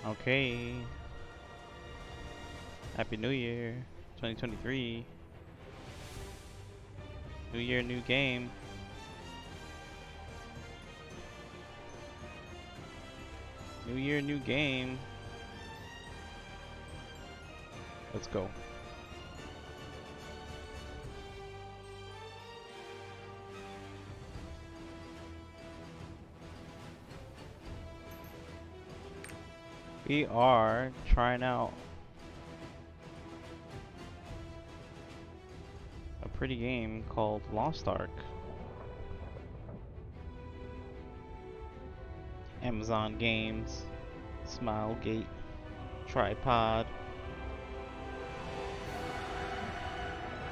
Okay. Happy New Year, 2023. New year, new game. New year, new game. Let's go. We are trying out a pretty game called Lost Ark. Amazon Games, Smilegate, Tripod.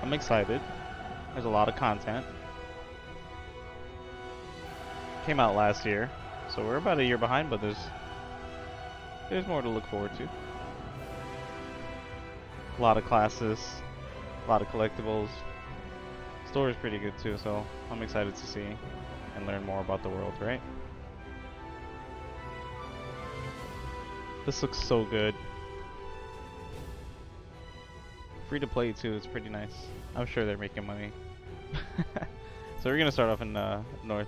I'm excited. There's a lot of content. Came out last year, so we're about a year behind, but there's more to look forward to. A lot of classes, a lot of collectibles. Story's pretty good too, so I'm excited to see and learn more about the world, right? This looks so good. Free to play too, it's pretty nice. I'm sure they're making money. So we're gonna start off in North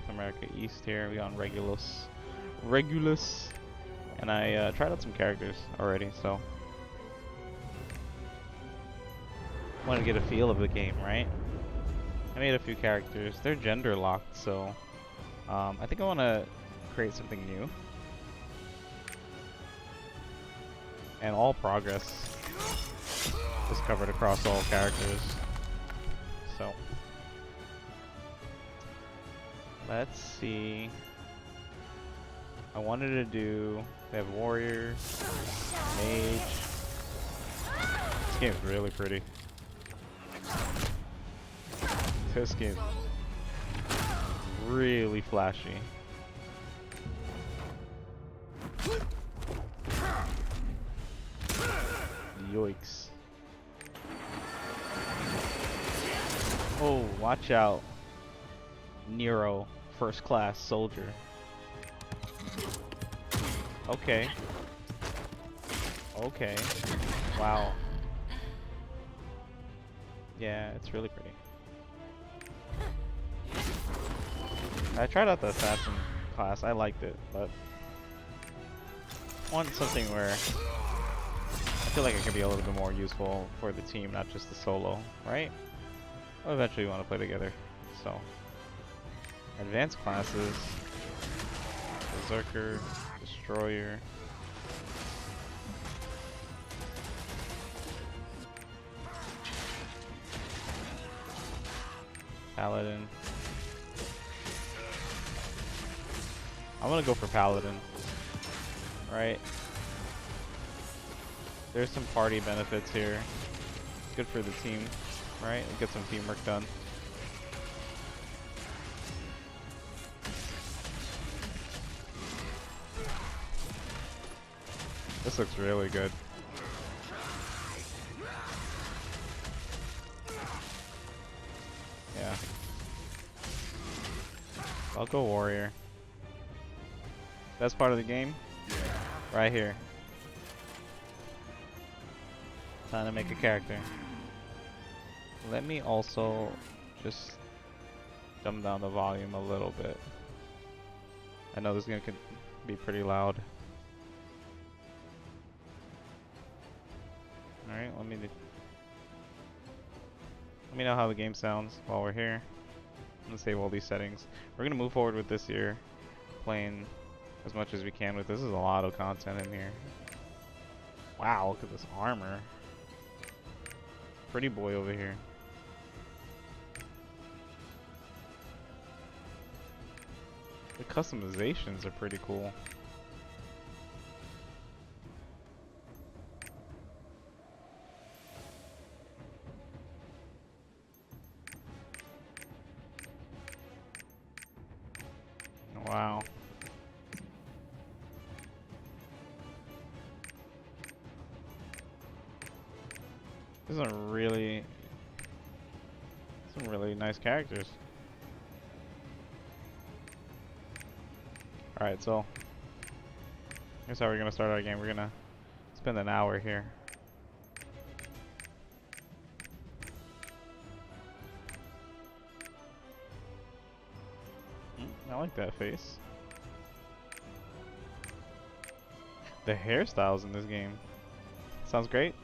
America East here. We on Regulus, and I tried out some characters already, so want to get a feel of the game, right? I made a few characters. They're gender locked, so I think I want to create something new. And all progress is covered across all characters. So let's see. I wanted to do. They have warrior, mage. This game's really pretty. This game really flashy. Yoicks. Oh, watch out. Nero, first class soldier. Okay. Okay. Wow. Yeah, it's really pretty. I tried out the assassin class. I liked it, but I want something where I feel like it could be a little bit more useful for the team, not just the solo, right? We'll eventually want to play together. So, advanced classes: Berserker, Destroyer. Paladin. I'm gonna go for Paladin, right? There's some party benefits here. Good for the team, right? We'll get some teamwork done. This looks really good. Yeah. I'll go warrior. Best part of the game? Right here. Time to make a character. Let me also just dumb down the volume a little bit. I know this is gonna be pretty loud. Alright, let me know how the game sounds while we're here. I'm gonna save all these settings. We're gonna move forward with this year, playing as much as we can with this. Is a lot of content in here. Wow, look at this armor. Pretty boy over here. The customizations are pretty cool. Wow. These are really some really nice characters. Alright, so Here's how we're gonna start our game. We're gonna spend an hour here. I like that face. The hairstyles in this game. Sounds great.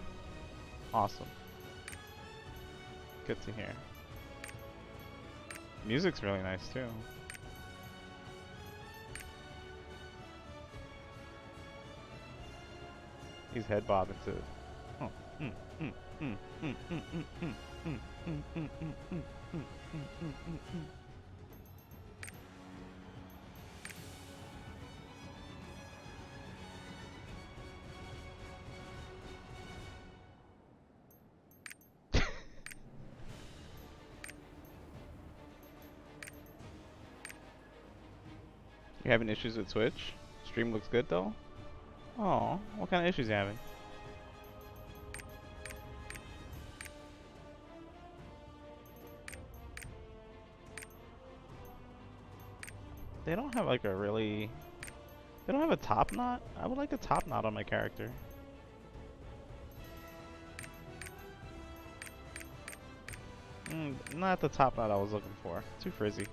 Awesome. Good to hear. Music's really nice too. He's head bobbing to it. Oh. You having issues with Twitch? Stream looks good though? Oh, what kind of issues you having? They don't have like a really... They don't have a top knot? I would like a top knot on my character. Not the top knot I was looking for. Too frizzy.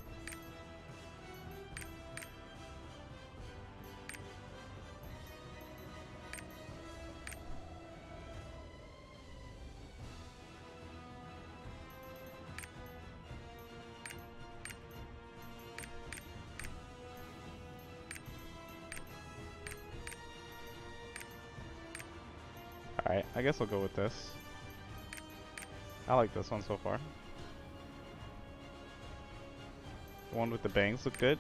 Alright, I guess I'll go with this. I like this one so far. The one with the bangs look good.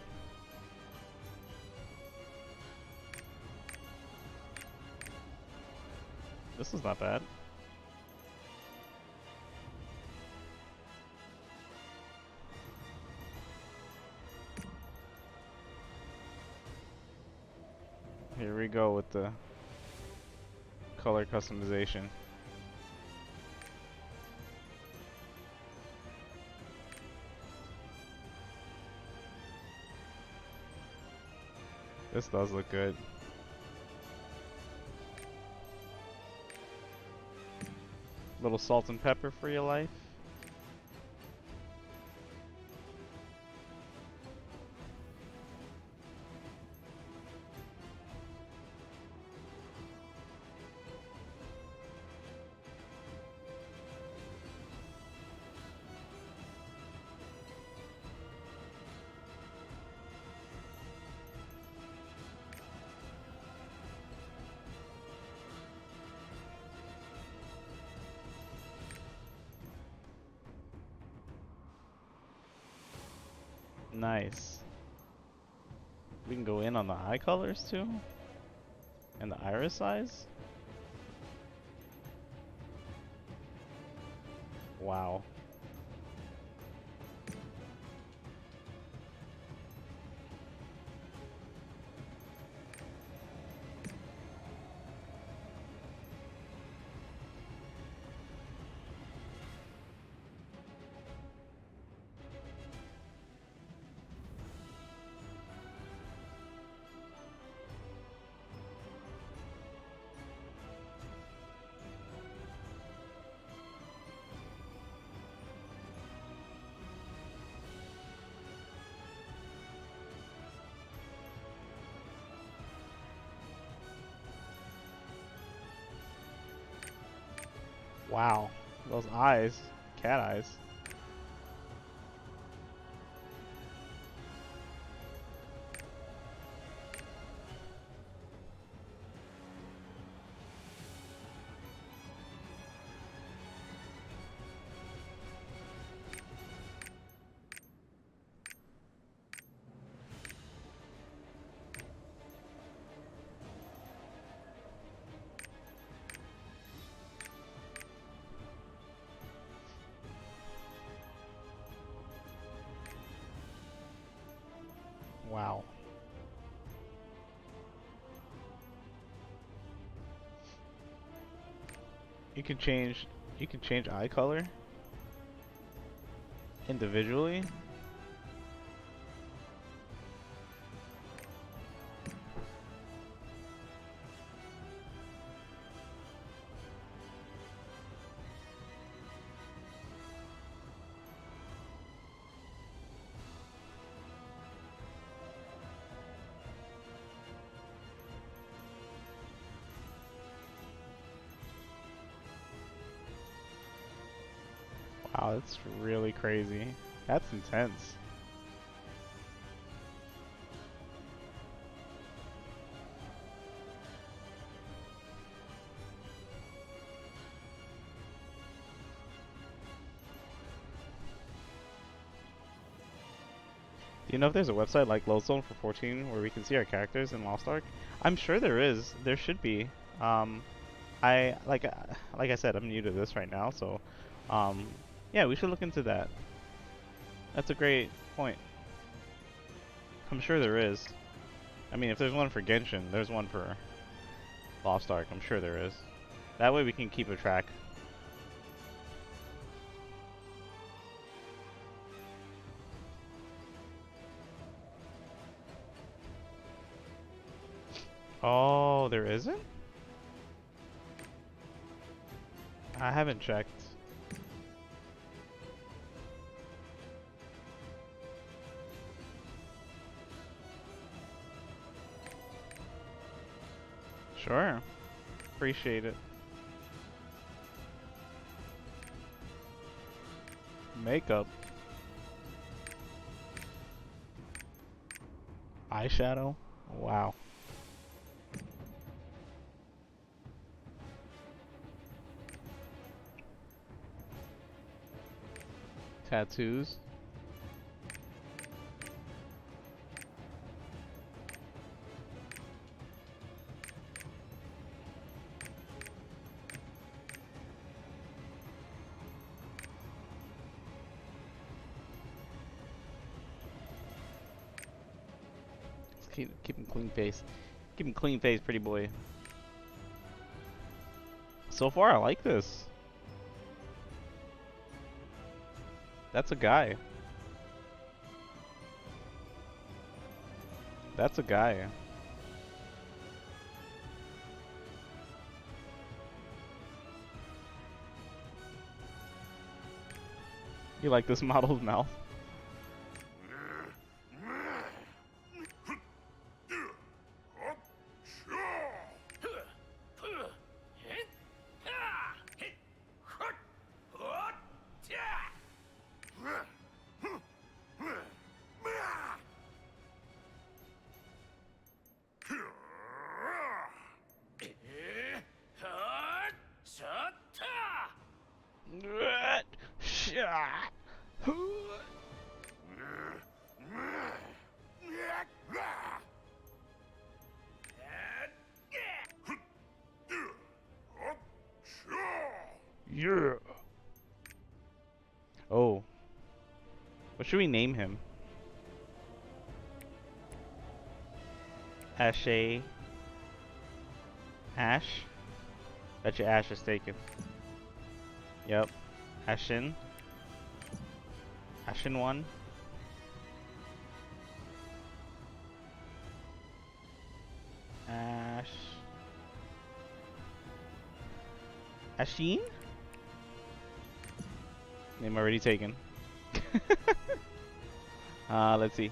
This is not bad. Here we go with the color customization. This does look good. Little salt and pepper for your life. Nice. We can go in on the eye colors too. And the iris size. Wow. Wow, those eyes, cat eyes. Wow. You can change eye color individually. Wow, that's really crazy. That's intense. Do you know if there's a website like Lodestone for 14 where we can see our characters in Lost Ark? I'm sure there is. There should be. Um, like I said, I'm new to this right now, so um, yeah, we should look into that. That's a great point. I'm sure there is. I mean, if there's one for Genshin, there's one for Lost Ark. I'm sure there is. That way we can keep a track. Oh, there isn't? I haven't checked. Sure. Appreciate it. Makeup. Eyeshadow. Wow. Tattoos. Let's keep him clean face. Keep him clean face, pretty boy. So far, I like this. That's a guy. That's a guy. You like this model's mouth? Yeah. Oh. What should we name him? Ashay. Ash? Bet your Ash is taken. Yep. Ashin. Ashin 1. Ash. Ashin? Name already taken. Let's see.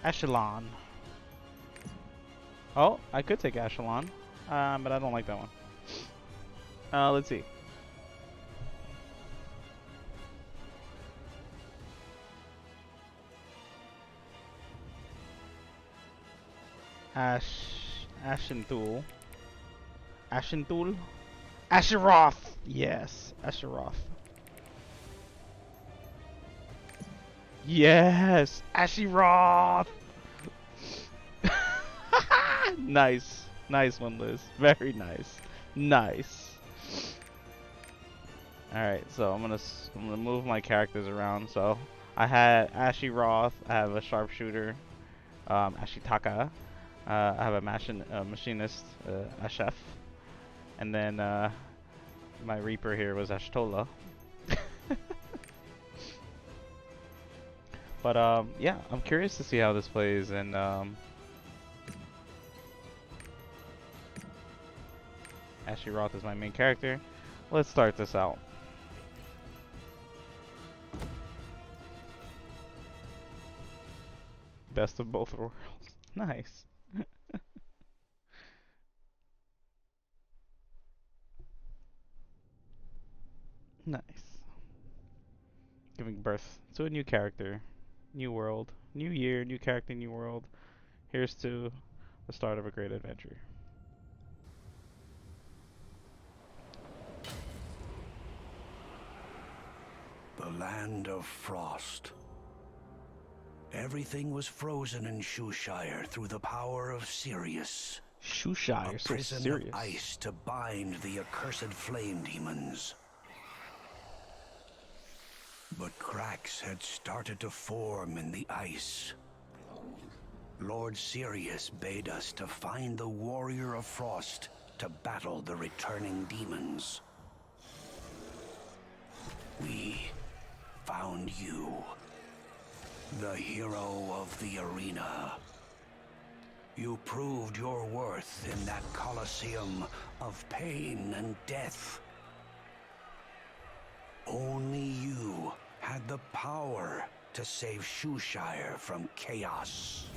Echelon. Oh, I could take Echelon, but I don't like that one. Let's see. Ashenthul. Ashenthul? Asheroth! Yes, Asheroth. Yes! Asheroth! Nice. Nice one, Liz. Very nice. Nice. Alright, so I'm gonna move my characters around. So I had Asheroth, I have a sharpshooter, Ashitaka, I have a machinist, a chef, and then my Reaper here was Ashtola. But yeah, I'm curious to see how this plays, and Asheroth is my main character. Let's start this out. Best of both worlds. Nice. Nice. Giving birth to a new character, new world, new year, new character, new world. Here's to the start of a great adventure. The land of frost. Everything was frozen in Shoeshire through the power of Sirius. Shoeshire, A so prison serious. of ice to bind the accursed flame demons. But cracks had started to form in the ice. Lord Sirius bade us to find the Warrior of Frost to battle the returning demons. We found you, the hero of the arena. You proved your worth in that coliseum of pain and death. Only you had the power to save Shoeshire from chaos.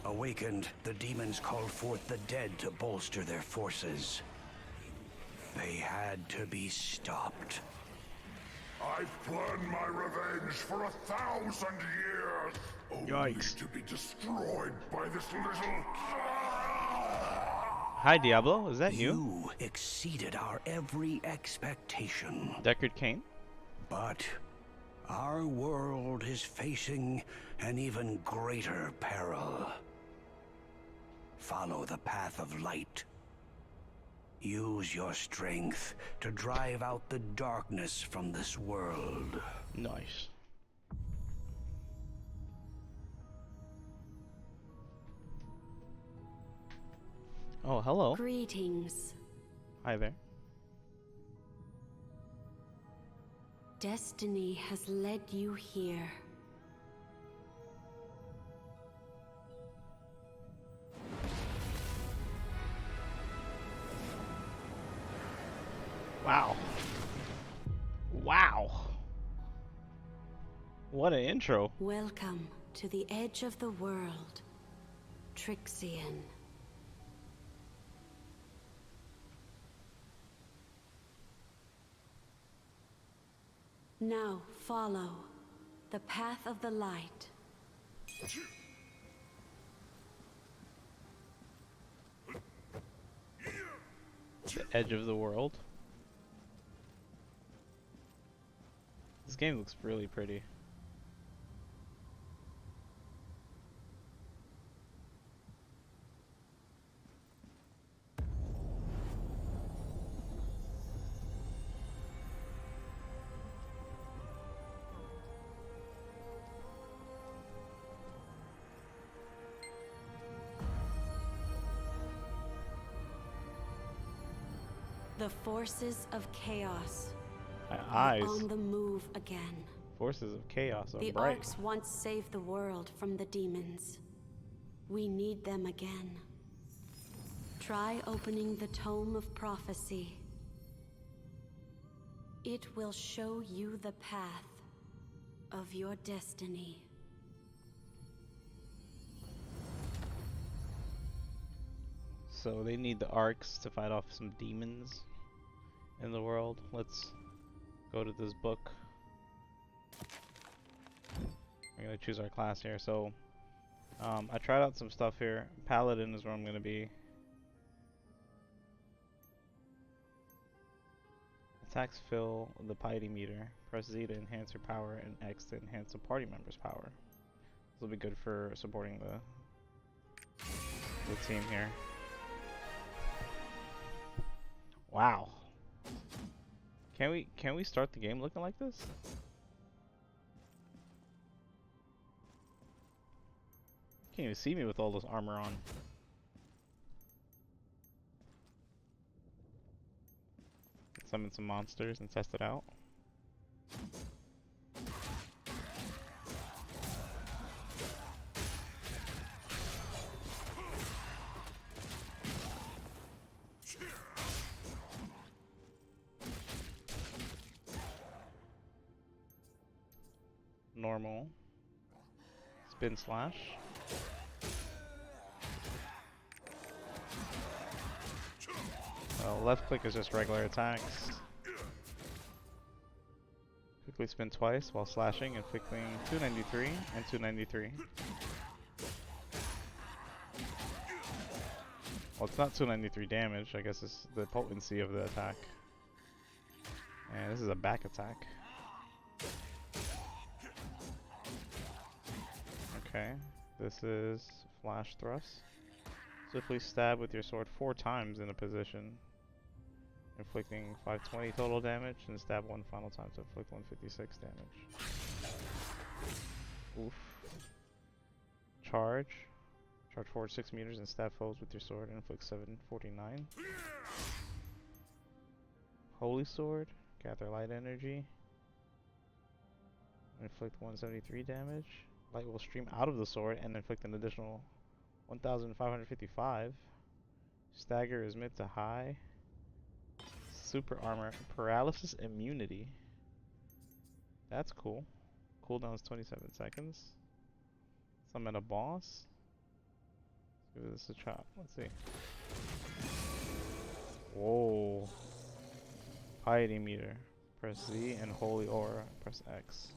Awakened, the demons called forth the dead to bolster their forces. They had to be stopped. I've planned my revenge for 1,000 years. Only Yikes. to be destroyed by this little... Hi, Diablo. Is that you? You exceeded our every expectation. Deckard Cain? But our world is facing an even greater peril. Follow the path of light. Use your strength to drive out the darkness from this world. Nice. Oh, hello. Greetings. Hi there. Destiny has led you here. Wow. Wow. What an intro. Welcome to the edge of the world, Trixian. Now follow the path of the light. The edge of the world. This game looks really pretty. The forces of chaos My are eyes. on the move again. Forces of chaos are The bright. Arcs once saved the world from the demons. We need them again. Try opening the Tome of Prophecy. It will show you the path of your destiny. So they need the arcs to fight off some demons in the world. Let's go to this book. We're gonna choose our class here. So I tried out some stuff here. Paladin is where I'm gonna be. Attacks fill the piety meter. Press Z to enhance your power and X to enhance the party member's power. This will be good for supporting the team here. Wow. Can we start the game looking like this? Can't even see me with all this armor on. Summon some monsters and test it out. Normal. Spin slash. Left click is just regular attacks. Quickly spin twice while slashing, inflicting 293 and 293. Well, it's not 293 damage. I guess it's the potency of the attack. And this is a back attack. Okay. This is flash thrust. Swiftly stab with your sword 4 times in a position, inflicting 520 total damage, and stab 1 final time to inflict 156 damage. Oof. Charge. Charge forward 6 meters and stab foes with your sword and inflict 749. Holy Sword. Gather light energy. Inflict 173 damage. Light will stream out of the sword and inflict an additional 1,555. Stagger is mid to high. Super armor. Paralysis immunity. That's cool. Cooldown is 27 seconds. Summon a boss. Let's give this a shot. Let's see. Whoa. Piety meter. Press Z, and Holy Aura. Press X.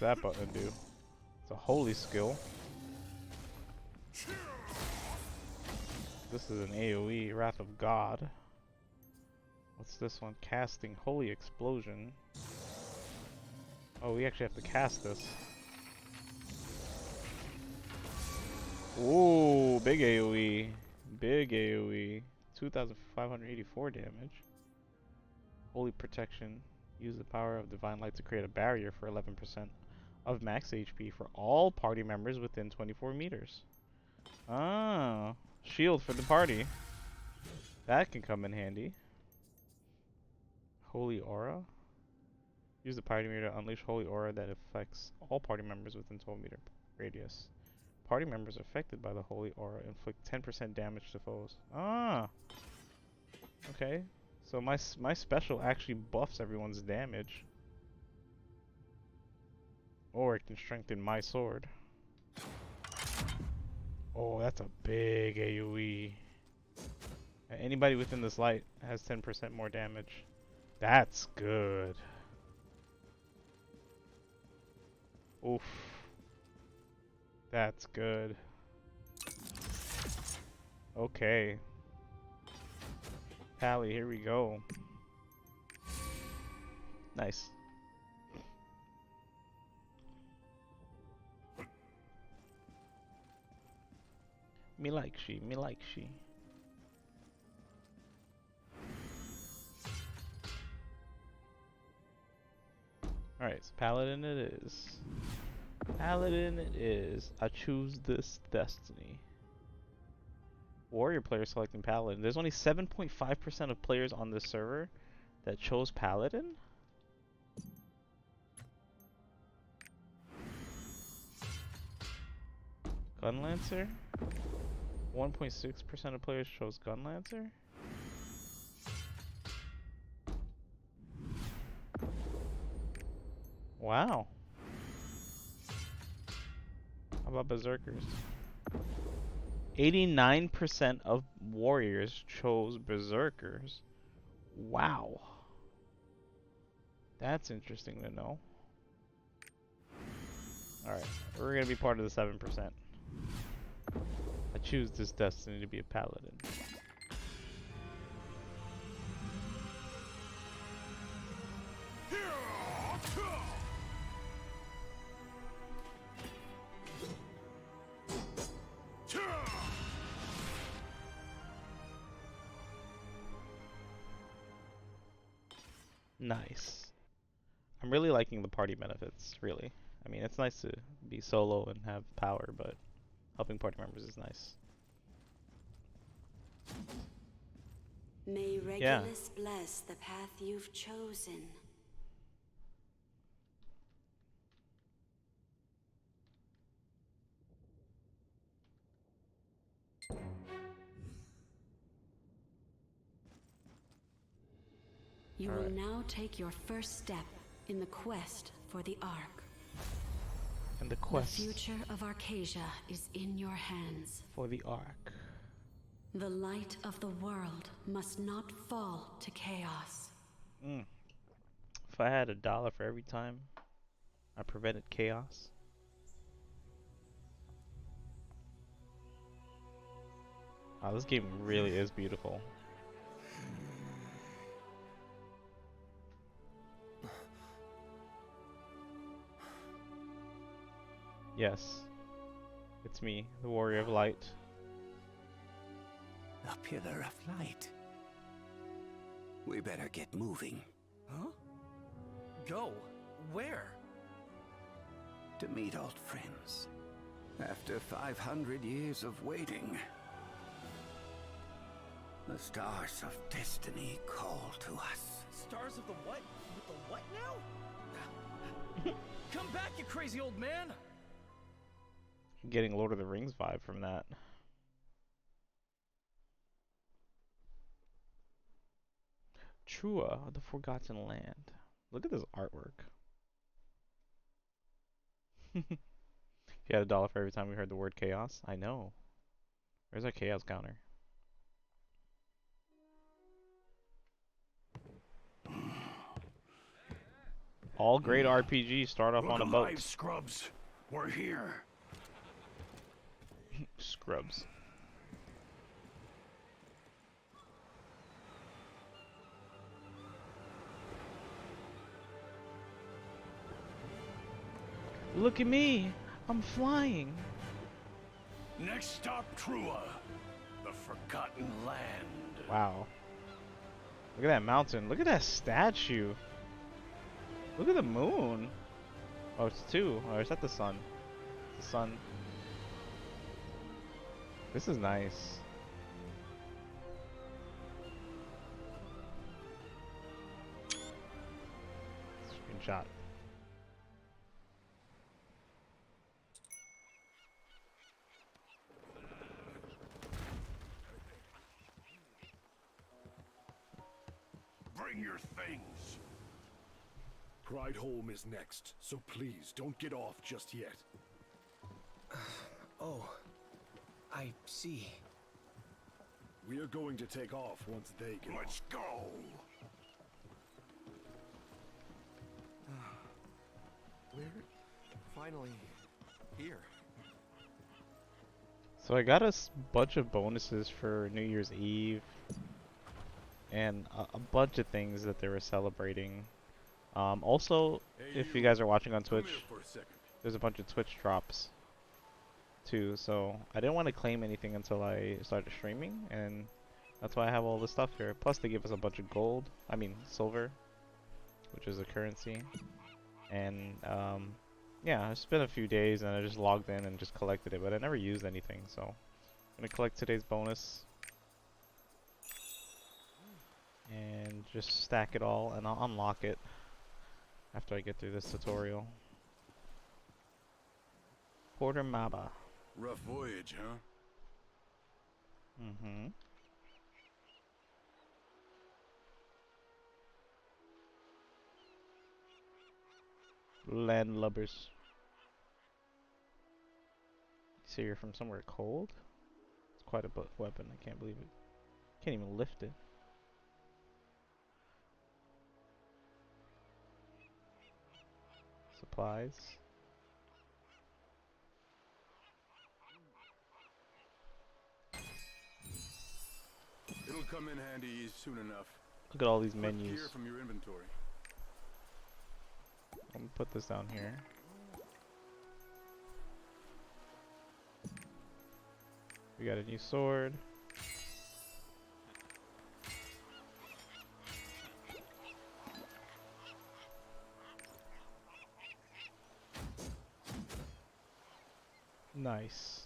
What's that button do? It's a holy skill. This is an AoE, Wrath of God. What's this one? Casting Holy Explosion. Oh, we actually have to cast this. Ooh, big AoE. Big AoE. 2,584 damage. Holy Protection. Use the power of Divine Light to create a barrier for 11% of max HP for all party members within 24 meters. Ah, shield for the party. That can come in handy. Holy Aura. Use the party meter to unleash Holy Aura that affects all party members within 12-meter radius. Party members affected by the Holy Aura inflict 10% damage to foes. Ah, okay. So my special actually buffs everyone's damage. Or it can strengthen my sword. Oh, that's a big AoE. Anybody within this light has 10% more damage. That's good. Oof. That's good. Okay. Pally, here we go. Nice. Me like she, me like she. Alright, so Paladin it is. Paladin it is. I choose this destiny. Warrior player selecting Paladin. There's only 7.5% of players on this server that chose Paladin? Gunlancer? 1.6% of players chose Gunlancer? Wow. How about Berserkers? 89% of warriors chose Berserkers. Wow. That's interesting to know. Alright, we're gonna be part of the 7%. I choose this destiny to be a Paladin. Nice. I'm really liking the party benefits, really. I mean, it's nice to be solo and have power, but helping party members is nice. May Regulus bless the path you've chosen. You All will right. now take your first step in the quest for the Ark. And the The quest future of Arcasia is in your hands. for the Ark. The light of the world must not fall to chaos. Mm. If I had $1 for every time I prevented chaos. Wow, this game really is beautiful. Yes, it's me, the Warrior of Light. A pillar of light. We better get moving. Huh? Go? Where? To meet old friends. After 500 years of waiting, the stars of destiny call to us. Stars of the what? With the what now? Come back, you crazy old man! Getting Lord of the Rings vibe from that. Trua, the Forgotten Land. Look at this artwork. If you had $1 for every time we heard the word chaos, I know. Where's our chaos counter? All great RPGs start off on a Look boat. alive, scrubs. We're here. Scrubs. Look at me! I'm flying! Next stop, Trua. The Forgotten Land. Wow. Look at that mountain. Look at that statue. Look at the moon. Oh, it's two. Or is that the sun? The sun. This is nice. Screenshot. Bring your things. Pride Home is next, so please don't get off just yet. Oh, I see. We are going to take off once they get off. Let's go. We're finally here. So I got a bunch of bonuses for New Year's Eve. And a bunch of things that they were celebrating. Also, if you guys are watching on Twitch, there's a bunch of Twitch drops too. So I didn't want to claim anything until I started streaming, and that's why I have all this stuff here. Plus, they give us a bunch of gold. I mean, silver, which is a currency. And yeah, it's been a few days, and I just logged in and just collected it, but I never used anything. So I'm gonna collect today's bonus. And just stack it all, and I'll unlock it after I get through this tutorial. Porter Maba. Rough voyage, huh? Mm-hmm. Landlubbers. So you're from somewhere cold? It's quite a weapon, I can't believe it. Can't even lift it. Supplies. It'll come in handy soon enough. Look at all these Flip menus. gear from your inventory. I'm gonna put this down here. We got a new sword. Nice.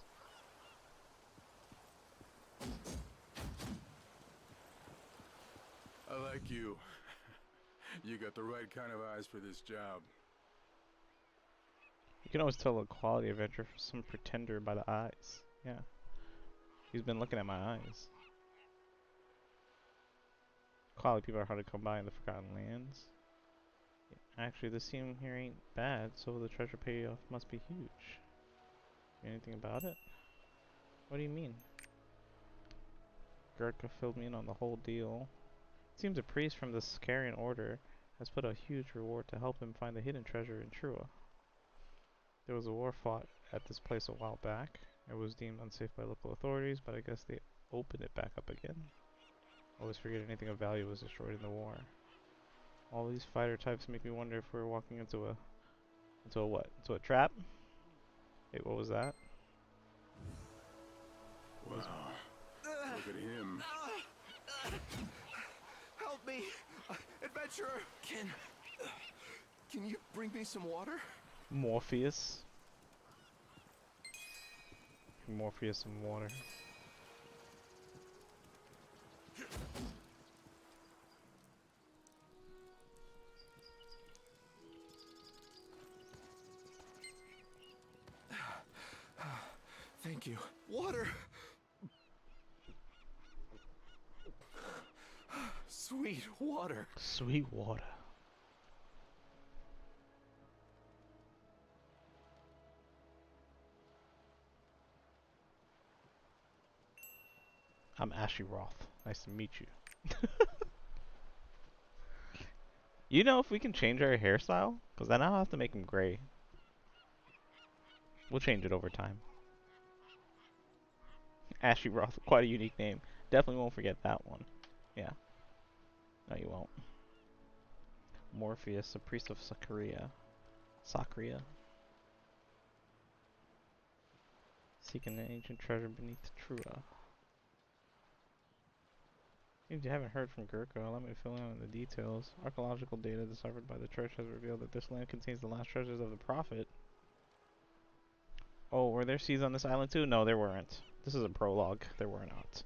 I like you. You got the right kind of eyes for this job. You can always tell a quality adventure from some pretender by the eyes. Yeah. He's been looking at my eyes. Quality people are hard to come by in the Forgotten Lands. Actually, this scene here ain't bad, so the treasure payoff must be huge. Anything about it? What do you mean? Gurkha filled me in on the whole deal. It seems a priest from the Scarian order has put a huge reward to help him find the hidden treasure in Trua. There was a war fought at this place a while back. It was deemed unsafe by local authorities, but I guess they opened it back up again. Always forget anything of value was destroyed in the war. All these fighter types make me wonder if we're walking into a what? Into a trap? Wait, what was that? Wow. Look at him. Help me, adventurer. Can you bring me some water? Morpheus. Morpheus some water. Thank you. Water. Sweet water. Sweet water. I'm Ashy Roth. Nice to meet you. You know if we can change our hairstyle? Because I now have to make him gray. We'll change it over time. Ashy Roth, quite a unique name. Definitely won't forget that one. Yeah. No, you won't. Morpheus, a priest of Sakria. Sakria. Seeking an ancient treasure beneath Trua. If you haven't heard from Gurkha, let me fill in on the details. Archaeological data deciphered by the church has revealed that this land contains the last treasures of the prophet. Oh, were there seas on this island too? No, there weren't. This is a prologue. There were not.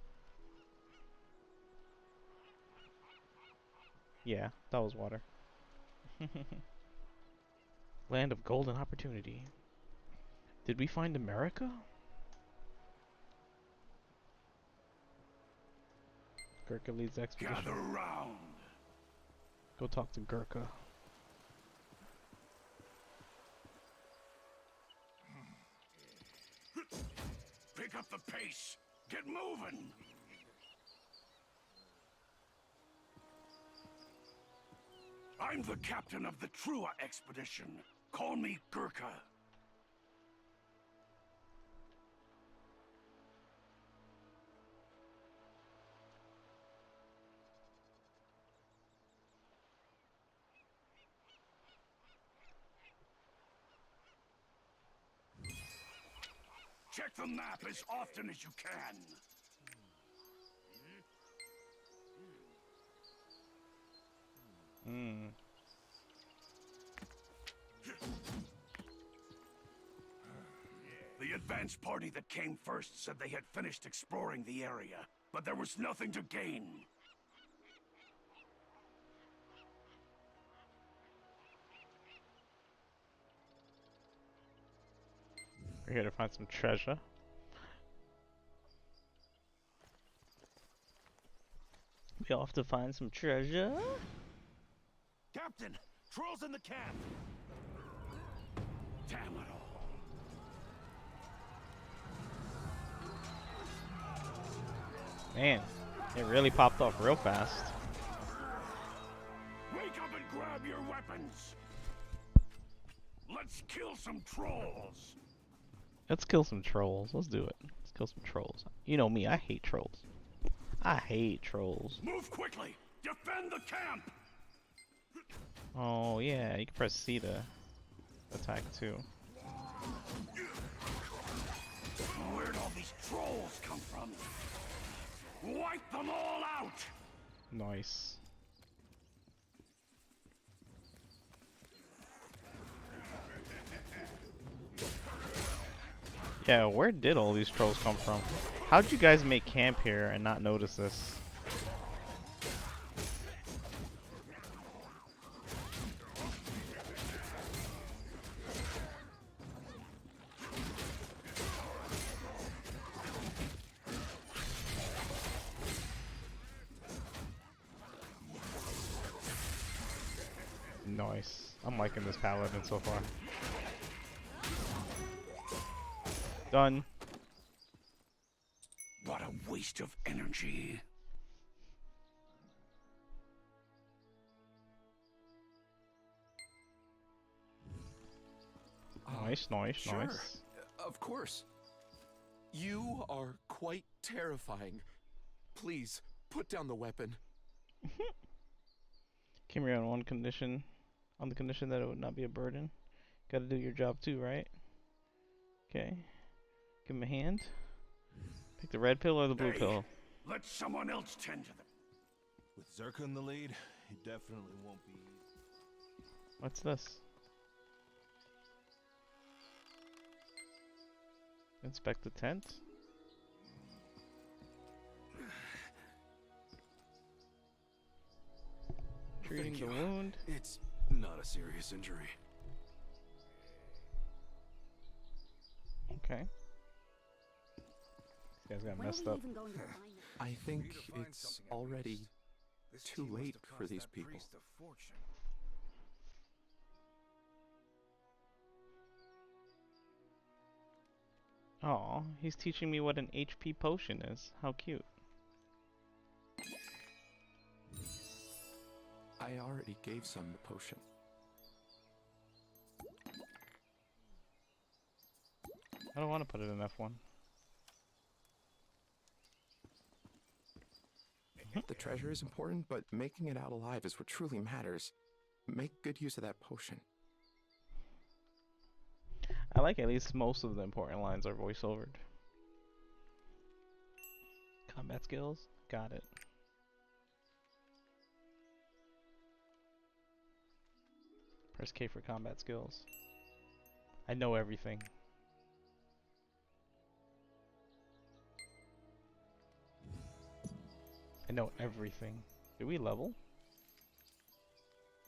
Yeah, that was water. Land of golden opportunity. Did we find America? Gurkha leads the expedition. Gather round. Go talk to Gurkha. Pick up the pace. Get moving. I'm the captain of the Trua expedition. Call me Gurkha. Check the map as often as you can. The advance party that came first said they had finished exploring the area, but there was nothing to gain. We're here to find some treasure. We off to find some treasure? Captain, trolls in the camp. Damn it all. Man, it really popped off real fast. Wake up and grab your weapons. Let's kill some trolls. Let's kill some trolls. Let's do it. Let's kill some trolls. You know me, I hate trolls. I hate trolls. Move quickly. Defend the camp. Oh yeah, you can press C to attack too. Where'd all these trolls come from? Wipe them all out. Nice. Yeah, where did all these trolls come from? How'd you guys make camp here and not notice this? Nice. I'm liking this Paladin so far. Done. What a waste of energy. Nice, nice, Sure, nice. of course. You are quite terrifying. Please, put down the weapon. Came here on one condition. On the condition that it would not be a burden. Gotta do your job too, right? Okay. Give him a hand. Pick the red pill or the blue Hey, pill. let someone else tend to them. With Zerka in the lead, it definitely won't be easy. What's this? Inspect the tent. Treating Thank the you. wound. It's not a serious injury. Okay. This guy's got messed up. I think For you to find it's something at already least. This too tea must late have for cost these that people. priest a fortune. Aw, he's teaching me what an HP potion is. How cute. I already gave some the potion. I don't want to put it in F1. The treasure is important, but making it out alive is what truly matters. Make good use of that potion. I like at least most of the important lines are voice-overed. Combat skills? Got it. Press K for combat skills. I know everything. I know everything. Did we level?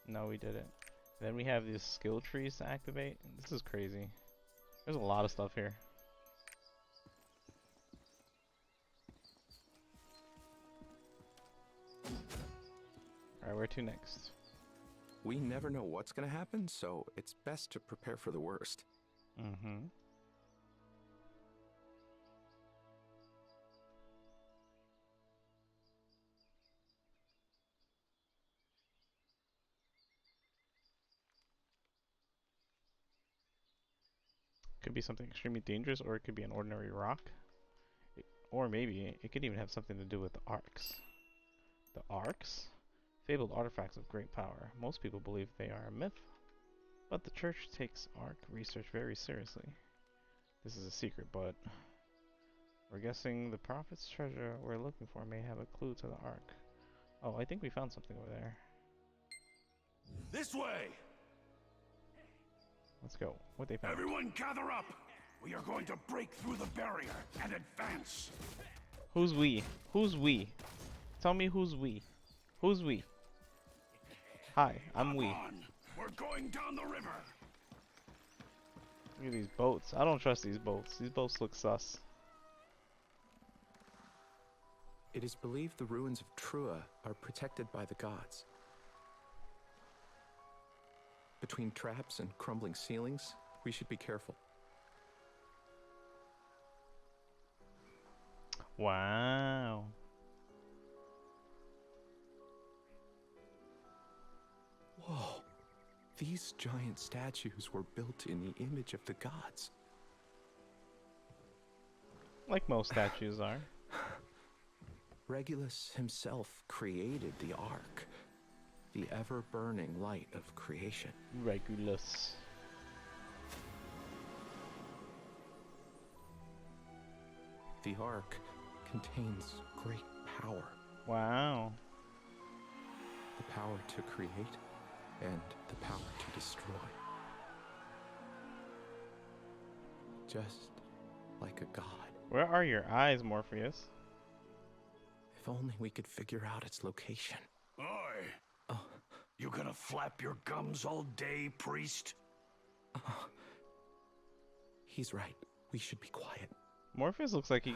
No, we didn't. Then we have these skill trees to activate. This is crazy. There's a lot of stuff here. Alright, where to next? We never know what's gonna happen, so it's best to prepare for the worst. Mm-hmm. Could be something extremely dangerous, or it could be an ordinary rock. Or maybe it could even have something to do with the arcs. The arcs? Fabled artifacts of great power. Most people believe they are a myth, but the church takes arc research very seriously. This is a secret, but we're guessing the prophet's treasure we're looking for may have a clue to the arc. Oh, I think we found something over there. This way! Let's go. What they found? Everyone gather up! We are going to break through the barrier and advance. Who's we? Who's we? Tell me who's we. Who's we? Hi, I'm we. Come on, we're going down the river. Look at these boats. I don't trust these boats. These boats look sus. It is believed the ruins of Trua are protected by the gods. Between traps and crumbling ceilings, we should be careful. Wow. Whoa! These giant statues were built in the image of the gods. Like most statues are. Regulus himself created the Ark, the ever-burning light of creation. Regulus. The Ark contains great power. Wow. The power to create and the power to destroy. Just like a god. Where are your eyes, Morpheus? If only we could figure out its location. Oi! Oh. You gonna flap your gums all day, priest? He's right. We should be quiet. Morpheus looks like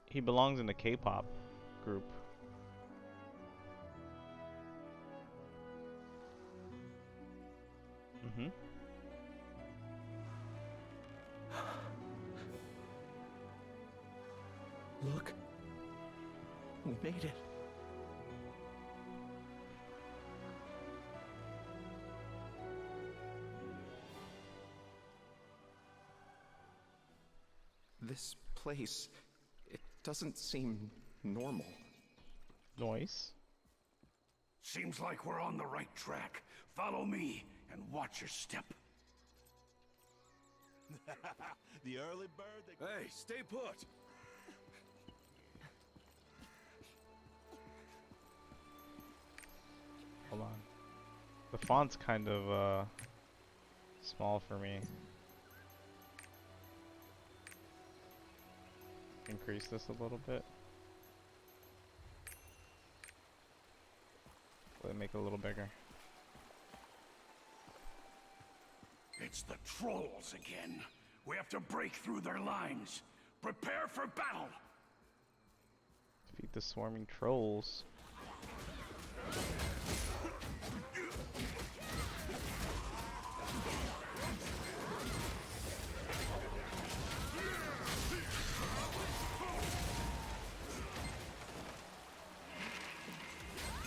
he belongs in a K-pop group. Mm-hmm. Look. We made it. This place, it doesn't seem normal. Noise. Seems like we're on the right track. Follow me and watch your step. The early bird that... Hey, stay put! Hold on. The font's kind of small for me. Increase this a little bit. Let me make it a little bigger. It's the trolls again. We have to break through their lines. Prepare for battle! Defeat the swarming trolls.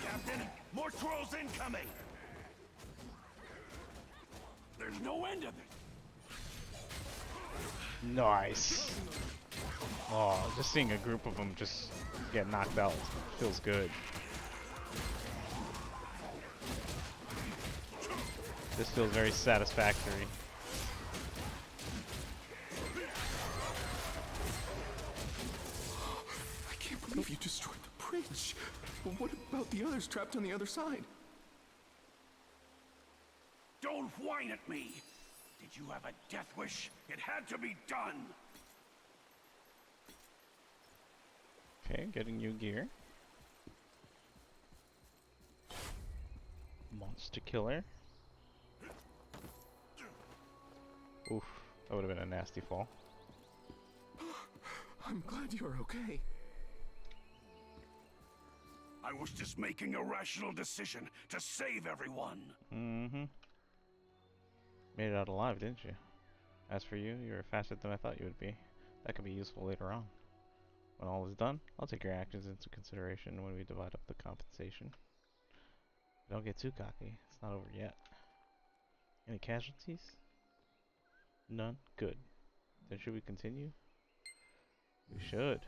Captain, more trolls incoming! There's no end of it! Nice. Oh, just seeing a group of them just get knocked out feels good. This feels very satisfactory. I can't believe you destroyed the bridge. But what about the others trapped on the other side? Don't whine at me! Did you have a death wish? It had to be done! Okay, getting new gear. Monster killer. Oof, that would have been a nasty fall. I'm glad you're okay. I was just making a rational decision to save everyone. Mm-hmm. Made it out alive, didn't you? As for you, you were faster than I thought you would be. That could be useful later on. When all is done, I'll take your actions into consideration when we divide up the compensation. Don't get too cocky. It's not over yet. Any casualties? None? Good. Then should we continue? We should.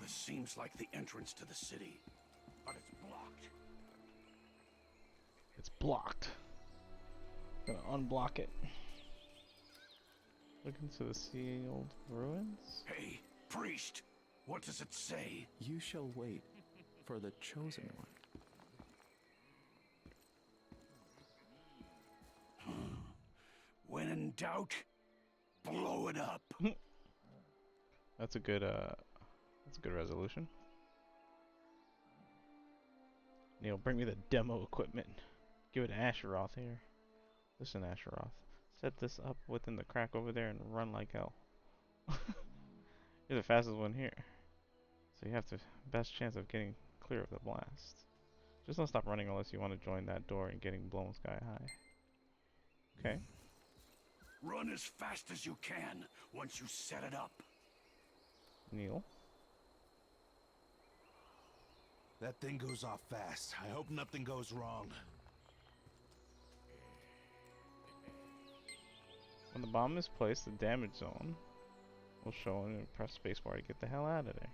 This seems like the entrance to the city, but it's blocked. It's blocked. Gonna unblock it. Look into the sealed ruins. Hey, priest, what does it say? You shall wait for the chosen one. When in doubt, blow it up. That's a good resolution. Neil, bring me the demo equipment. Give it to Asheroth here. Listen, Asheroth. Set this up within the crack over there and run like hell. You're the fastest one here. So you have the best chance of getting clear of the blast. Just don't stop running unless you want to join that door and getting blown sky high. Okay. Run as fast as you can once you set it up. Neil. That thing goes off fast. I hope nothing goes wrong. When the bomb is placed, the damage zone will show and press spacebar to get the hell out of there.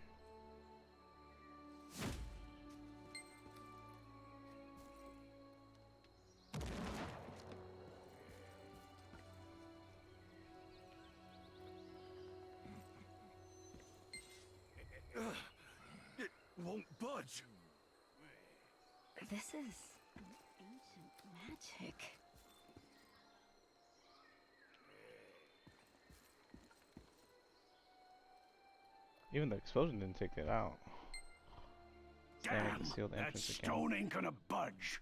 It won't budge. This is ancient magic. Even the explosion didn't take it out. Stand at Damn, the sealed that entrance again. stone ain't gonna budge.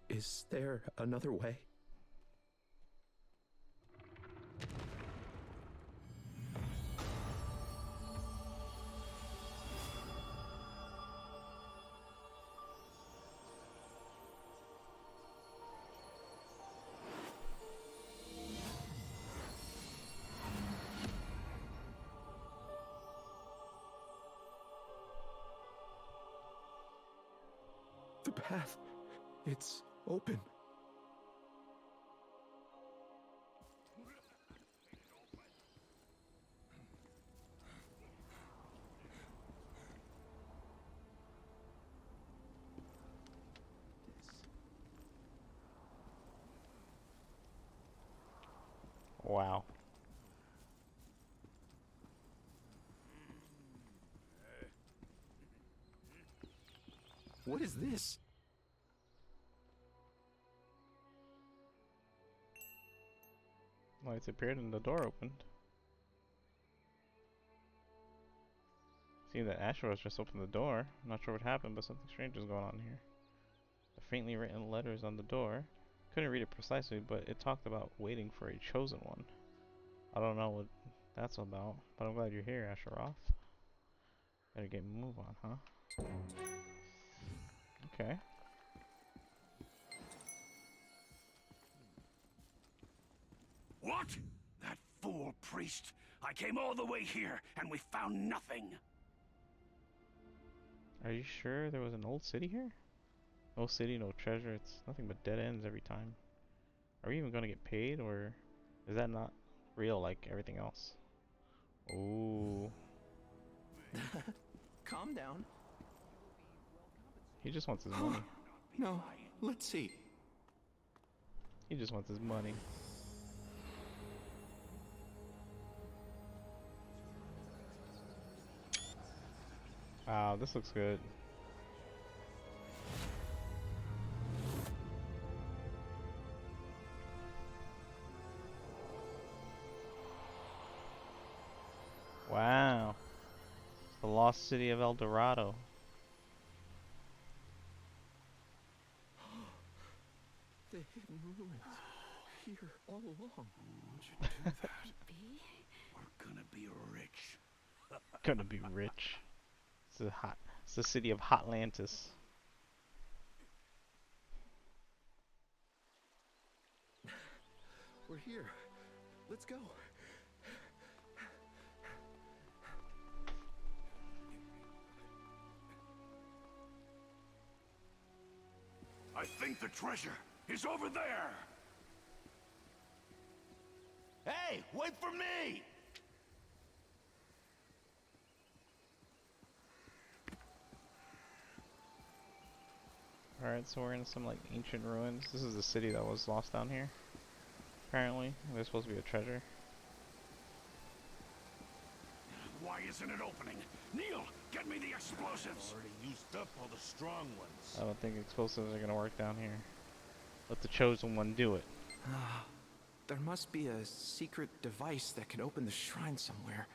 Is there another way? The path. It's open. Wow. What is this? Lights appeared and the door opened. See that Asheros just opened the door. I'm not sure what happened, but something strange is going on here. The faintly written letters on the door. Couldn't read it precisely, but it talked about waiting for a chosen one. I don't know what that's about, but I'm glad you're here, Asheroth. Better get a move on, huh? Okay. What? That fool priest! I came all the way here, and we found nothing! Are you sure there was an old city here? No city, no treasure, it's nothing but dead ends every time. Are we even gonna get paid, or is that not real like everything else? Ooh. Calm down. He just wants his money. No, let's see. He just wants his money. Wow, this looks good. Wow. It's the lost city of El Dorado. The hidden ruins. Here all along. We're gonna be rich. Gonna be rich. It's the city of Hotlantis. We're here. Let's go. I think the treasure is over there! Hey, wait for me! Alright, so we're in some like ancient ruins. This is the city that was lost down here. Apparently, there's supposed to be a treasure. Why isn't it opening? Neil, get me the explosives! Already used up all the strong ones. I don't think explosives are gonna work down here. Let the chosen one do it. There must be a secret device that can open the shrine somewhere.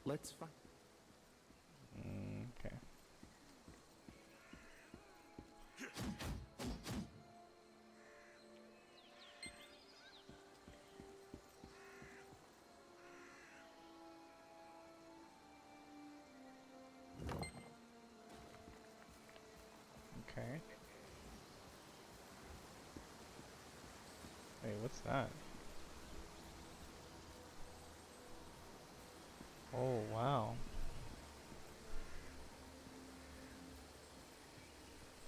Let's find. Okay. Okay. Wait, what's that? Oh, wow.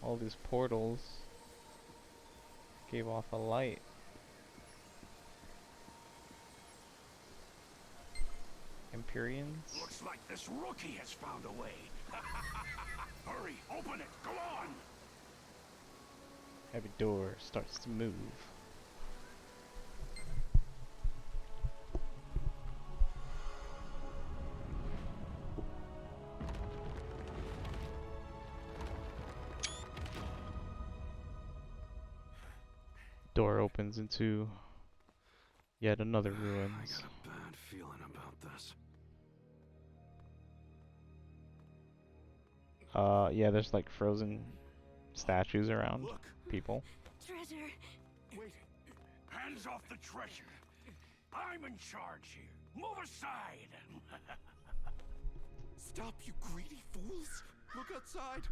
All these portals gave off a light. Empyreans? Looks like this rookie has found a way. Hurry, open it, go on! Every door starts to move. Door opens into yet another ruins. I got a bad feeling about this. Yeah, there's like frozen statues around Look. people. Treasure. Wait, hands off the treasure. I'm in charge here. Move aside. Stop, you greedy fools! Look outside!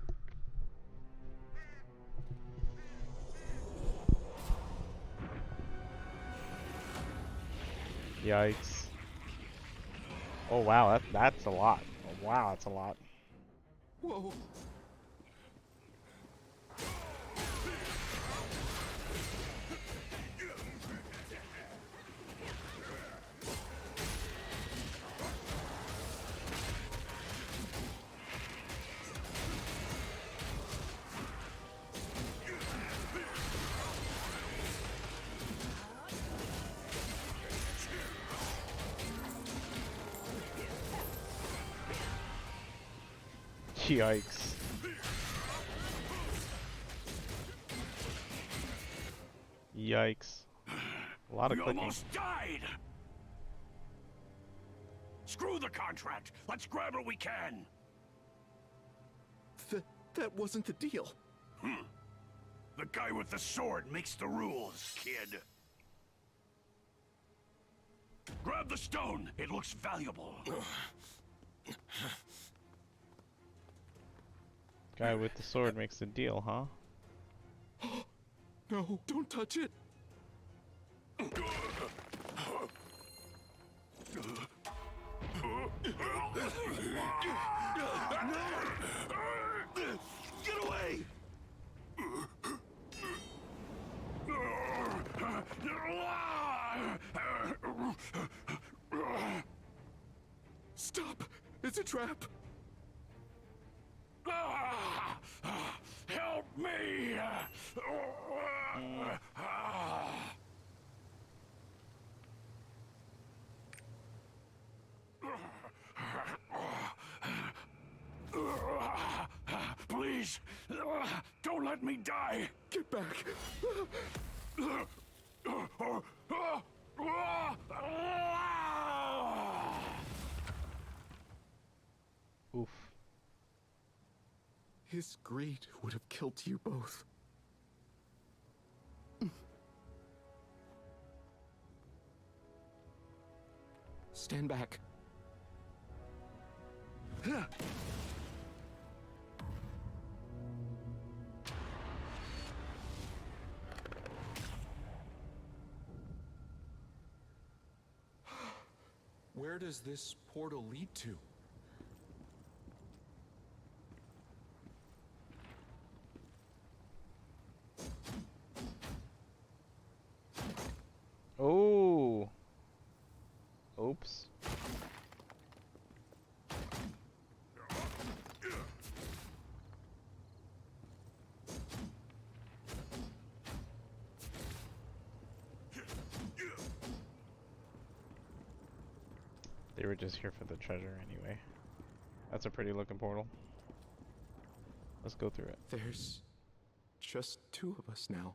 Yikes. Oh wow, that's a lot. Oh, wow, that's a lot. Whoa! Yikes. Yikes. A lot of We clicking. almost died! Screw the contract! Let's grab what we can! That wasn't the deal. The guy with the sword makes the rules, kid. Grab the stone. It looks valuable. Guy with the sword makes the deal, huh? No, don't touch it. Get away! Stop! It's a trap. Help me! Please, don't let me die! Get back. Oof. His greed would have killed you both. Stand back. Where does this portal lead to? Oh. Oops. They were just here for the treasure anyway. That's a pretty looking portal. Let's go through it. There's just two of us now.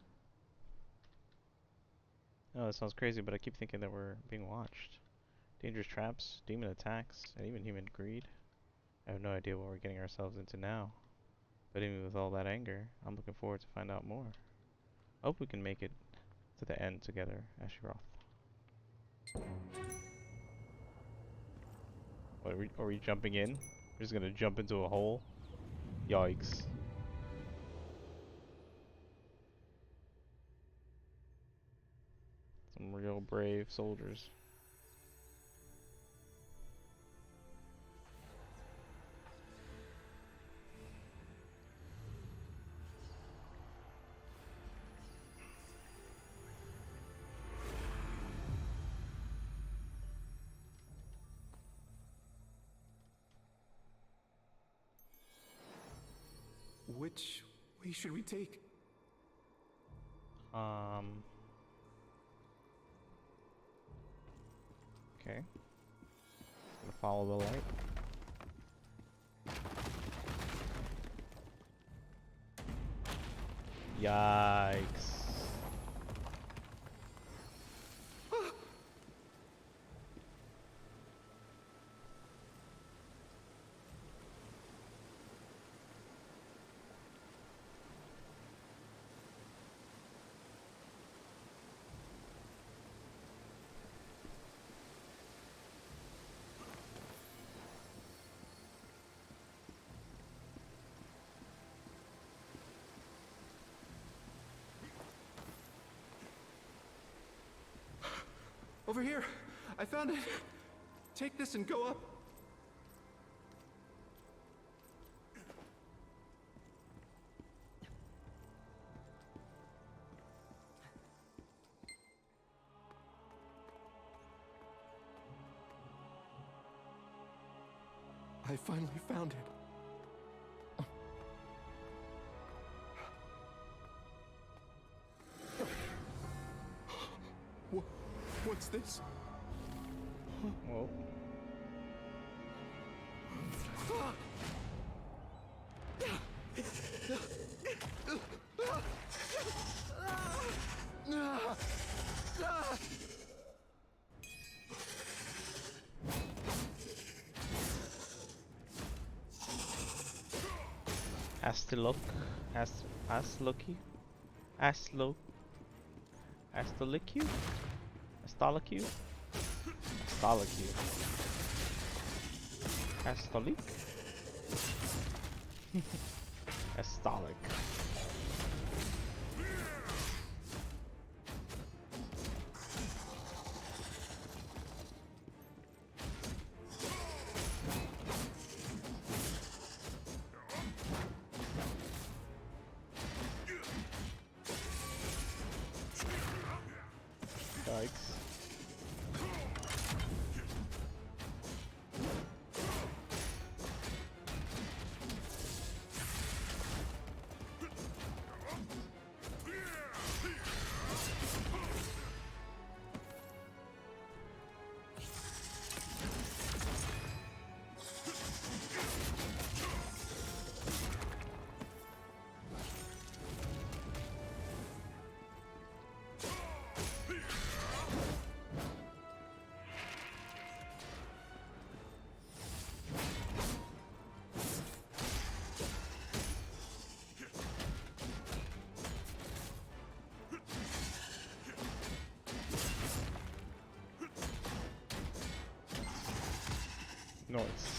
Oh, that sounds crazy, but I keep thinking that we're being watched. Dangerous traps, demon attacks, and even human greed. I have no idea what we're getting ourselves into now. But even with all that anger, I'm looking forward to find out more. I hope we can make it to the end together, Ashiroth. What, are we jumping in? We're just gonna jump into a hole? Yikes. Some real brave soldiers. Which way should we take? Okay. Gonna follow the light. Yikes. Over here! I found it! Take this and go up. I finally found it. What's this? Whoa. Astilok. Asloki? Aslo. Astolicu? Astolicu? Astolicu. Astolik? Astolic. Yikes. Nice.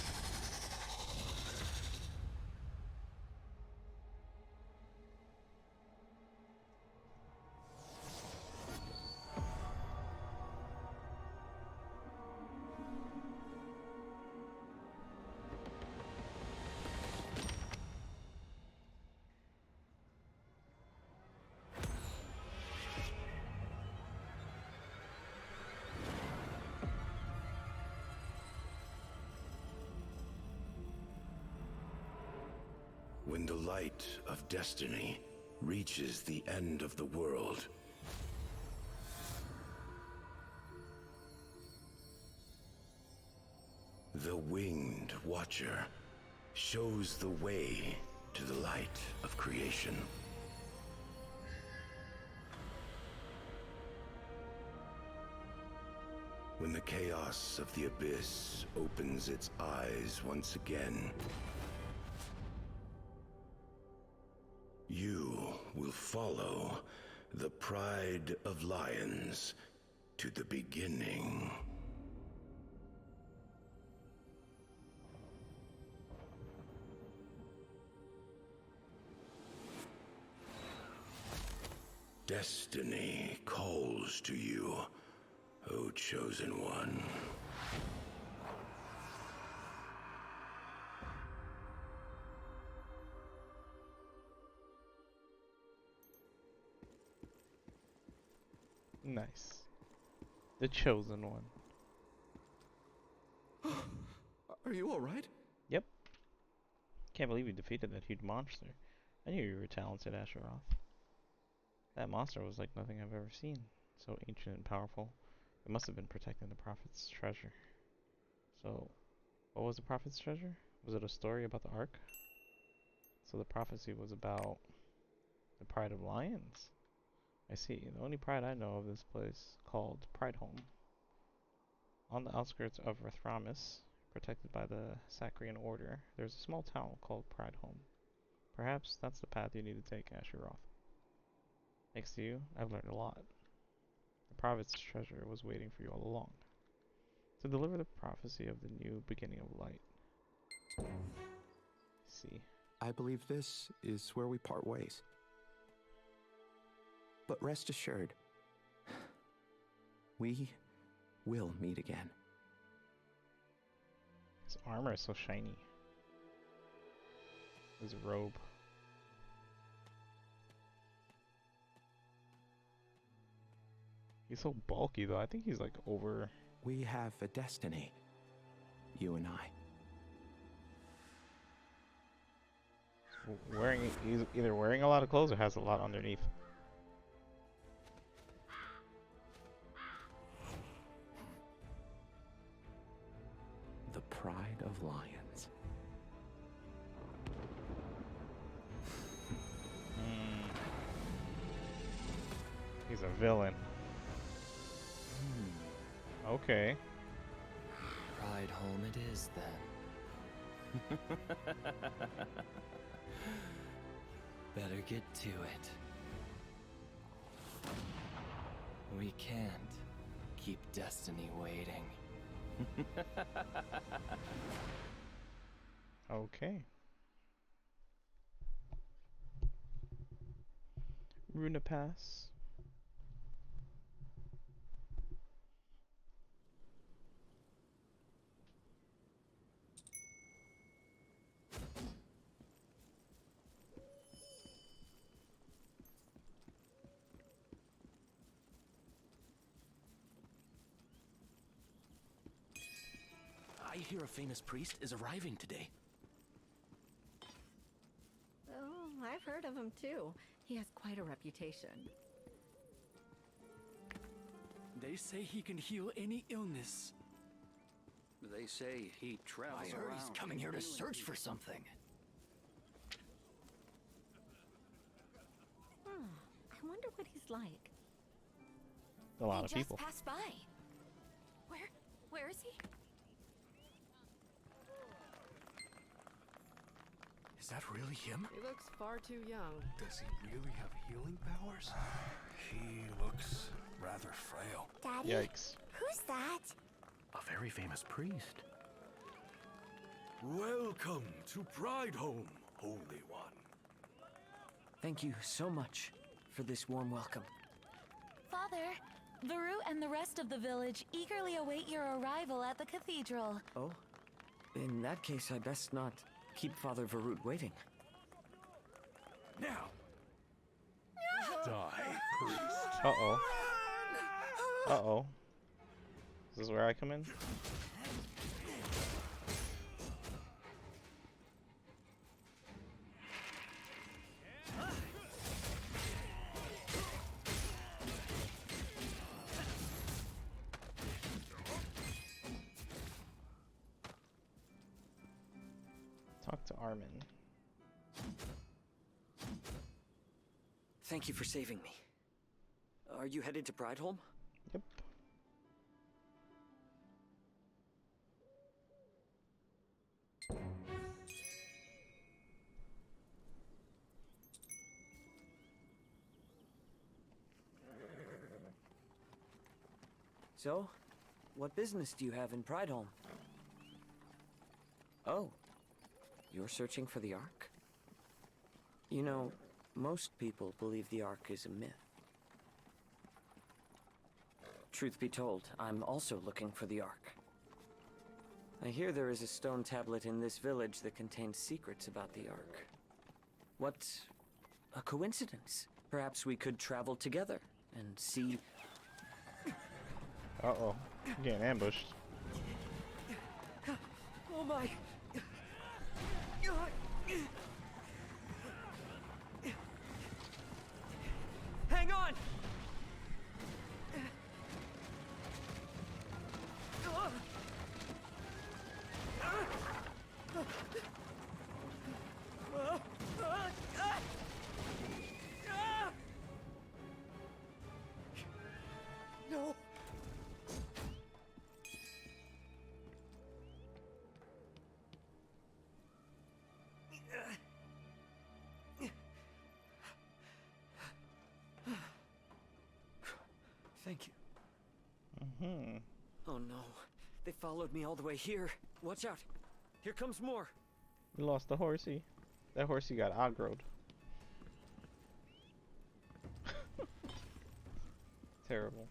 When the light of destiny reaches the end of the world, the Winged Watcher shows the way to the light of creation. When the chaos of the abyss opens its eyes once again, you will follow the Pride of Lions to the beginning. Destiny calls to you, O Chosen One. Nice. The Chosen One. Are you alright? Yep. Can't believe you defeated that huge monster. I knew you were talented, Asheroth. That monster was like nothing I've ever seen. So ancient and powerful. It must have been protecting the Prophet's treasure. So, what was the Prophet's treasure? Was it a story about the Ark? So the prophecy was about the Pride of Lions? I see. The only pride I know of this place called Prideholm. On the outskirts of Rathramis, protected by the Sacrian Order, there's a small town called Prideholm. Perhaps that's the path you need to take, Asheroth. Thanks to you, I've learned a lot. The Prophet's treasure was waiting for you all along. To deliver the prophecy of the new beginning of light. See. I believe this is where we part ways. But rest assured, we will meet again. His armor is so shiny. His robe. He's so bulky though. I think he's like over. We have a destiny, you and I. He's either wearing a lot of clothes or has a lot underneath. The Pride of Lions. He's a villain. Okay. Ride home it is then. Better get to it. We can't keep destiny waiting. Okay. Runa Pass. I hear a famous priest is arriving today. Oh, I've heard of him too. He has quite a reputation. They say he can heal any illness. They say he travels I heard around. he's coming here to search for something. I wonder what he's like. A lot He of just people. passed by. Where is he? Is that really him? He looks far too young. Does he really have healing powers? He looks rather frail. Daddy? Yikes. Who's that? A very famous priest. Welcome to Prideholme, Holy One. Thank you so much for this warm welcome. Father, Varu and the rest of the village eagerly await your arrival at the cathedral. Oh? In that case, I best not keep Father Varut waiting. Now, die, priest. Uh-oh. Uh-oh. Is this where I come in? Talk to Armin. Thank you for saving me. Are you headed to Prideholme? Yep. So, what business do you have in Prideholme? Oh, you're searching for the Ark? You know, most people believe the Ark is a myth. Truth be told, I'm also looking for the Ark. I hear there is a stone tablet in this village that contains secrets about the Ark. What a coincidence. Perhaps we could travel together and see... Uh-oh. I'm getting ambushed. Oh my! Hang on! No! Thank you. Mm-hmm. Oh no. They followed me all the way here. Watch out. Here comes more. We lost the horsey. That horsey got aggroed. Terrible.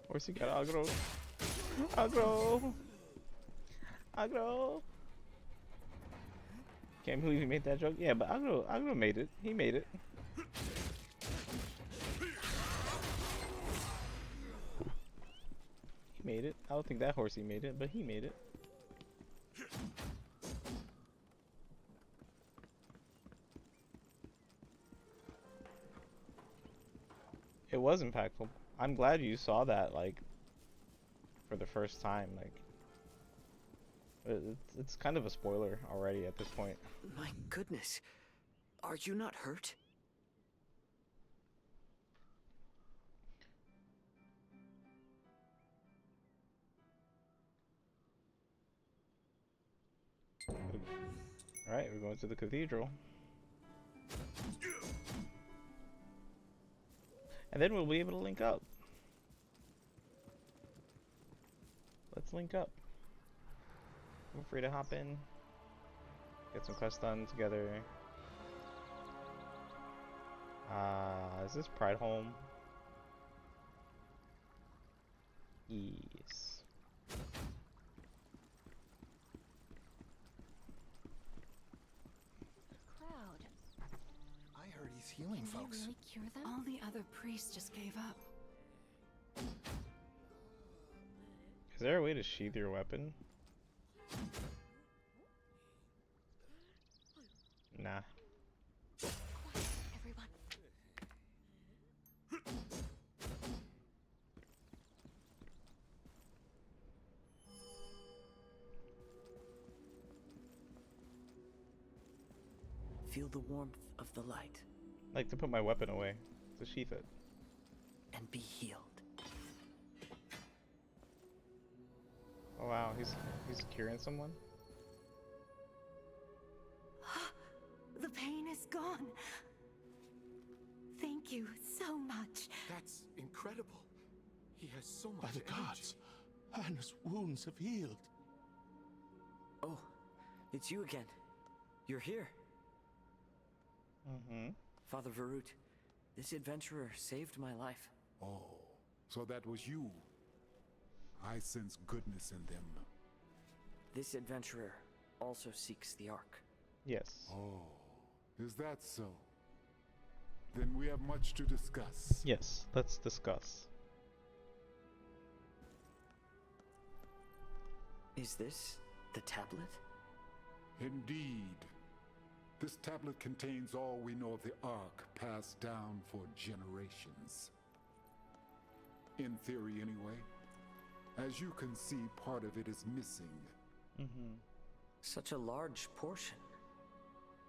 Horsey got aggroed. Aggro! Aggro! Can't believe he made that joke. Yeah, but Aggro made it. He made it. He made it. I don't think that horsey made it, but he made it. It was impactful. I'm glad you saw that, like, for the first time. Like, it's kind of a spoiler already at this point. My goodness. Are you not hurt? Alright, we're going to the cathedral. And then we'll be able to link up. Let's link up. Feel free to hop in. Get some quests done together. Is this Pride Home? Yes. Cloud. I heard he's healing Can folks. he really cure them? All the other priests just gave up. Is there a way to sheath your weapon? Nah. Quiet, everyone. Feel the warmth of the light. I like to put my weapon away, to sheath it. And be healed. Oh wow, he's curing someone? The pain is gone. Thank you so much. That's incredible. He has so much By the energy. gods, Anna's wounds have healed. Oh, it's you again. You're here. Mm-hmm. Father Varut, this adventurer saved my life. Oh, so that was you. I sense goodness in them. This adventurer also seeks the Ark. Yes. Oh, is that so? Then we have much to discuss. Yes, let's discuss. Is this the tablet? Indeed. This tablet contains all we know of the Ark passed down for generations. In theory, anyway. As you can see, part of it is missing. Mm-hmm. Such a large portion.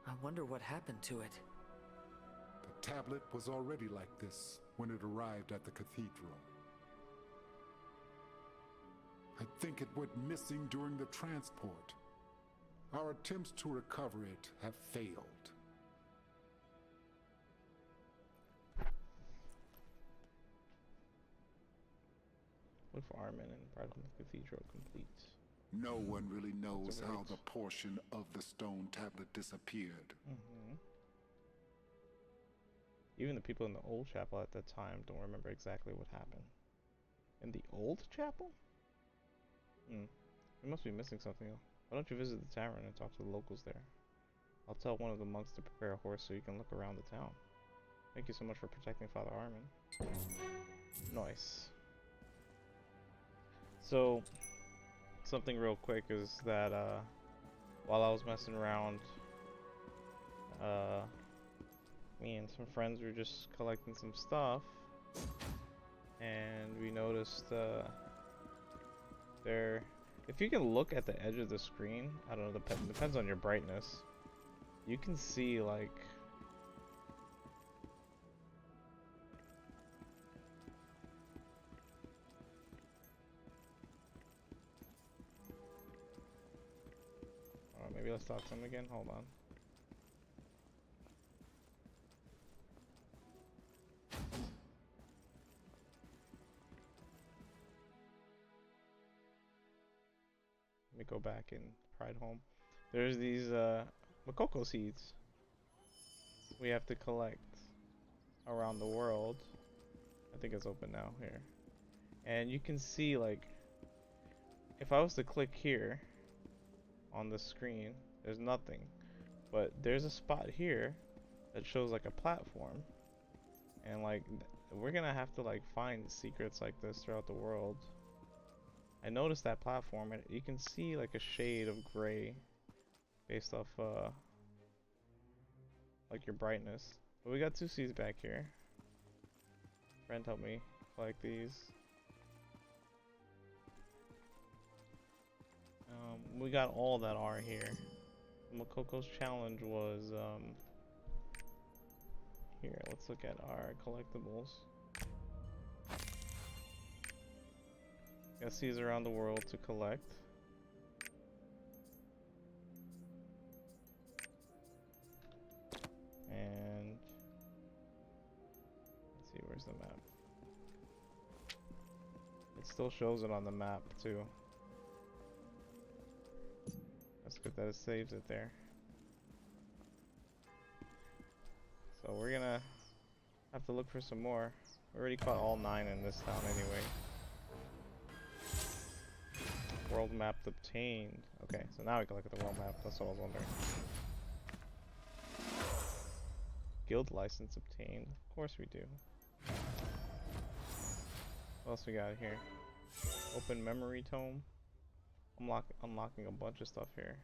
I wonder what happened to it. The tablet was already like this when it arrived at the cathedral. I think it went missing during the transport. Our attempts to recover it have failed. With Armin and Pride of the Cathedral complete. No one really knows how right. the portion of the stone tablet disappeared. Mm-hmm. Even the people in the old chapel at that time don't remember exactly what happened. In the old chapel? We must be missing something. Why don't you visit the tavern and talk to the locals there? I'll tell one of the monks to prepare a horse so you can look around the town. Thank you so much for protecting Father Armin. Nice. So, something real quick is that while I was messing around, me and some friends were just collecting some stuff, and we noticed there, if you can look at the edge of the screen, I don't know, depends on your brightness, you can see like maybe let's talk to him again. Hold on. Let me go back in Pride Home. There's these Makoko seeds we have to collect around the world. I think it's open now here. And you can see, like, if I was to click here on the screen, there's nothing. But there's a spot here that shows like a platform. And like we're gonna have to like find secrets like this throughout the world. I noticed that platform and you can see like a shade of gray based off like your brightness. But we got 2 seeds back here. Friend help me collect these. We got all that are here. Makoko's challenge was here, let's look at our collectibles. Got seeds around the world to collect. still shows it on the map too. That's good that it saves it there. So we're gonna have to look for some more. We already caught all 9 in this town anyway. World map obtained. Okay, so now we can look at the world map. That's what I was wondering. Guild license obtained. Of course we do. What else we got here? Open memory tome. Unlocking a bunch of stuff here.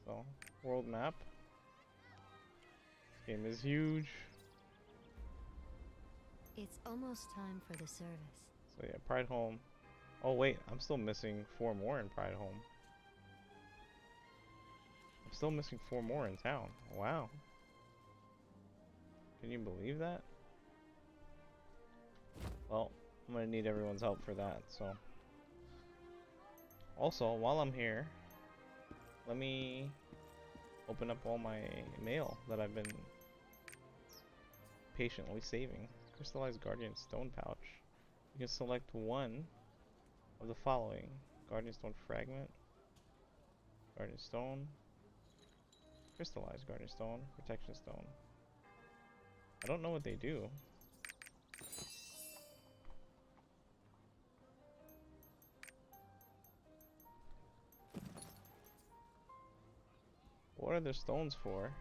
So, world map. This game is huge. It's almost time for the service. So yeah, Pride Home. Oh wait, I'm still missing 4 more in Pride Home. I'm still missing 4 more in town. Wow. Can you believe that? Well, I'm gonna need everyone's help for that, so. Also, while I'm here, let me open up all my mail that I've been patiently saving. Crystallized Guardian Stone Pouch. You can select one of the following. Guardian Stone Fragment, Guardian Stone, Crystallized Guardian Stone, Protection Stone. I don't know what they do. What are the stones for?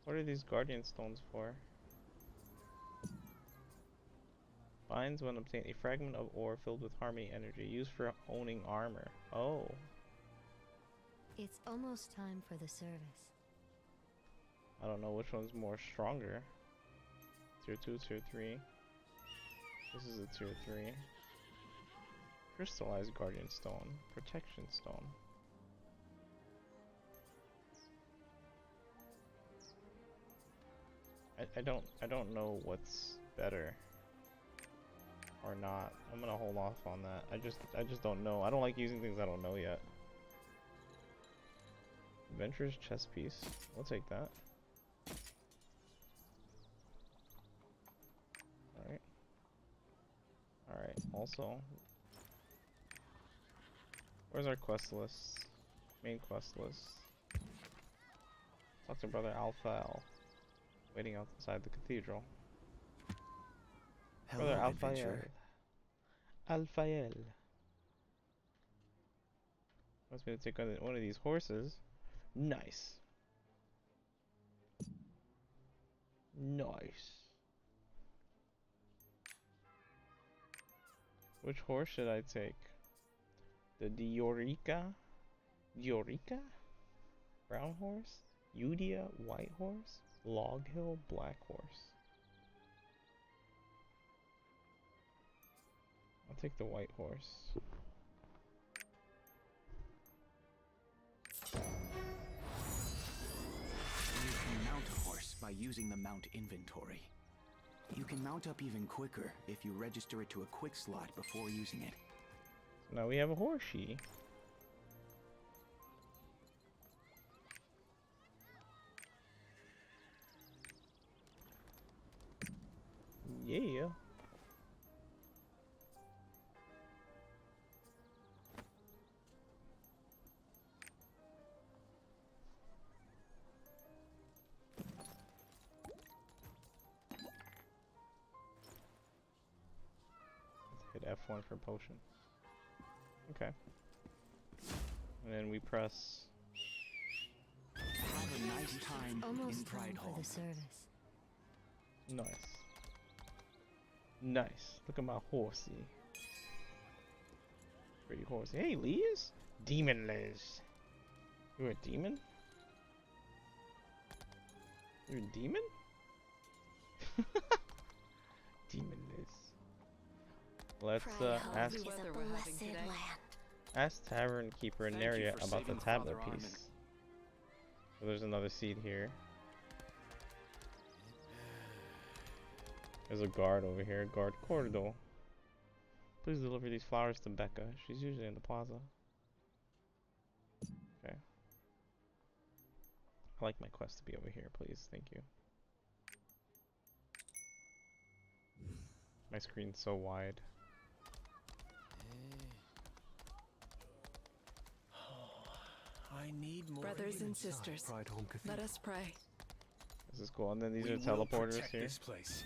What are these Guardian Stones for? Finds when obtain a fragment of ore filled with harmony energy, used for owning armor. Oh. It's almost time for the service. I don't know which one's more stronger. Tier 2, Tier 3. This is a Tier 3. Crystallized Guardian Stone. Protection Stone. I don't know what's better or not. I'm gonna hold off on that. I just don't know. I don't like using things I don't know yet. Adventurer's chess piece. We'll take that. Alright. Alright, also. Where's our quest list? Main quest list. Talk to Brother Alphael. Waiting outside the cathedral. Hello, Brother Alphael. adventurer. Alphael. Wants me to take on one of these horses. Nice. Nice. Which horse should I take? The Diorica? Diorica? Brown horse? Udia? White horse? Log Hill? Black horse. I'll take the white horse. You can mount a horse by using the mount inventory. You can mount up even quicker if you register it to a quick slot before using it. So now we have a horsey. Yeah. Hit F1 for potion. Okay. And then we press. Have a nice time Almost in time Pride for Hall. the service. Nice. Nice. Look at my horsey. Pretty horsey. Hey, Liz. Demon Liz. You're a demon? You're a demon? Demon Liz. Let's ask Tavern Keeper Neria about the tablet piece. So there's another seat here. There's a guard over here, Guard Corridor. Please deliver these flowers to Becca. She's usually in the plaza. Okay. I like my quest to be over here, please. Thank you. My screen's so wide. I need more. Brothers and sisters, let us pray. This is cool. And then these We are will teleporters protect here. this place.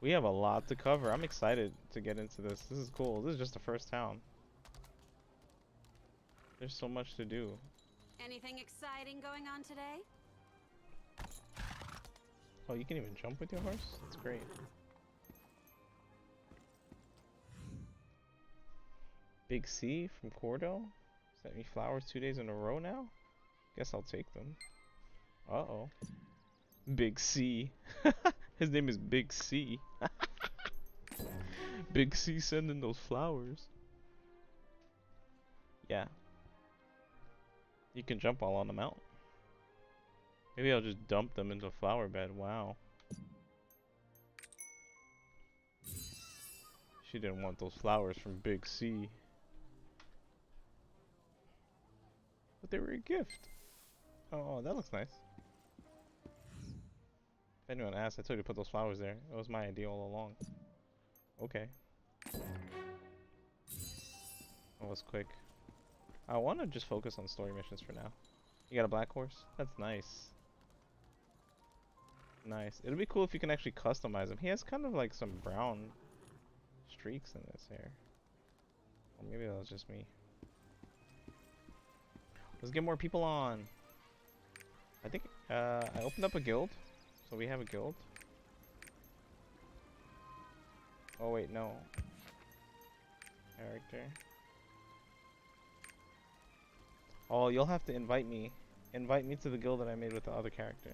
We have a lot to cover. I'm excited to get into this. This is cool. This is just the first town. There's so much to do. Anything exciting going on today? Oh, you can even jump with your horse? That's great. Big C from Cordo? Sent me flowers 2 days in a row now? Guess I'll take them. Uh-oh. Big C. His name is Big C. Big C sending those flowers. Yeah. You can jump all on the mountain. Maybe I'll just dump them into a flower bed. Wow. She didn't want those flowers from Big C. But they were a gift. Oh, that looks nice. If anyone asked, I told you to put those flowers there. It was my idea all along. Okay. That was quick. I want to just focus on story missions for now. You got a black horse? That's nice. Nice. It'll be cool if you can actually customize him. He has kind of like some brown streaks in his hair. Or maybe that was just me. Let's get more people on. I think I opened up a guild. So we have a guild. Oh wait, no. Character. Oh, you'll have to invite me. Invite me to the guild that I made with the other character.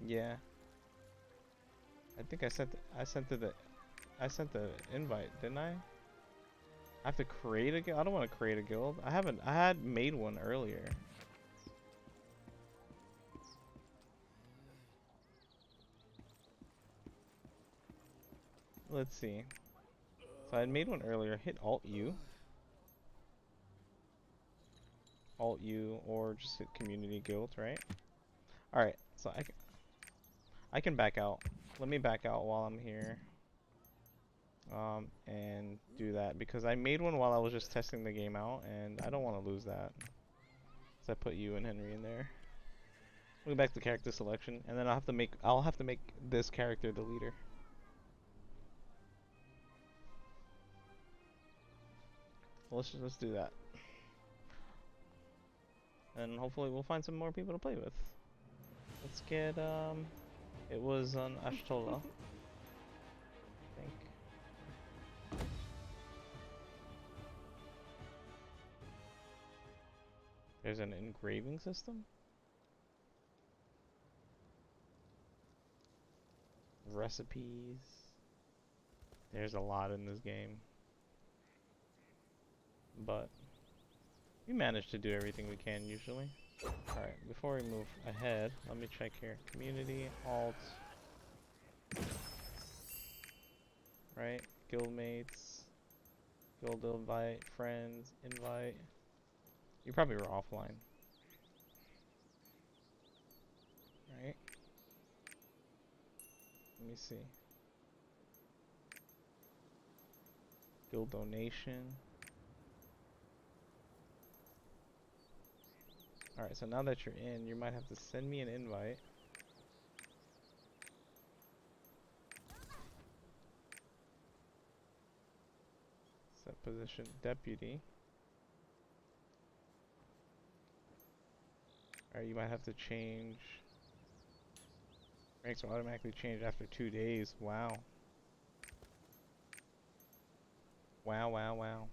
Yeah. I think I sent the invite, didn't I? I have to create a guild? I don't want to create a guild. I had made one earlier. Let's see. So I had made one earlier. Hit Alt U. Alt U or just hit Community Guild, right? Alright, so I can back out. Let me back out while I'm here. And do that because I made one while I was just testing the game out and I don't want to lose that. So I put you and Henry in there. Go back to character selection and then I'll have to make this character the leader. Let's do that. And hopefully we'll find some more people to play with. Let's get it was on Ashtola. I think. There's an engraving system? Recipes. There's a lot in this game. But we manage to do everything we can usually. Alright, before we move ahead, let me check here. Community, alt. Right, guildmates. Guild invite, friends, invite. You probably were offline. Right? Let me see. Guild donation. Alright, so now that you're in, you might have to send me an invite. Set position deputy. Alright, you might have to change. Ranks will automatically change after 2 days. Wow. Wow, wow, wow.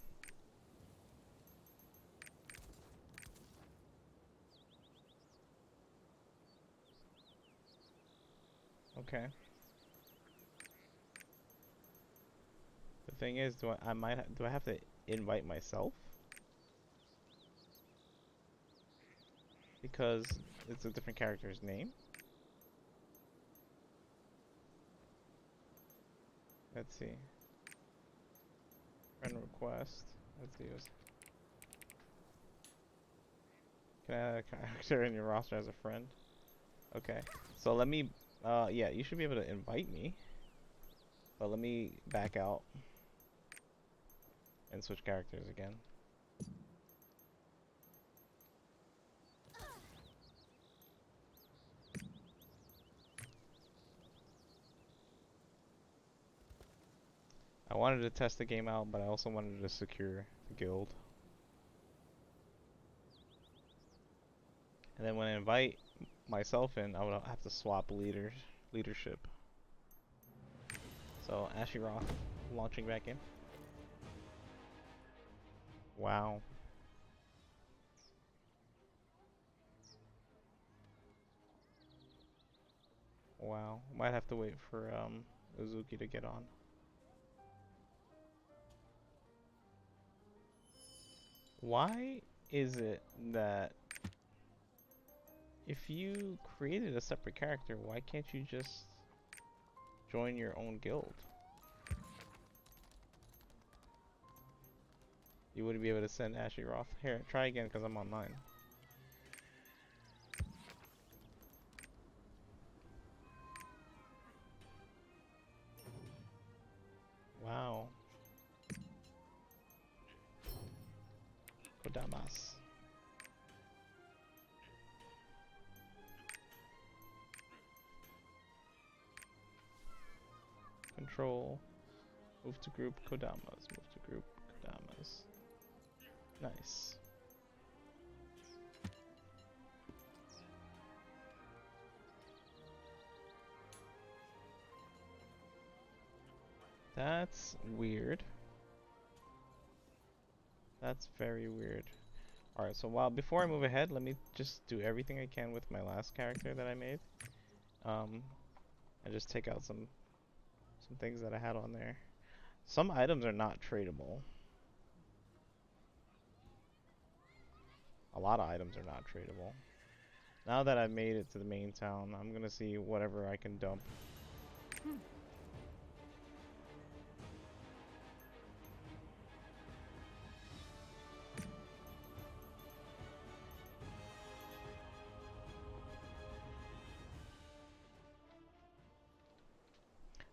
Okay. The thing is, do I have to invite myself? Because it's a different character's name. Let's see. Friend request. Let's see. Can I add a character in your roster as a friend? Okay. So let me Yeah, you should be able to invite me. But let me back out and switch characters again. I wanted to test the game out, but I also wanted to secure the guild. And then when I invite myself in, I would have to swap leadership. So Ashiroth launching back in. Wow. Wow. Might have to wait for Uzuki to get on. Why is it that if you created a separate character, why can't you just join your own guild? You wouldn't be able to send Ashiroth. Here, try again because I'm online. Wow. Kodamas. Control. Move to group Kodamas. Move to group Kodamas. Nice. That's weird. That's very weird. Alright, so before I move ahead, let me just do everything I can with my last character that I made. And just take out some things that I had on there. Some items are not tradable. A lot of items are not tradable. Now that I've made it to the main town, I'm gonna see whatever I can dump.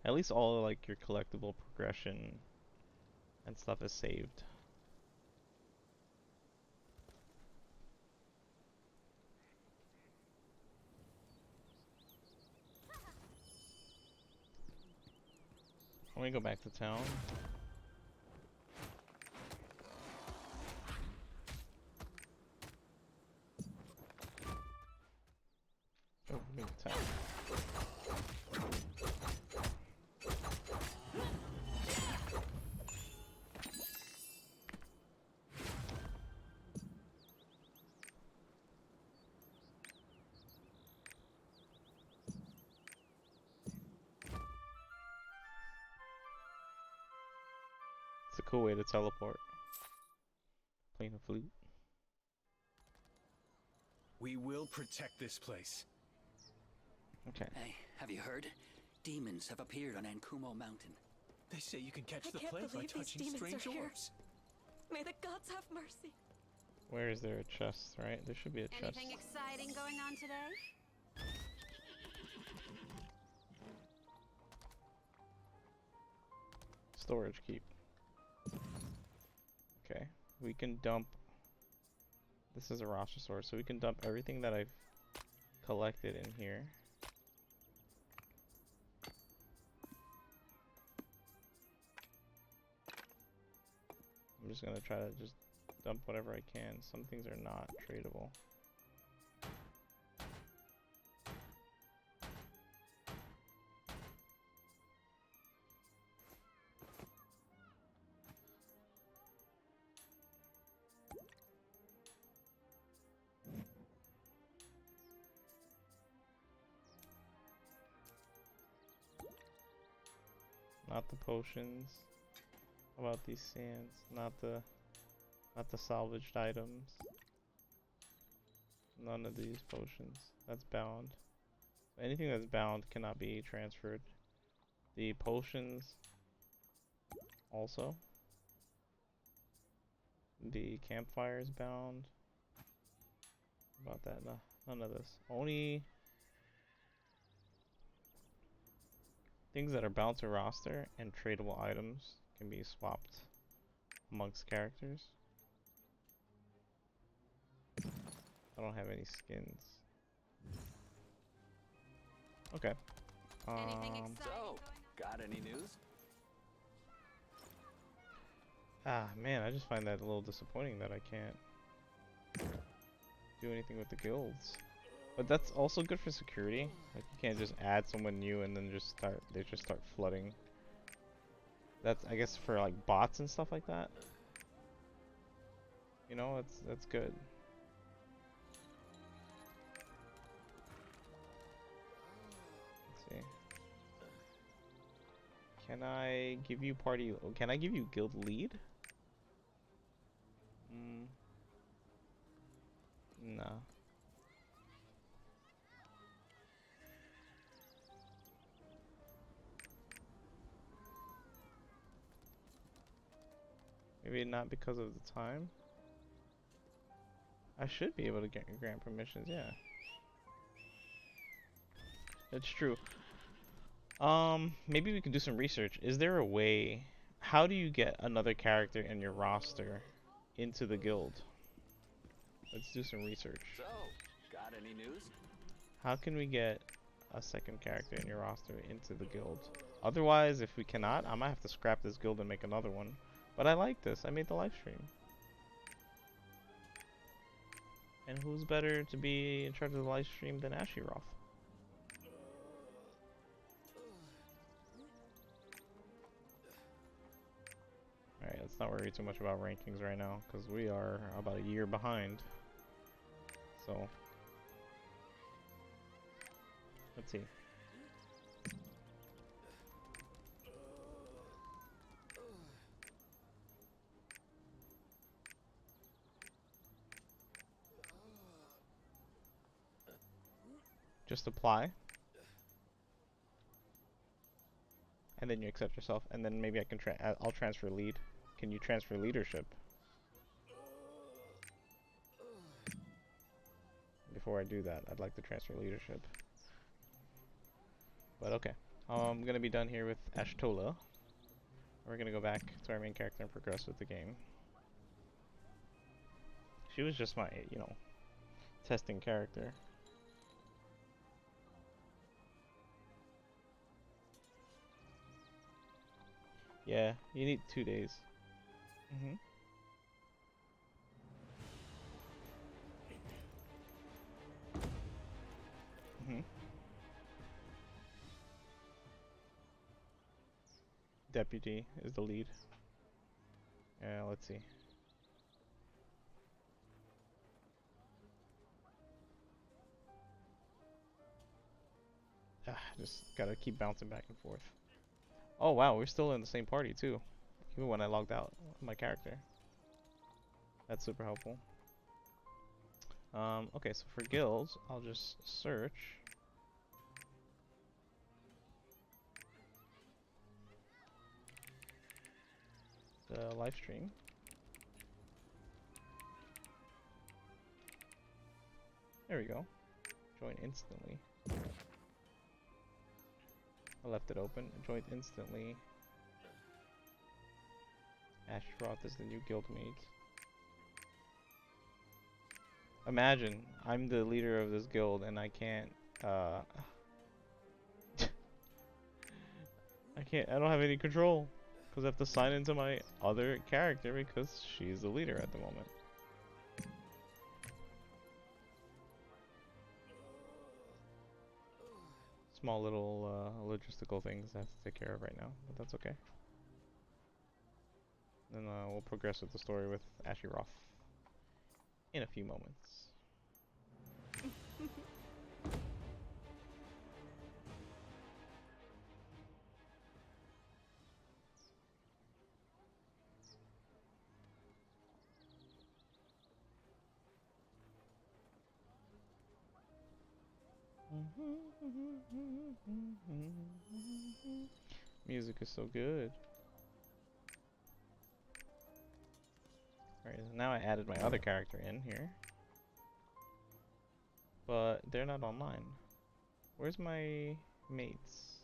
At least all like your collectible progression and stuff is saved. Let me go back to town. Oh, new town. It's a cool way to teleport. Playing a flute. We will protect this place. Okay. Hey, have you heard? Demons have appeared on Ankumo Mountain. They say you can catch I the can't plague by believe these touching demons strange are here. orbs. May the gods have mercy. Where is there a chest, right? There should be a chest. Anything exciting going on today? Storage keep. Okay. We can dump. This is a roster sword, so we can dump everything that I've collected in here. I'm just gonna try to just dump whatever I can. Some things are not tradable. Not the potions. How about these sands? Not the salvaged items. None of these potions. That's bound. Anything that's bound cannot be transferred. The potions also. The campfire is bound. About that, no, none of this. Only Things that are bound to roster and tradable items can be swapped amongst characters. I don't have any skins. Okay. So, got any news? Ah, man, I just find that a little disappointing that I can't do anything with the guilds. But that's also good for security. Like, you can't just add someone new and then they just start flooding. That's, I guess, for like bots and stuff like that. You know, that's good. Let's see. Can I give you can I give you guild lead? No. Maybe not because of the time. I should be able to grant permissions, yeah. That's true. Maybe we can do some research. Is there a way, how do you get another character in your roster into the guild? Let's do some research. So, got any news? How can we get a second character in your roster into the guild? Otherwise, if we cannot, I might have to scrap this guild and make another one. But I like this. I made the live stream. And who's better to be in charge of the live stream than Ashiroth? Alright, let's not worry too much about rankings right now, because we are about a year behind. So, let's see. Just apply. And then you accept yourself, and then maybe I can I'll transfer lead. Can you transfer leadership? Before I do that, I'd like to transfer leadership. But okay. I'm gonna be done here with Ashtola. We're gonna go back to our main character and progress with the game. She was just my, you know, testing character. Yeah, you need 2 days. Deputy is the lead. Yeah, let's see. Just gotta keep bouncing back and forth. Oh wow, we're still in the same party too, even when I logged out my character. That's super helpful. Okay, so for guilds, I'll just search. The live stream. There we go. Join instantly. I left it open. Joined instantly. Ashroth is the new guildmate. Imagine, I'm the leader of this guild and I can't, I don't have any control. Because I have to sign into my other character because she's the leader at the moment. Small little logistical things I have to take care of right now, but that's okay. Then we'll progress with the story with Ashiroth in a few moments. Music is so good. Alright, now I added my other character in here. But they're not online. Where's my mates?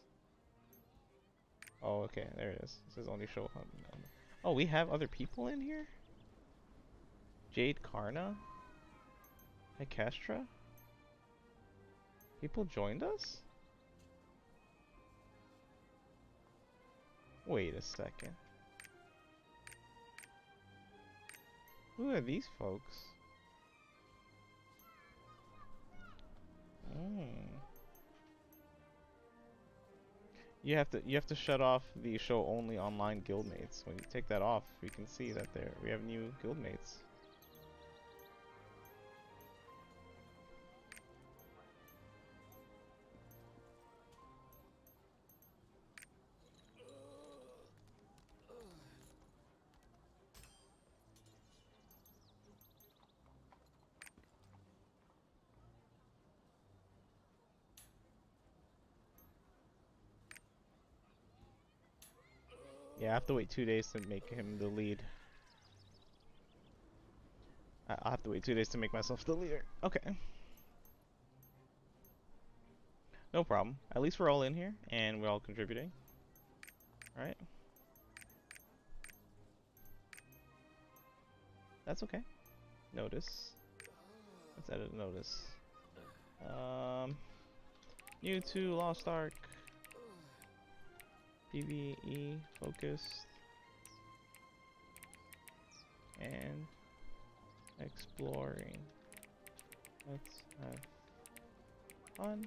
Oh, okay, there it is. It says only show hub. Oh, we have other people in here? Jade Karna? Hekestra? People joined us? Wait a second. Who are these folks? You have to shut off the show only online guildmates. When you take that off, we can see that we have new guildmates. Yeah, I have to wait 2 days to make him the lead. I'll have to wait 2 days to make myself the leader. Okay. No problem. At least we're all in here, and we're all contributing. Alright. That's okay. Notice. Let's edit a notice. New to Lost Ark. PvE focused. And exploring. Let's have fun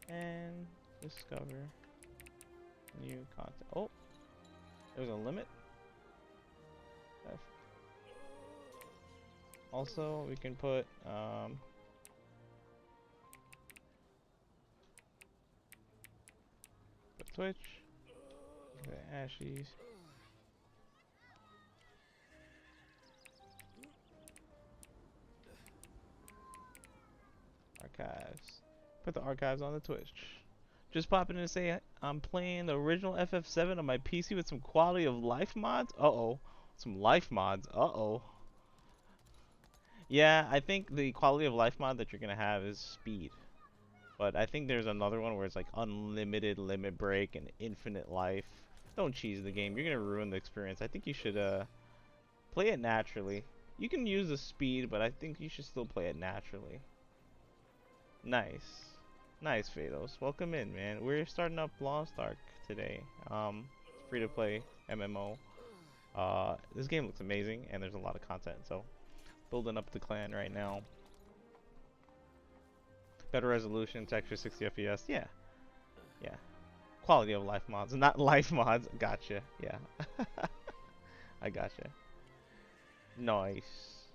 and discover new content. Oh, there's a limit. Also, we can put Twitch, the Ashies. Archives. Put the archives on the Twitch. Just popping in to say I'm playing the original FF7 on my PC with some quality of life mods. Uh-oh. Some life mods. Uh-oh. Yeah, I think the quality of life mod that you're going to have is speed. But I think there's another one where it's like unlimited limit break and infinite life. Don't cheese the game. You're going to ruin the experience. I think you should play it naturally. You can use the speed, but I think you should still play it naturally. Nice. Nice, Phaedos. Welcome in, man. We're starting up Lost Ark today. It's free to play MMO. This game looks amazing, and there's a lot of content, so building up the clan right now. Better resolution, texture, 60 FPS. Yeah. Yeah. Quality of life mods, not life mods. Gotcha. Yeah. I gotcha. Nice.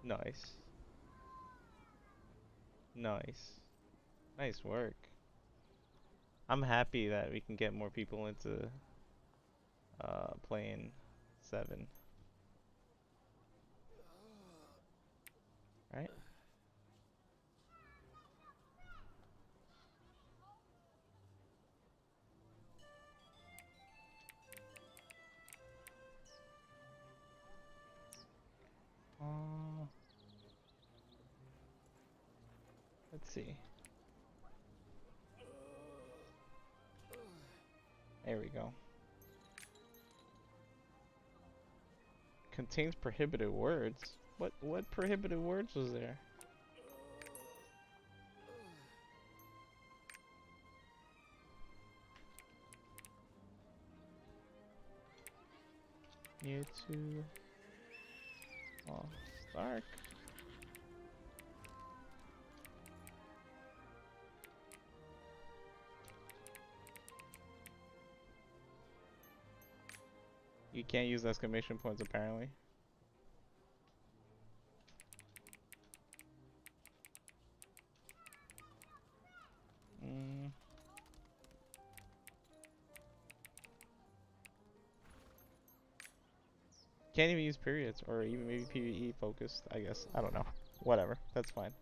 Nice. Nice. Nice work. I'm happy that we can get more people into playing 7. Right? Let's see. There we go. Contains prohibited words. What prohibited words was there? New to Lost Ark. You can't use exclamation points apparently. Can't even use periods or even maybe PvE focused, I guess. I don't know. Whatever. That's fine.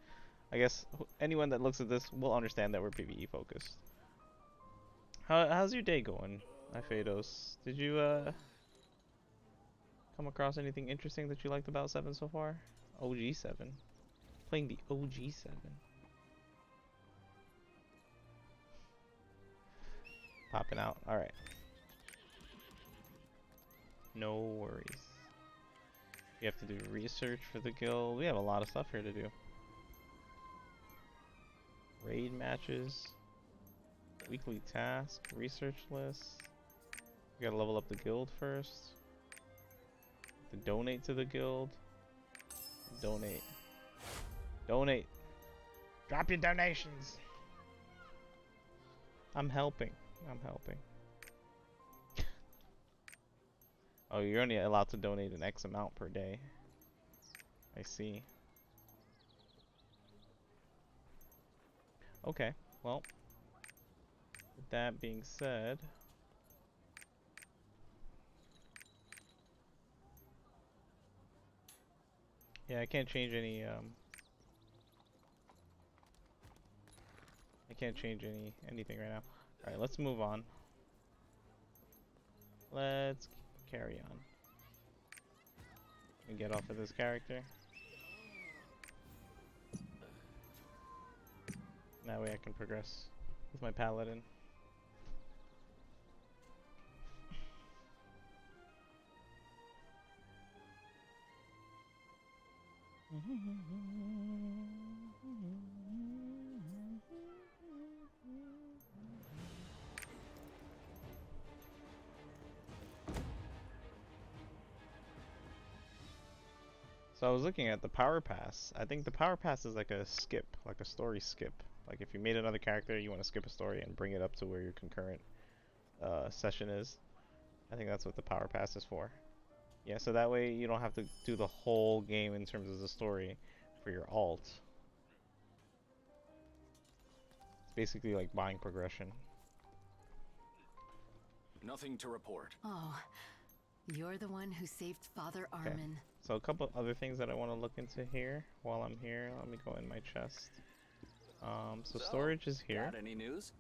I guess anyone that looks at this will understand that we're PvE focused. How's your day going, Phaedos? Did you come across anything interesting that you liked about 7 so far? OG 7. Playing the OG 7. popping out. Alright. No worries. We have to do research for the guild. We have a lot of stuff here to do. Raid matches. Weekly task. Research lists. We gotta level up the guild first. To donate to the guild. Donate. Donate. Drop your donations. I'm helping. I'm helping. Oh, you're only allowed to donate an X amount per day. I see. Okay, well. With that being said. Yeah, I can't change any, I can't change anything right now. Alright, let's move on. Let's carry on. And get off of this character. That way I can progress with my Paladin. So I was looking at the power pass. I think the power pass is like a skip, like a story skip. Like if you made another character, you want to skip a story and bring it up to where your concurrent session is. I think that's what the power pass is for. Yeah, so that way you don't have to do the whole game in terms of the story for your alt. It's basically like buying progression. Nothing to report. Oh, you're the one who saved Father Okay. Armin. So a couple other things that I want to look into here while I'm here. Let me go in my chest. So storage is here. Got any news?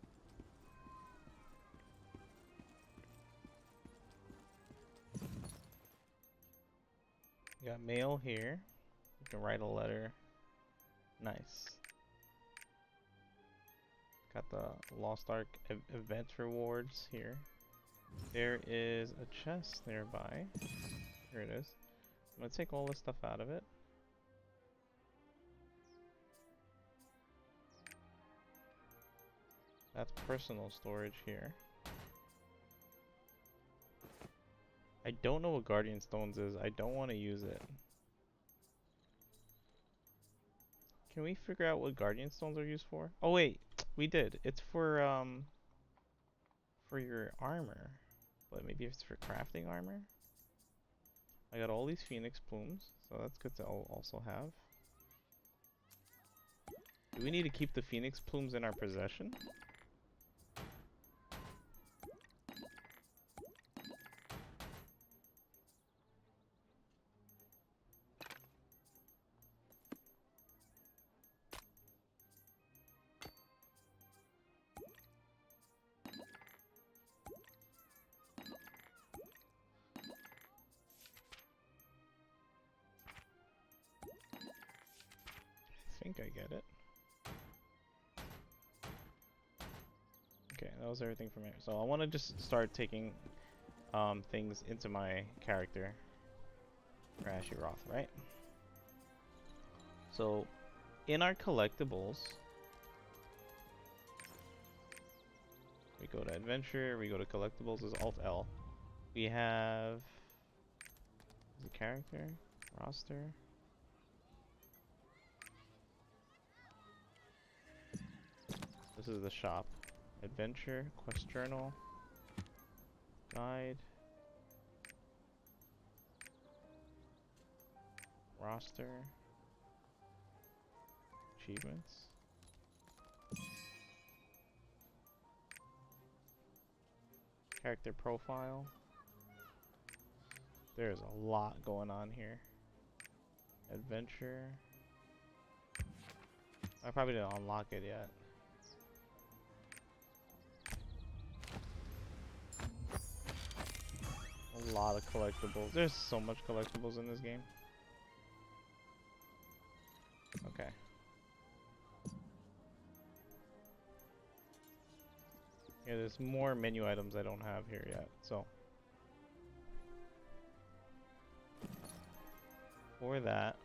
You got mail here. You can write a letter. Nice. Got the Lost Ark event rewards here. There is a chest nearby. Here it is. I'm gonna take all this stuff out of it. That's personal storage here. I don't know what Guardian Stones is. I don't want to use it. Can we figure out what Guardian Stones are used for? Oh wait, we did. It's for your armor. But maybe it's for crafting armor? I got all these phoenix plumes, so that's good to also have. Do we need to keep the phoenix plumes in our possession? I think I get it. Okay, that was everything from here. So I want to just start taking things into my character, Rashiroth, right? So in our collectibles, we go to adventure, we go to collectibles is Alt L. We have the character, roster. This is the shop. Adventure, quest journal, guide, roster, achievements. Character profile. There's a lot going on here. Adventure. I probably didn't unlock it yet. A lot of collectibles. There's so much collectibles in this game. Okay. 8 Yeah, there's more menu items I don't have here yet, so. For that,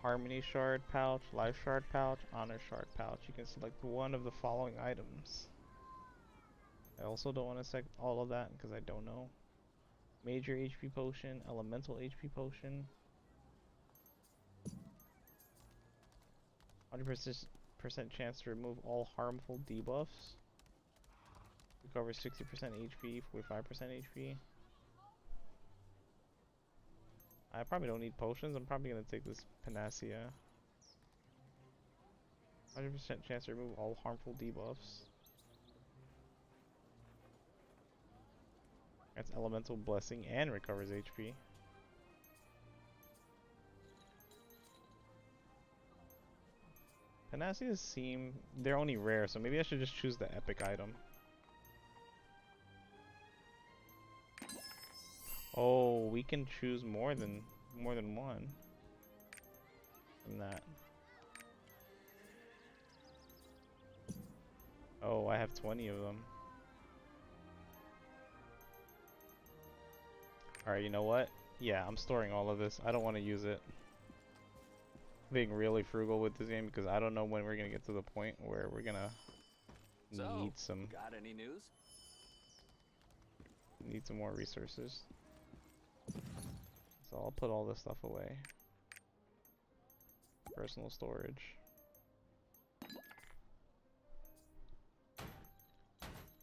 Harmony Shard pouch, Life Shard pouch, Honor Shard pouch. You can select one of the following items. I also don't want to select all of that because I don't know. Major HP potion, Elemental HP potion. 100% chance to remove all harmful debuffs. Recovers 60% HP, 45% HP. I probably don't need potions. I'm probably gonna take this Panacea. 100% chance to remove all harmful debuffs. That's Elemental Blessing and recovers HP. Panaceas seem... they're only rare, so maybe I should just choose the epic item. Oh, we can choose more than one from that. Oh, I have 20 of them. Alright, you know what? Yeah, I'm storing all of this. I don't want to use it. Being really frugal with this game because I don't know when we're gonna get to the point where we're gonna need some. Got any news? Need some more resources. So I'll put all this stuff away. Personal storage.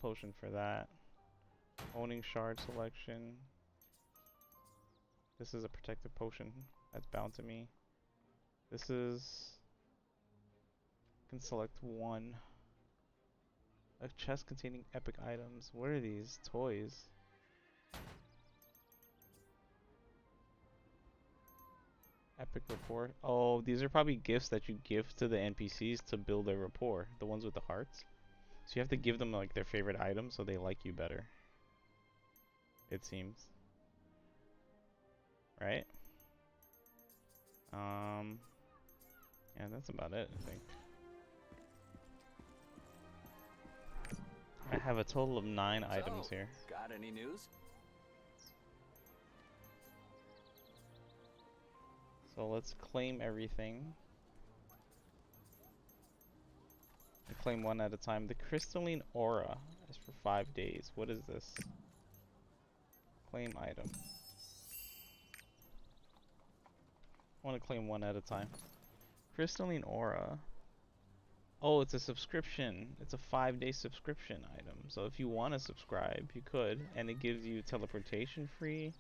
Potion for that. Owning shard selection. This is a protective potion that's bound to me. This is... can select one. A chest containing epic items. What are these? Toys. Epic rapport. Oh, these are probably gifts that you give to the NPCs to build their rapport. The ones with the hearts. So you have to give them like their favorite item so they like you better. It seems. Right? Yeah, that's about it, I think. I have a total of 9 items here. Got any news? So let's claim everything. I claim one at a time. The crystalline aura is for 5 days. What is this? Claim item. I want to claim one at a time. Crystalline aura. Oh, it's a subscription. It's a 5-day subscription item. So if you want to subscribe, you could. And it gives you teleportation free.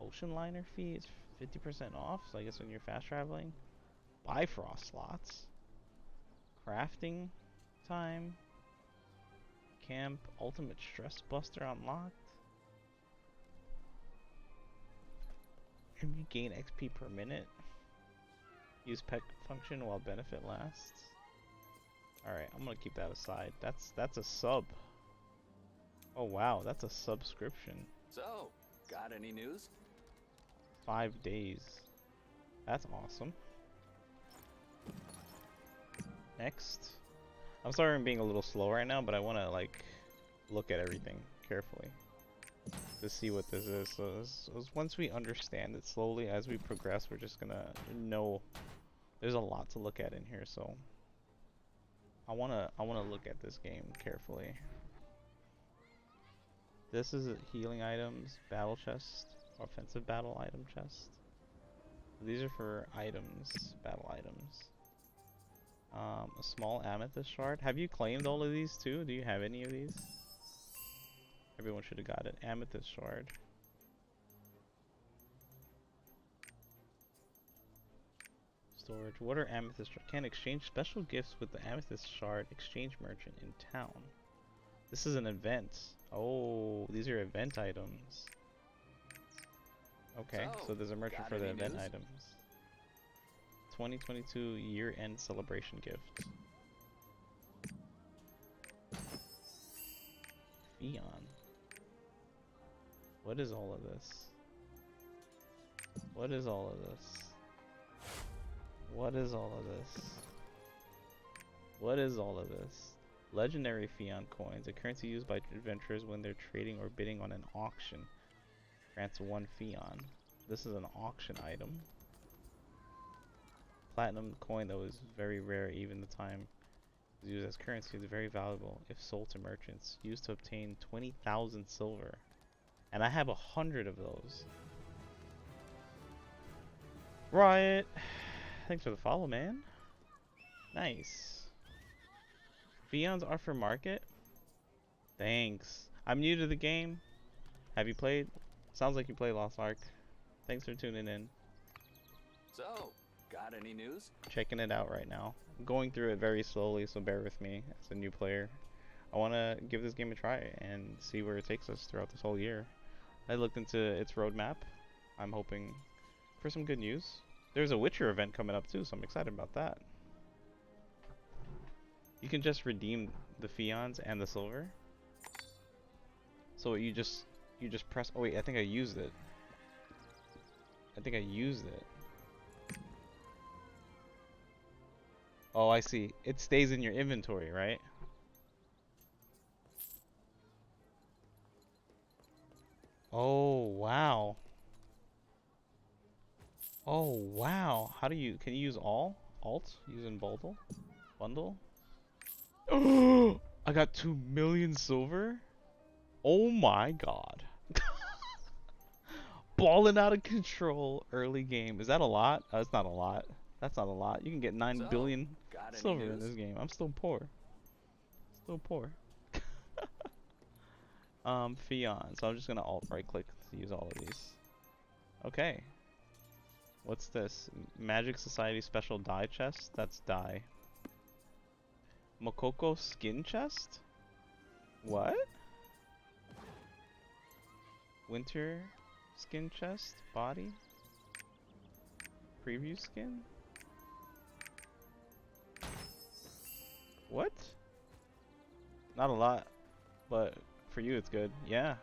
Ocean liner fee is 50% off. So I guess when you're fast traveling. Bifrost slots. Crafting time. Camp. Ultimate stress buster unlocked. And you gain XP per minute. Use pet function while benefit lasts. Alright, I'm gonna keep that aside. That's a sub. Oh wow, that's a subscription. So, got any news? 5 days. That's awesome. Next. I'm sorry I'm being a little slow right now, but I wanna like look at everything carefully to see what this is. So once we understand it slowly as we progress, we're just gonna know there's a lot to look at in here, so I wanna look at this game carefully. This is healing items, battle chest, offensive battle item chest. These are for items, battle items. A small amethyst shard. Have you claimed all of these too? Do you have any of these? Everyone should have got it. Amethyst shard. Storage. What are amethyst shard? Can exchange special gifts with the amethyst shard exchange merchant in town. This is an event. Oh, these are event items. Okay, so there's a merchant for the event items. 2022 year-end celebration gift. Fion. What is all of this? What is all of this? What is all of this? What is all of this? Legendary Fion coins, a currency used by adventurers when they're trading or bidding on an auction. Grants 1 Fion. This is an auction item. Platinum coin that was very rare even the time it was used as currency is very valuable if sold to merchants. Used to obtain 20,000 silver. And I have 100 of those. Riot! Thanks for the follow, man. Nice. Fions are for market? Thanks. I'm new to the game. Have you played? Sounds like you play Lost Ark. Thanks for tuning in. So, got any news? Checking it out right now. I'm going through it very slowly, so bear with me as a new player. I want to give this game a try and see where it takes us throughout this whole year. I looked into its roadmap. I'm hoping for some good news. There's a Witcher event coming up too, so I'm excited about that. You can just redeem the Fions and the silver. So you just press. Oh wait, I think I used it. Oh, I see. It stays in your inventory, right? Oh wow. Oh wow. How do you? Can you use all? Alt using bundle? Oh, I got 2 million silver. Oh my god. Balling out of control early game. Is that a lot? That's not a lot. That's not a lot. You can get 9 billion silver in this game. I'm still poor. Fion. So I'm just gonna alt right click to use all of these. Okay. What's this? Magic Society special dye chest? That's dye. Mokoko skin chest? What? Winter skin chest? Body? Preview skin? What? Not a lot, but for you it's good. Yeah.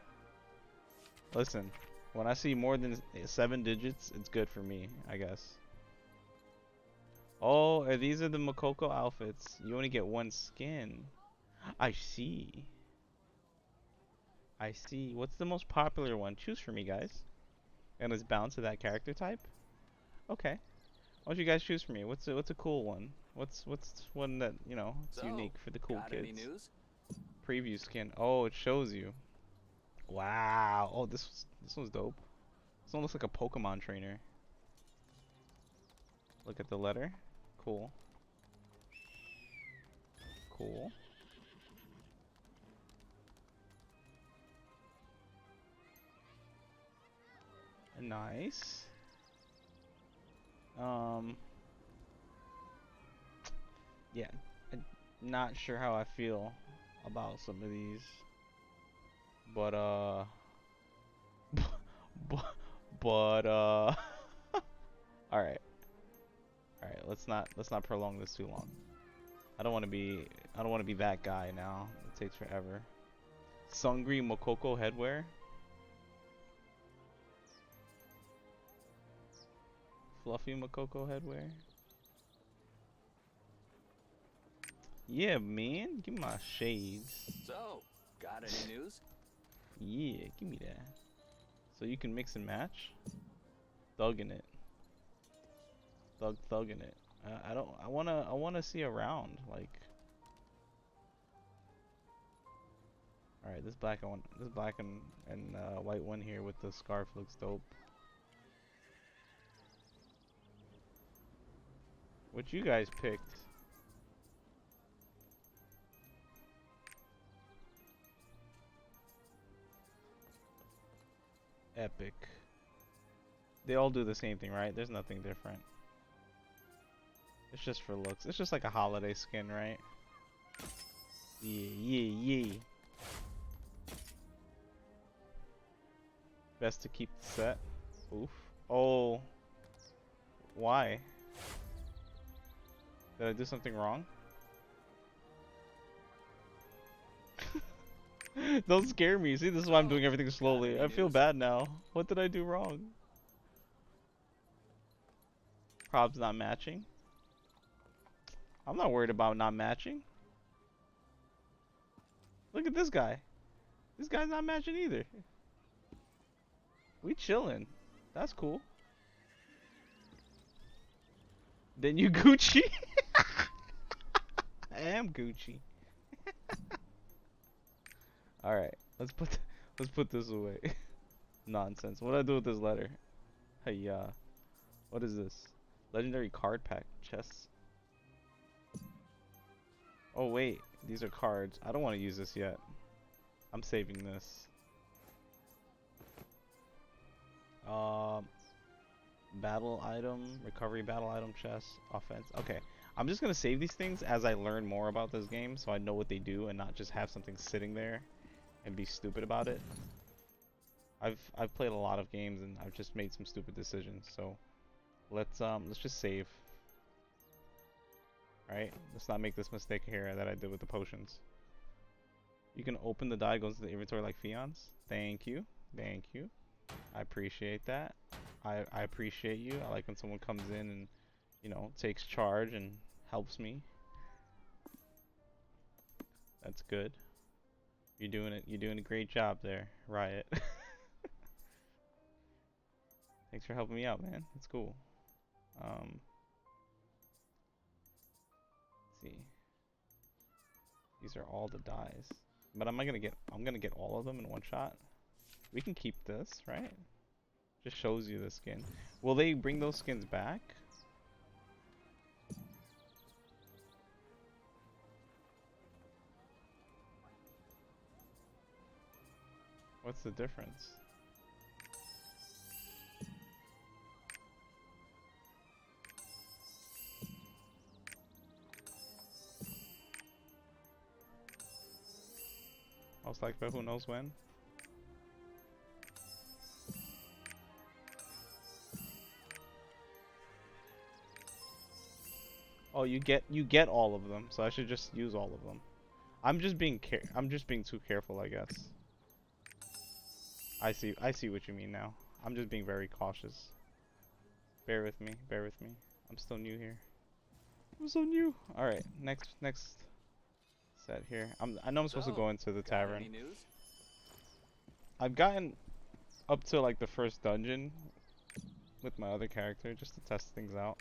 Listen, when I see more than 7 digits, it's good for me, I guess. Oh, these are the Mokoko outfits. You only get 1 skin. I see. What's the most popular one? Choose for me, guys. And it's bound to that character type? Okay. Why don't you guys choose for me? What's a cool one? What's one that, you know, it's unique for the cool kids? Any news? Preview skin. Oh, it shows you. Wow. Oh, this one's dope. This one looks like a Pokemon trainer. Look at the letter. Cool. Nice. Yeah, I'm not sure how I feel about some of these, but all right, let's not prolong this too long. I don't want to be that guy now. It takes forever. Sungri Mokoko headwear. Fluffy Mokoko headwear. Yeah, man. Give me my shades. So, got any news? Yeah, give me that. So you can mix and match. Thugging it. Thugging it. I wanna see around, like. Alright, this black and white one here with the scarf looks dope. What you guys picked? Epic. They all do the same thing, right? There's nothing different. It's just for looks. It's just like a holiday skin, right? Yeah. Best to keep the set. Oof. Oh. Why? Did I do something wrong? Don't scare me. See, this is why I'm doing everything slowly. I feel bad now. What did I do wrong? Probs not matching. I'm not worried about not matching. Look at this guy. This guy's not matching either. We chilling. That's cool. Then you Gucci? I am Gucci. All right, let's put this away. Nonsense. What do I do with this letter? Hey, what is this? Legendary card pack chests. Oh wait, these are cards. I don't want to use this yet. I'm saving this. Battle item, recovery battle item chest, offense. Okay, I'm just gonna save these things as I learn more about this game, so I know what they do and not just have something sitting there and be stupid about it. I've played a lot of games and I've just made some stupid decisions. So let's just save. All right, let's not make this mistake here that I did with the potions. You can open the die, goes to the inventory like Fions. Thank you, thank you. I appreciate that. I appreciate you. I like when someone comes in and, you know, takes charge and helps me. That's good. You're doing it. You're doing a great job there, Riot. Thanks for helping me out, man. That's cool. Let's see. These are all the dies. But I'm gonna get all of them in one shot. We can keep this, right? Just shows you the skin. Will they bring those skins back? What's the difference? Most likely, but who knows when? Oh, you get all of them, so I should just use all of them. I'm just being too careful, I guess. I see what you mean now. I'm just being very cautious. Bear with me, bear with me. I'm still new here. I'm so new. All right, next set here. I know I'm supposed to go into the tavern. I've gotten up to like the first dungeon with my other character just to test things out.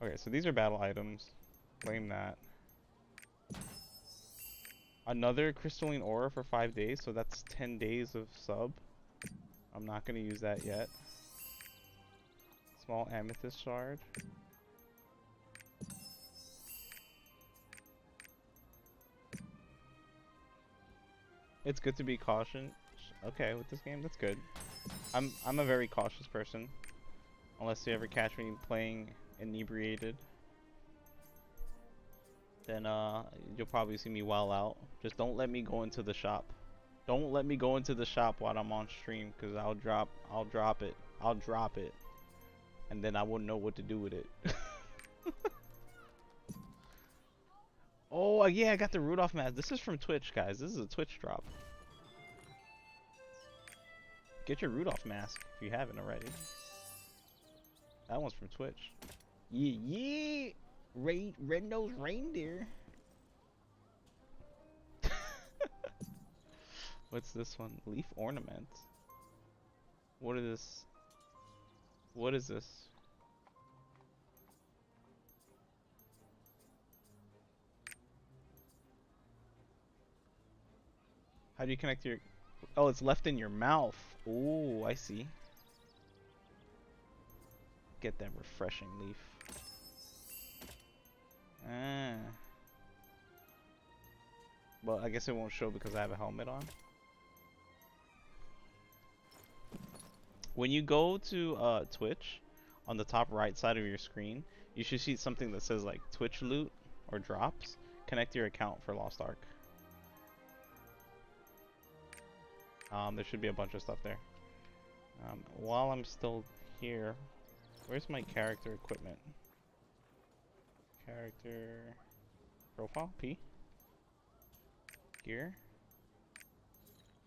Okay, so these are battle items. Claim that. Another crystalline aura for 5 days, so that's 10 days of sub. I'm not gonna use that yet. Small amethyst shard. It's good to be cautious. Okay, with this game, that's good. I'm a very cautious person. Unless you ever catch me playing inebriated, then you'll probably see me while out. Just don't let me go into the shop. Don't let me go into the shop while I'm on stream, cause I'll drop it, and then I wouldn't know what to do with it. Oh yeah, I got the Rudolph mask. This is from Twitch, guys. This is a Twitch drop. Get your Rudolph mask if you haven't already. That one's from Twitch. Yeah. Red-nosed reindeer. What's this one? Leaf ornament. What is this? What is this? How do you connect your... Oh, it's left in your mouth. Oh, I see. Get that refreshing leaf. Ah. Well, I guess it won't show because I have a helmet on. When you go to Twitch, on the top right side of your screen, you should see something that says like Twitch loot or drops. Connect your account for Lost Ark. There should be a bunch of stuff there. While I'm still here, where's my character equipment? Character profile, P. Gear.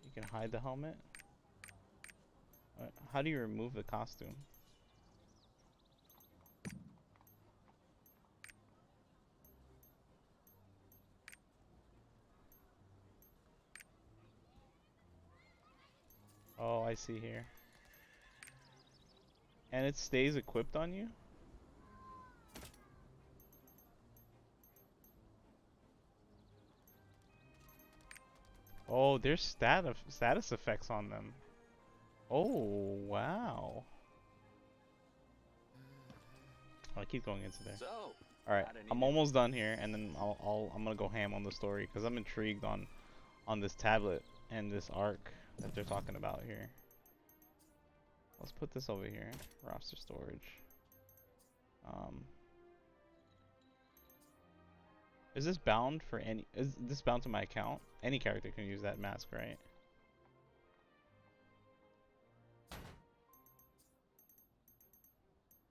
You can hide the helmet. How do you remove the costume? Oh, I see here. And it stays equipped on you? Oh, there's status effects on them. Oh, wow. I keep going into there. So, All right, got any I'm almost done here, and then I'm gonna go ham on the story because I'm intrigued on this tablet and this arc that they're talking about here. Let's put this over here. Roster storage. Is this bound for any? Is this bound to my account? Any character can use that mask, right?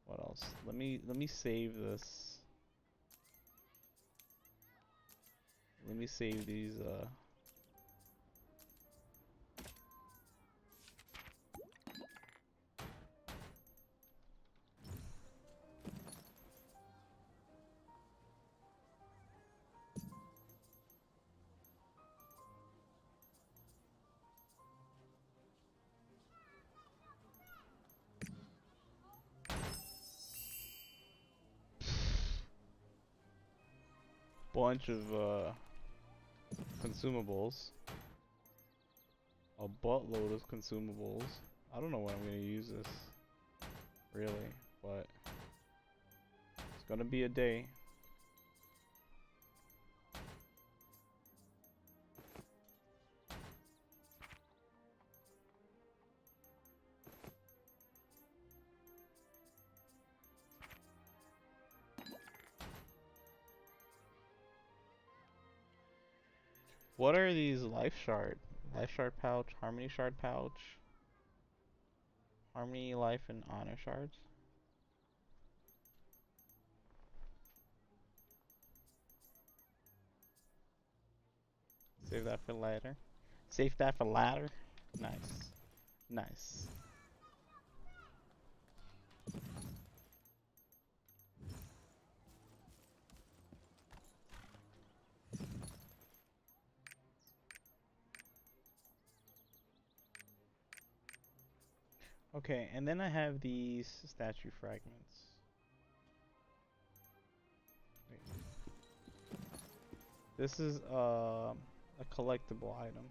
What else? Let me save this. Let me save these. Bunch of consumables. A buttload of consumables. I don't know when I'm gonna use this, really, but it's gonna be a day. What are these life shard? Life shard pouch, harmony shard pouch, harmony, life, and honor shards? Save that for later. Save that for later. Nice. Nice. Okay, and then I have these statue fragments. Wait. This is a collectible item.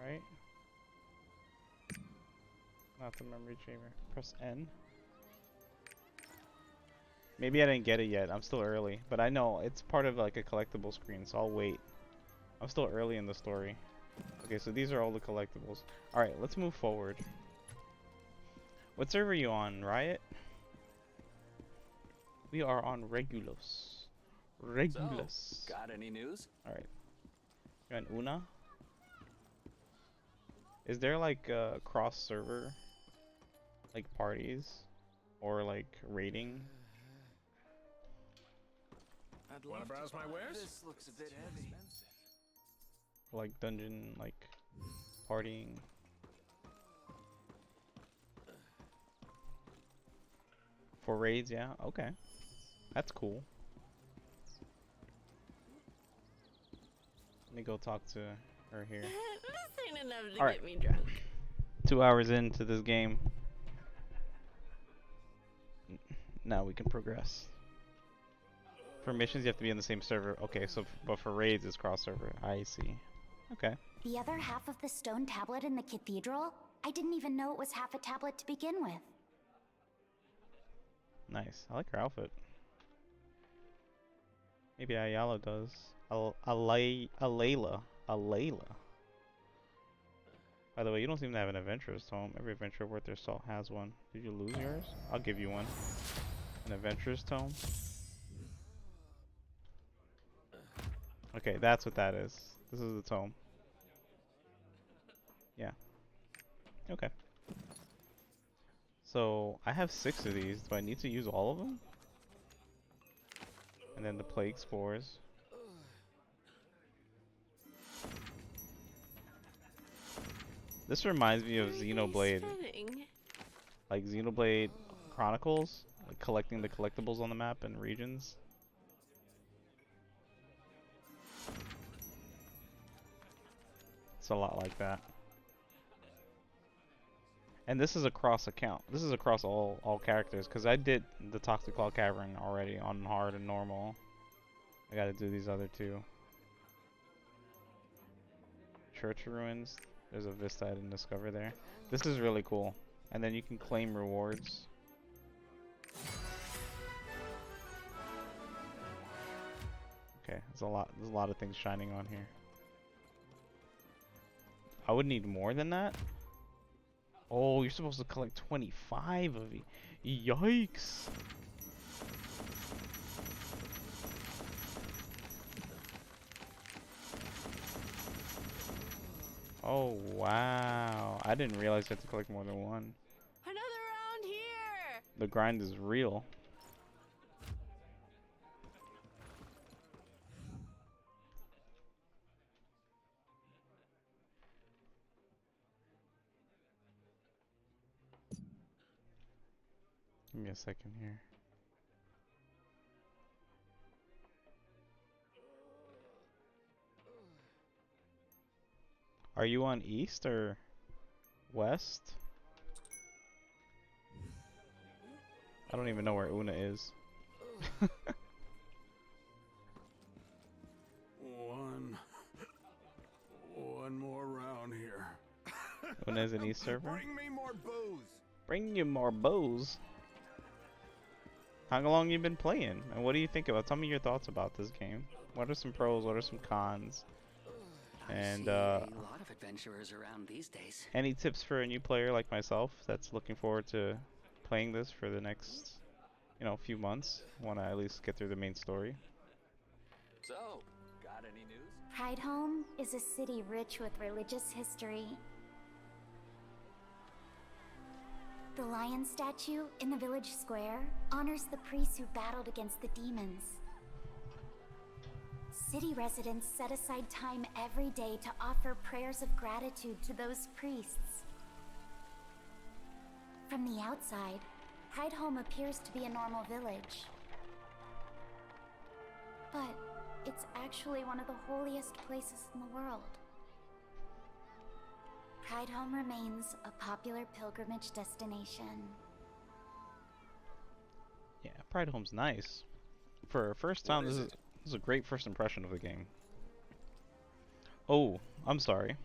Right? Not the memory chamber. Press N. Maybe I didn't get it yet. I'm still early, but I know it's part of like a collectible screen, so I'll wait. I'm still early in the story. Okay, so these are all the collectibles. Alright, let's move forward. What server are you on, Riot? We are on Regulus. Regulus. So, got any news? Alright. You're on Una? Is there like cross server like parties or like raiding? Wanna browse my wares? This looks a bit heavy. Or like dungeon like partying? For raids, yeah? Okay. That's cool. Let me go talk to her here. This ain't enough to All right. get me drunk. 2 hours into this game. Now we can progress. For missions, you have to be in the same server. Okay, so but for raids, it's cross server. I see. Okay. The other half of the stone tablet in the cathedral? I didn't even know it was half a tablet to begin with. Nice. I like her outfit. Maybe Ayala does. Alayla. By the way, you don't seem to have an adventurer's tome. Every adventurer worth their salt has one. Did you lose yours? I'll give you one. An adventurer's tome. Okay, that's what that is. This is the tome. Yeah. Okay. So, I have 6 of these. Do I need to use all of them? And then the plague spores. This reminds me of Xenoblade. Like Xenoblade Chronicles. Like collecting the collectibles on the map and regions. It's a lot like that. And this is across account. This is across all characters, because I did the Toxic Claw Cavern already on hard and normal. I gotta do these other two. Church Ruins. There's a vista I didn't discover there. This is really cool. And then you can claim rewards. Okay, there's a lot of things shining on here. I would need more than that. Oh, you're supposed to collect 25 of it. Yikes. Oh, wow. I didn't realize you had to collect more than one. Another round here! The grind is real. Give me a second here. Are you on east or west? I don't even know where Una is. One more round here. Una's an east server? Bring me more booze. Bring you more bows. How long you been playing? And what do you think about? Tell me your thoughts about this game. What are some pros? What are some cons? And a lot of adventurers around these days. any tips for a new player like myself that's looking forward to playing this for the next, few months? Want to at least get through the main story. So, got any news? Pridehome is a city rich with religious history. The lion statue in the village square honors the priests who battled against the demons. City residents set aside time every day to offer prayers of gratitude to those priests. From the outside, Pridehome appears to be a normal village. But it's actually one of the holiest places in the world. Pridehome remains a popular pilgrimage destination. Yeah, Pridehome's nice. For a first time, this is a great first impression of the game. Oh, I'm sorry.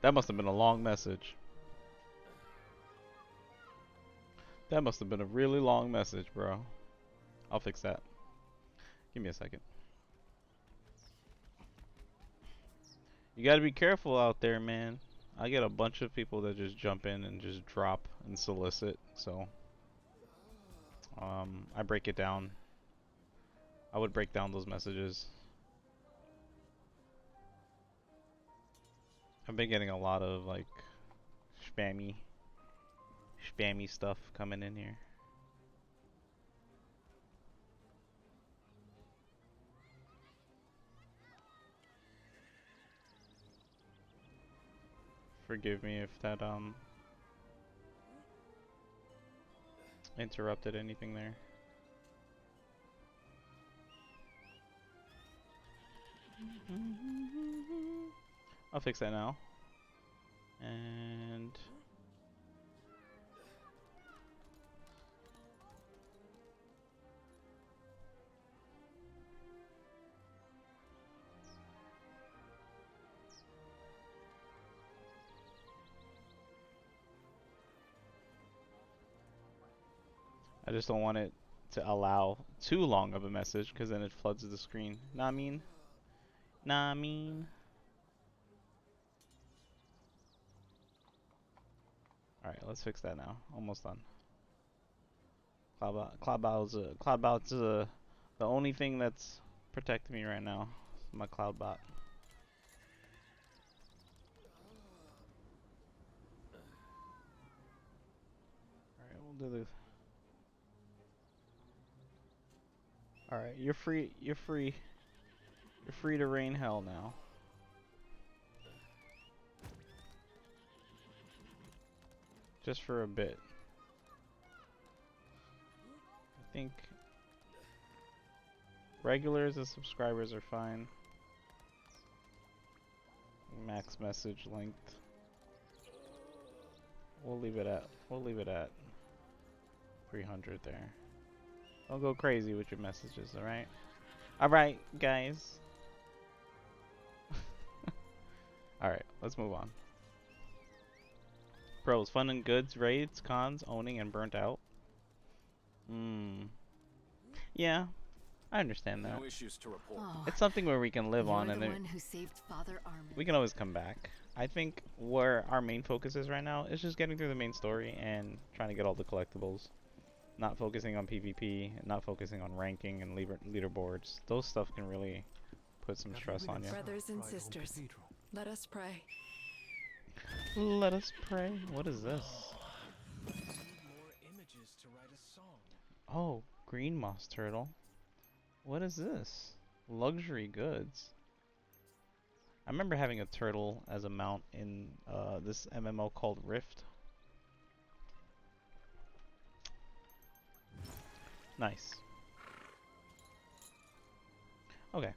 That must have been a long message. That must have been a really long message, bro. I'll fix that. Give me a second. You gotta be careful out there, man. I get a bunch of people that just jump in and just drop and solicit, so I break it down. I would break down those messages. I've been getting a lot of like spammy stuff coming in here. Forgive me if that interrupted anything there. I'll fix that now. And I just don't want it to allow too long of a message, because then it floods the screen. Nah, I mean. Alright, let's fix that now. Almost done. Cloudbot's the only thing that's protecting me right now. My Cloudbot. Alright, we'll do the. Alright, you're free to rain hell now. Just for a bit. I think regulars and subscribers are fine. Max message length. We'll leave it at 300 there. Don't go crazy with your messages, alright? Alright, guys. Alright, let's move on. Pros, fun and goods, raids, cons, owning, and burnt out. Yeah, I understand that. No issues to report. It's something where we can live on, and You're the one who saved Father Armin. we can always come back. I think where our main focus is right now is just getting through the main story and trying to get all the collectibles. Not focusing on PvP, not focusing on ranking and leaderboards. Those stuff can really put some stress on you. Brothers and sisters, let us pray. Let us pray. What is this? More images to write a song. Oh, green moss turtle. What is this? Luxury goods. I remember having a turtle as a mount in this MMO called Rift. Nice. Okay.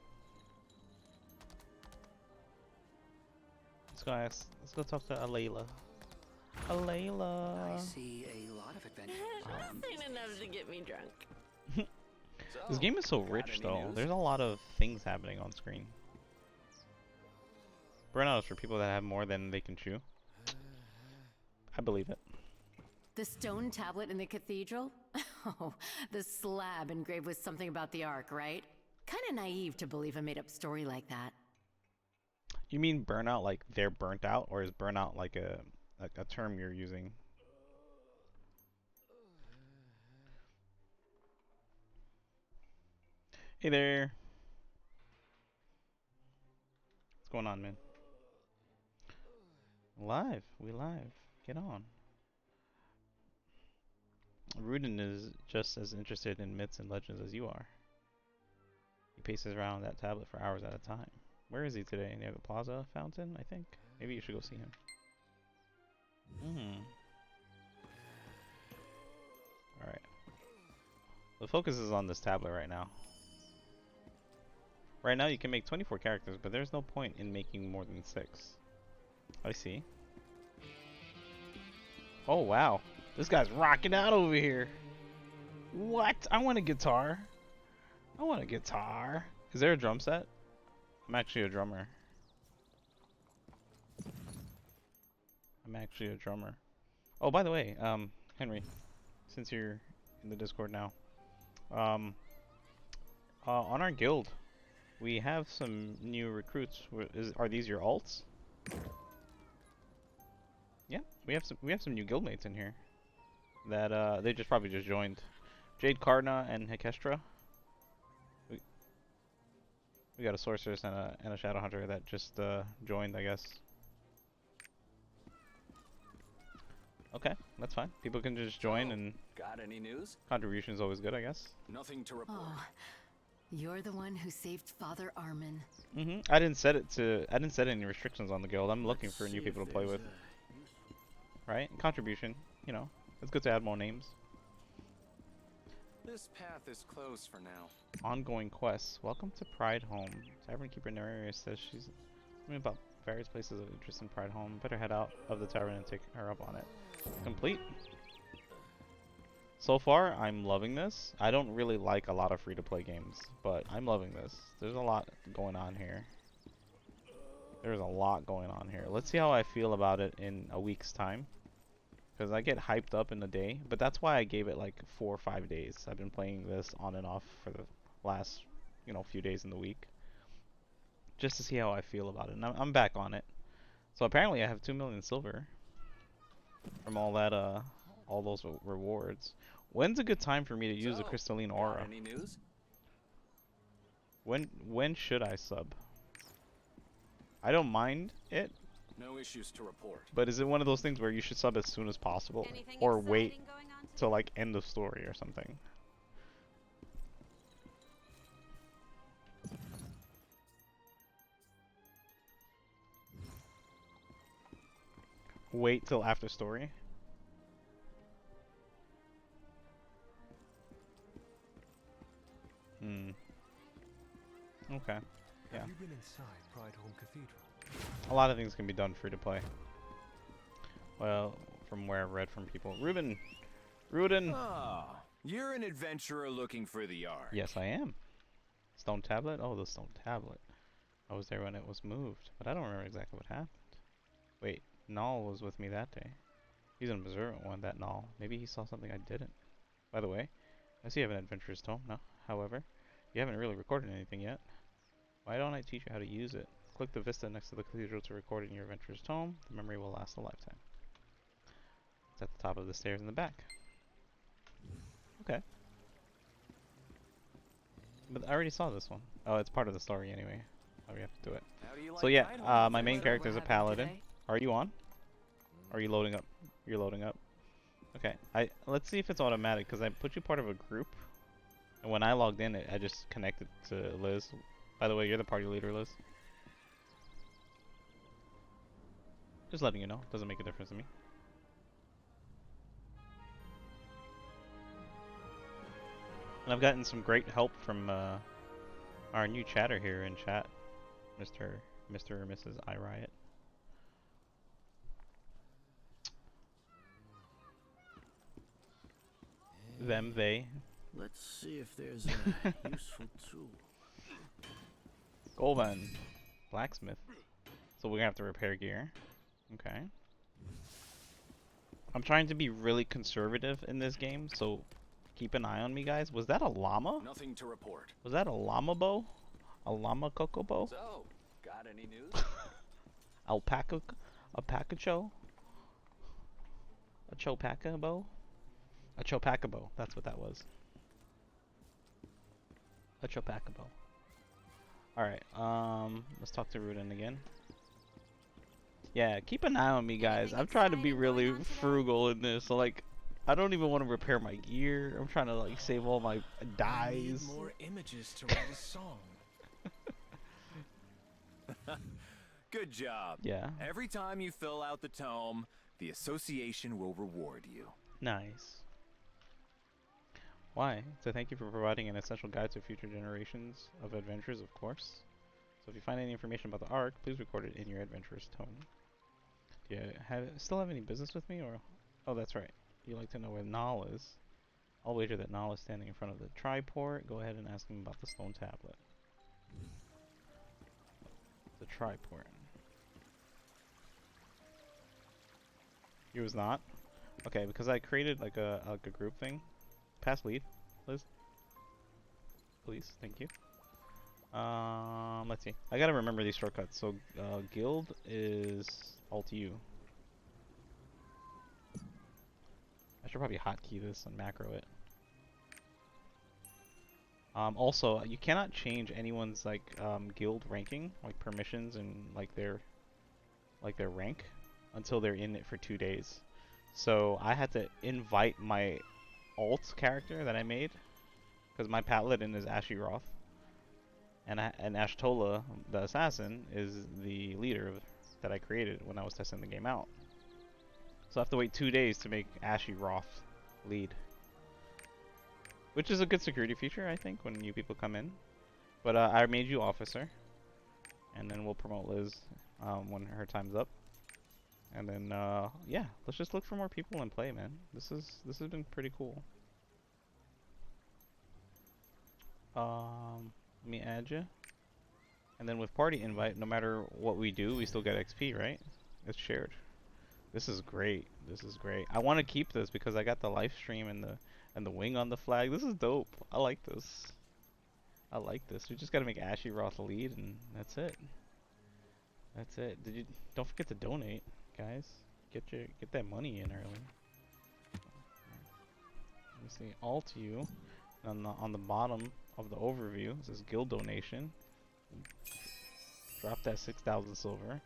Let's go talk to Alayla. Alayla. I see a lot of adventure. Nothing enough to get me drunk. This game is so rich though. There's a lot of things happening on screen. Burnout is for people that have more than they can chew. I believe it. The stone tablet in the cathedral? Oh, the slab engraved with something about the Ark, right? Kinda naive to believe a made-up story like that. You mean burnout like they're burnt out, or is burnout like a term you're using? Hey there. What's going on, man? Live. We live. Get on. Rudin is just as interested in myths and legends as you are. He paces around that tablet for hours at a time. Where is he today? Near the plaza fountain, I think? Maybe you should go see him. Alright. The focus is on this tablet right now. Right now you can make 24 characters, but there's no point in making more than 6. I see. Oh wow. This guy's rocking out over here. What? I want a guitar. I want a guitar. Is there a drum set? I'm actually a drummer. Oh, by the way, Henry, since you're in the Discord now, on our guild, we have some new recruits. Are these your alts? Yeah, we have some new guildmates in here that they probably just joined. Jade Karna and Hekestra. We got a sorceress and a shadow hunter that just joined, I guess. Okay, that's fine. People can just join and. Got any news? Contribution is always good, I guess. Nothing to report. Oh, you're the one who saved Father Armin. I didn't set any restrictions on the guild. I'm looking for new people to play with. Right? Contribution, you know, it's good to add more names. This path is closed for now. Ongoing quests. Welcome to Pride Home. Tavern Keeper Nereus says she's talking about various places of interest in Pride Home. Better head out of the tavern and take her up on it. Complete. So far, I'm loving this. I don't really like a lot of free-to-play games, but I'm loving this. There's a lot going on here. There's a lot going on here. Let's see how I feel about it in a week's time. Because I get hyped up in a day, but that's why I gave it like 4 or 5 days. I've been playing this on and off for the last, few days in the week. Just to see how I feel about it. And I'm back on it. So apparently I have 2 million silver. From all that, all those rewards. When's a good time for me to use the crystalline aura? Any news? When should I sub? I don't mind it. No issues to report. But is it one of those things where you should sub as soon as possible? Or wait till like end of story or something? Wait till after story? Okay. Yeah. Have you been inside Pride Home Cathedral? A lot of things can be done free to play. Well, from where I've read from people. Ruben! Ah, you're an adventurer looking for the Ark. Yes, I am. Stone tablet? Oh, the stone tablet. I was there when it was moved, but I don't remember exactly what happened. Wait, Null was with me that day. He's an observant one, that Null. Maybe he saw something I didn't. By the way, I see you have an adventurer's tome now. However, you haven't really recorded anything yet. Why don't I teach you how to use it? Click the vista next to the cathedral to record in your adventurer's tome. The memory will last a lifetime. It's at the top of the stairs in the back. Okay. But I already saw this one. Oh, it's part of the story anyway. Oh, we have to do it. So yeah, my main character is a paladin. Are you on? Are you loading up? You're loading up. Okay. Let's see if it's automatic because I put you part of a group, and when I logged in, I just connected to Liz. By the way, you're the party leader, Liz. Just letting you know. Doesn't make a difference to me. And I've gotten some great help from our new chatter here in chat, Mr. or Mrs. iRiot. Them, they. Let's see if there's a useful tool. Golvan, blacksmith. So we're gonna have to repair gear. Okay. I'm trying to be really conservative in this game, so keep an eye on me, guys. Was that a llama? Nothing to report. Was that a llama bow? A llama cocoa bow? So, got any news? Alpaca? A pacacho? A chopaca bow? A chopaca bow. That's what that was. A chopaca bow. Alright, let's talk to Rudin again. Yeah, keep an eye on me, guys. I'm trying to be really frugal in this. So, like, I don't even want to repair my gear. I'm trying to, like, save all my dyes. I need more images to write a song. Good job. Yeah. Every time you fill out the tome, the association will reward you. Nice. Why? So thank you for providing an essential guide to future generations of adventurers, of course. So if you find any information about the Ark, please record it in your adventurer's tome. Do you still have any business with me, or? Oh, that's right. You'd like to know where Nal is. I'll wager that Nal is standing in front of the triport. Go ahead and ask him about the stone tablet. The triport. He was not? Okay, because I created like a group thing. Pass lead, Liz. Please, thank you. Let's see. I gotta remember these shortcuts. So, guild is Alt U. I should probably hotkey this and macro it. Also, you cannot change anyone's like guild ranking, like permissions and like their rank, until they're in it for 2 days. So I had to invite my alt character that I made, because my Paladin is Ashiroth, and Ashtola, the assassin, is the leader that I created when I was testing the game out. So I have to wait 2 days to make Ashiroth lead, which is a good security feature, I think, when new people come in. But I made you officer, and then we'll promote Liz when her time's up. And then yeah, let's just look for more people and play, man. This has been pretty cool. Let me add you. And then with party invite, no matter what we do, we still get XP, right? It's shared. This is great. This is great. I want to keep this because I got the live stream and the wing on the flag. This is dope. I like this. I like this. We just gotta make Ashiroth lead, and that's it. That's it. Don't forget to donate, guys. Get that money in early. Let me see. Alt U. On the bottom of the overview, it says guild donation. Drop that 6,000 silver.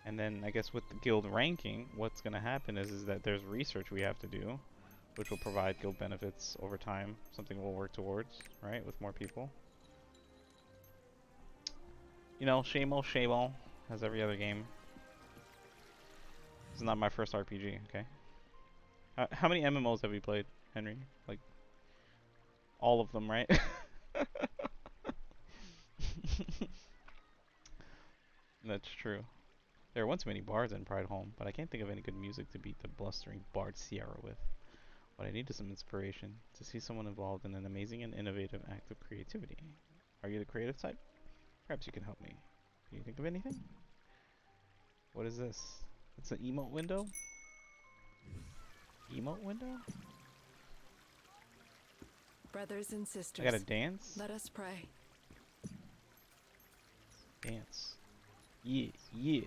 And then I guess with the guild ranking, what's gonna happen is that there's research we have to do, which will provide guild benefits over time. Something we'll work towards, right, with more people. You know, shame all, as every other game. This is not my first RPG, okay? How many MMOs have you played, Henry? Like, all of them, right? That's true. There are once many bards in Pride Home, but I can't think of any good music to beat the blustering Bard Sierra with. What I need is some inspiration to see someone involved in an amazing and innovative act of creativity. Are you the creative type? Perhaps you can help me. Can you think of anything? What is this? It's an emote window? Emote window? Brothers and sisters, I gotta dance? let us pray. Dance. Yeah, yeah.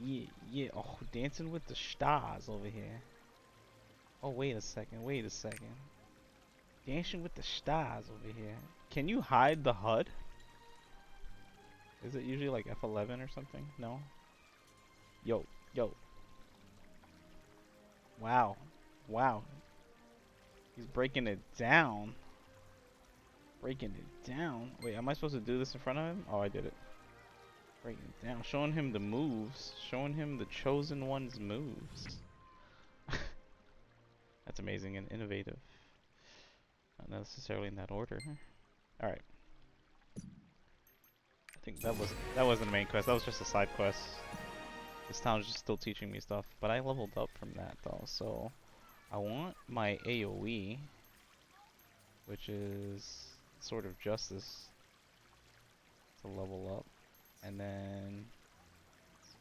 Yeah, yeah. Oh, dancing with the stars over here. Oh, wait a second, wait a second. Dancing with the stars over here. Can you hide the HUD? Is it usually like F11 or something? No? Yo, yo. Wow. Wow. He's breaking it down. Breaking it down. Wait, am I supposed to do this in front of him? Oh, I did it. Breaking it down. Showing him the moves. Showing him the chosen one's moves. That's amazing and innovative. Not necessarily in that order. Alright. I think that wasn't the main quest. That was just a side quest. This town's just still teaching me stuff. But I leveled up from that though. So I want my AoE, which is Sword of Justice, to level up. And then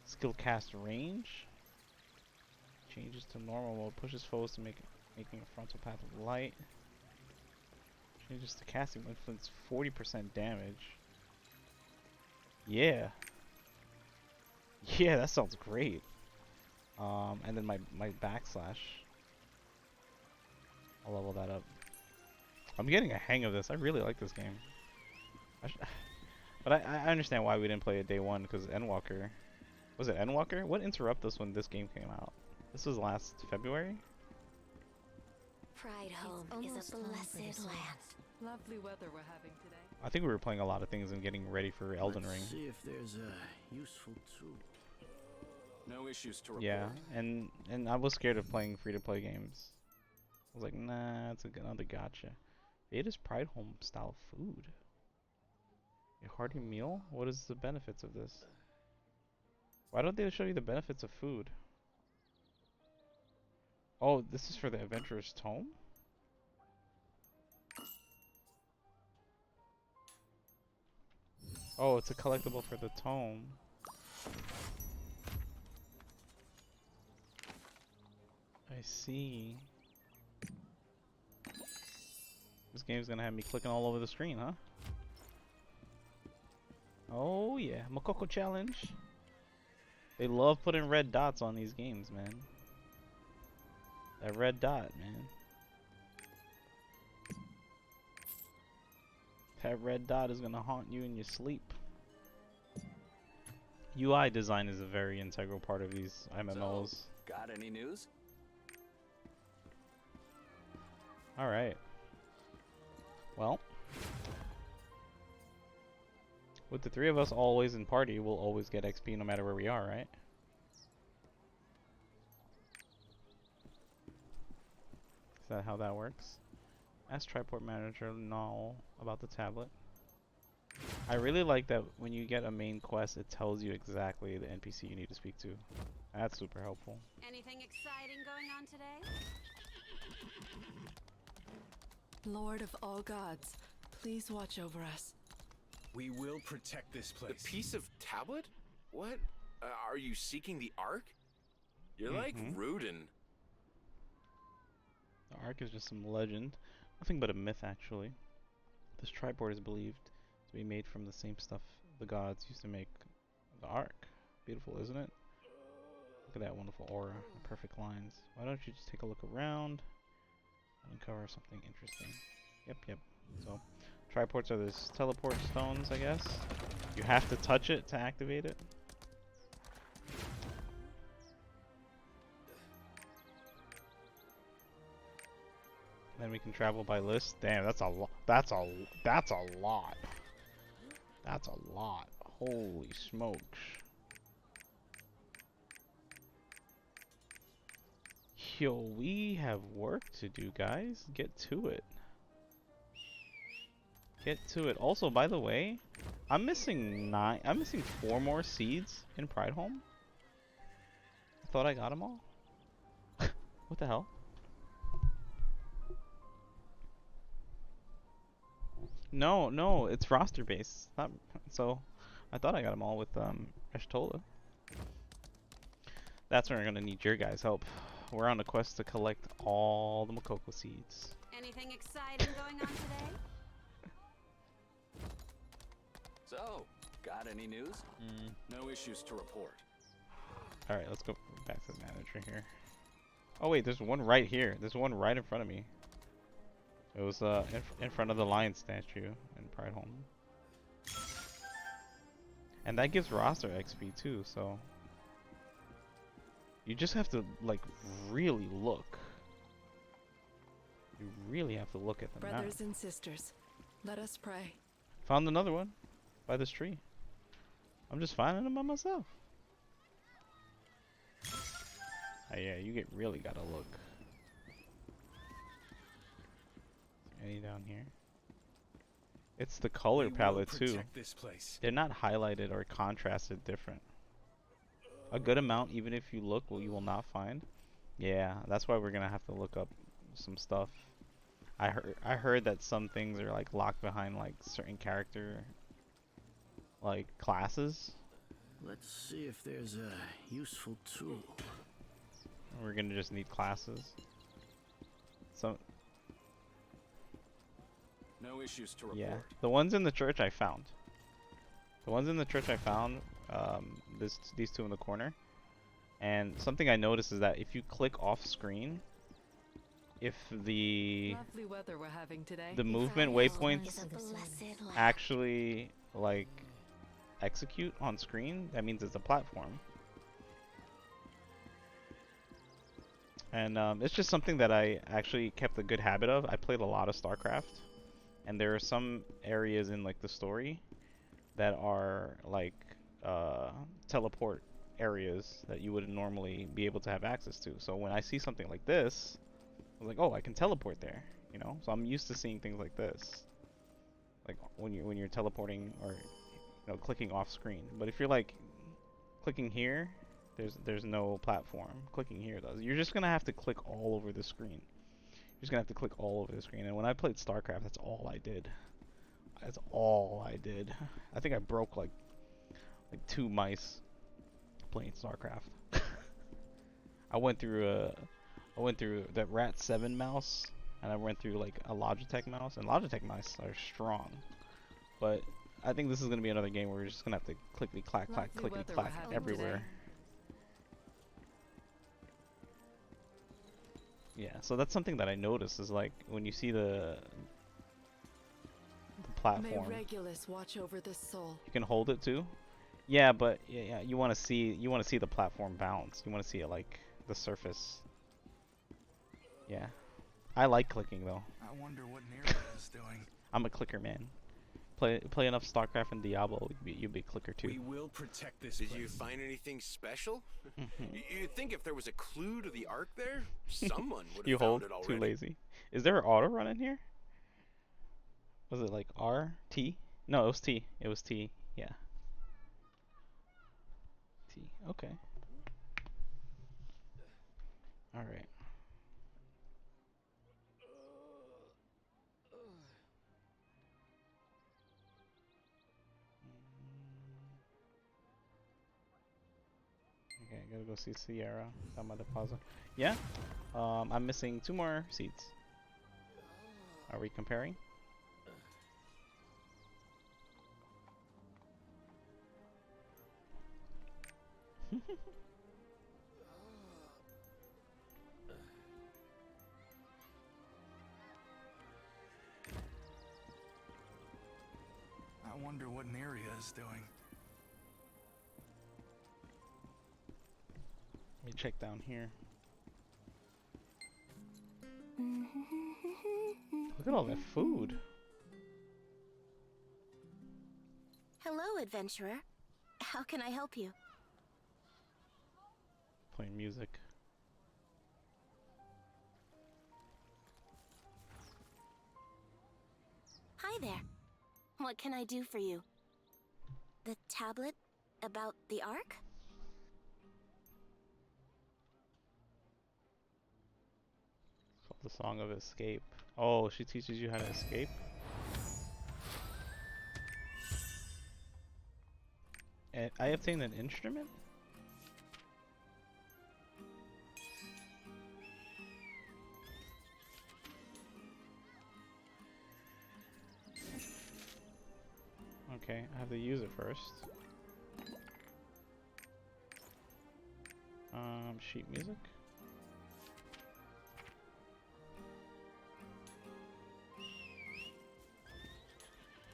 skill cast range changes to normal mode, pushes foes to making a frontal path of light. Changes to casting influence 40% damage. Yeah. Yeah, that sounds great. And then my backslash, I'll level that up. I'm getting a hang of this. I really like this game. But I understand why we didn't play it day one, because Endwalker. Was it Endwalker? What interrupted us when this game came out? This was last February? Pride Home is a blessed land. Lovely weather we're having today. I think we were playing a lot of things and getting ready for Elden Ring. See if there's a useful tool. No issues to report. Yeah, and I was scared of playing free-to-play games. I was like, nah, it's another gotcha. It is Pride Home style food. A hearty meal? What is the benefits of this? Why don't they show you the benefits of food? Oh, this is for the Adventurer's Tome? Oh, it's a collectible for the tome. I see. This game's gonna have me clicking all over the screen, huh? Oh yeah, Makoko Challenge. They love putting red dots on these games, man. That red dot, man. That red dot is gonna haunt you in your sleep. UI design is a very integral part of these MMOs. So, got any news? Alright. Well, with the three of us always in party, we'll always get XP no matter where we are, right? Is that how that works? Ask Triport Manager Null about the tablet. I really like that when you get a main quest, it tells you exactly the NPC you need to speak to. That's super helpful. Anything exciting going on today? Lord of all gods, please watch over us. We will protect this place. The piece of tablet? What? Are you seeking the Ark? You're like Rudin. The Ark is just some legend. Nothing but a myth, actually. This triport is believed to be made from the same stuff the gods used to make the Ark. Beautiful, isn't it? Look at that wonderful aura and perfect lines. Why don't you just take a look around and uncover something interesting? Yep. So, triports are these teleport stones, I guess. You have to touch it to activate it. Then we can travel by list. Damn, that's a lot. That's a lot. That's a lot. Holy smokes. Yo, we have work to do, guys. Get to it. Get to it. Also, by the way, I'm missing 4 more seeds in Prideholm. I thought I got them all. What the hell? No, it's roster based. Not, so, I thought I got them all with Eshtola. That's where we're gonna need your guys' help. We're on a quest to collect all the Makoko seeds. Anything exciting going on today? So, got any news? No issues to report. Alright, let's go back to the manager here. Oh wait, there's one right here. There's one right in front of me. It was in front of the lion statue in Prideholm. And that gives roster XP too, so you just have to like really look. You really have to look at the map. Brothers and sisters, let us pray. Found another one by this tree. I'm just finding them by myself. Oh, yeah, you really gotta look. Any down here? It's the color palette too. This place. They're not highlighted or contrasted different. A good amount, even if you look, you will not find. Yeah, that's why we're gonna have to look up some stuff. I heard that some things are like locked behind like certain character like classes. Let's see if there's a useful tool. We're gonna just need classes. So no issues to report. yeah, the ones in the church I found. The ones in the church I found. These two in the corner. And something I noticed is that if you click off screen, if the Lovely weather we're having today. the movement waypoints actually like execute on screen, that means it's a platform. And it's just something that I actually kept a good habit of. I played a lot of StarCraft, and there are some areas in like the story that are like teleport areas that you wouldn't normally be able to have access to. So when I see something like this, I was like, oh, I can teleport there, you know? So I'm used to seeing things like this, like when you're teleporting or clicking off screen. But if you're like clicking here, there's no platform. Clicking here does. You're just gonna have to click all over the screen. You're just gonna have to click all over the screen. And when I played StarCraft, that's all I did. That's all I did. I think I broke like 2 mice playing StarCraft. I went through that Rat 7 mouse, and I went through like a Logitech mouse, and Logitech mice are strong. But I think this is gonna be another game where we're just gonna have to clickety clack clack clickety clack everywhere. Yeah, so that's something that I noticed is like when you see the platform. May Regulus watch over this soul. You can hold it too. Yeah, but yeah, you want to see the platform bounce. You want to see it like the surface. Yeah, I like clicking though. I wonder what Nero is doing. I'm a clicker man. Play enough StarCraft and Diablo, you'd be a clicker too. We will protect this Did place. you find anything special? You'd think if there was a clue to the Ark there, someone would have You found hold it already. too lazy. Is there an auto run in here? Was it like R T? No, it was T. It was T. Yeah. T. Okay. All right. Okay, I gotta go see Sierra. Down by the plaza. Yeah. I'm missing 2 more seats. Are we comparing? I wonder what Neria is doing. Let me check down here. Look at all that food. Hello, adventurer. How can I help you? Playing music. Hi there. What can I do for you? The tablet about the Ark? It's called the Song of Escape. Oh, she teaches you how to escape? And I obtained an instrument? Okay, I have to use it first. Sheet music.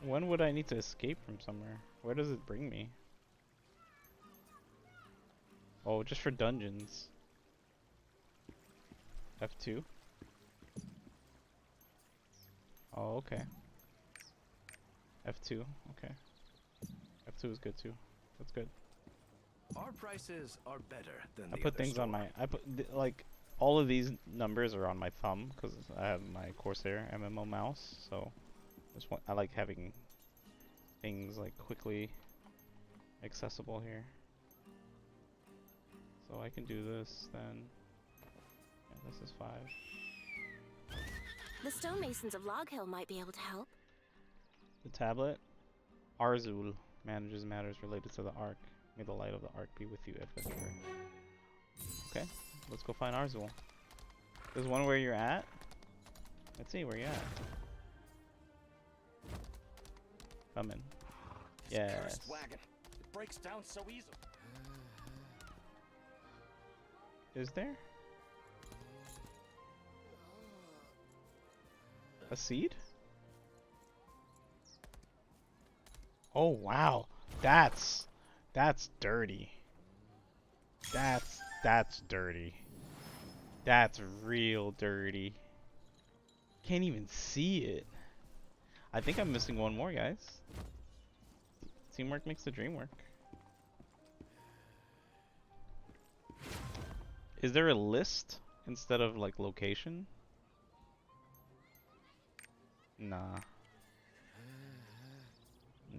When would I need to escape from somewhere? Where does it bring me? Oh, just for dungeons. F2. Oh, okay. F2, okay. F2 is good too. That's good. Our prices are better than I the put other things store. on my, like, all of these numbers are on my thumb because I have my Corsair MMO mouse, so I like having things like quickly accessible here. So I can do this then. Yeah, this is 5. The stonemasons of Log Hill might be able to help. The tablet. Arzul manages matters related to the Ark. May the light of the Ark be with you, adventurer. Okay, let's go find Arzul. There's one where you're at. Let's see where you're at. Come in. Yes. Cursed wagon. It breaks down so easily. Is there? A seed? Oh wow. That's dirty. That's dirty. That's real dirty. Can't even see it. I think I'm missing one more, guys. Teamwork makes the dream work. Is there a list instead of like location? Nah.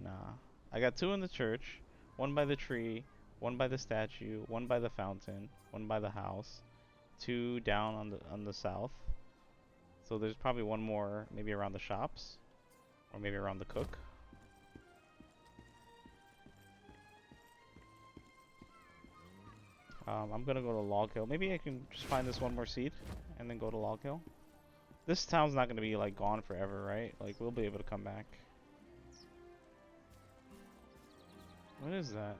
Nah. I got 2 in the church, 1 by the tree, 1 by the statue, 1 by the fountain, 1 by the house, 2 down on the south. So there's probably 1 more maybe around the shops or maybe around the cook. I'm gonna go to Log Hill. Maybe I can just find this 1 more seed and then go to Log Hill. This town's not gonna be like gone forever, right? Like we'll be able to come back. What is that?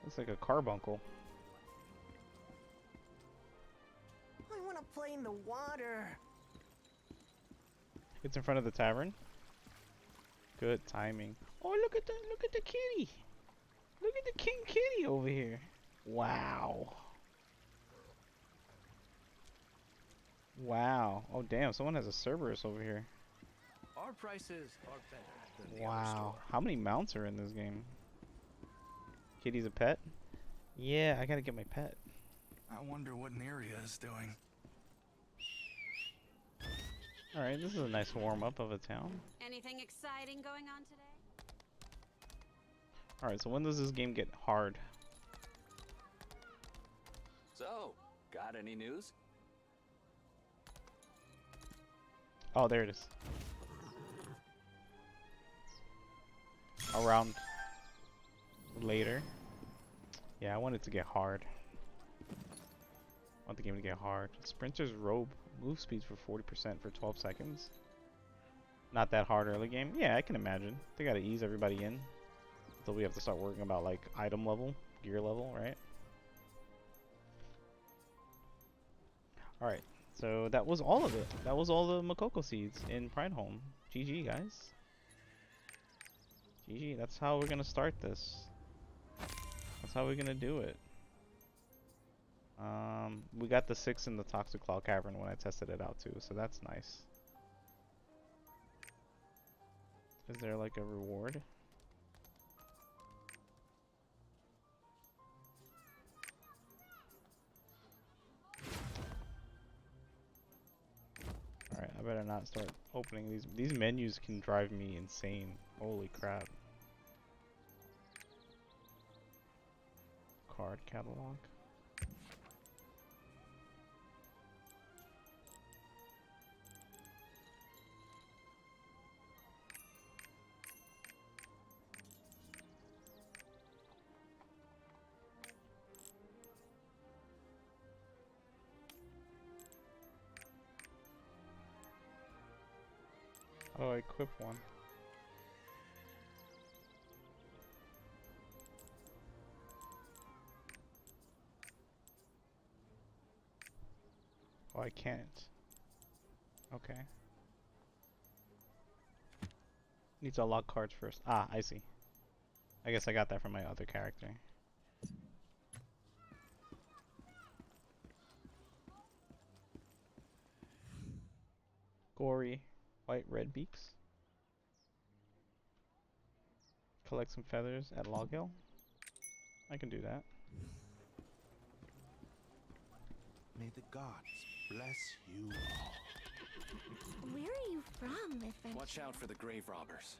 Looks like a carbuncle. I want to play in the water. It's in front of the tavern. Good timing. Oh, look at the kitty. Look at the king kitty over here. Wow. Wow. Oh damn, someone has a Cerberus over here. Our prices are better than the other Wow. store. How many mounts are in this game? Kitty's a pet? Yeah, I gotta get my pet. I wonder what Neria is doing. Alright, this is a nice warm-up of a town. Anything exciting going on today? Alright, so when does this game get hard? So, got any news? Oh, there it is. Around later. Yeah, I want it to get hard. I want the game to get hard. Sprinter's robe. Move speeds for 40% for 12 seconds. Not that hard early game. Yeah, I can imagine. They gotta ease everybody in. Until we have to start worrying about like item level, gear level, right? Alright, so that was all of it. That was all the Makoko seeds in Prideholm. GG, guys. GG, that's how we're gonna start this. That's how we're gonna do it. We got the 6 in the Toxic Claw Cavern when I tested it out too, so that's nice. Is there like a reward? Alright, I better not start opening these. These menus can drive me insane. Holy crap. Card catalog. How do I equip one? Oh, I can't. Okay. Need to unlock cards first. Ah, I see. I guess I got that from my other character. Gory white red beaks. Collect some feathers at Log Hill. I can do that. May the gods bless you all. Where are you from, adventurer? Watch out for the grave robbers.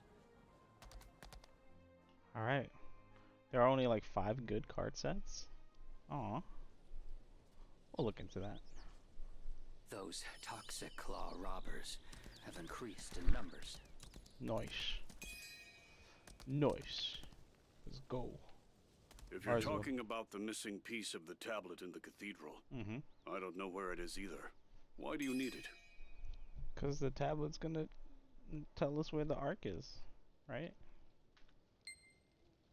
Alright. There are only like 5 good card sets? Aw. We'll look into that. Those toxic claw robbers have increased in numbers. Nice. Nice. Let's go. If you're talking about the missing piece of the tablet in the cathedral, I don't know where it is either. Why do you need it? Because the tablet's gonna tell us where the Ark is, right?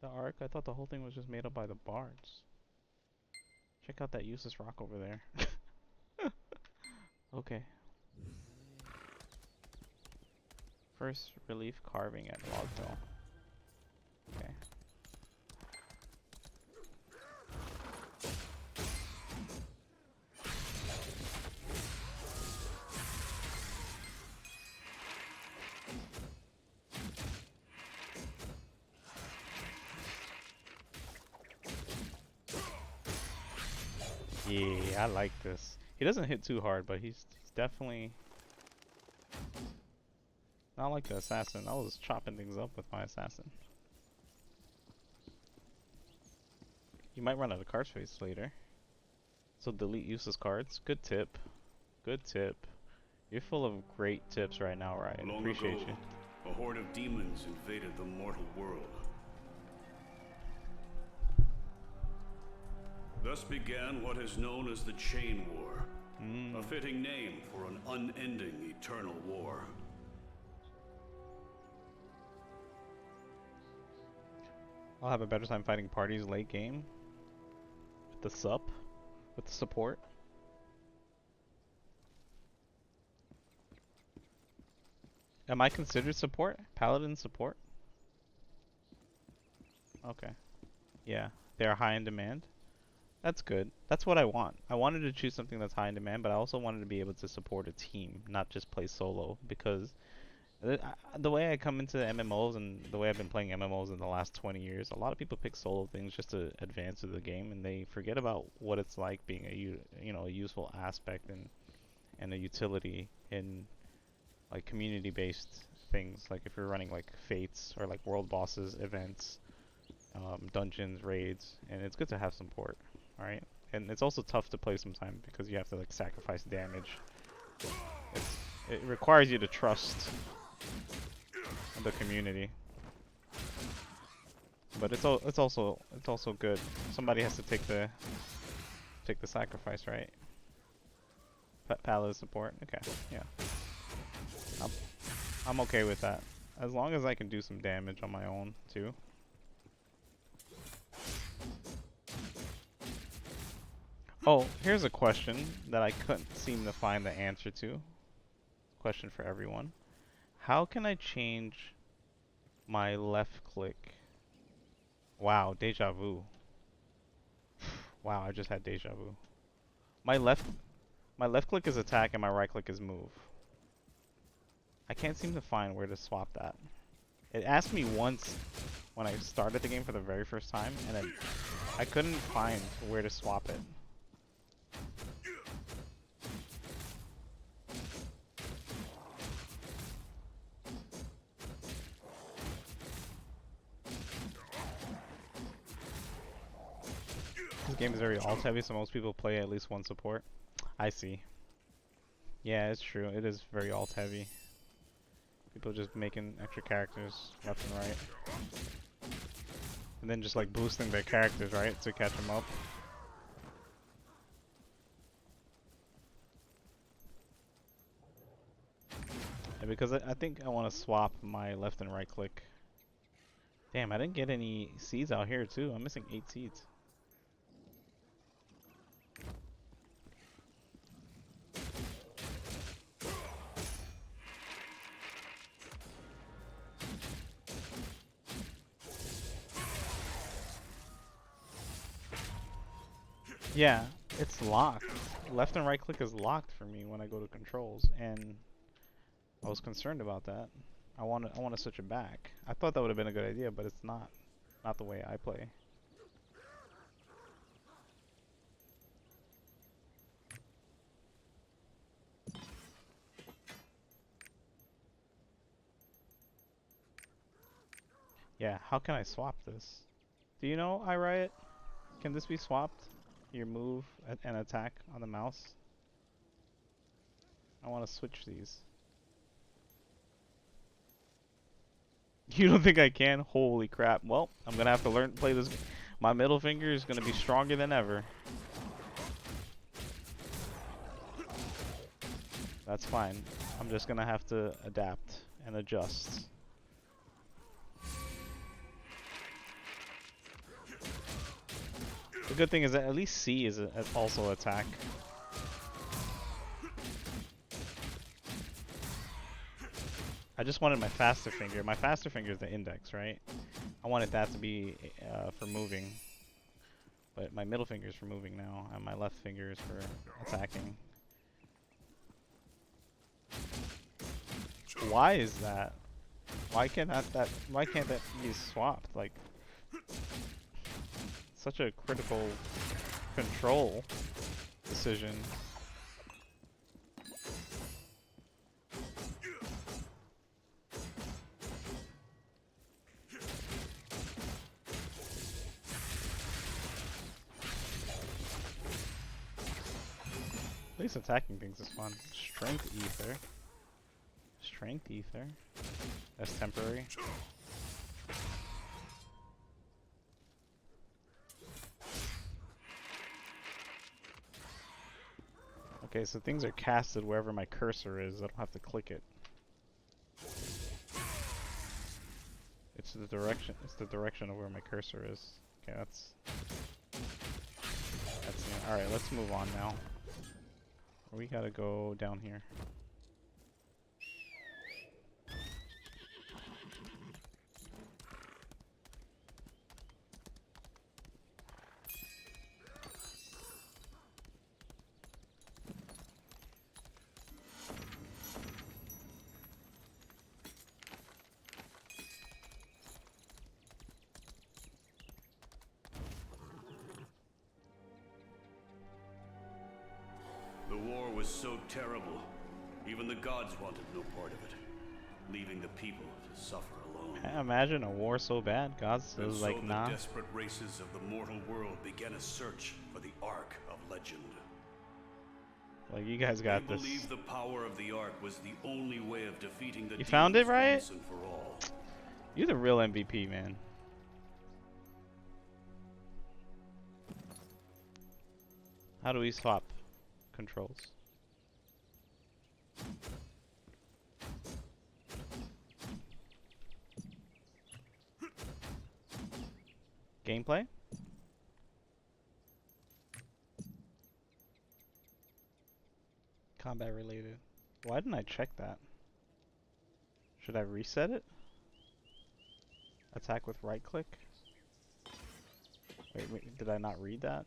The Ark? I thought the whole thing was just made up by the bards. Check out that useless rock over there. Okay. First relief carving at Log Hill. Okay. Yeah, I like this. He doesn't hit too hard, but he's definitely not like the assassin. I was chopping things up with my assassin. You might run out of card space later, so delete useless cards. Good tip. Good tip. You're full of great tips right now, Ryan. Long Appreciate ago, you. a horde of demons invaded the mortal world. Thus began what is known as the Chain War, a fitting name for an unending eternal war. I'll have a better time fighting parties late game with the sup, with the support. Am I considered support? Paladin support? Okay. Yeah, they're high in demand. That's good. That's what I want. I wanted to choose something that's high in demand, but I also wanted to be able to support a team, not just play solo, because the way I come into MMOs and the way I've been playing MMOs in the last 20 years, a lot of people pick solo things just to advance through the game, and they forget about what it's like being a useful aspect and a utility in like community-based things. Like if you're running like fates or like world bosses, events, dungeons, raids, and it's good to have support. All right, and it's also tough to play sometimes because you have to like sacrifice damage. It requires you to trust the community, but it's also good. Somebody has to take the sacrifice, right? Paladin support. Okay, yeah. I'm okay with that as long as I can do some damage on my own too. Oh, here's a question that I couldn't seem to find the answer to. Question for everyone. How can I change my left click? Wow, deja vu. Wow, I just had deja vu. My left click is attack and my right click is move. I can't seem to find where to swap that. It asked me once when I started the game for the very first time, and then I couldn't find where to swap it. This game is very alt heavy, so most people play at least one support. I see. Yeah, it's true. It is very alt heavy. People just making extra characters left and right. And then just like boosting their characters, right? To catch them up. Yeah, because I think I want to swap my left and right click. Damn, I didn't get any seeds out here too. I'm missing 8 seeds. Yeah, it's locked. Left and right click is locked for me when I go to controls, and I was concerned about that. I want to switch it back. I thought that would have been a good idea, but it's not. Not the way I play. Yeah, how can I swap this? Do you know, iRiot? Can this be swapped? Your move and attack on the mouse? I want to switch these. You don't think I can? Holy crap. Well, I'm gonna have to learn to play this. My middle finger is gonna be stronger than ever. That's fine. I'm just gonna have to adapt and adjust. The good thing is that at least C is also attack. I just wanted my faster finger. My faster finger is the index, right? I wanted that to be for moving. But my middle finger is for moving now, and my left finger is for attacking. Why is that? Why can't that be swapped? Like, such a critical control decision. At least attacking things is fun. Strength ether. Strength ether. That's temporary. Okay, so things are casted wherever my cursor is. I don't have to click it. It's the direction. It's the direction of where my cursor is. Okay, that's all right. Let's move on now. We gotta go down here. The war was so terrible, even the gods wanted no part of it, leaving the people to suffer alone. Can't imagine a war so bad. God's was like, nah. The desperate races of the mortal world began a search for the Ark of Legend. Like, you guys got this. They believed the power of the Ark was the only way of defeating the You found it, right? once and for all. You're the real MVP, man. How do we swap controls? Gameplay? Combat related. Why didn't I check that? Should I reset it? Attack with right click? Wait, did I not read that?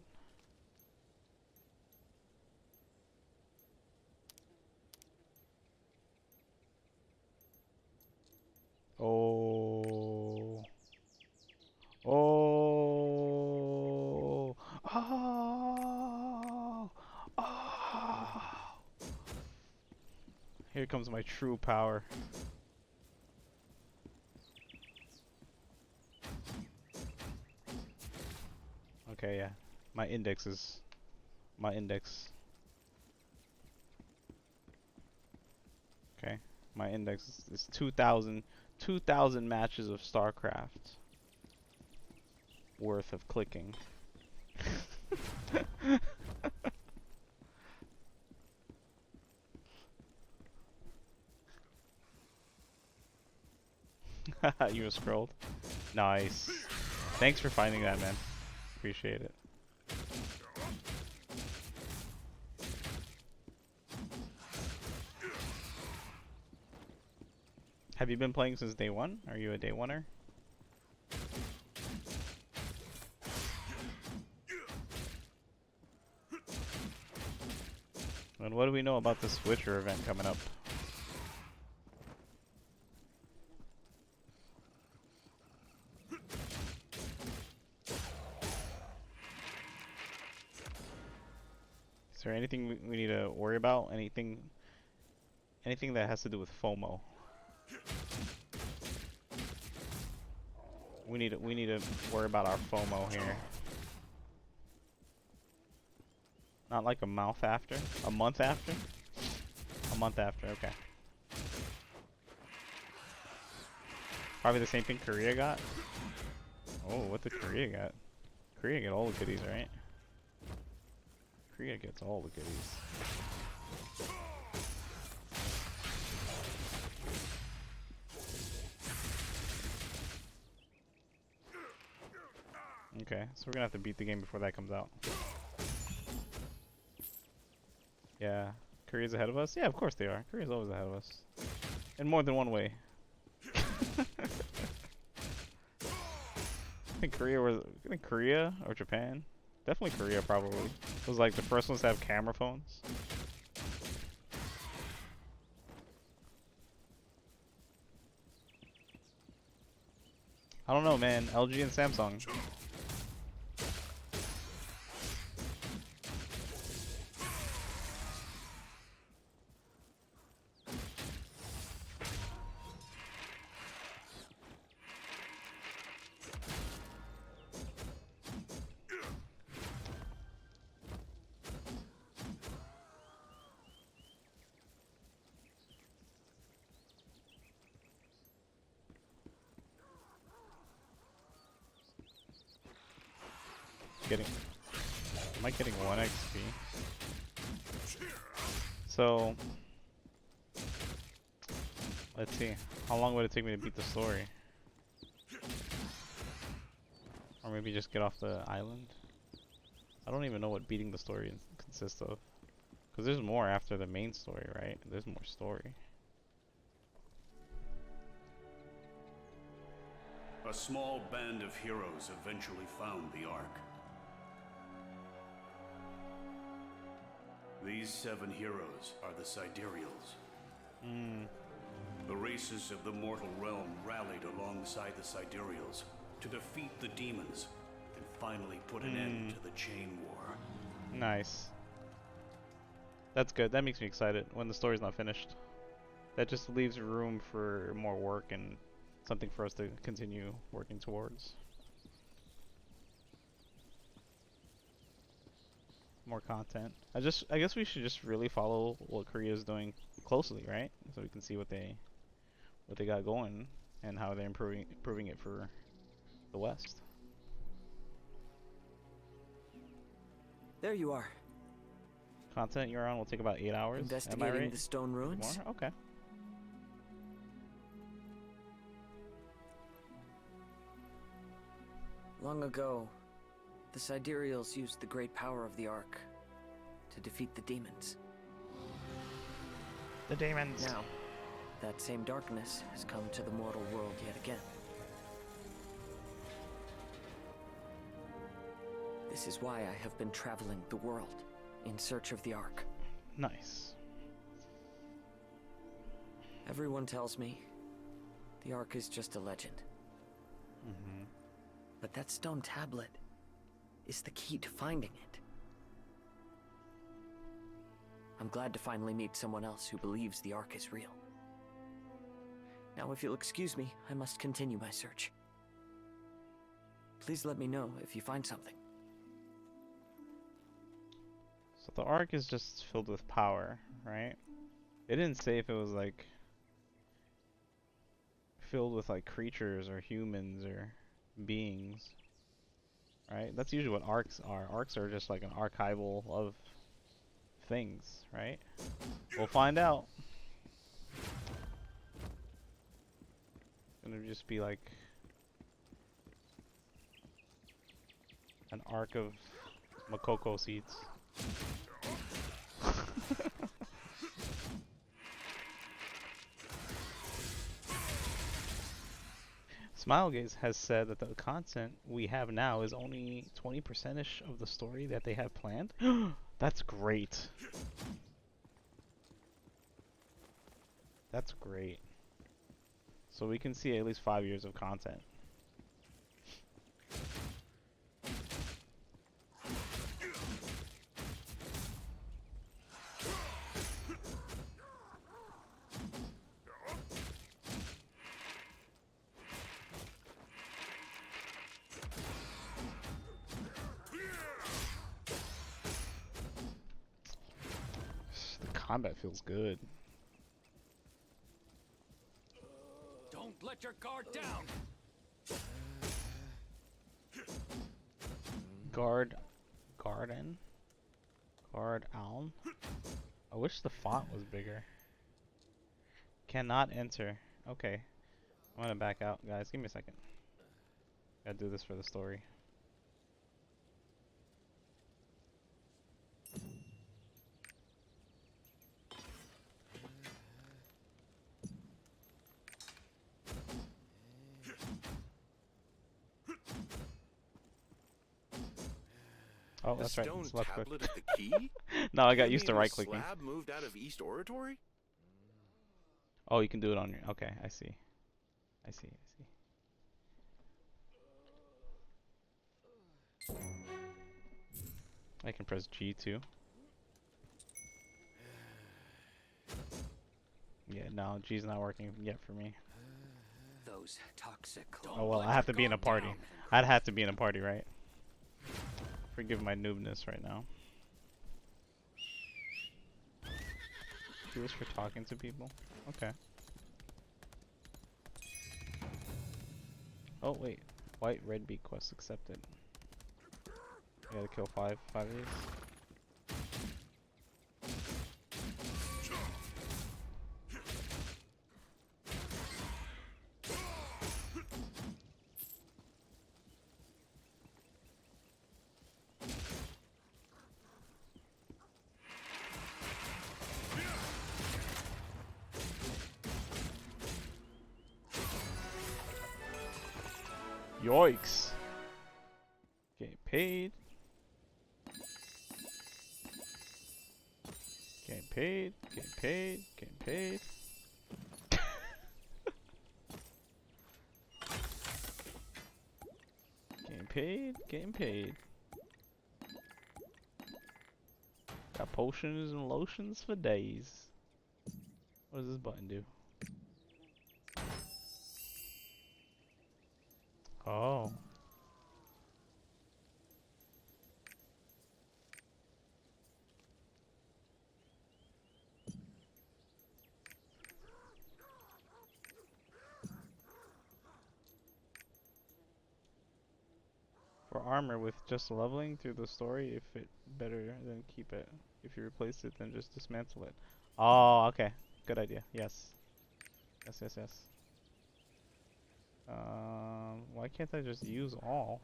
Oh. Oh. Oh. Oh. Here comes my true power. Okay, yeah. My index is... My index. Okay. My index is 2,000 matches of StarCraft worth of clicking. You were scrolled. Nice. Thanks for finding that, man. Appreciate it. Have you been playing since day one? Are you a day oneer? And what do we know about this Witcher event coming up? Is there anything we need to worry about? Anything that has to do with FOMO? We need to worry about our FOMO here. Not like a month after? A month after? A month after, okay. Probably the same thing Korea got? Oh, what did Korea get? Korea get all the goodies, right? Korea gets all the goodies. Okay, so we're gonna have to beat the game before that comes out. Yeah, Korea's ahead of us? Yeah, of course they are. Korea's always ahead of us. In more than one way. I think Korea or Japan? Definitely Korea probably. Was like the first ones to have camera phones. I don't know, man. LG and Samsung. Am I getting 1 XP? So, let's see. How long would it take me to beat the story? Or maybe just get off the island? I don't even know what beating the story consists of. Because there's more after the main story, right? There's more story. A small band of heroes eventually found the Ark. These 7 heroes are the Sidereals. The races of the mortal realm rallied alongside the Sidereals to defeat the demons and finally put an end to the chain war. Nice. That's good. That makes me excited when the story's not finished. That just leaves room for more work and something for us to continue working towards. More content. I guess we should just really follow what Korea is doing closely, right? So we can see what they got going and how they're improving it for the West. There you are. Content you're on will take about 8 hours. Investigating Am I right? the stone ruins. More? Okay. Long ago, the Sidereals used the great power of the Ark to defeat the demons. The demons! Now, that same darkness has come to the mortal world yet again. This is why I have been traveling the world in search of the Ark. Nice. Everyone tells me the Ark is just a legend. But that stone tablet is the key to finding it. I'm glad to finally meet someone else who believes the Ark is real. Now, if you'll excuse me, I must continue my search. Please let me know if you find something. The Ark is just filled with power, right? It didn't say if it was like filled with like creatures or humans or beings, right? That's usually what arcs are. Arcs are just like an archival of things, right? We'll find out. It's gonna just be like an arc of Makoko seeds. Smilegaze has said that the content we have now is only 20%ish of the story that they have planned. That's great. That's great. So we can see at least 5 years of content. The combat feels good. Don't let your guard down. Garden? Guard Alm? I wish the font was bigger. Cannot enter. Okay. I'm gonna back out, guys. Give me a second. Gotta do this for the story. Oh, The that's right. stone It's left click. tablet of the key? No, I got You used to mean the right clicking. slab moved out of East Oratory? Oh, you can do it on your. Okay, I see. I see. I can press G too. Yeah, no, G's not working yet for me. Those toxic. Oh well, I have to be in a party. I'd have to be in a party, right? Forgive my noobness right now. Do this for talking to people? Okay. Oh wait, white red beak quest accepted. I gotta kill five of these. Yoicks! Getting paid. Getting paid, getting paid, getting paid. Getting paid, getting paid. Got potions and lotions for days. What does this button do? Oh. For armor with just leveling through the story, if it better then keep it. If you replace it, then just dismantle it. Oh, okay. Good idea. Yes. Yes. Why can't I just use all?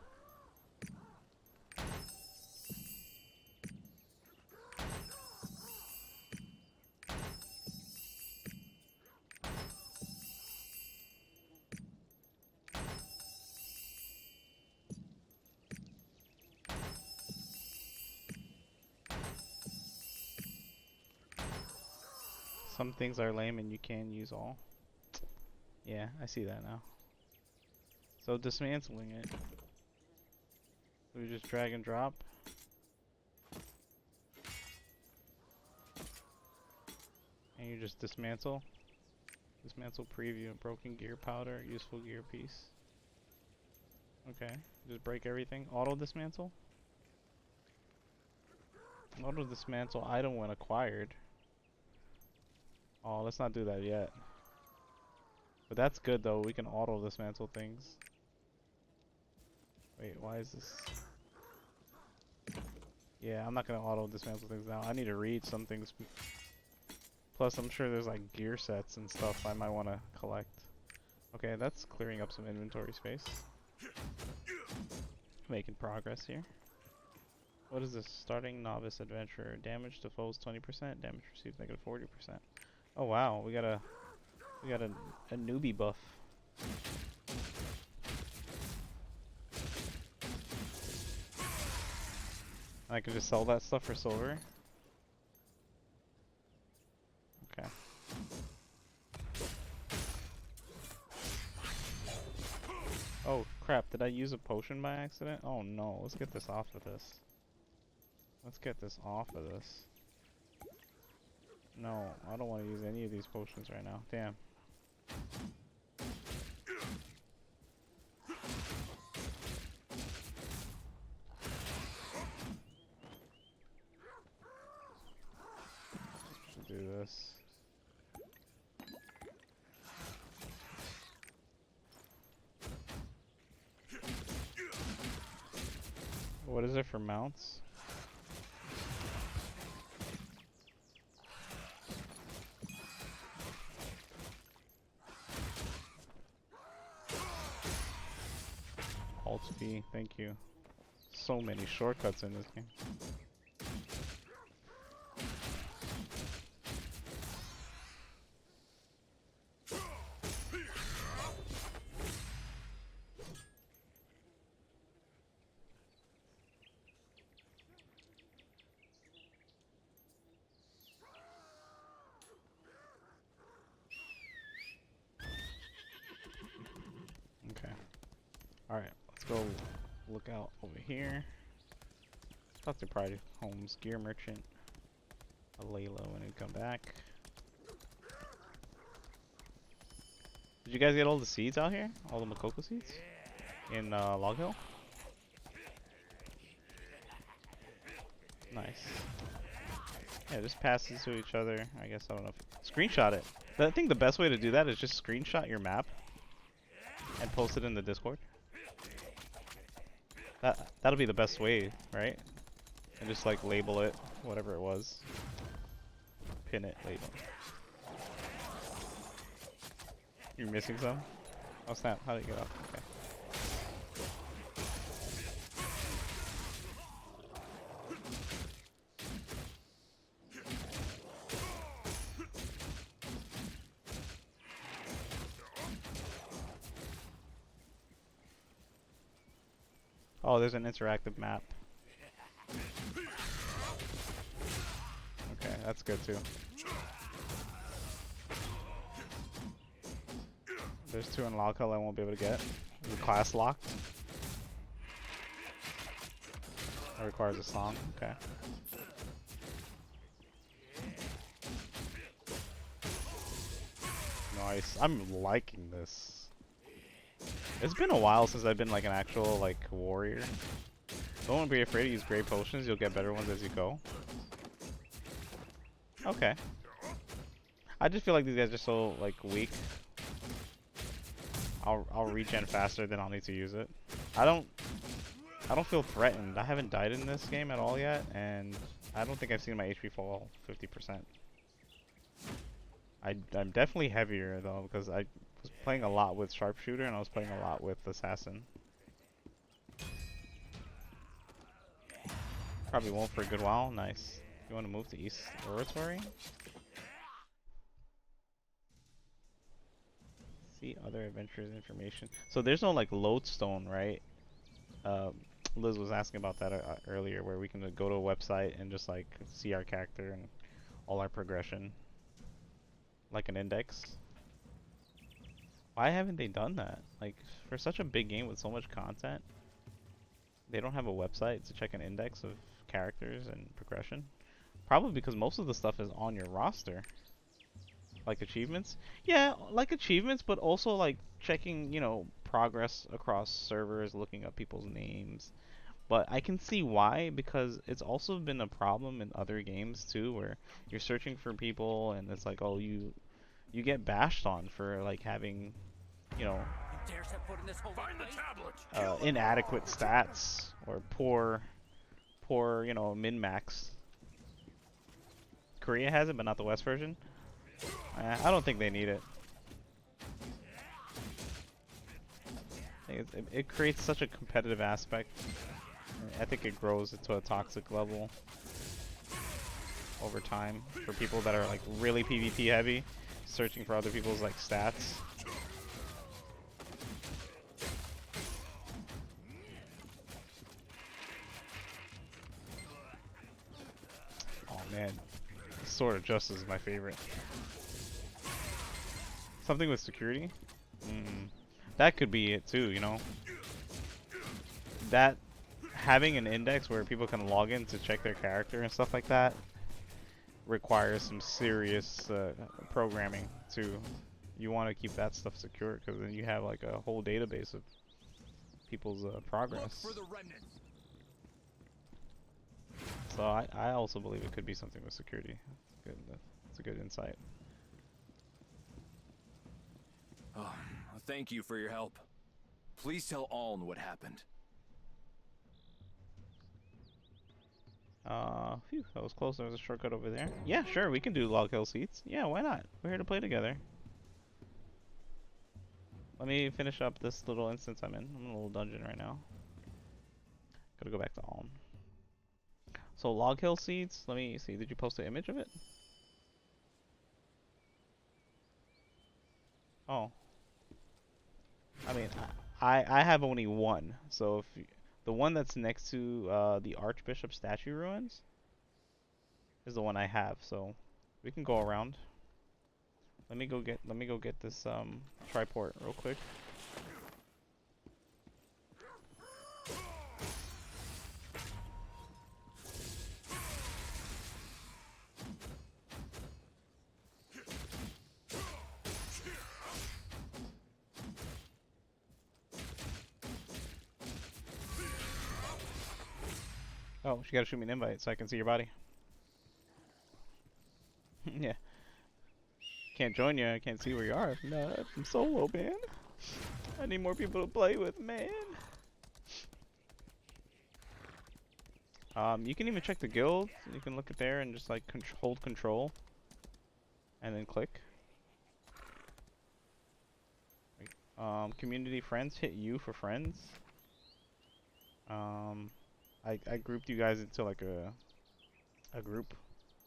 Some things are lame and you can use all. Yeah, I see that now. So dismantling it. We just drag and drop. And you just dismantle. Dismantle preview, broken gear powder, useful gear piece. Okay, just break everything. Auto dismantle. Auto dismantle item when acquired. Oh, let's not do that yet. But that's good though. We can auto dismantle things. Wait, why is this? Yeah, I'm not gonna auto dismantle things now. I need to read some things. Plus, I'm sure there's like gear sets and stuff I might want to collect. Okay, that's clearing up some inventory space. Making progress here. What is this? Starting novice adventurer. Damage to foes 20%. Damage received negative 40%. Oh wow, we got a newbie buff. I can just sell that stuff for silver. Okay. Oh crap, did I use a potion by accident? Oh no, let's get this off of this. Let's get this off of this. No, I don't want to use any of these potions right now. Damn. Should do this. What is it for mounts? Alt B, thank you. So many shortcuts in this game. Okay. Alright, let's go look out over here. Talk to Pride Homes Gear Merchant. A Layla when we come back. Did you guys get all the seeds out here? All the Makoko seeds? In Log Hill? Nice. Yeah, just pass these to each other. I guess I don't know if... Screenshot it. I think the best way to do that is just screenshot your map and post it in the Discord. That'll be the best way, right? And just like label it, whatever it was. Pin it, label. You're missing some? Oh snap, how did you get off? Okay. Oh, there's an interactive map. Okay, that's good too. There's two in Log Hill I won't be able to get. Is it class locked? That requires a song. Okay. Nice. I'm liking this. It's been a while since I've been like an actual like warrior. Don't be afraid to use great potions. You'll get better ones as you go. Okay. I just feel like these guys are so like weak. I'll regen faster than I'll need to use it. I don't feel threatened. I haven't died in this game at all yet, and I don't think I've seen my HP fall 50%. I'm definitely heavier though, because I was playing a lot with sharpshooter and I was playing a lot with assassin. Probably won't for a good while. Nice. You want to move to East Oratory? See other adventures information. So there's no like lodestone, right? Liz was asking about that earlier, where we can go to a website and just like see our character and all our progression, like an index. Why haven't they done that? Like, for such a big game with so much content, they don't have a website to check an index of characters and progression? Probably because most of the stuff is on your roster. Like achievements? Yeah, like achievements, but also like checking, you know, progress across servers, looking up people's names. But I can see why, because it's also been a problem in other games too, where you're searching for people and it's like, oh, you get bashed on for like having, you know, inadequate stats or poor, you know, min-max. Korea has it, but not the West version. I don't think they need it. It creates such a competitive aspect. I think it grows into a toxic level over time for people that are like really PvP heavy, searching for other people's like stats. Oh man, Sword of Justice is my favorite. Something with security? That could be it too, you know? That having an index where people can log in to check their character and stuff like that requires some serious programming too. You want to keep that stuff secure because then you have like a whole database of people's progress. So I also believe it could be something with security. That's a good insight. Oh, thank you for your help. Please tell Aln what happened. Phew, that was close. There was a shortcut over there. Yeah, sure, we can do log hill seats. Yeah, why not? We're here to play together. Let me finish up this little instance I'm in. I'm in a little dungeon right now. Gotta go back to Alm. So log hill seats, let me see, did you post an image of it? Oh. I mean, I have only one, so if you, the one that's next to the Archbishop statue ruins is the one I have, so we can go around. Let me go get this triport real quick. Oh, she gotta shoot me an invite so I can see your body. Yeah. Can't join you, I can't see where you are. No, I'm solo, man. I need more people to play with, man. You can even check the guild. You can look at there and just like hold control. And then click. Community friends, hit U for friends. I grouped you guys into like a group,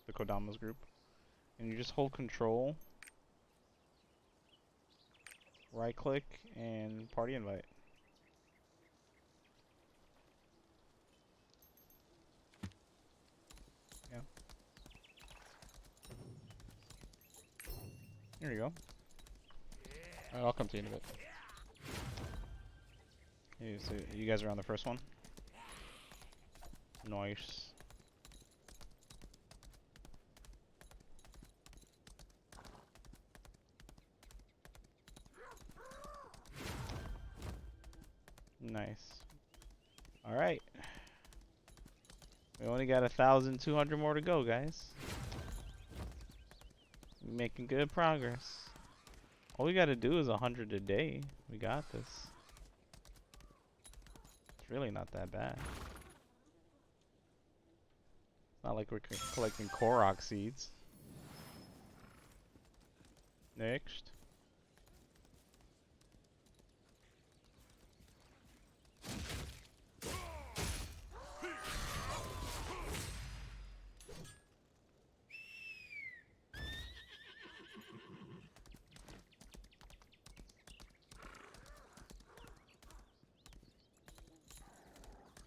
the Kodama's group, and you just hold control, right click, and party invite. Yeah. There you go. Alright, I'll come to you in a bit. So you guys are on the first one? Nice. Nice. Alright. We only got 1,200 more to go, guys. Making good progress. All we gotta do is 100 a day. We got this. It's really not that bad. Not like we're collecting Korok seeds. Next.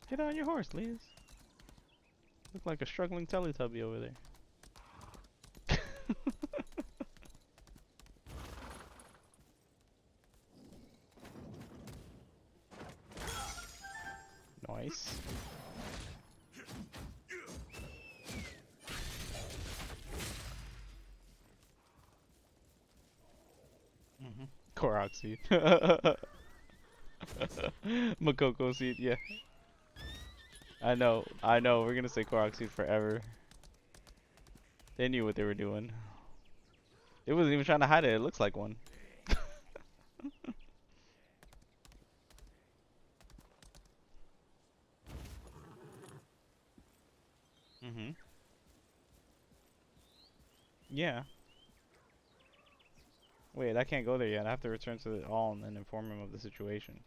Get on your horse, Liz. Look like a struggling Teletubby over there. Nice. Korok seed. Makoko seed, yeah. I know. We're gonna say Korok seed forever. They knew what they were doing. It wasn't even trying to hide it. It looks like one. Mhm. Yeah. Wait, I can't go there yet. I have to return to the all and then inform him of the situation.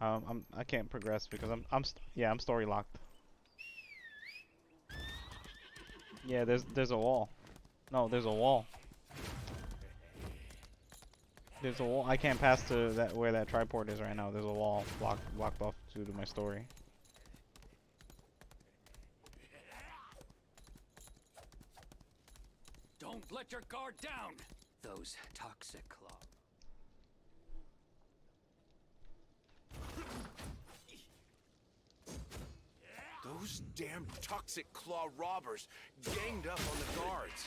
I can't progress because I'm story locked. Yeah, there's a wall. No, there's a wall. There's a wall. I can't pass to that where that triport is right now. There's a wall blocked off due to my story. Don't let your guard down. Those toxic claws. Those damn toxic claw robbers ganged up on the guards.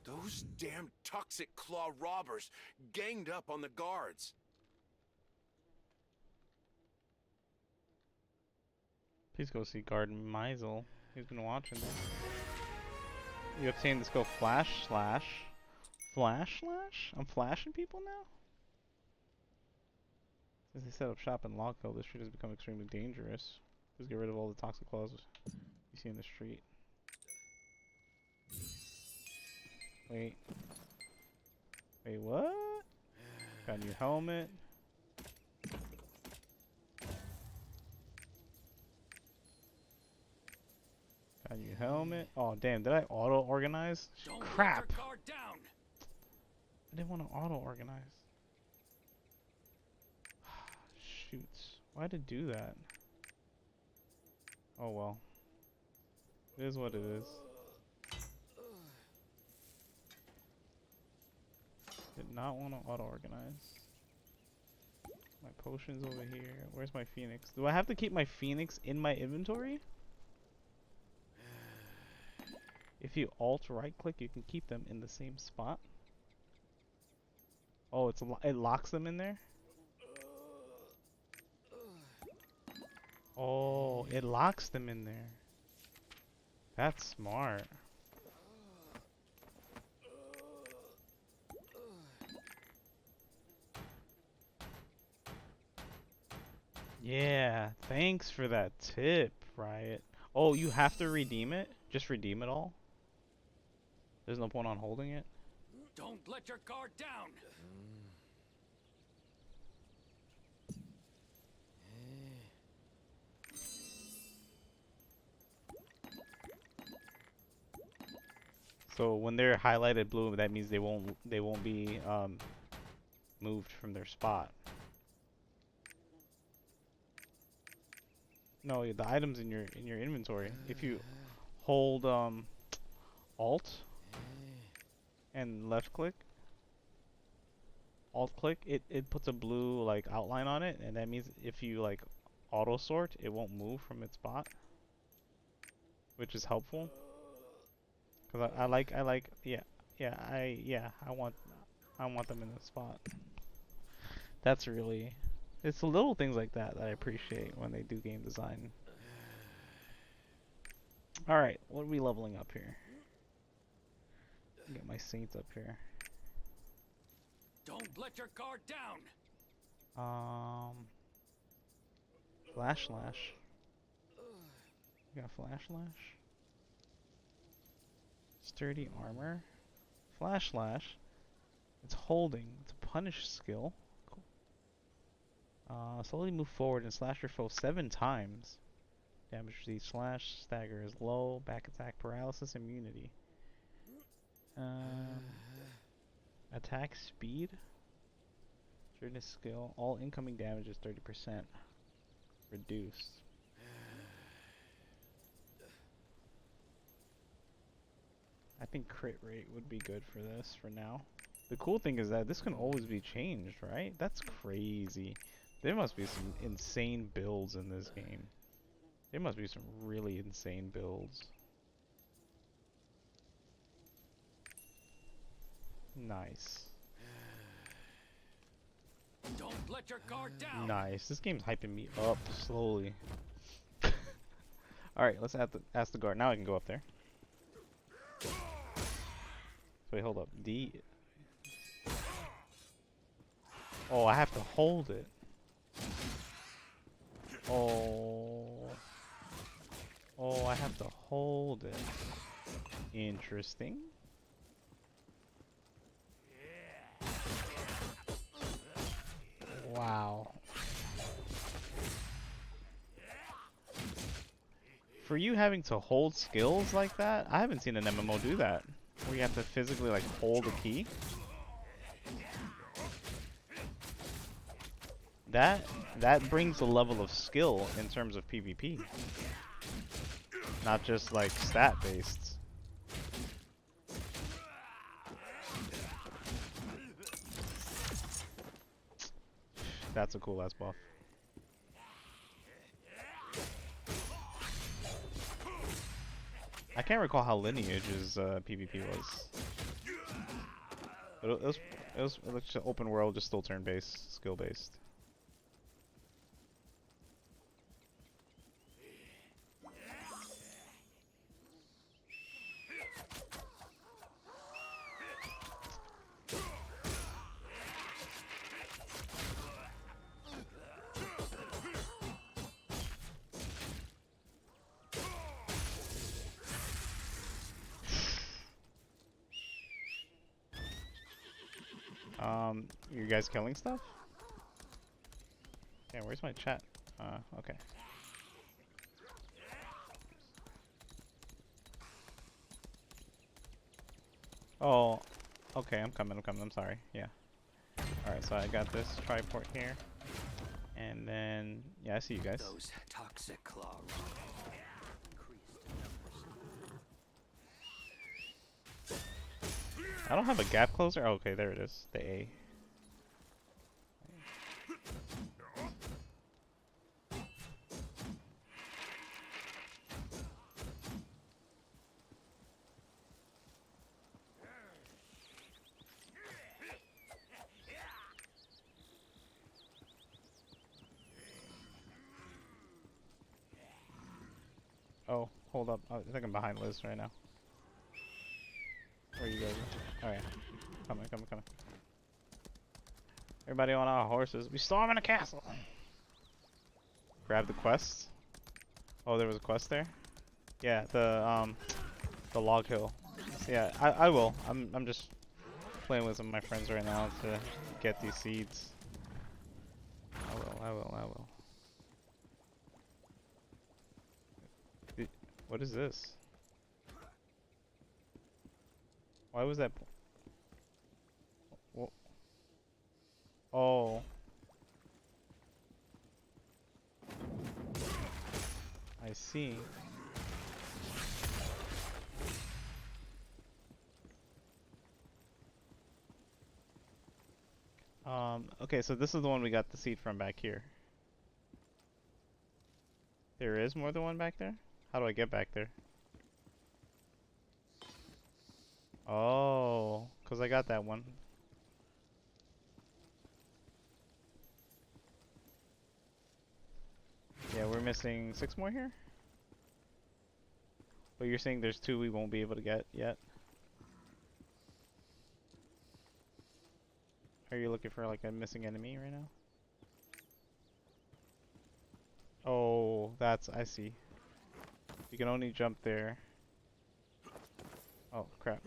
Those damn toxic claw robbers ganged up on the guards. Please go see Guard Meisel. He's been watching this. You obtain the skill Flash Slash. Flash Slash? I'm flashing people now? Since they set up shop in Lockville, this street has become extremely dangerous. Just get rid of all the toxic claws you see in the street. Wait. Wait, what? Got a new helmet. Got a new helmet. Oh, damn. Did I auto-organize? Crap. I didn't want to auto-organize. Shoots. Why'd it do that? Oh, well. It is what it is. Did not want to auto-organize. My potions over here. Where's my phoenix? Do I have to keep my phoenix in my inventory? If you alt right click, you can keep them in the same spot. Oh, it locks them in there? Oh, it locks them in there. That's smart. Yeah, thanks for that tip, Riot. Oh, you have to redeem it? Just redeem it all? There's no point on holding it? Don't let your guard down. So when they're highlighted blue, that means they won't be moved from their spot. No, the items in your inventory. If you hold Alt and left click, Alt click, it puts a blue like outline on it, and that means if you like auto sort, it won't move from its spot, which is helpful. Cause I like I want them in the spot. That's really, it's the little things like that that I appreciate when they do game design. All right, what are we leveling up here? Get my saints up here. Don't let your guard down. Flash Slash. You got Flash Slash? Sturdy armor. Flash Slash. It's holding. It's a punish skill. Cool. Slowly move forward and slash your foe 7 times. Damage received slash. Stagger is low. Back attack paralysis immunity. Attack speed. Sureness skill. All incoming damage is 30% reduced. I think crit rate would be good for this for now. The cool thing is that this can always be changed, right? That's crazy. There must be some insane builds in this game. There must be some really insane builds. Nice. Don't Don't let your guard down. Nice. This game's hyping me up slowly. Alright, let's ask the guard. Now I can go up there. Wait, hold up. D. Oh, I have to hold it. Oh. Oh, I have to hold it. Interesting. Wow. For you having to hold skills like that, I haven't seen an MMO do that. Where you have to physically like hold a key. That brings a level of skill in terms of PvP. Not just like stat based. That's a cool ass buff. I can't recall how Lineage's PvP was. But it was just open world, just still turn based, skill based. You guys killing stuff? Yeah, where's my chat? Okay. Oh, okay, I'm coming, I'm sorry, yeah. Alright, so I got this triport here. And then, yeah, I see you guys. Those toxic claw I don't have a gap closer? Oh, okay, there it is, the A. Oh, hold up. I think I'm behind Liz right now. Where you guys are? Oh yeah. Coming. Everybody on our horses. We storming a castle! Grab the quest. Oh, there was a quest there? Yeah, the log hill. So yeah, I will. I'm just playing with some of my friends right now to get these seeds. I will. What is this? Why was that? Oh. I see. Okay, so this is the one we got the seed from back here. There is more than one back there? How do I get back there? Oh, 'cause I got that one. Yeah, we're missing 6 more here? But you're saying there's 2 we won't be able to get yet? Are you looking for like a missing enemy right now? Oh, I see. You can only jump there. Oh, crap.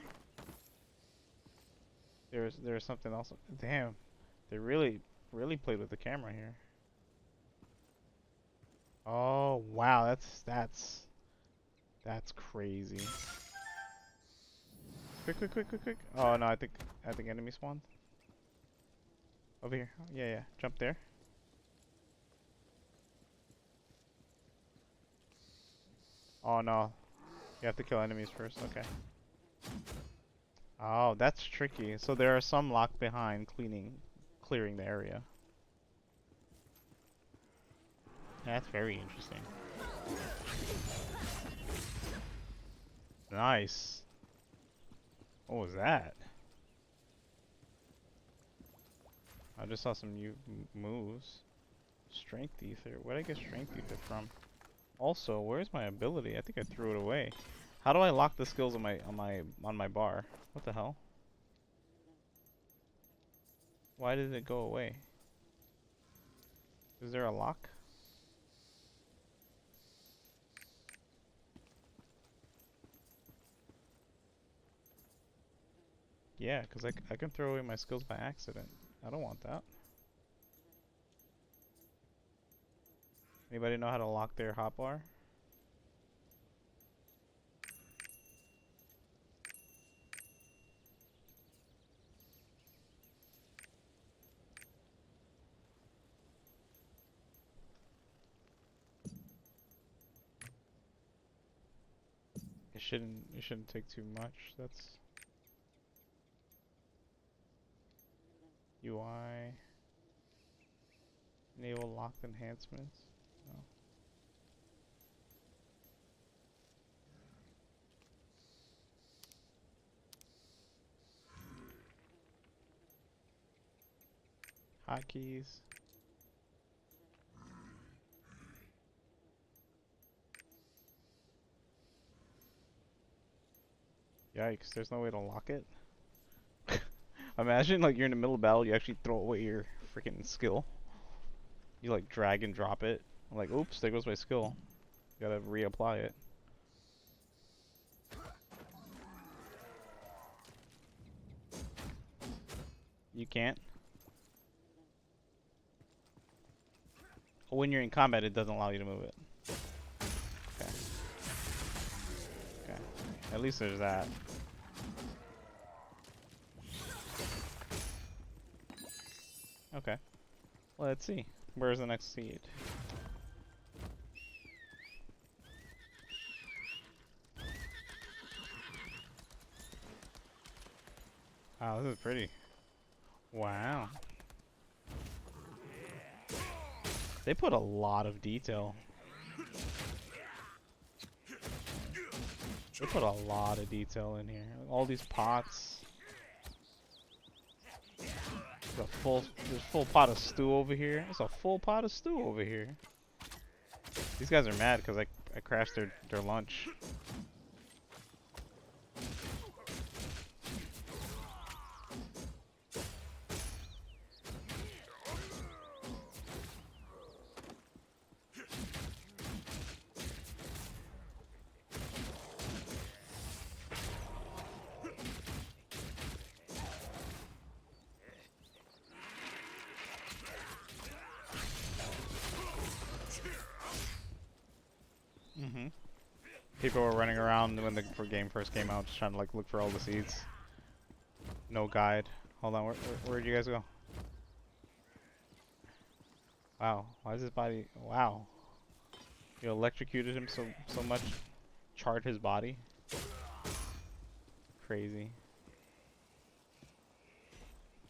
There's something else. Damn. They really played with the camera here. Oh, wow. That's crazy. Quick. Oh, no, I think enemy spawned. Over here. Yeah. Jump there. Oh, no. You have to kill enemies first. Okay. Oh, that's tricky. So there are some locked behind clearing the area. That's very interesting. Nice. What was that? I just saw some new moves. Strength ether. Where did I get strength ether from? Also, where's my ability? I think I threw it away. How do I lock the skills on my bar? What the hell? Why did it go away? Is there a lock? Yeah, because I can throw away my skills by accident. I don't want that. Anybody know how to lock their hotbar? It shouldn't take too much. That's UI. Enable locked enhancements. No. Hotkeys. Yikes, there's no way to lock it. Imagine like you're in the middle of battle, you actually throw away your freaking skill. You like drag and drop it. Like, oops, there goes my skill. You gotta reapply it. You can't. When you're in combat, it doesn't allow you to move it. Okay. Okay. At least there's that. Okay. Let's see. Where's the next seed? Wow, this is pretty. Wow. They put a lot of detail. They put a lot of detail in here. All these pots. There's a full pot of stew over here. There's a full pot of stew over here. These guys are mad because I crashed their lunch. People were running around when the game first came out, just trying to like look for all the seeds. No guide. Hold on, where'd you guys go? Wow, why is his body? Wow, you electrocuted him so much, charred his body. Crazy.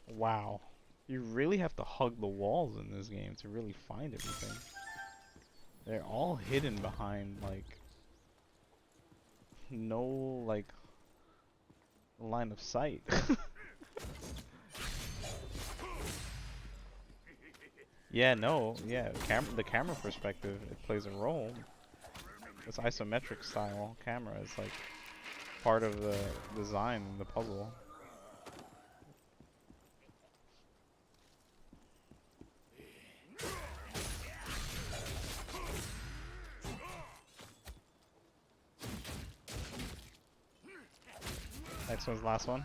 Wow, you really have to hug the walls in this game to really find everything. They're all hidden behind like no like line of sight. Yeah, no, yeah, the camera perspective, it plays a role. This isometric style camera is like part of the design, the puzzle. Next one's the last one.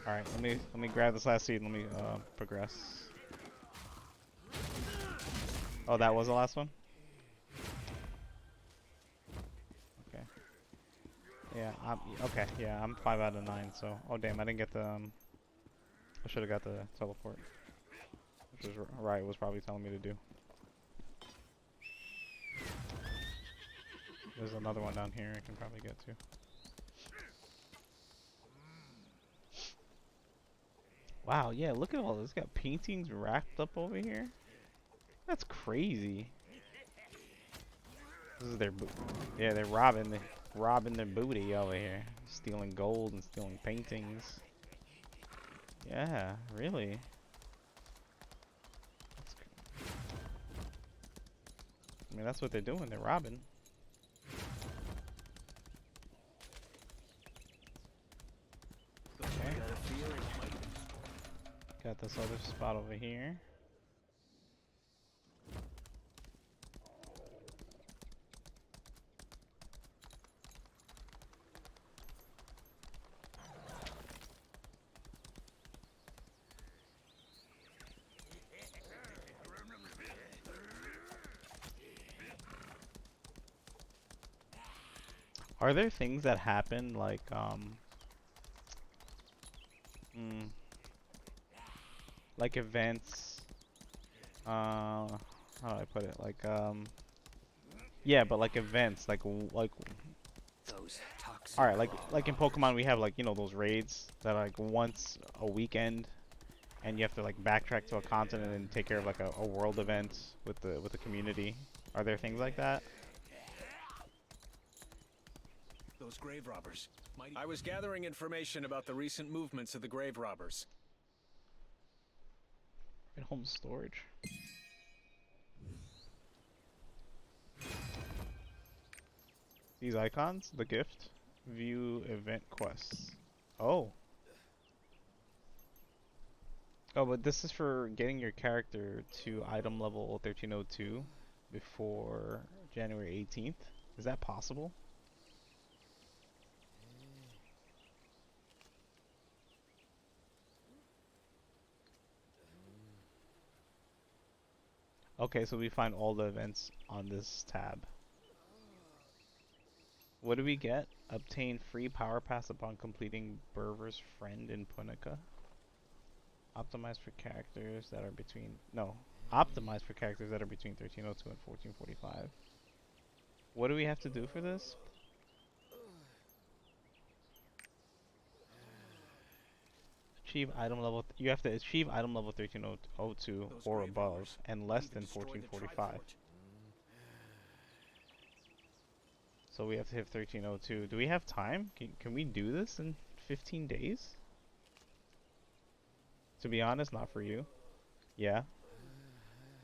All right, let me grab this last seed. Let me progress. Oh, that was the last one? Okay. Yeah, okay, yeah, I'm 5 out of 9, so... Oh, damn, I didn't get the, I should've got the teleport. Which is Riot was probably telling me to do. There's another one down here I can probably get to. Wow, yeah, look at all this. Got paintings wrapped up over here. That's crazy. This is their yeah, they're robbing their booty over here, stealing gold and stealing paintings. Yeah, really. I mean, that's what they're doing. They're robbing. Okay. Got this other spot over here. Are there things that happen like like events, how do I put it, like yeah, but like events, like Those toxic all right, like in Pokemon we have, like, you know, those raids that are like once a weekend, and you have to like backtrack to a continent and take care of like a world event with the community. Are there things like that? Those grave robbers. I was gathering information about the recent movements of the grave robbers. In home storage. These icons, the gift, view event quests. Oh. Oh, but this is for getting your character to item level 1302 before January 18th. Is that possible? Okay, so we find all the events on this tab. What do we get? Obtain free power pass upon completing Berver's Friend in Punica. Optimized for characters that are between... No. Optimized for characters that are between 1302 and 1445. What do we have to do for this? Achieve item level... You have to achieve item level 1302 or above and less than 1445. So we have to hit 1302. Do we have time? Can we do this in 15 days? To be honest, not for you. Yeah.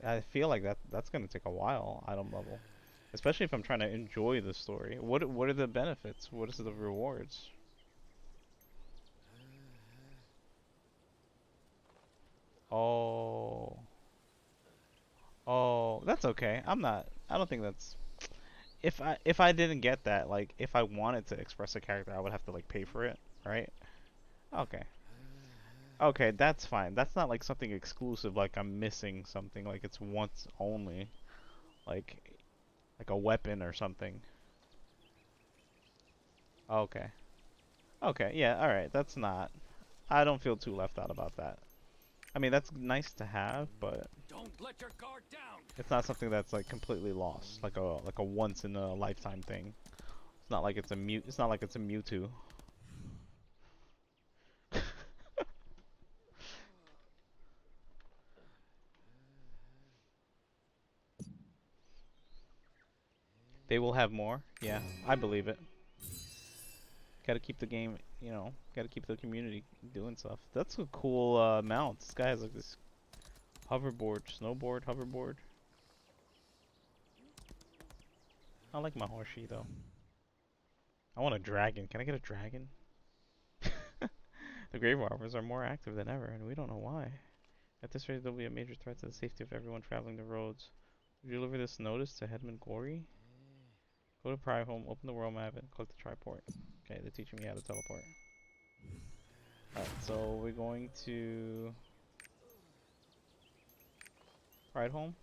I feel like that's gonna take a while, item level. Especially if I'm trying to enjoy the story. What are the benefits? What is the rewards? Oh. Oh, that's okay. I don't think that's... If I didn't get that, like, if I wanted to express a character, I would have to like pay for it, right? Okay. Okay, that's fine. That's not like something exclusive, like I'm missing something, like it's once only. Like a weapon or something. Okay. Okay, yeah, alright, that's not... I don't feel too left out about that. I mean, that's nice to have, but... Don't let your guard down. It's not something that's like completely lost, like a once in a lifetime thing. It's not like it's a it's not like it's a Mewtwo. They will have more. Yeah, I believe it. Gotta keep the game, you know, gotta keep the community doing stuff. That's a cool mount. This guy has like this hoverboard, snowboard, hoverboard. I like my horsey though. I want a dragon. Can I get a dragon? The grave robbers are more active than ever, and we don't know why. At this rate, there will be a major threat to the safety of everyone traveling the roads. Would you deliver this notice to Headman Glory? Go to Pride Home, open the world map, and click the triport. Okay, they're teaching me how to teleport. Alright, so we're going to... Pride Home?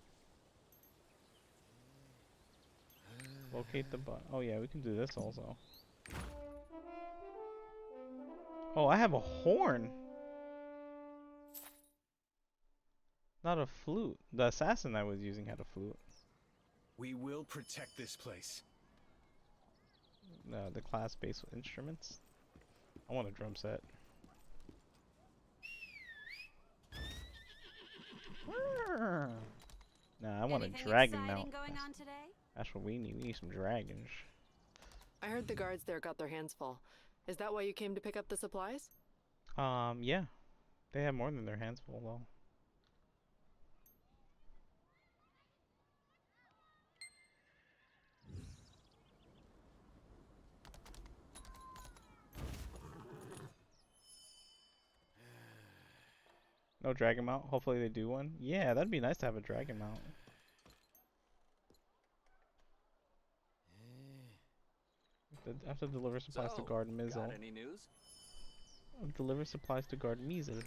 Locate the button. Oh yeah, we can do this also. Oh, I have a horn! Not a flute. The assassin I was using had a flute. We will protect this place. The class-based instruments. I want a drum set. Nah, I want a dragon mount. That's what we need. We need some dragons. I heard the guards there got their hands full. Is that why you came to pick up the supplies? Yeah. They have more than their hands full, though. No dragon mount. Hopefully they do one. Yeah, that'd be nice to have a dragon mount. I have to deliver supplies to guard Mizzle. Got any news? Deliver supplies to guard Mizzle.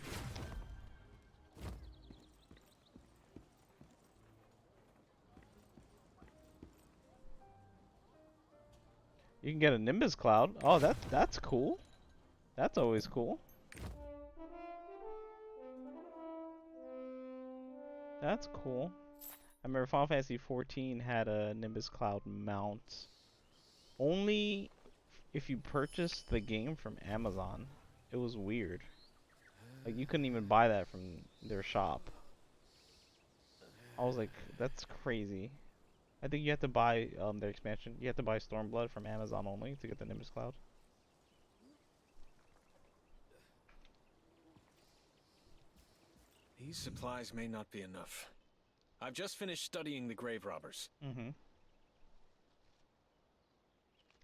You can get a Nimbus Cloud. Oh, that's cool. That's always cool. That's cool. I remember Final Fantasy XIV had a Nimbus Cloud mount. Only if you purchased the game from Amazon. It was weird. Like, you couldn't even buy that from their shop. I was like, that's crazy. I think you have to buy their expansion. You have to buy Stormblood from Amazon only to get the Nimbus Cloud. These supplies may not be enough. I've just finished studying the grave robbers.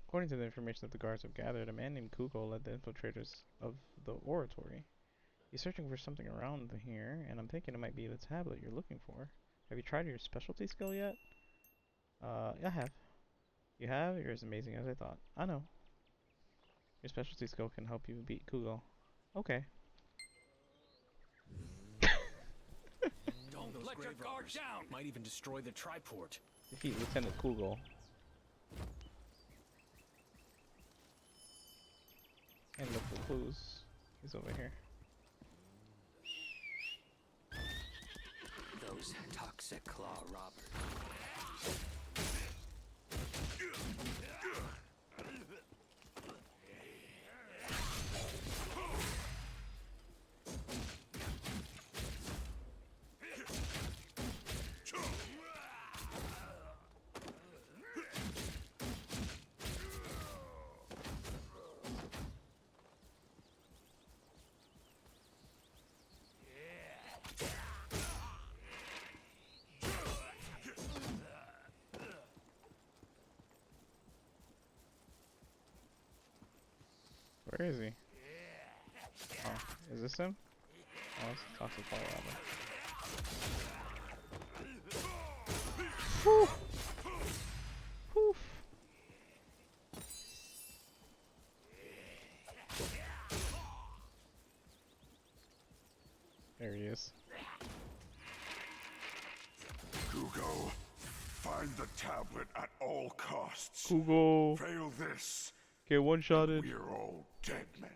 According to the information that the guards have gathered, a man named Kugo led the infiltrators of the oratory. He's searching for something around here, and I'm thinking it might be the tablet you're looking for. Have you tried your specialty skill yet? I have. You have? You're as amazing as I thought. I know. Your specialty skill can help you beat Kugo. Okay. Don't let your guard down! Might even destroy the triport. Defeat Lieutenant Kugo. And look for clues. He's over here. Those toxic claw robbers. Where is he? Oh, is this him? Oh, it's a toxic fire robber. Whew. Whew. There he is. Kugo, find the tablet at all costs. Kugo. Fail this. Get one-shotted. We're all dead men.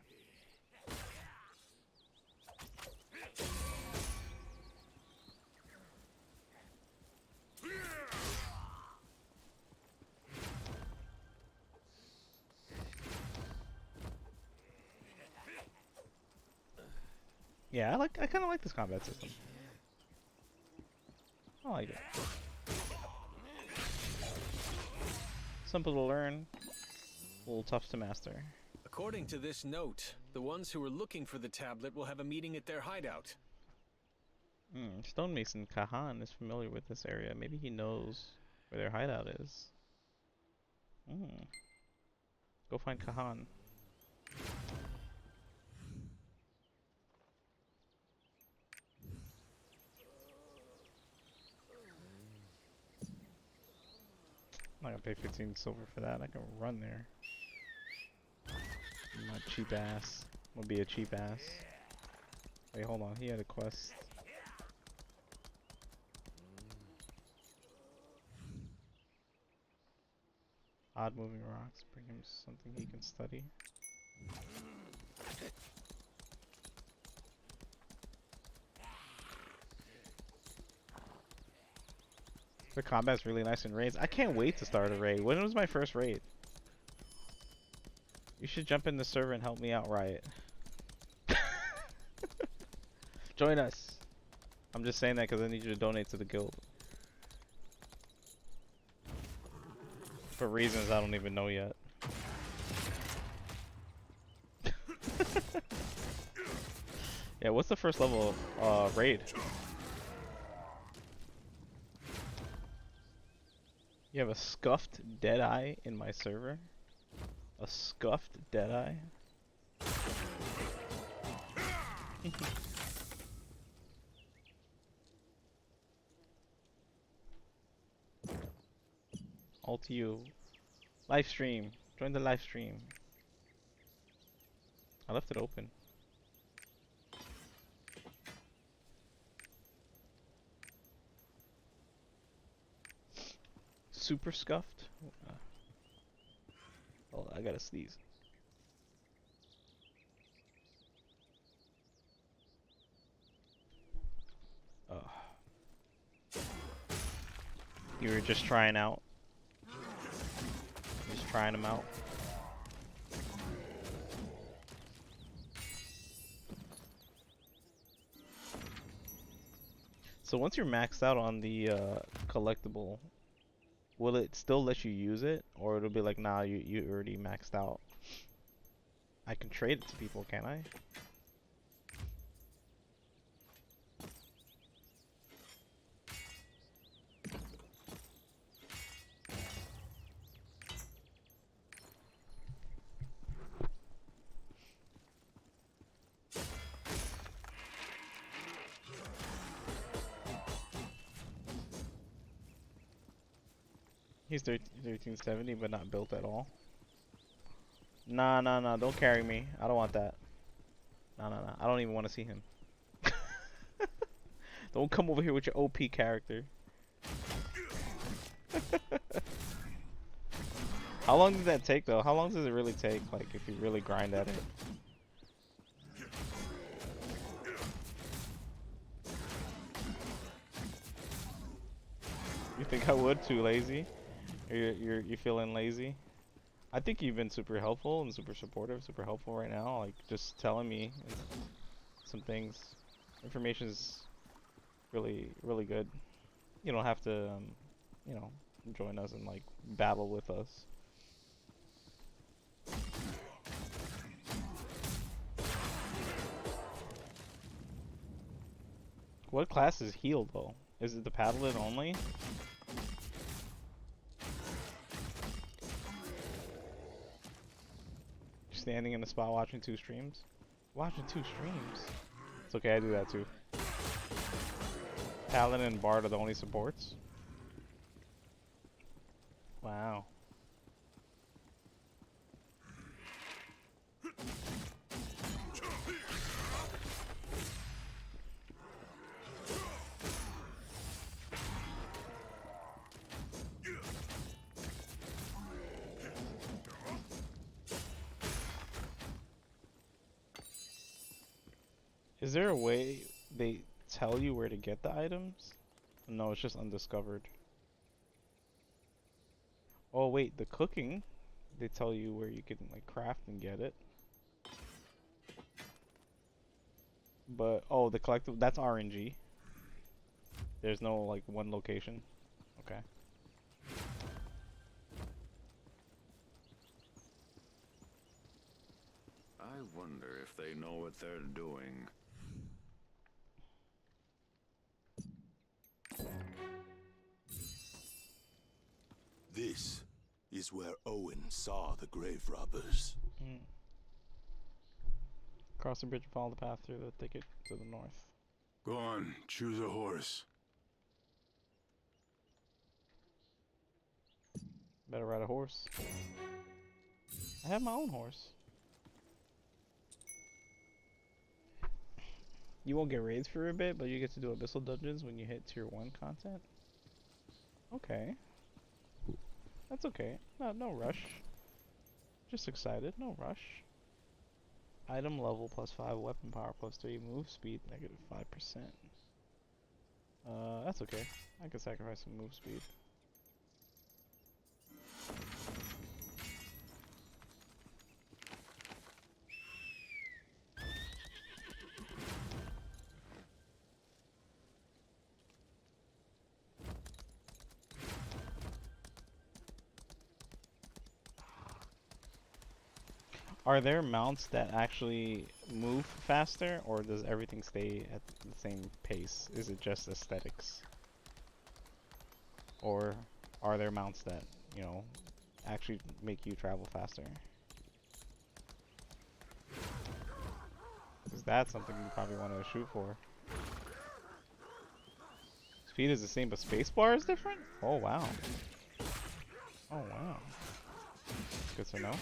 Yeah, I kind of like this combat system. I like it. Simple to learn, a little tough to master. According to this note, the ones who are looking for the tablet will have a meeting at their hideout. Stonemason Kahan is familiar with this area. Maybe he knows where their hideout is. Go find Kahan. I'm not gonna pay 15 silver for that. I can run there. My cheap ass. I'm gonna be a cheap ass. Wait, hold on. He had a quest. Odd moving rocks. Bring him something he can study. The combat's really nice in raids. I can't wait to start a raid. When was my first raid? You should jump in the server and help me out, Riot. Join us. I'm just saying that because I need you to donate to the guild. For reasons I don't even know yet. Yeah, what's the first level raid? You have a scuffed Deadeye in my server? A scuffed Deadeye? All to you. Live stream. Join the live stream. I left it open. Super scuffed? Oh, I gotta sneeze. You were just trying out. Just trying them out. So once you're maxed out on the collectible, will it still let you use it, or it'll be like, nah, you already maxed out? I can trade it to people, can't I? He's 1370, but not built at all. Nah, nah, nah, don't carry me. I don't want that. Nah, nah, nah. I don't even want to see him. Don't come over here with your OP character. How long does that take, though? How long does it really take, like, if you really grind at it? You think I would? Too lazy? You're feeling lazy? I think you've been super helpful and super supportive, super helpful right now. Like, just telling me some things. Information is really, really good. You don't have to, you know, join us and like battle with us. What class is healed though? Is it the Paladin only? Standing in the spot watching 2 streams? Watching 2 streams? It's okay, I do that too. Paladin and Bard are the only supports? Wow. Is there a way they tell you where to get the items? No, it's just undiscovered. Oh wait, the cooking, they tell you where you can like craft and get it. But oh, the collective, that's RNG. There's no like one location. Okay. I wonder if they know what they're doing. This is where Owen saw the grave robbers. Cross the bridge and follow the path through the thicket to the north. Go on, choose a horse. Better ride a horse. I have my own horse. You won't get raids for a bit, but you get to do abyssal dungeons when you hit tier 1 content. Okay. That's okay. No rush. Just excited. No rush. Item level +5, weapon power +3, move speed -5%. That's okay. I can sacrifice some move speed. Are there mounts that actually move faster, or does everything stay at the same pace? Is it just aesthetics? Or are there mounts that, you know, actually make you travel faster? Because that's something you probably want to shoot for. Speed is the same, but spacebar is different? Oh, wow. Oh wow. Good to know.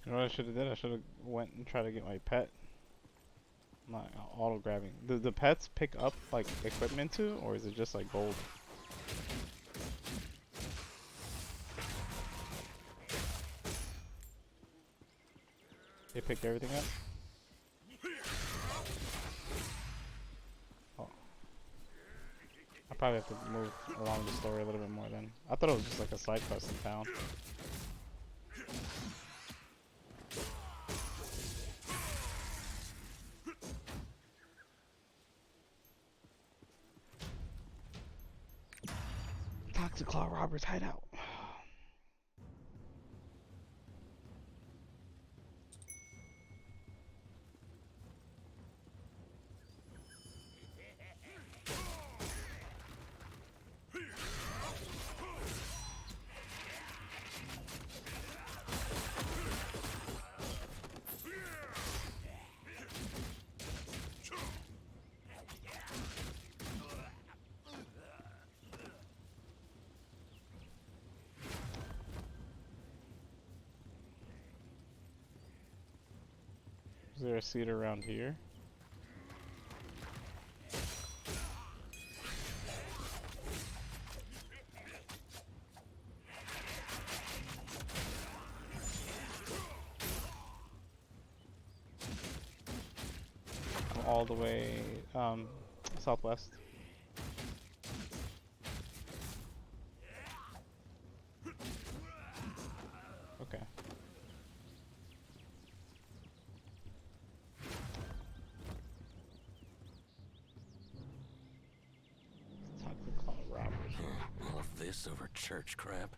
You know what I should have did? I should have went and tried to get my pet. Not auto grabbing. Do the pets pick up like equipment too, or is it just like gold? They picked everything up? Oh. I probably have to move along the story a little bit more then. I thought it was just like a side quest in town. Toxic Claw Robbers hideout. Is there a seat around here? I'm all the way southwest. Okay. All of this over church crap.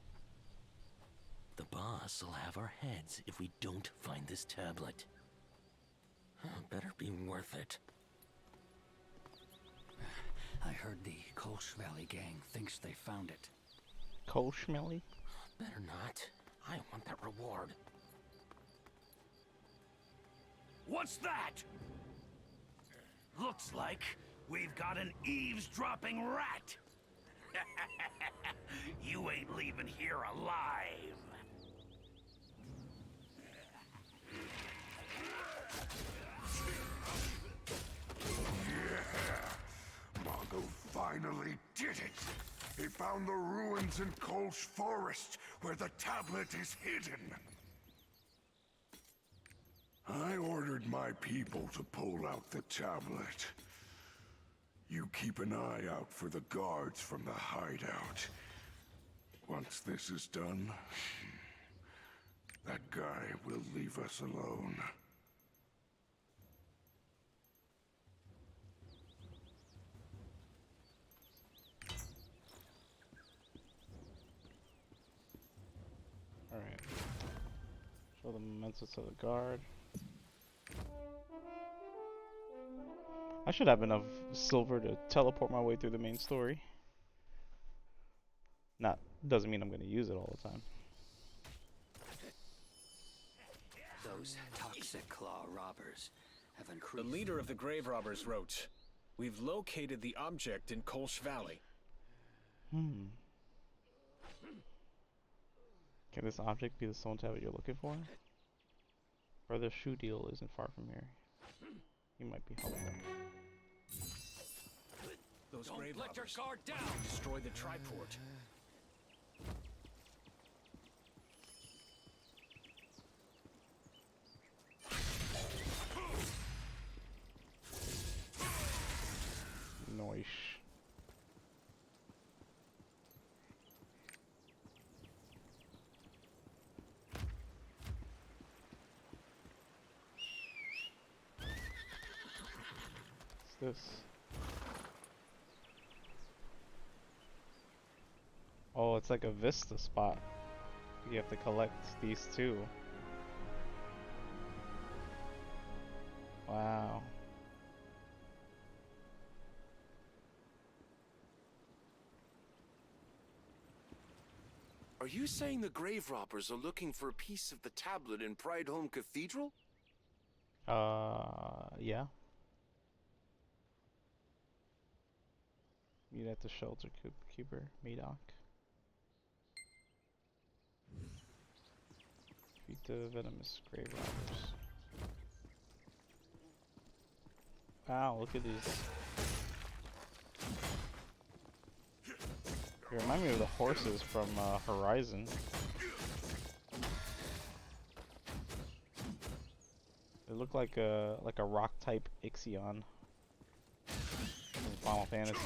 The boss will have our heads if we don't find this tablet. Better be worth it. I heard the Kolsch Valley gang thinks they found it. Kolschmelly? Better not. I want that reward. What's that? Looks like we've got an eavesdropping rat. You ain't leaving here alive. Margot finally did it! He found the ruins in Kolsch Forest, where the tablet is hidden. I ordered my people to pull out the tablet. You keep an eye out for the guards from the hideout. Once this is done, that guy will leave us alone. Alright. Show the mementos to the guard. I should have enough silver to teleport my way through the main story. Doesn't mean I'm going to use it all the time. Those toxic claw robbers have increased. The leader of the grave robbers wrote, "We've located the object in Kolsch Valley." Can this object be the stone tablet you're looking for? Brother Shoe Deal isn't far from here. He might be helpful. Those Don't grave let your robbers guard down. destroy the triport. Noish. this? Oh, it's like a vista spot. You have to collect these two. Wow. Are you saying the grave robbers are looking for a piece of the tablet in Prideholme Cathedral? Yeah. Meet at the shelter keeper, Medoc. Defeat the venomous grave robbers. Wow, look at these. They remind me of the horses from Horizon. They look like a rock type Ixion from Final Fantasy.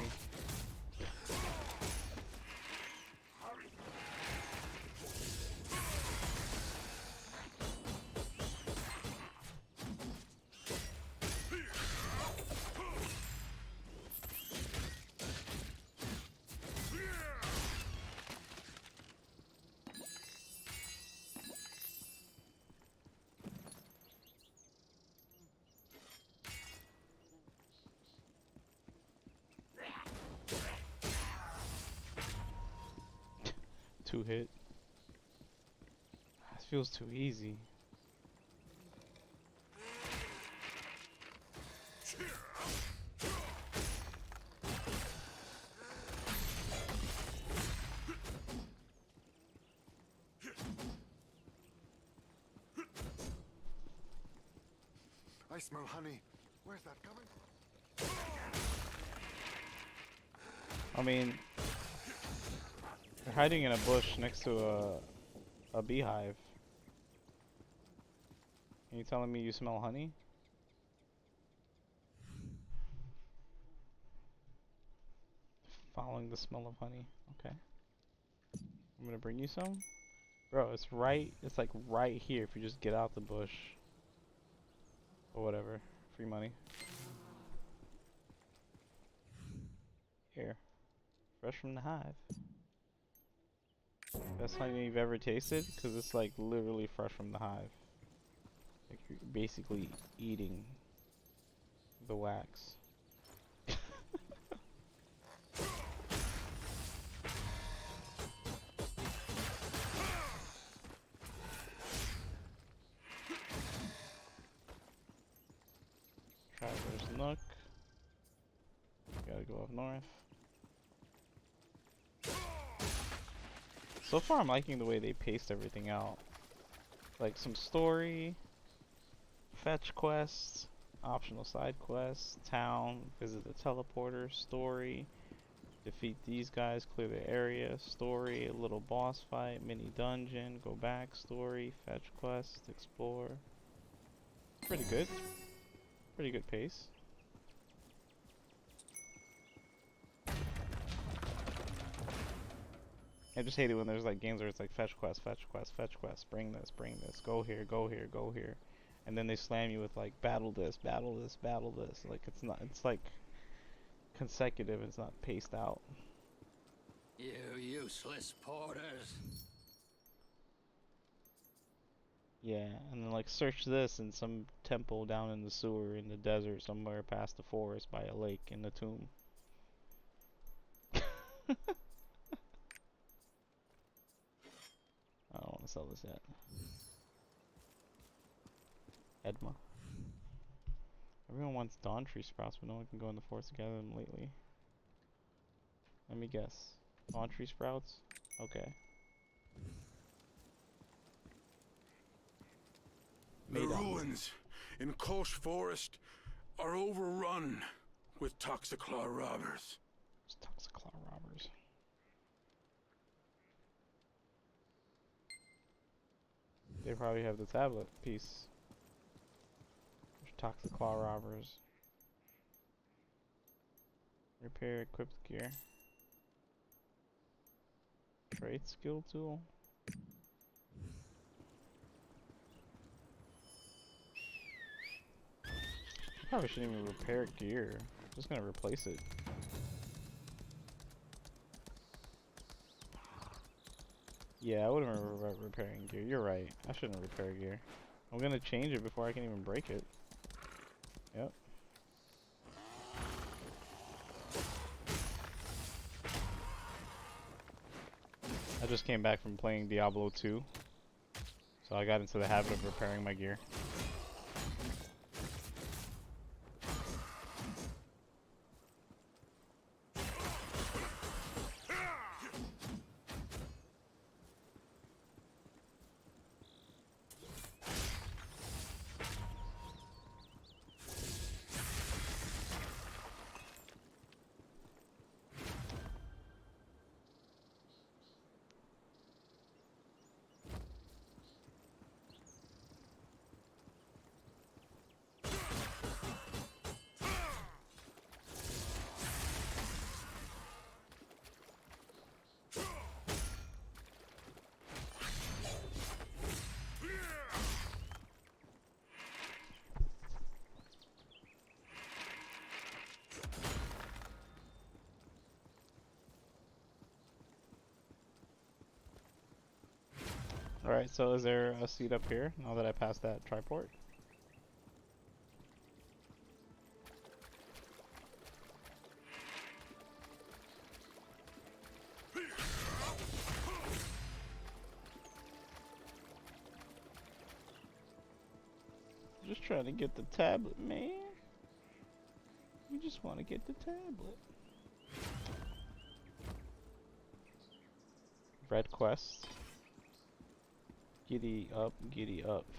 Two hit. This feels too easy. I smell honey. Where's that coming? I mean, they're hiding in a bush next to a beehive. Are you telling me you smell honey? Following the smell of honey. Okay. I'm gonna bring you some. Bro, it's like right here if you just get out the bush. Or whatever. Free money. Here. Fresh from the hive. Best honey you've ever tasted? Because it's like literally fresh from the hive. Like you're basically eating the wax. Traveler's Nook. Gotta go up north. So far I'm liking the way they paced everything out. Like some story, fetch quests, optional side quests, town, visit the teleporter, story, defeat these guys, clear the area, story, a little boss fight, mini dungeon, go back, story, fetch quest, explore. Pretty good. Pretty good pace. I just hate it when there's like games where it's like fetch quest, fetch quest, fetch quest, bring this, go here, go here, go here. And then they slam you with like battle this, battle this, battle this. Like it's like consecutive, it's not paced out. You useless porters. Yeah, and then like search this in some temple down in the sewer in the desert somewhere past the forest by a lake in the tomb. I don't want to sell this yet. Edma. Everyone wants Dawn Tree Sprouts, but no one can go in the forest to gather them lately. Let me guess. Dawn Tree Sprouts? Okay. The ruins in Kolsch Forest are overrun with Toxiclaw robbers. It's Toxiclaw robbers. They probably have the tablet piece. Toxiclaw robbers. Repair equipped gear. Trade skill tool. Probably shouldn't even repair gear. Just gonna replace it. Yeah, I wouldn't remember repairing gear. You're right. I shouldn't repair gear. I'm gonna change it before I can even break it. Yep. I just came back from playing Diablo 2, so I got into the habit of repairing my gear. Alright, so is there a seat up here now that I passed that triport? Just trying to get the tablet, man. You just want to get the tablet. Red quest. Giddy up.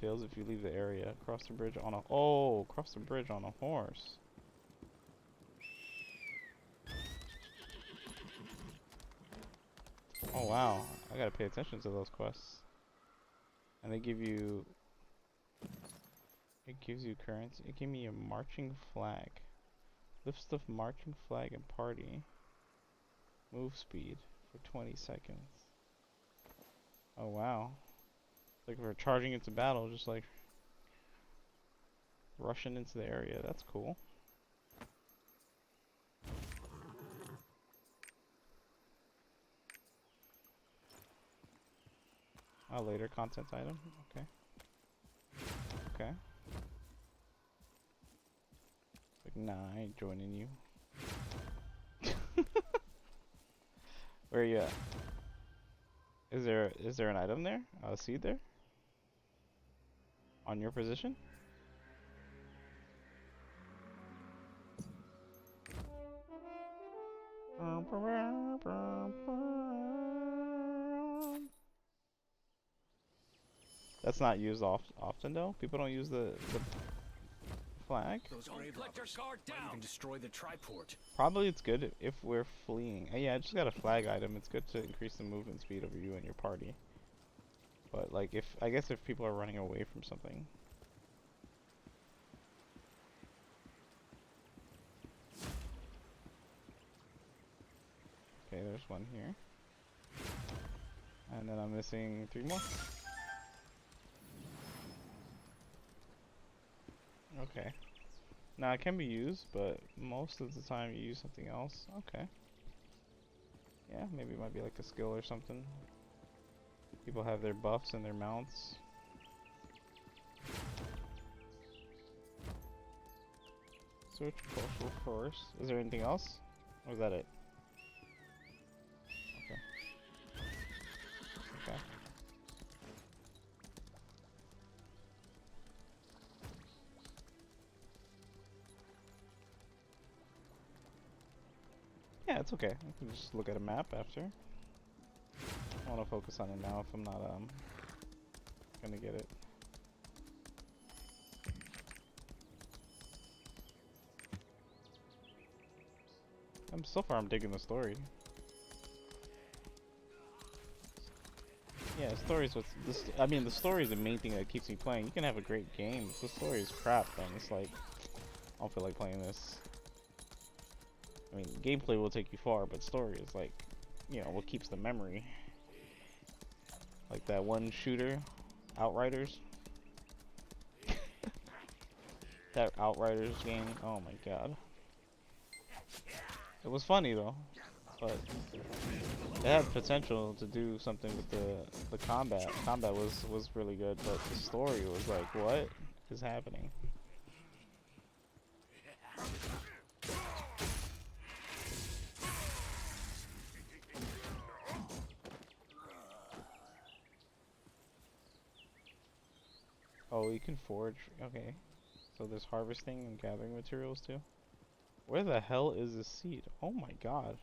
Fails if you leave the area. Cross the bridge on a... Oh, cross the bridge on a horse. Oh, wow. I gotta pay attention to those quests. And they give you... It gives you currency. It gave me a marching flag. Lifts the marching flag and party. Move speed for 20 seconds. Oh, wow. Like we're charging into battle, just like rushing into the area. That's cool. Oh, later content item. Okay. Okay. Like, nah, I ain't joining you. Where are you at? Is there an item there? A seed there? On your position? That's not used often though. People don't use the flag. Those grave robbers might even destroy the triport. Probably it's good if we're fleeing. Yeah, I just got a flag item. It's good to increase the movement speed of you and your party. But like I guess if people are running away from something. Okay, there's one here. And then I'm missing 3 more. Okay. Now it can be used, but most of the time you use something else. Okay. Yeah, maybe it might be like a skill or something. People have their buffs and their mounts. Search cultural forest. Is there anything else? Or is that it? Okay. Okay. Yeah, it's okay. I can just look at a map after. I want to focus on it now if I'm not gonna get it. So far I'm digging the story. Yeah, the story's what's I mean the story is the main thing that keeps me playing. You can have a great game. If the story is crap, then it's like I don't feel like playing this. I mean, gameplay will take you far, but story is like, you know, what keeps the memory. Like that one shooter, Outriders. That Outriders game, oh my god. It was funny though, but it had potential to do something with the combat. Combat was really good, but the story was like, what is happening? Oh, you can forge. Okay. So there's harvesting and gathering materials too. Where the hell is this seed? Oh my god.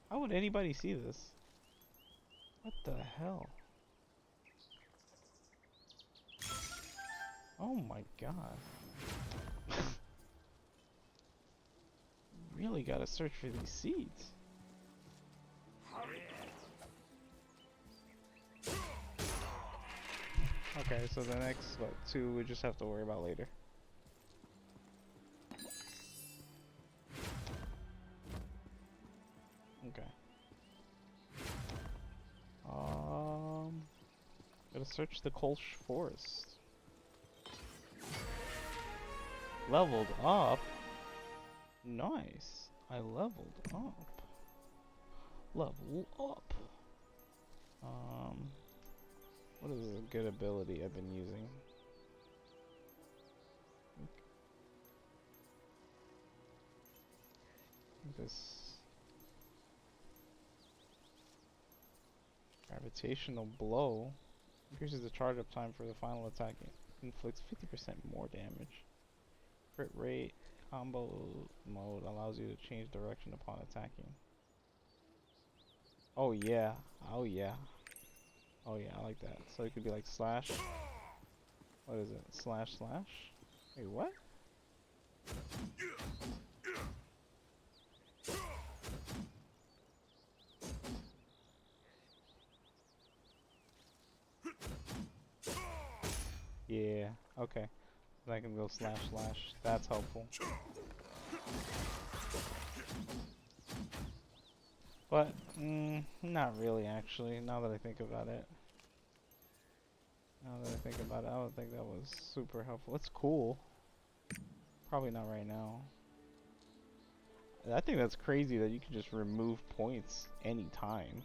How would anybody see this? What the hell? Oh my god. Really gotta search for these seeds. Okay, so the next, what, 2 we just have to worry about later. Okay. Gotta search the Kolsch Forest. Leveled up? Nice. I leveled up. Level up. What is a good ability I've been using? This gravitational blow increases the charge up time for the final attack. It inflicts 50% more damage. Crit rate combo mode allows you to change direction upon attacking. Oh yeah. Oh yeah. Oh yeah, I like that. So it could be like slash. What is it? Slash slash? Wait, what? Yeah, okay. I can go slash slash. That's helpful. But, not really actually, now that I think about it. Now that I think about it, I don't think that was super helpful. It's cool. Probably not right now. I think that's crazy that you can just remove points anytime.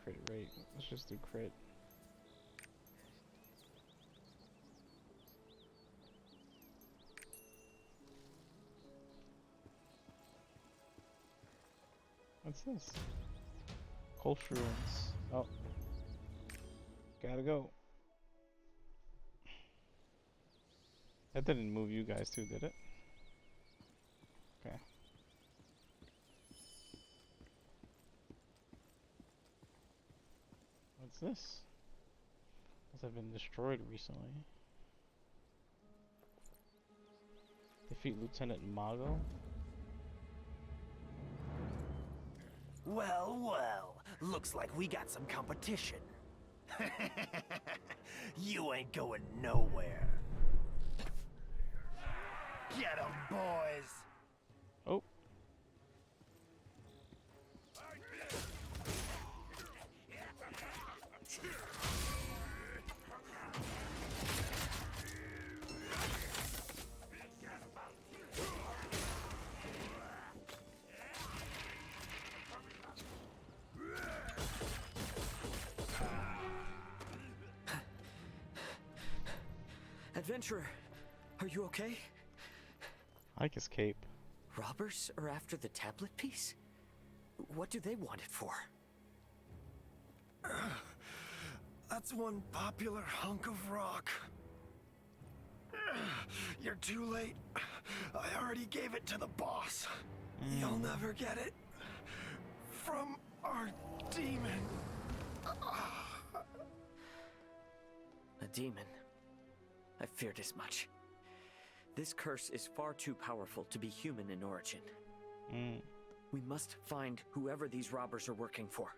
Crit rate. Let's just do crit. What's this? Kolsch ruins. Oh. Gotta go. That didn't move you guys too, did it? Okay. What's this? Those have been destroyed recently. Defeat Lieutenant Mago. Well, well, looks like we got some competition. You ain't going nowhere. Get 'em, boys! Oh. Adventurer, are you okay? I like his cape. Robbers are after the tablet piece? What do they want it for? That's one popular hunk of rock. You're too late. I already gave it to the boss. You'll never get it. From our demon. A demon? I feared as much. This curse is far too powerful to be human in origin. We must find whoever these robbers are working for.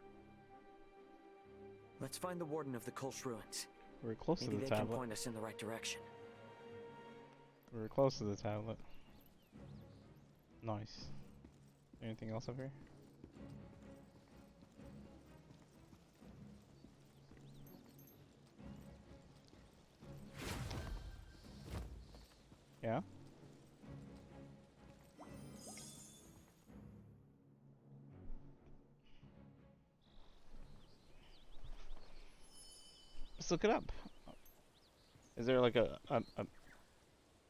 Let's find the warden of the Kolsch ruins. We're close to the Maybe they tablet. can point us in the right direction. We're close to the tablet. Nice. Anything else up here? Let's look it up. Is there like a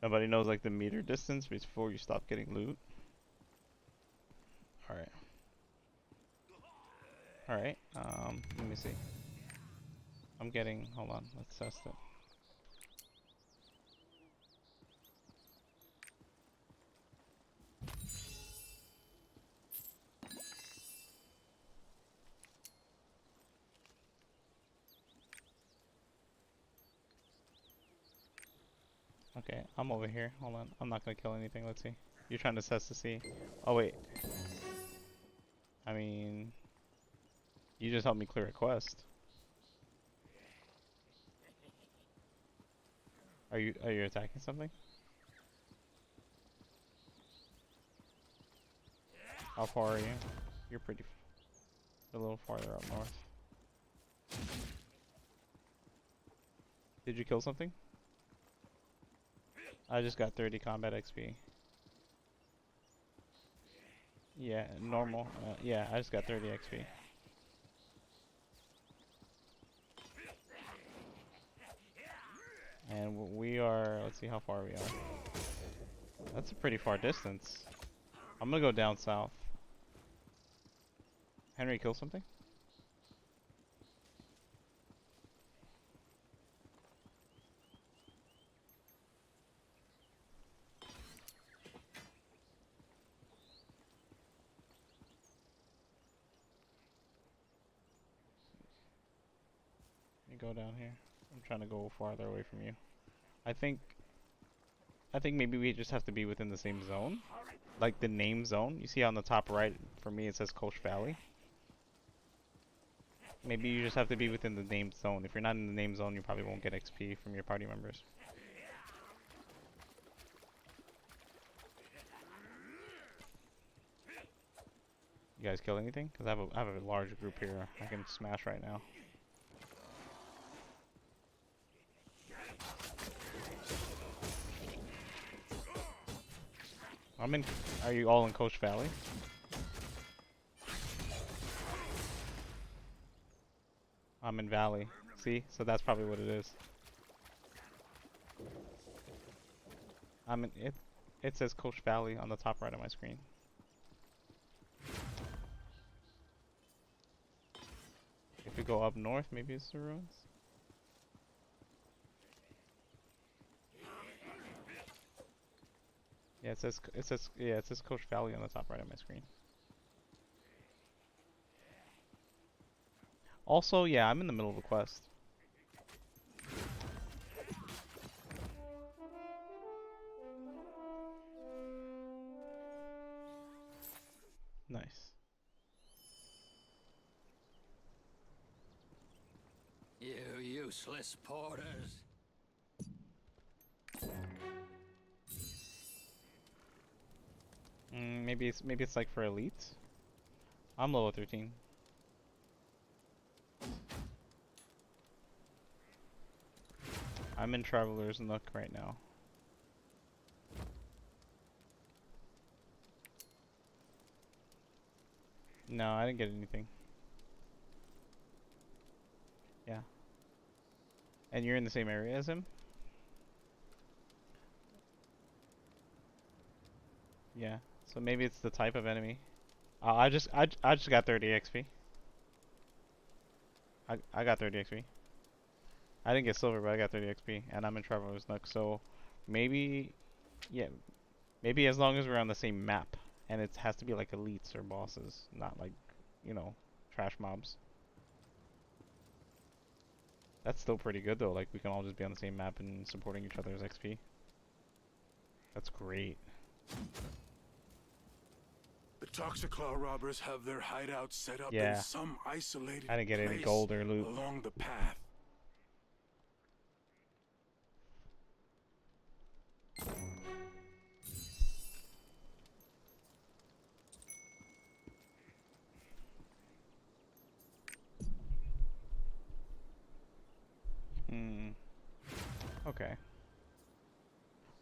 nobody knows like the meter distance before you stop getting loot? Alright. Alright, let me see. I'm getting, hold on, let's test it. Okay, I'm over here. Hold on. I'm not gonna kill anything. Let's see. You're trying to test to see. Oh, wait. I mean, you just helped me clear a quest. Are you attacking something? How far are you? You're pretty a little farther up north. Did you kill something? I just got 30 combat XP. Yeah, normal. Yeah, I just got 30 XP. And we are, let's see how far we are. That's a pretty far distance. I'm gonna go down south. Henry, kill something? Go down here. I'm trying to go farther away from you. I think maybe we just have to be within the same zone. Like the name zone. You see on the top right, for me it says Kosh Valley. Maybe you just have to be within the named zone. If you're not in the named zone, you probably won't get XP from your party members. You guys kill anything? Because I have a large group here I can smash right now. Are you all in Kosh Valley? I'm in Valley. See? So that's probably what it is. It says Kosh Valley on the top right of my screen. If we go up north, maybe it's the ruins. Yeah, it says Kosh Valley on the top right of my screen. Also, yeah, I'm in the middle of a quest. Nice. You useless porters. Maybe it's like for elites. I'm level 13. I'm in Traveler's Nook right now. No, I didn't get anything. Yeah. And you're in the same area as him? Yeah. So maybe it's the type of enemy. I just got 30 XP. I got 30 XP. I didn't get silver, but I got 30 XP, and I'm in Traveler's Nook, so maybe, yeah, maybe as long as we're on the same map, and it has to be like elites or bosses, not like, you know, trash mobs. That's still pretty good though, like we can all just be on the same map and supporting each other's XP. That's great. The Toxiclaw robbers have their hideouts set up Yeah. in some isolated I didn't get any place gold or loot. along the path. Okay.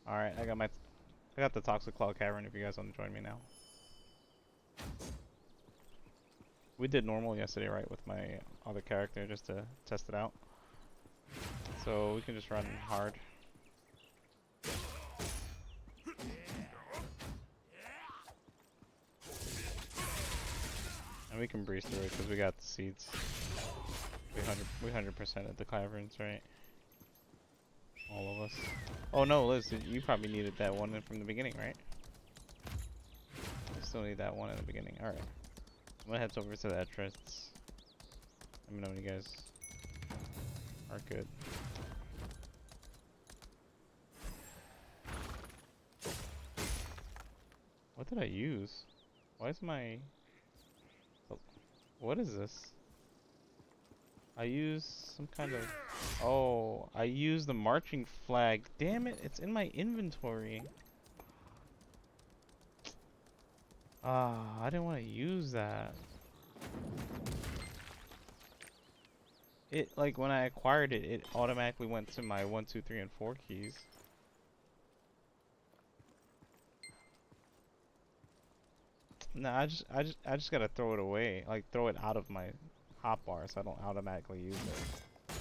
Alright, I got the Toxiclaw Cavern if you guys want to join me now. We did normal yesterday, right, with my other character just to test it out. So we can just run hard. And we can breeze through it because we got the seeds. We 100% at the caverns, right? All of us. Oh no, Liz, you probably needed that one from the beginning, right? You still need that one in the beginning. Alright. I'm gonna head over to the address. Let me know when you guys are good. What did I use? Why is my... Oh, what is this? I used some kind of... Oh, I used the marching flag. Damn it, it's in my inventory. Ah, I didn't want to use that. It, like, when I acquired it, it automatically went to my 1, 2, 3, and 4 keys. No, I just gotta throw it away. Like, throw it out of my hotbar so I don't automatically use it.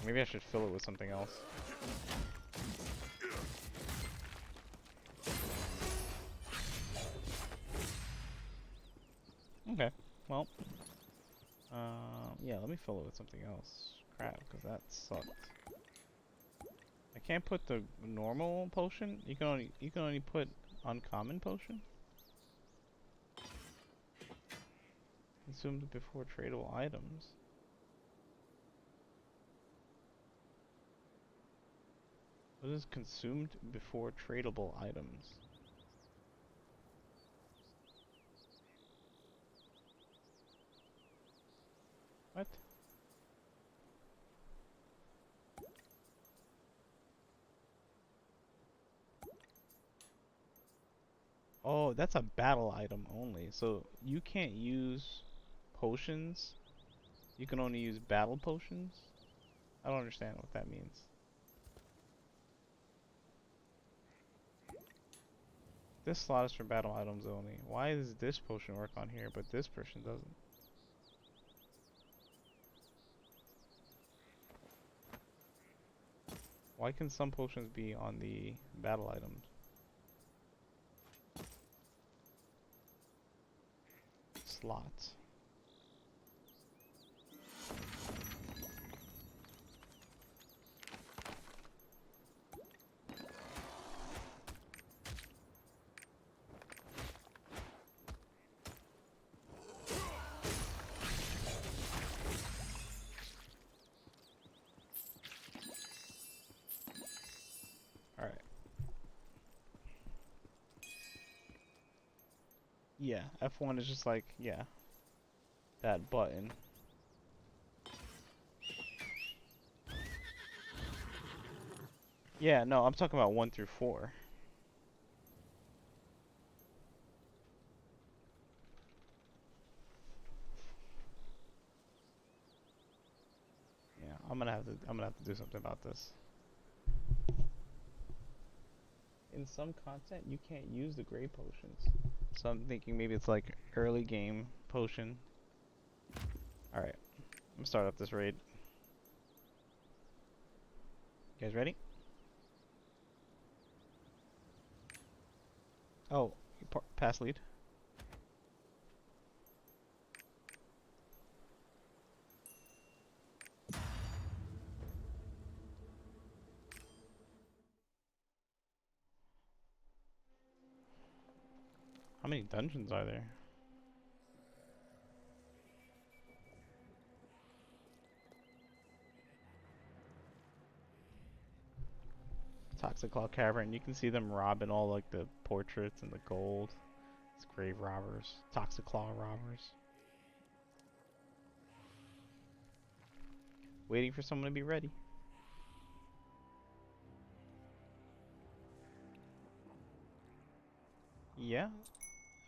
Maybe I should fill it with something else. Okay, well, yeah, let me fill it with something else. Crap, because that sucked. I can't put the normal potion. You can only put uncommon potion. Consumed before tradable items. What is consumed before tradable items? What? Oh, that's a battle item only. So you can't use potions. You can only use battle potions. I don't understand what that means. This slot is for battle items only. Why does this potion work on here, but this potion doesn't? Why can some potions be on the battle items? Slots. Alright. Yeah, F1 is just like, yeah, that button. Yeah, no, I'm talking about 1 through 4. Yeah, I'm gonna have to do something about this. In some content, you can't use the gray potions. So I'm thinking maybe it's like early game potion. Alright, I'm gonna start up this raid. You guys ready? Oh, pass lead. How many dungeons are there? Toxic Claw Cavern. You can see them robbing all like the portraits and the gold. It's grave robbers. Toxic Claw robbers. Waiting for someone to be ready. Yeah?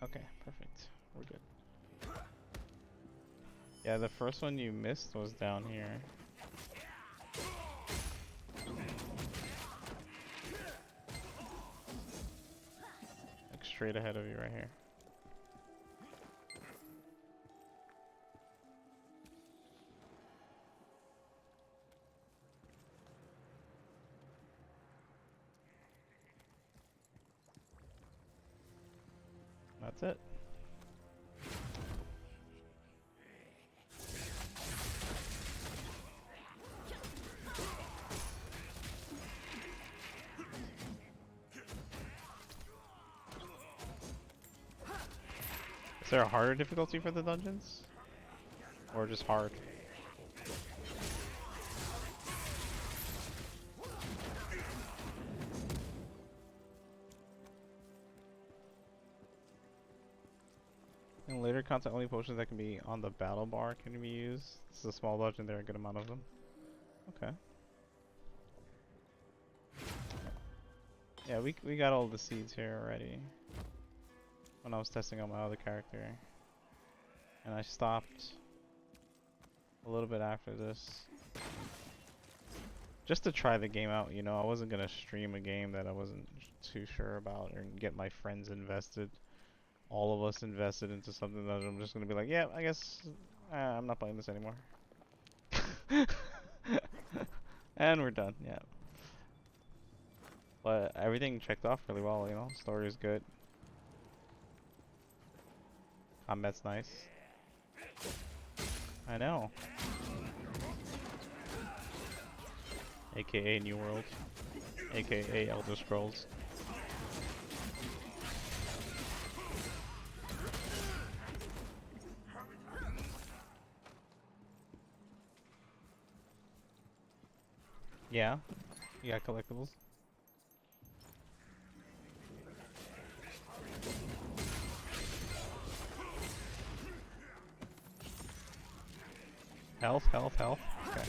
Okay, perfect. We're good. Yeah, the first one you missed was down here. Like straight ahead of you right here. That's it. Is there a harder difficulty for the dungeons? Or just hard? In later content, only potions that can be on the battle bar can be used. This is a small dungeon, there are a good amount of them. Okay. Yeah, we got all the seeds here already. When I was testing out my other character. And I stopped a little bit after this. Just to try the game out, you know, I wasn't gonna stream a game that I wasn't too sure about or get my friends invested. All of us invested into something that I'm just gonna be like, yeah, I guess I'm not playing this anymore. And we're done, yeah. But everything checked off really well, you know, story is good. Combat's nice. I know. AKA New World. AKA Elder Scrolls. Yeah, you got collectibles. Health, health, health. Okay.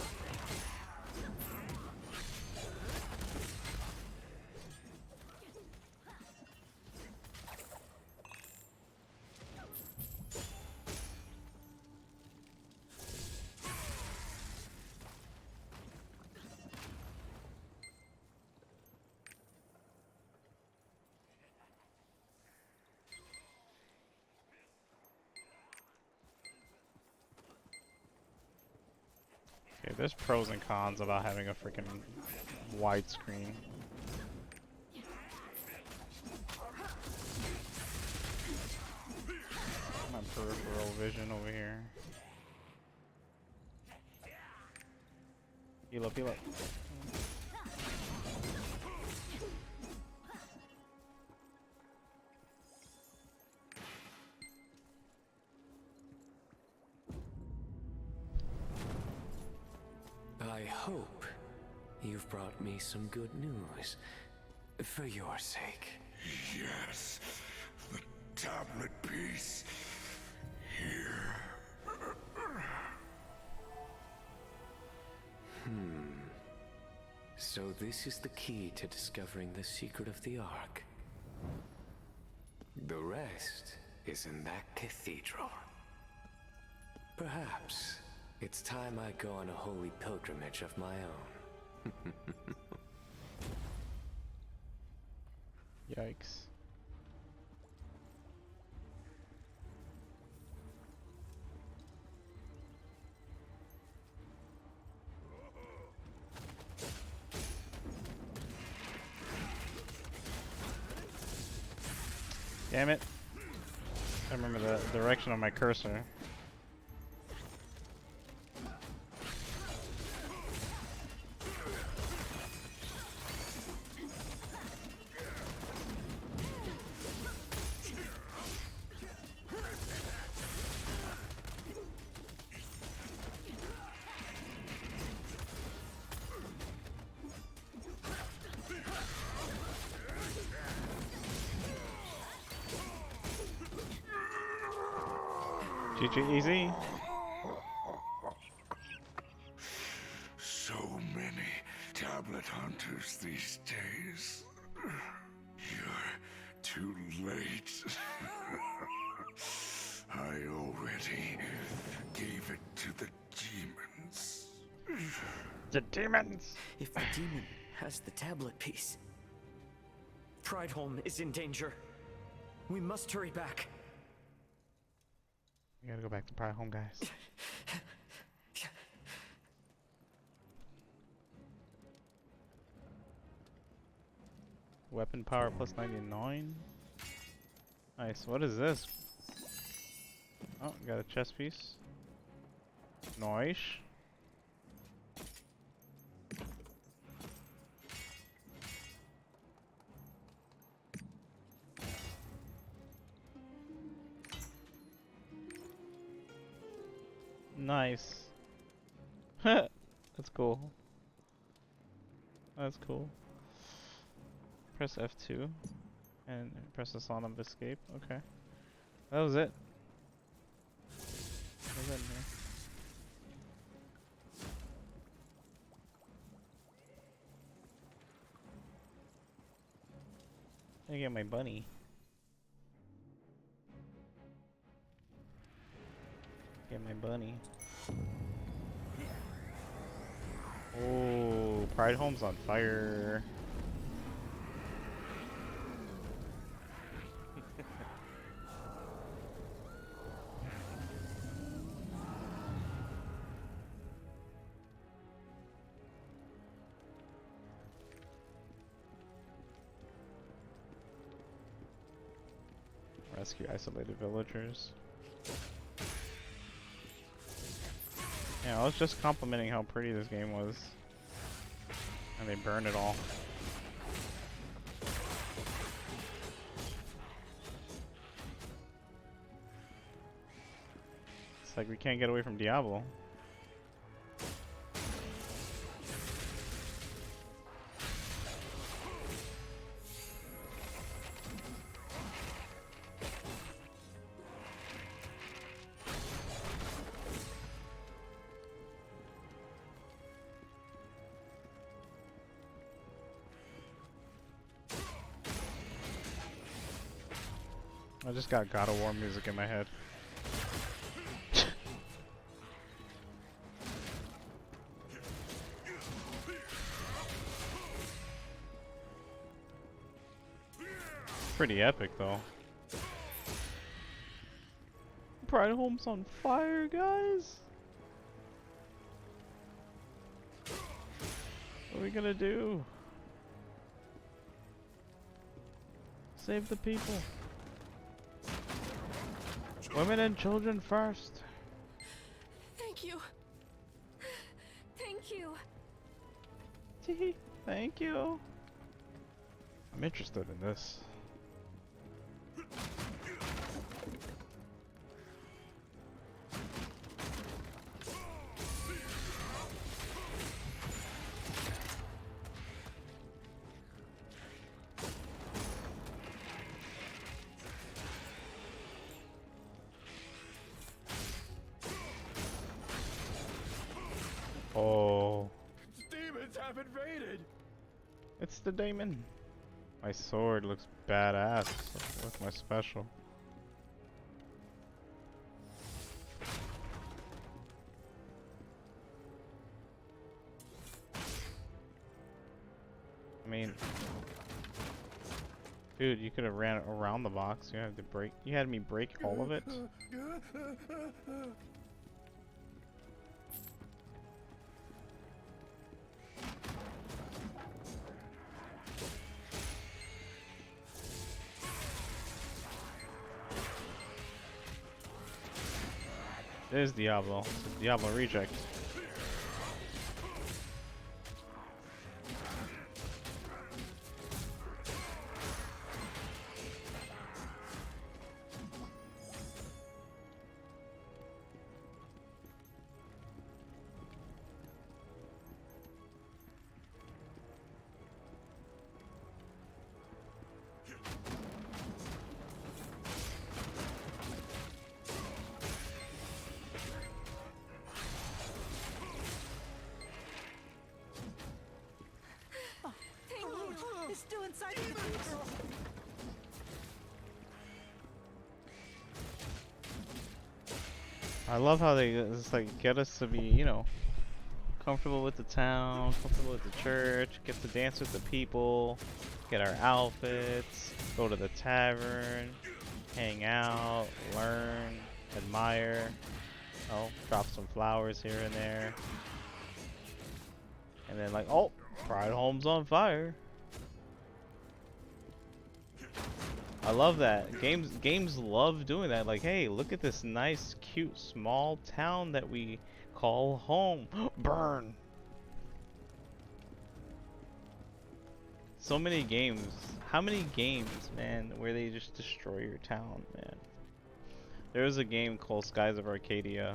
Okay, there's pros and cons about having a freaking widescreen. My peripheral vision over here. Heal up, heal up. I hope you've brought me some good news. For your sake. Yes. The tablet piece. Here. So this is the key to discovering the secret of the Ark. The rest is in that cathedral. Perhaps it's time I go on a holy pilgrimage of my own. Yikes. Damn it. I remember the direction of my cursor. GG easy. So many tablet hunters these days. You're too late. I already gave it to the demons. The demons! If the demon has the tablet piece, Prideholm is in danger. We must hurry back. We gotta go back to Prideholm, guys. Weapon power plus 99. Nice. What is this? Oh, got a chest piece. Nice. Nice. That's cool. That's cool. Press F2 and press the Song of Escape. Okay. That was it. What was that in here? I get my bunny. Get my bunny. Oh, Pride Home's on fire. Rescue isolated villagers. Yeah, I was just complimenting how pretty this game was. And they burned it all. It's like we can't get away from Diablo. I just got God of War music in my head. Pretty epic though. Pride Home's on fire, guys. What are we gonna do? Save the people. Women and children first. Thank you. Thank you. Thank you. I'm interested in this. Oh. Demons have invaded. It's the demon. My sword looks badass with my special. I mean, dude, you could have ran around the box. You had to break. You had me break all of it. There's Diablo. It's a Diablo reject. Still inside the cathedral. I love how they just like get us to be, you know, comfortable with the town, comfortable with the church, get to dance with the people, get our outfits, go to the tavern, hang out, learn, admire, oh, drop some flowers here and there. And then like, oh, Pride Home's on fire. I love that. Games love doing that. Like, hey, look at this nice, cute, small town that we call home. Burn. So many games. How many games, man, where they just destroy your town, man? There was a game called Skies of Arcadia.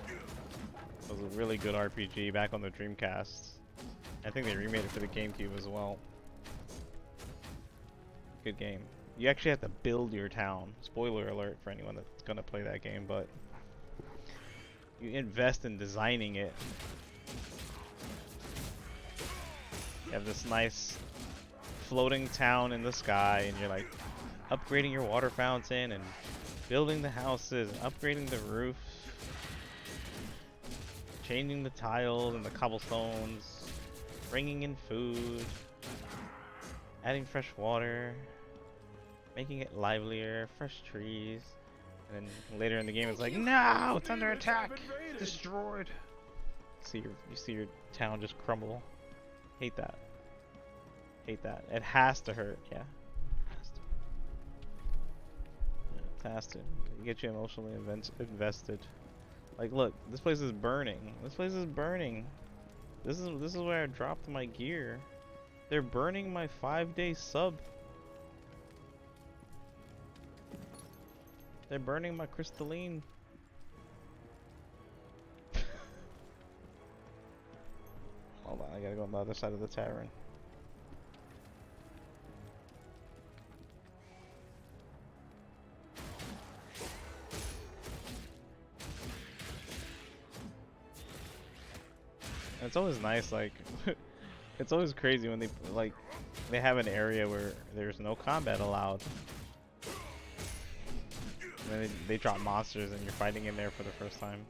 It was a really good RPG back on the Dreamcast. I think they remade it for the GameCube as well. Good game. You actually have to build your town. Spoiler alert for anyone that's gonna play that game, but you invest in designing it. You have this nice floating town in the sky, and you're like upgrading your water fountain and building the houses, upgrading the roof, changing the tiles and the cobblestones, bringing in food, adding fresh water, making it livelier, fresh trees, and then later in the game it's like, no, it's under attack, destroyed. You see your town just crumble. Hate that. Hate that. It has to hurt, yeah. It has to. Get you emotionally invested. Like, look, this place is burning. This place is burning. This is where I dropped my gear. They're burning my 5-day sub. They're burning my crystalline. Hold on, I gotta go on the other side of the tavern. It's always nice, like, it's always crazy when they have an area where there's no combat allowed. And then they drop monsters and you're fighting in there for the first time.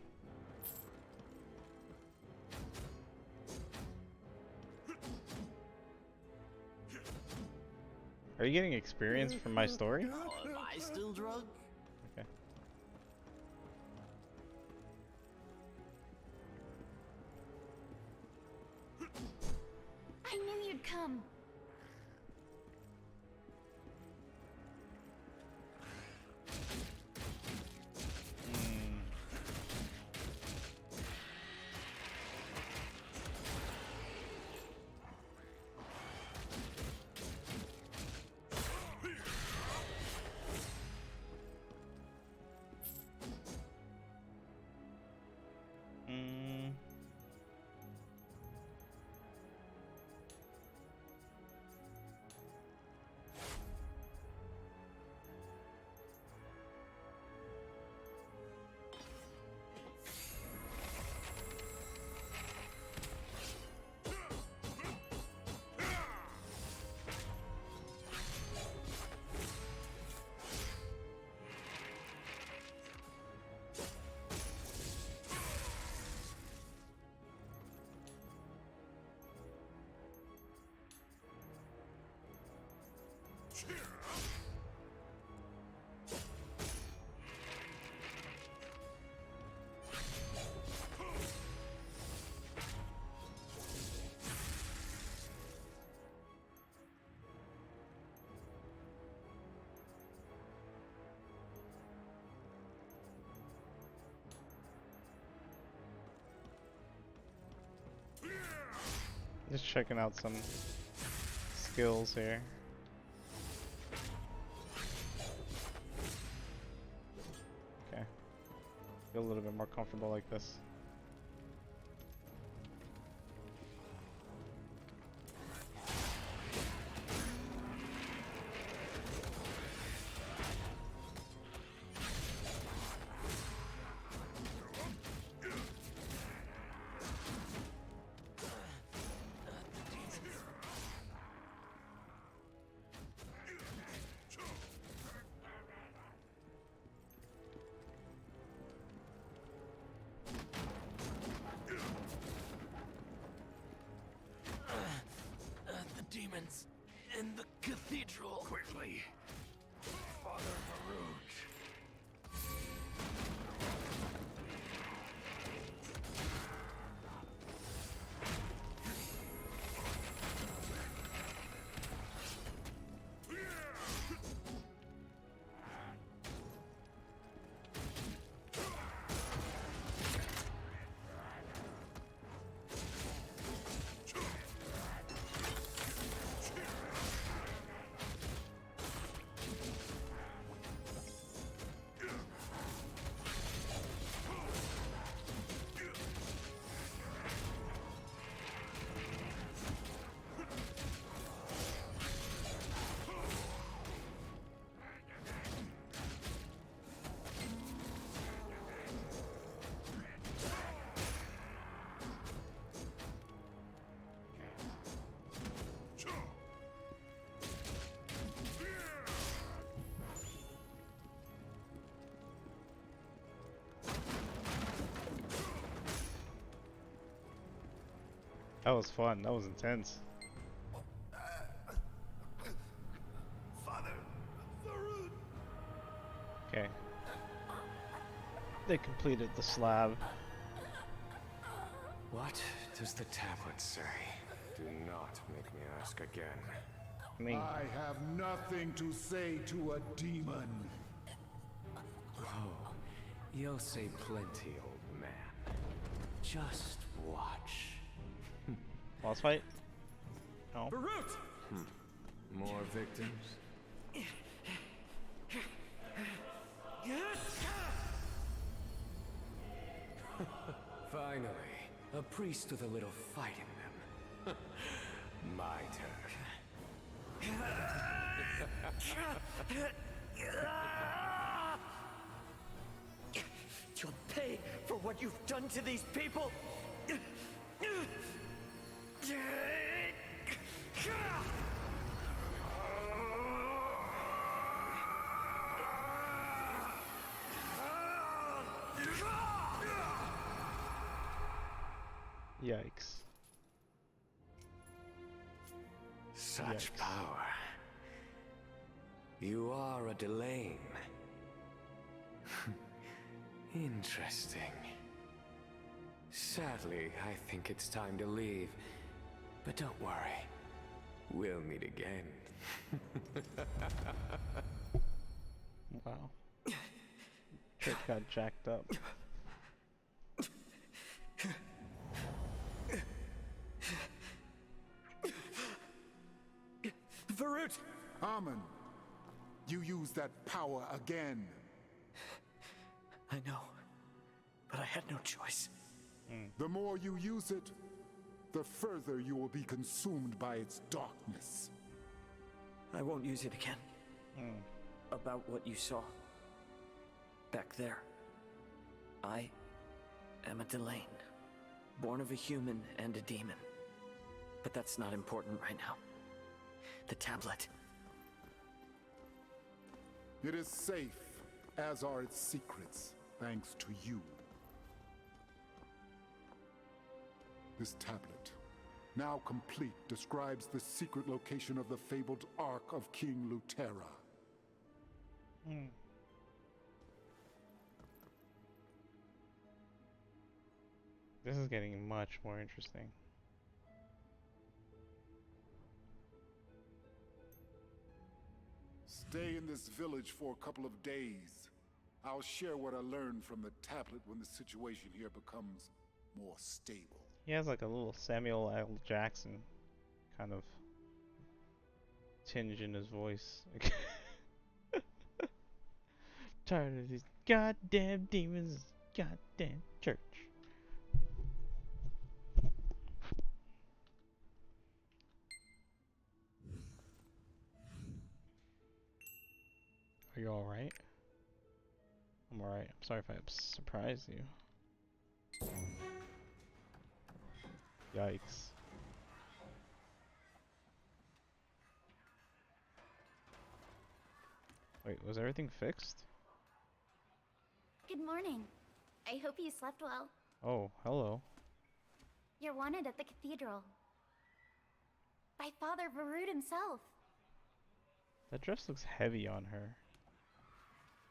Are you getting experience from my story? Am I still drunk? Okay. I knew you'd come. Just checking out some skills here. Okay. Feel a little bit more comfortable like this. That was fun. That was intense. Father, Varun. Okay. They completed the slab. What does the tablet say? Do not make me ask again. I have nothing to say to a demon. Oh, you'll say plenty, old man. Just watch. Boss fight? No. Barut! More victims? Finally, a priest with a little fight in them. My turn. You'll pay for what you've done to these people! Yikes. Such power. You are a Delane. Interesting. Sadly, I think it's time to leave. But don't worry. We'll meet again. Wow. Trick got jacked up. Varut! Amun, you use that power again. I know, but I had no choice. The more you use it, the further you will be consumed by its darkness. I won't use it again. About what you saw back there. I am a Delane, born of a human and a demon. But that's not important right now. The tablet. It is safe, as are its secrets, thanks to you. This tablet, now complete, describes the secret location of the fabled Ark of King Lutera. This is getting much more interesting. Stay in this village for a couple of days. I'll share what I learned from the tablet when the situation here becomes more stable. He has like a little Samuel L. Jackson kind of tinge in his voice. Tired of these goddamn demons, goddamn church. Are you alright? I'm alright. I'm sorry if I surprised you. Yikes. Wait, was everything fixed? Good morning. I hope you slept well. Oh, hello. You're wanted at the cathedral. By Father Varud himself. That dress looks heavy on her.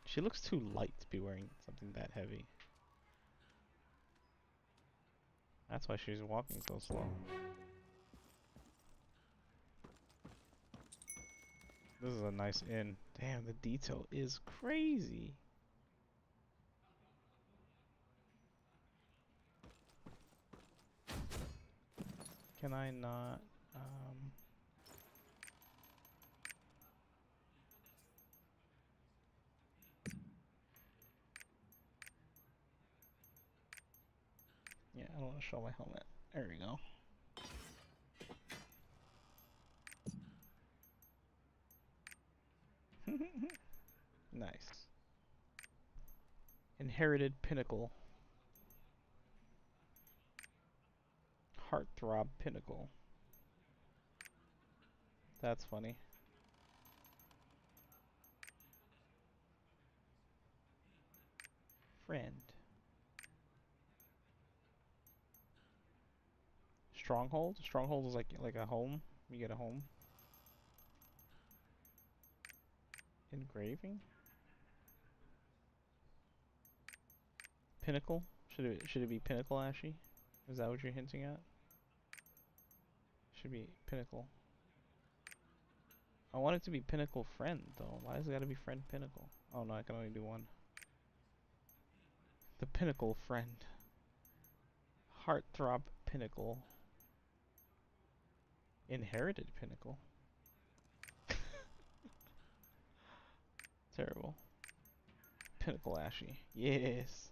She looks too light to be wearing something that heavy. That's why she's walking so slow. This is a nice inn. Damn, the detail is crazy. Can I not, yeah, I don't want to show my helmet. There we go. Nice. Inherited Pinnacle. Heartthrob Pinnacle. That's funny. Friend. Stronghold. Stronghold is like a home. You get a home. Engraving. Pinnacle. Should it be Pinnacle, Ashy? Is that what you're hinting at? Should be Pinnacle. I want it to be Pinnacle Friend though. Why has it got to be Friend Pinnacle? Oh no, I can only do one. The Pinnacle Friend. Heartthrob Pinnacle. Inherited Pinnacle. Terrible. Pinnacle Ashy. Yes.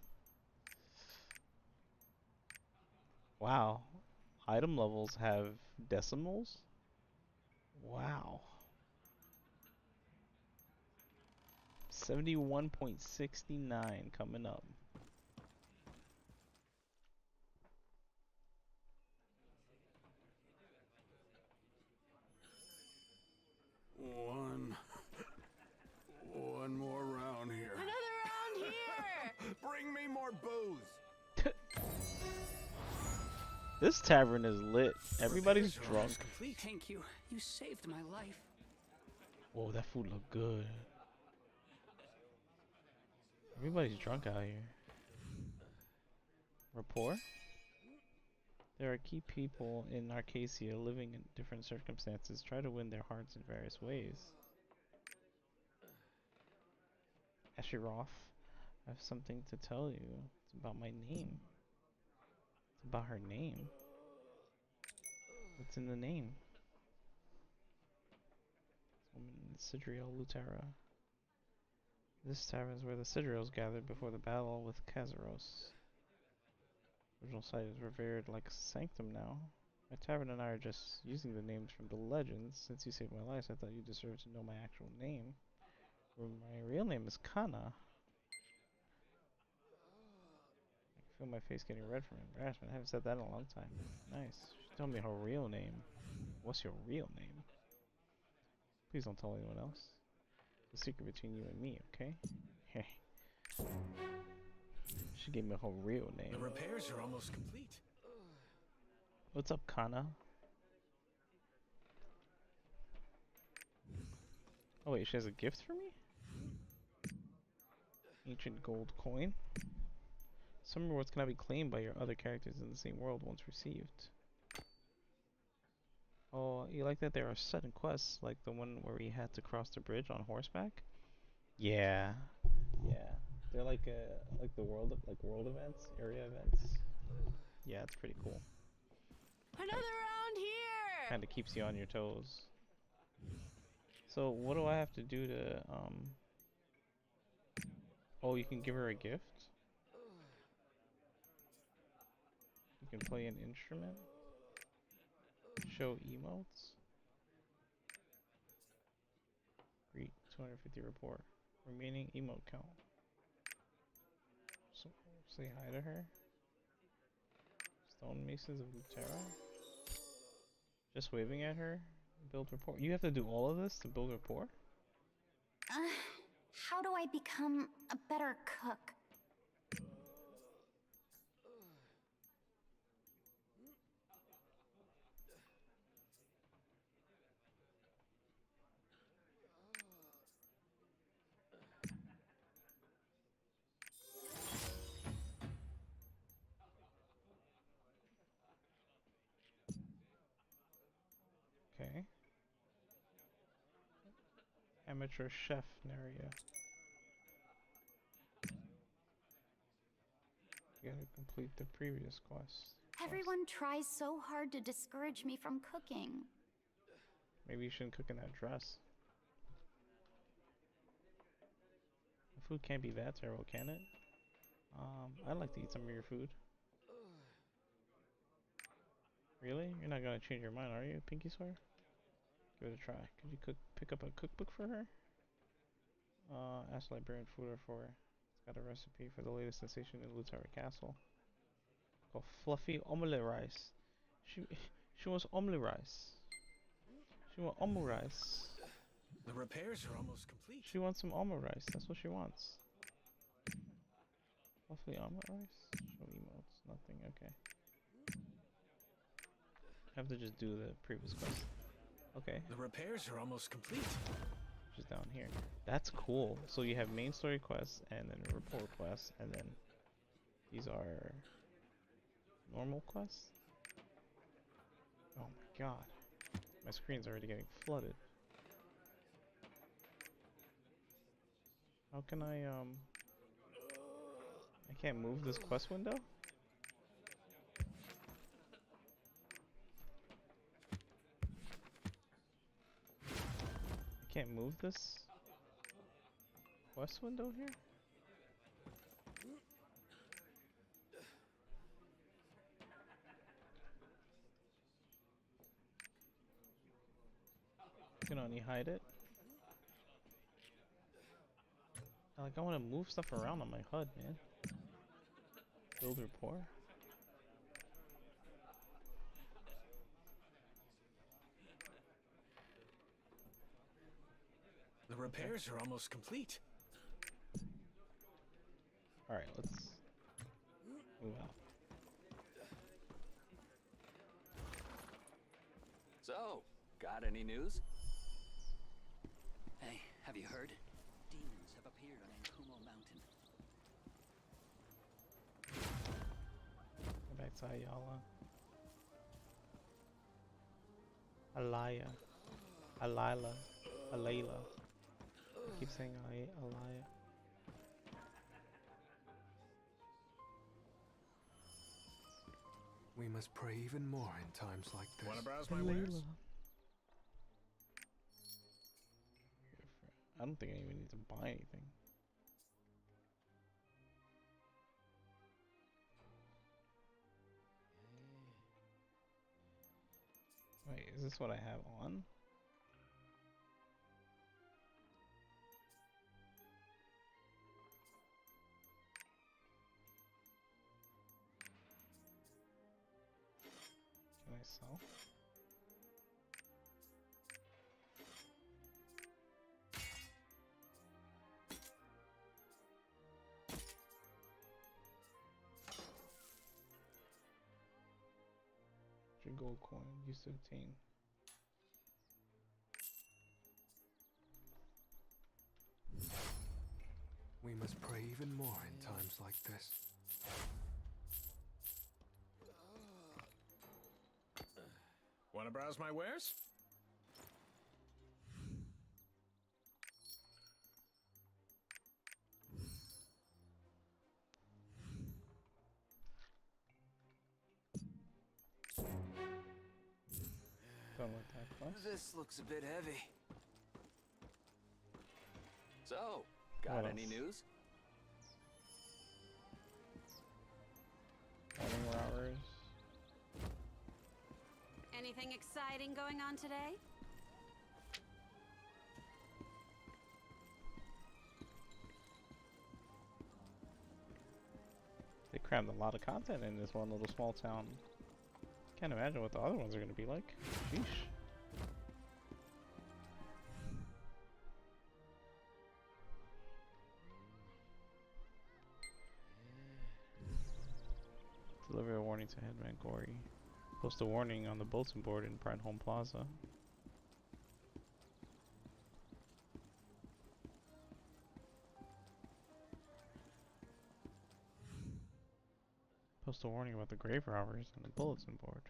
Wow. Item levels have decimals? Wow. 71.69 coming up. One more round here. Another round here! Bring me more booze. This tavern is lit. Everybody's drunk. Thank you. You saved my life. Whoa, that food looked good. Everybody's drunk out here. Rapport? There are key people in Arcasia living in different circumstances. Try to win their hearts in various ways. Ashiroth, I have something to tell you. It's about my name. It's about her name. What's in the name? Sidriel Lutera. This tavern is where the Sidriels gathered before the battle with Kazaros. Original site is revered like sanctum now. My tavern and I are just using the names from the legends. Since you saved my life, I thought you deserved to know my actual name. My real name is Kana. I can feel my face getting red from embarrassment. I haven't said that in a long time. Nice. Tell me her real name. What's your real name? Please don't tell anyone else. It's a secret between you and me, okay? Hey. She gave me her real name. The repairs are almost complete. What's up, Kana? Oh wait, she has a gift for me? Ancient gold coin. Some rewards cannot be claimed by your other characters in the same world once received. Oh, you like that there are sudden quests, like the one where we had to cross the bridge on horseback? Yeah. Yeah. They're like the world events, area events. Yeah, it's pretty cool. Another round here! Kinda keeps you on your toes. So what do I have to do to oh, you can give her a gift? You can play an instrument? Show emotes? Greet 250 report. Remaining emote count. So say hi to her. Stone Masons of Lutera. Just waving at her. Build rapport. You have to do all of this to build rapport? How do I become a better cook? Okay. Amateur chef Naria. You gotta complete the previous quest. Everyone tries so hard to discourage me from cooking. Maybe you shouldn't cook in that dress. The food can't be that terrible, can it? I'd like to eat some of your food. Really? You're not gonna change your mind, are you, Pinky Swear? Give it a try. Could you pick up a cookbook for her? Ask librarian Fuller for her. It's got a recipe for the latest sensation in Lutera Castle. Called fluffy omelette rice. She wants omelette rice. She wants omelette rice. The repairs are almost complete. She wants some omelette rice. That's what she wants. Fluffy omelette rice? Show emotes. Nothing. Okay. I have to just do the previous quest. Okay. The repairs are almost complete. Just down here. That's cool. So you have main story quests and then report quests, and then these are normal quests. Oh my god. My screen's already getting flooded. How can I can't move this quest window? I can't move this quest window here? I can only hide it. Like, I want to move stuff around on my HUD, man. Build rapport. The repairs are almost complete. Alright, let's move out. So, got any news? Hey, have you heard? Demons have appeared on Ankumo Mountain. Go back to Ayala. Alaya. Alila. Alayla. I keep saying Alaya. We must pray even more in times like this. Wanna browse my wares? I don't think I even need to buy anything. Wait, is this what I have on? Can I sell? Gold coin used to obtain. We must pray even more in times like this. Wanna browse my wares? Done with that quest. This looks a bit heavy. So, got any news? Morning hours. Anything exciting going on today? They crammed a lot of content in this one little small town. Can't imagine what the other ones are going to be like. Sheesh. Deliver a warning to Headman Gory. Post a warning on the bulletin board in Pride Home Plaza. Post a warning about the grave robbers on the bulletin board.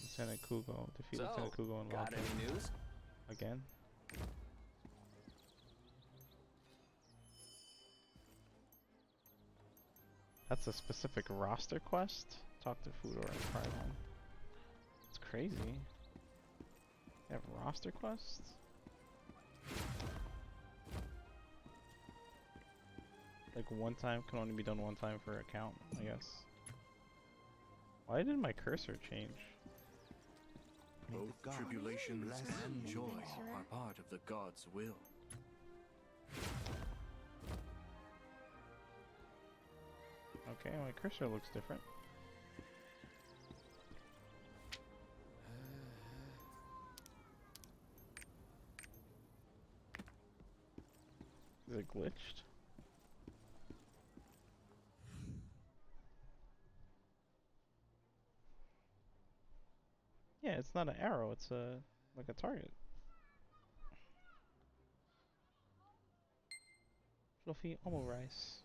Lieutenant Kugo. Defeat Lieutenant Kugo and got any news? Again? That's a specific roster quest? Talk to Fudor and Pride Home. It's crazy. They have roster quests? Like one time can only be done one time per account, I guess. Why did my cursor change? Both tribulations and joy are part of the God's will. Okay, my cursor looks different. Is it glitched? Yeah, it's not an arrow. It's a like a target. Fluffy omo rice.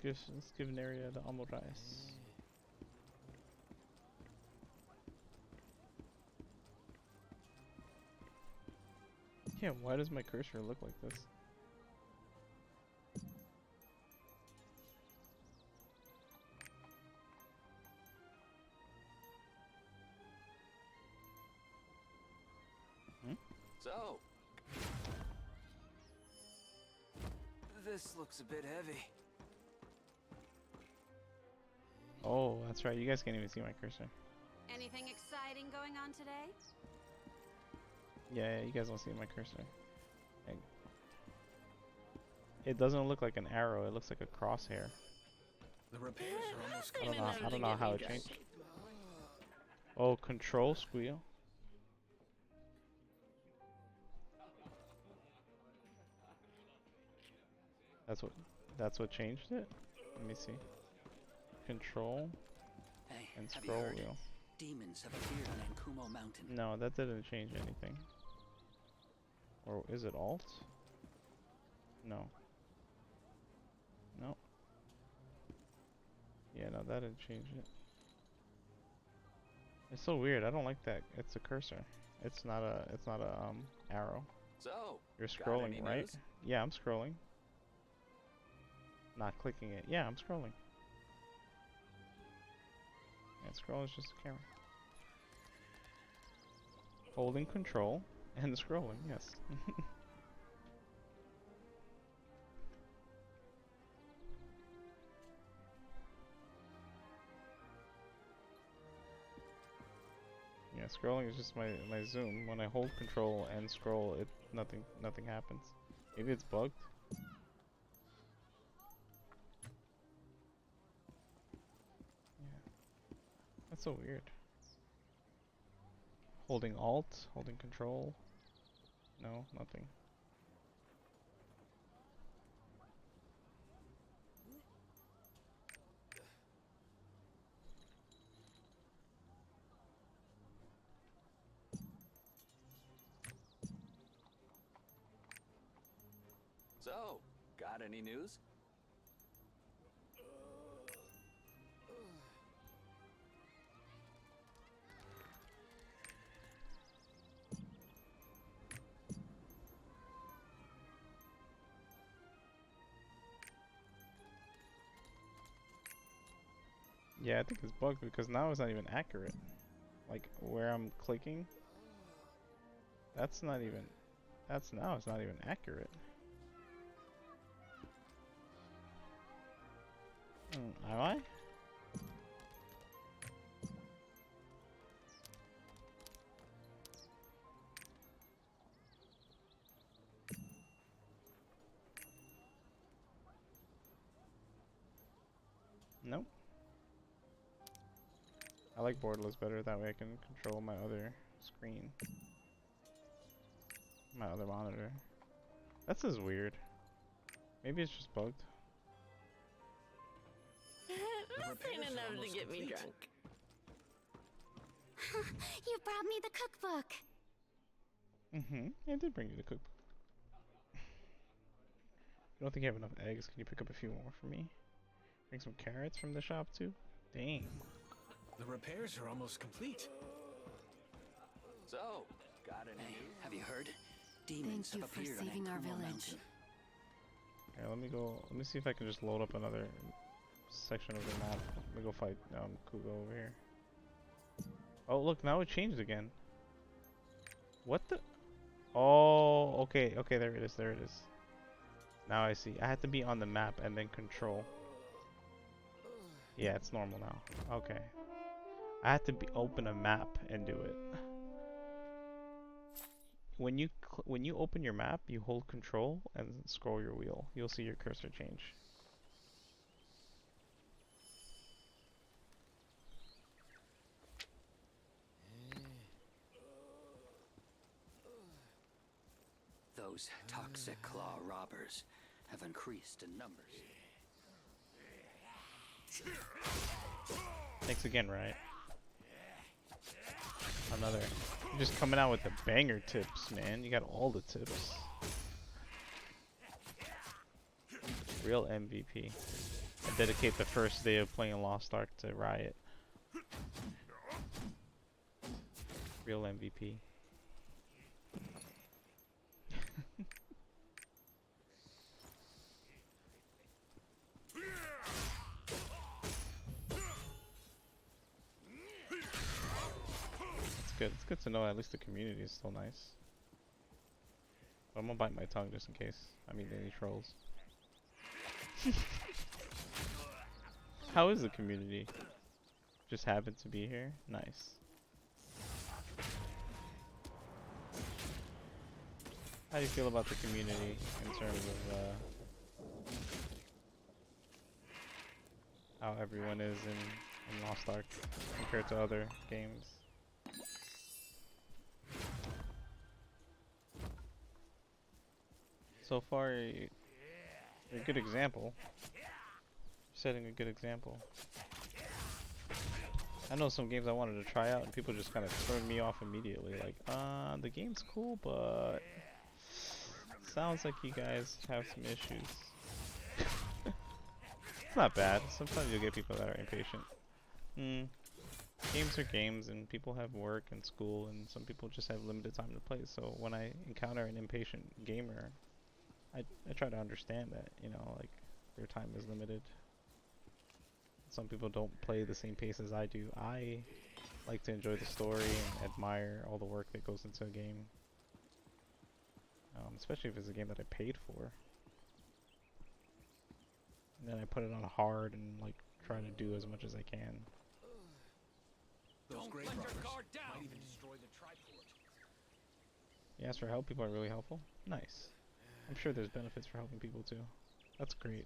Let's give Neria the omo rice. Yeah, why does my cursor look like this? So, this looks a bit heavy. Oh, that's right. You guys can't even see my cursor. Anything exciting going on today? Yeah, you guys don't see my cursor. Like, it doesn't look like an arrow. It looks like a crosshair. The repairs are almost I don't know how it changed. Oh, control squeal. That's what changed it. Let me see. Control and scroll wheel. Demons have appeared on Ankumo Mountain. No, that didn't change anything. Or is it alt? No. No. Yeah, no, that didn't change it. It's so weird. I don't like that. It's a cursor. It's not a arrow. So, you're scrolling, right? News? Yeah, I'm scrolling. Not clicking it. Yeah, I'm scrolling. And scroll is just a camera. Holding control and scrolling, yes. Yeah, scrolling is just my zoom. When I hold control and scroll, nothing happens. Maybe it's bugged. Yeah. That's so weird. Holding alt, holding control. No, nothing. So, got any news? Yeah, I think it's bugged because now it's not even accurate. Like where I'm clicking, it's not even accurate. Am I? Nope. I like borderless better, that way I can control my other screen. My other monitor. That's just weird. Maybe it's just bugged. Nothing enough to get me drunk. You brought me the cookbook. I did bring you the cookbook. I don't think you have enough eggs. Can you pick up a few more for me? Bring some carrots from the shop too? Dang. The repairs are almost complete. So, got any news? Have you heard? Demons have appeared on Ankumo Mountain. Okay, let me see if I can just load up another section of the map. Let me go fight Kugo over here. Oh look, now it changed again. What the? Oh, okay, there it is, Now I see. I had to be on the map and then control. Yeah, it's normal now. Okay. I had to open a map and do it. When you open your map, you hold control and scroll your wheel. You'll see your cursor change. Those toxic claw robbers have increased in numbers. Thanks again, Riot. Another. You're just coming out with the banger tips, man. You got all the tips. Real MVP. I dedicate the first day of playing Lost Ark to Riot. Real MVP. Good. It's good to know at least the community is still nice. But I'm gonna bite my tongue just in case I meet any trolls. How is the community? Just happen to be here? Nice. How do you feel about the community in terms of how everyone is in Lost Ark compared to other games? So far, you're a good example. You're setting a good example. I know some games I wanted to try out and people just kind of turned me off immediately. Like, the game's cool, but sounds like you guys have some issues. It's not bad. Sometimes you'll get people that are impatient. Games are games, and people have work and school, and some people just have limited time to play. So when I encounter an impatient gamer, I try to understand that, you know, like, their time is limited. Some people don't play the same pace as I do. I like to enjoy the story and admire all the work that goes into a game. Especially if it's a game that I paid for. And then I put it on hard and, like, try to do as much as I can. Those grave robbers might even destroy the triport. You ask for help, people are really helpful. Nice. I'm sure there's benefits for helping people too. That's great.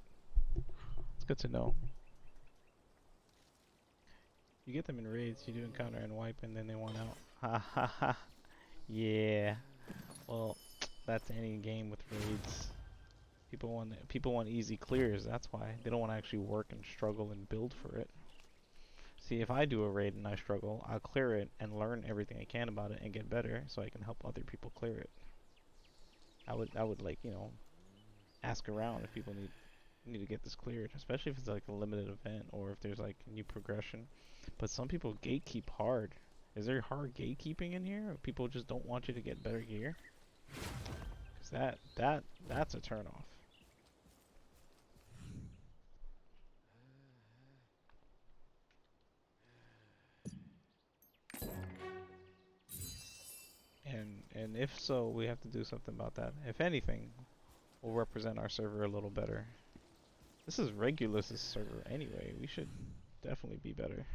It's good to know. You get them in raids, you do encounter and wipe, and then they want out. Ha ha ha. Yeah. Well, that's any game with raids. People want easy clears. That's why they don't want to actually work and struggle and build for it. See, if I do a raid and I struggle, I'll clear it and learn everything I can about it and get better, so I can help other people clear it. I would like, you know, ask around if people need to get this cleared, especially if it's like a limited event or if there's like new progression. But some people gatekeep hard. Is there hard gatekeeping in here? Or people just don't want you to get better gear? Cause that's a turnoff. And if so, we have to do something about that. If anything, we'll represent our server a little better. This is Regulus's server anyway. We should definitely be better.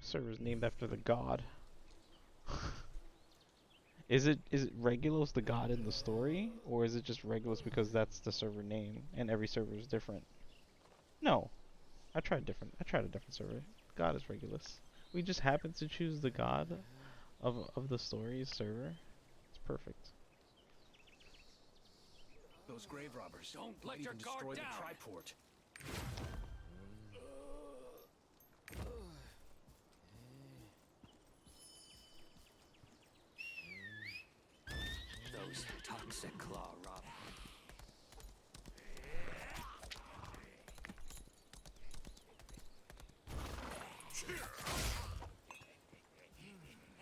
Server's named after the god. Is it Regulus the god in the story, or is it just Regulus because that's the server name and every server is different? No, I tried a different server. God is Regulus. We just happened to choose the god of the story's server. It's perfect. Those grave robbers might even destroy the triport. Those toxic claw robbers.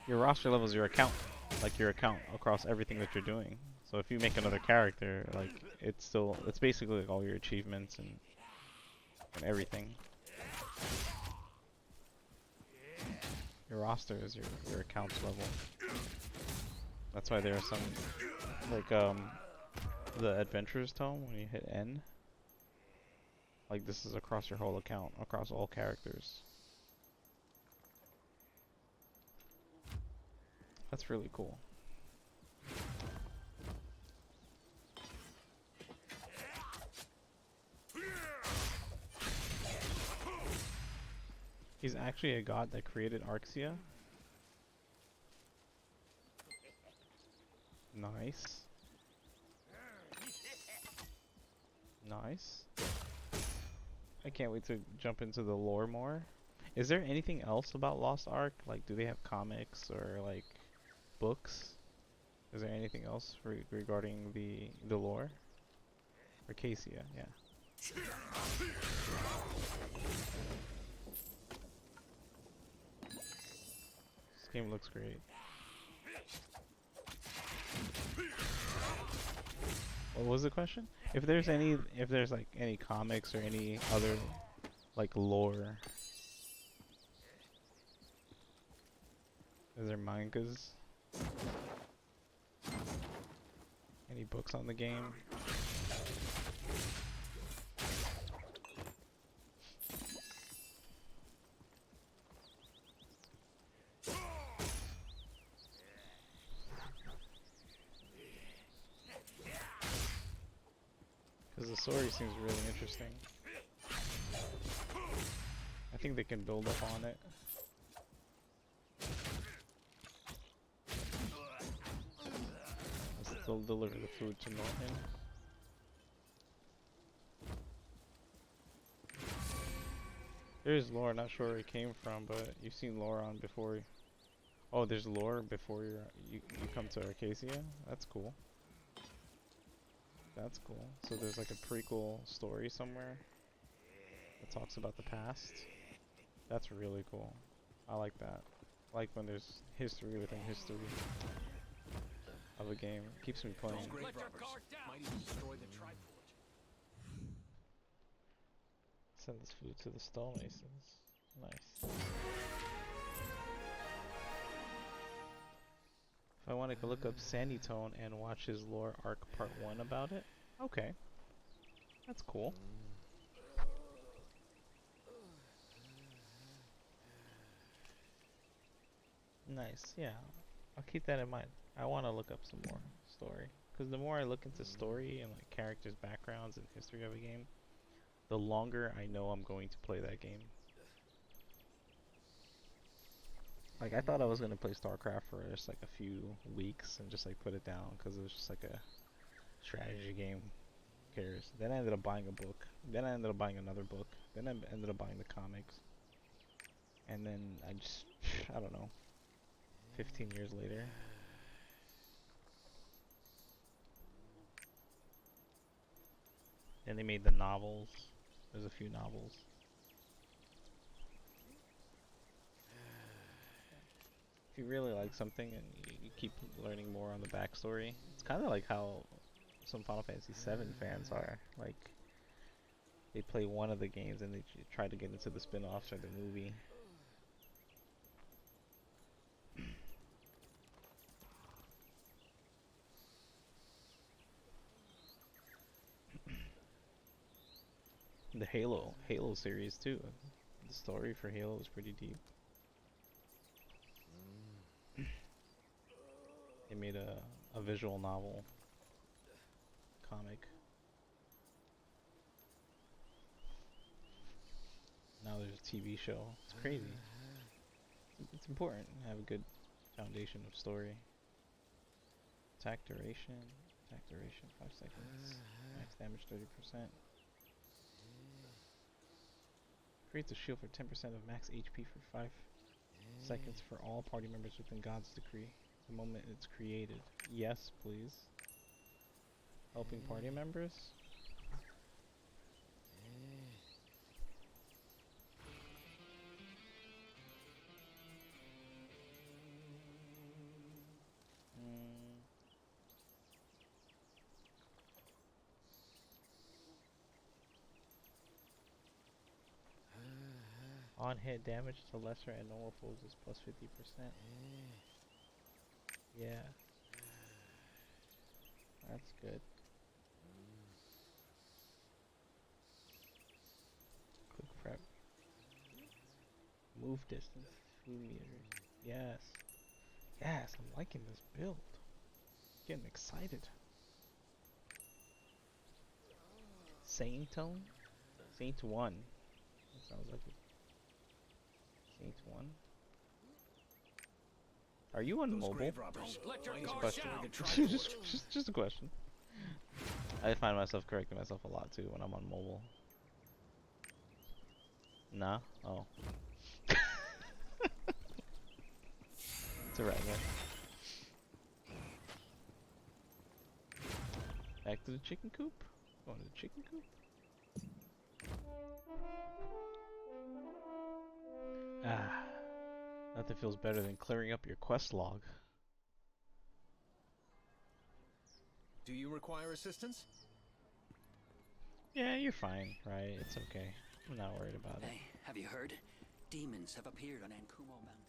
Your roster level is your account, like your account across everything that you're doing. So if you make another character, like it's basically like all your achievements and everything. Your roster is your account's level. That's why there are some, like the Adventurer's Tome, when you hit N, like this is across your whole account, across all characters. That's really cool. He's actually a god that created Arxia. Nice. Nice. I can't wait to jump into the lore more. Is there anything else about Lost Ark? Like, do they have comics or like books? Is there anything else regarding the lore? Arcacia, yeah. This game looks great. What was the question? If there's like any comics or any other like lore. Is there mangas? Any books on the game? Because the story seems really interesting. I think they can build up on it. They'll deliver the food to Norton. There's lore, not sure where it came from, but you've seen lore on before. Oh, there's lore before you come to Arcacia? That's cool. That's cool. So there's like a prequel story somewhere that talks about the past. That's really cool. I like that. I like when there's history within history of a game. It keeps me playing. Send this food to the stonemasons. Nice. If I want to look up Sandy Tone and watch his lore arc part 1 about it, okay. That's cool. Nice, yeah. I'll keep that in mind. I want to look up some more story. Because the more I look into story and like characters' backgrounds and history of a game, the longer I know I'm going to play that game. Like, I thought I was going to play StarCraft for just like a few weeks and just like put it down because it was just like a strategy game. Who cares? Then I ended up buying a book. Then I ended up buying another book. Then I ended up buying the comics. And then I just, I don't know, 15 years later. Then they made the novels. There's a few novels. If you really like something and you keep learning more on the backstory, it's kind of like how some Final Fantasy VII fans are. Like, they play one of the games and they try to get into the spin-offs or the movie. The Halo series too. The story for Halo is pretty deep. They made a visual novel comic. Now there's a TV show. It's crazy. It's important to have a good foundation of story. Attack duration 5 seconds. Max damage 30%. Creates a shield for 10% of max HP for 5 seconds for all party members within God's decree. The moment it's created. Yes, please. Helping party members? On hit damage to lesser and normal foes is plus 50%. Yeah. That's good. Quick prep. Move distance. Food meters. Yes. Yes, I'm liking this build. Getting excited. Saint Tone? Saint 1. That sounds like it. Saint 1? Are you on mobile? Let your Just a guard question. down. just a question. I find myself correcting myself a lot too when I'm on mobile. Nah? Oh. It's alright, man. Back to the chicken coop? Going to the chicken coop? Ah. Nothing feels better than clearing up your quest log. Do you require assistance? Yeah, you're fine, right? It's okay. I'm not worried about it. Hey, have you heard? Demons have appeared on Ankumo Mountain.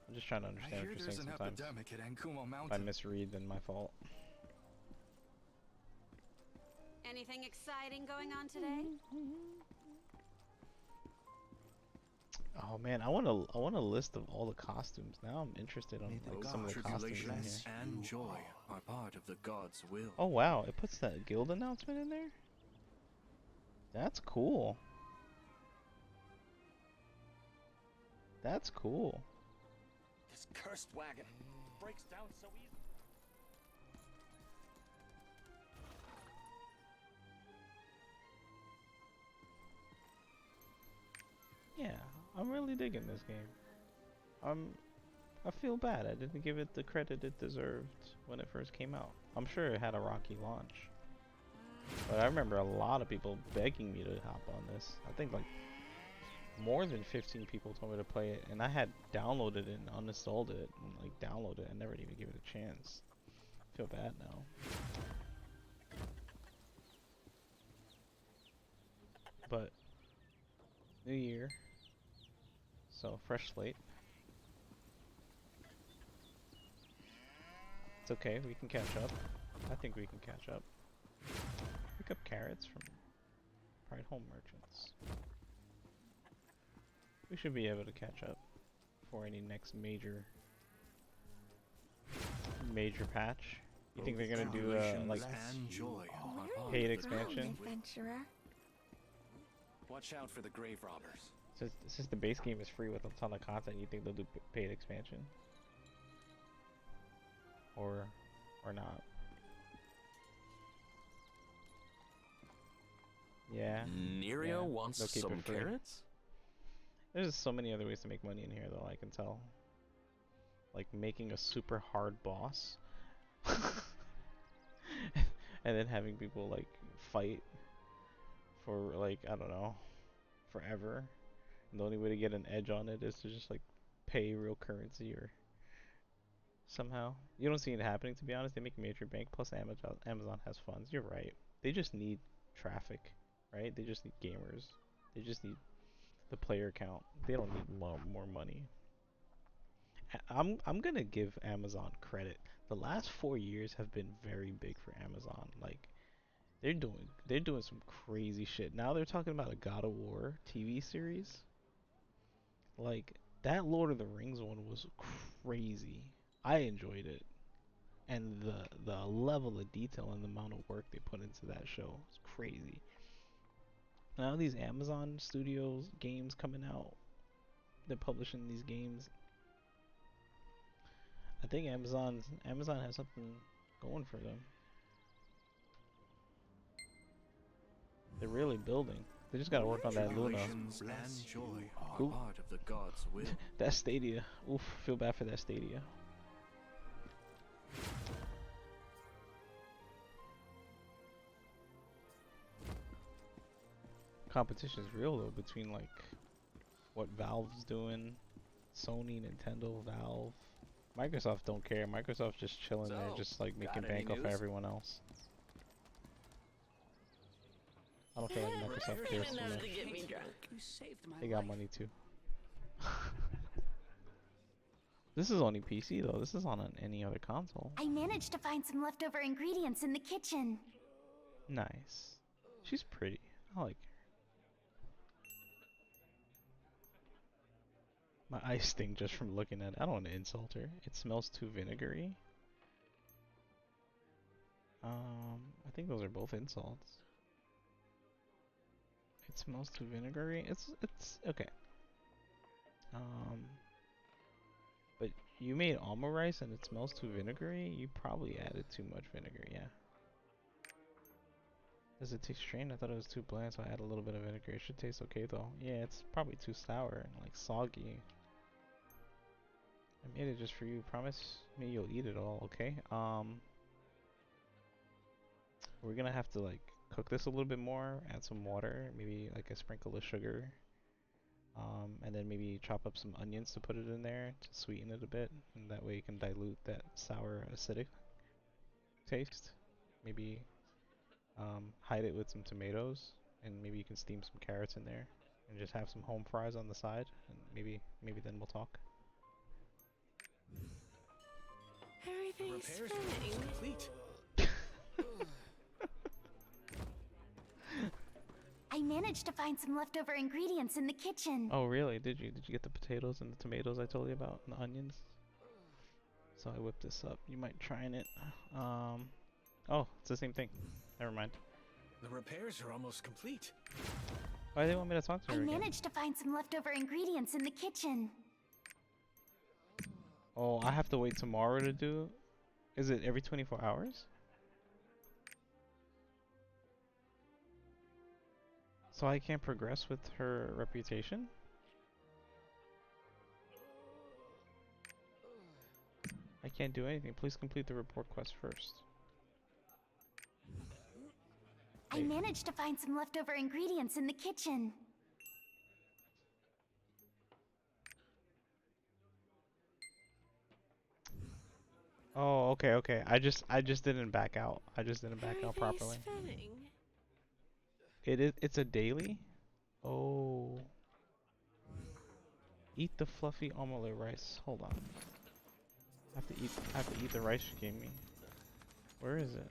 I'm just trying to understand what you're saying sometimes. There's an epidemic at Ankumo Mountain. If I misread, then my fault. Anything exciting going on today? Oh man, I want a list of all the costumes. Now I'm interested in like some of the costumes in here. And joy are part of the god's will. Oh wow, it puts that guild announcement in there? That's cool. That's cool. This cursed wagon breaks down so easily. Yeah, I'm really digging this game. I feel bad I didn't give it the credit it deserved when it first came out. I'm sure it had a rocky launch. But I remember a lot of people begging me to hop on this. I think like more than 15 people told me to play it, and I had downloaded it and uninstalled it and like downloaded it and never even gave it a chance. I feel bad now. But new year, so fresh slate. It's okay, we can catch up. I think we can catch up. Pick up carrots from Pride Home Merchants. We should be able to catch up for any next major patch. You think they're gonna do like paid expansion? Watch out for the grave robbers. Since the base game is free with a ton of content, you think they'll do paid expansion? Or not? Yeah. Nerio wants some carrots? There's just so many other ways to make money in here, though, I can tell. Like making a super hard boss. And then having people, like, fight for, like, I don't know, forever. And the only way to get an edge on it is to just, like, pay real currency or somehow. You don't see it happening, to be honest. They make major bank, plus Amazon has funds. You're right. They just need traffic, right? They just need gamers. They just need the player count. They don't need more money. I'm gonna give Amazon credit. The last 4 years have been very big for Amazon. Like they're doing some crazy shit. Now they're talking about a God of War TV series. Like that Lord of the Rings one was crazy. I enjoyed it. And the level of detail and the amount of work they put into that show is crazy. Now these Amazon Studios games coming out, they're publishing these games. I think Amazon has something going for them. They're really building. They just gotta work on that Luna. And joy are part of the god's will. That Stadia. Oof, feel bad for that Stadia. Competition is real though between like what Valve's doing, Sony, Nintendo, Valve. Microsoft don't care. Microsoft's just chilling there, just like making bank off everyone else. I don't feel like Microsoft cares too much. They got money too. This is only PC though. This is on any other console. I managed to find some leftover ingredients in the kitchen. Nice. She's pretty. I like her. My eyes sting just from looking at it. I don't want to insult her. It smells too vinegary. I think those are both insults. It smells too vinegary. It's okay. But you made almond rice and it smells too vinegary. You probably added too much vinegar, yeah. Does it taste strange? I thought it was too bland, so I add a little bit of vinegar. It should taste okay though. Yeah, it's probably too sour and like soggy. I made it just for you. Promise me you'll eat it all, okay? We're gonna have to like cook this a little bit more, add some water, maybe like a sprinkle of sugar. And then maybe chop up some onions to put it in there to sweeten it a bit, and that way you can dilute that sour acidic taste. Maybe hide it with some tomatoes, and maybe you can steam some carrots in there, and just have some home fries on the side, and maybe then we'll talk. Everything's spinning. Complete. I managed to find some leftover ingredients in the kitchen. Oh really? Did you get the potatoes and the tomatoes I told you about, and the onions? So I whipped this up. You might try it. Oh, it's the same thing. Never mind. The repairs are almost complete. Why do they want me to talk to her I again? managed to find some leftover ingredients in the kitchen. Oh, I have to wait tomorrow to do? Is it every 24 hours? So I can't progress with her reputation? I can't do anything. Please complete the report quest first. I managed to find some leftover ingredients in the kitchen. Oh, okay. I just didn't back out. I just didn't back out properly. Spinning. It's a daily? Oh. Eat the fluffy omelette rice. Hold on. I have to eat the rice you gave me. Where is it?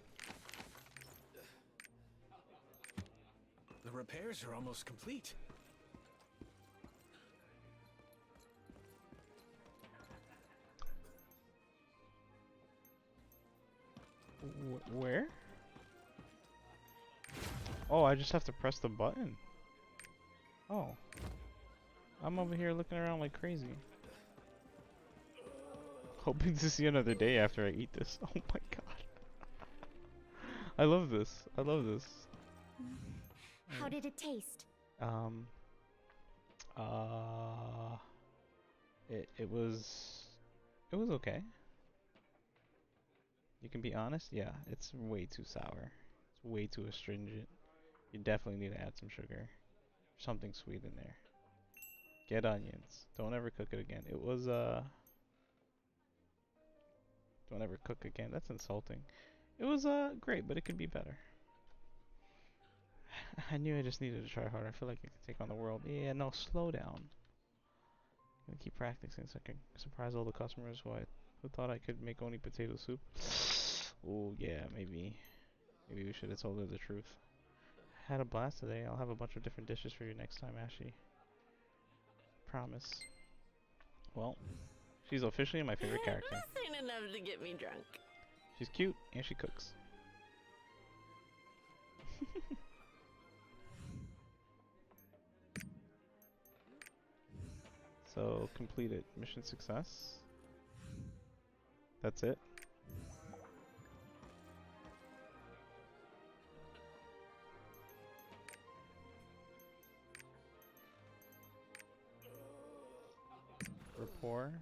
The repairs are almost complete. Where? Oh, I just have to press the button. Oh. I'm over here looking around like crazy. Hoping to see another day after I eat this. Oh my god. I love this. I love this. How did it taste? It was okay. You can be honest? Yeah, it's way too sour. It's way too astringent. You definitely need to add some sugar. Something sweet in there. Get onions. Don't ever cook it again. It was don't ever cook again. That's insulting. It was great, but it could be better. I knew I just needed to try harder. I feel like I could take on the world. Yeah, no, slow down. I'm gonna keep practicing so I can surprise all the customers who thought I could make only potato soup. Oh yeah, maybe we should have told her the truth. Had a blast today. I'll have a bunch of different dishes for you next time, Ashley. Promise. Well, she's officially my favorite character. This ain't enough to get me drunk. She's cute and she cooks. So, completed. Mission success. That's it. Rapport.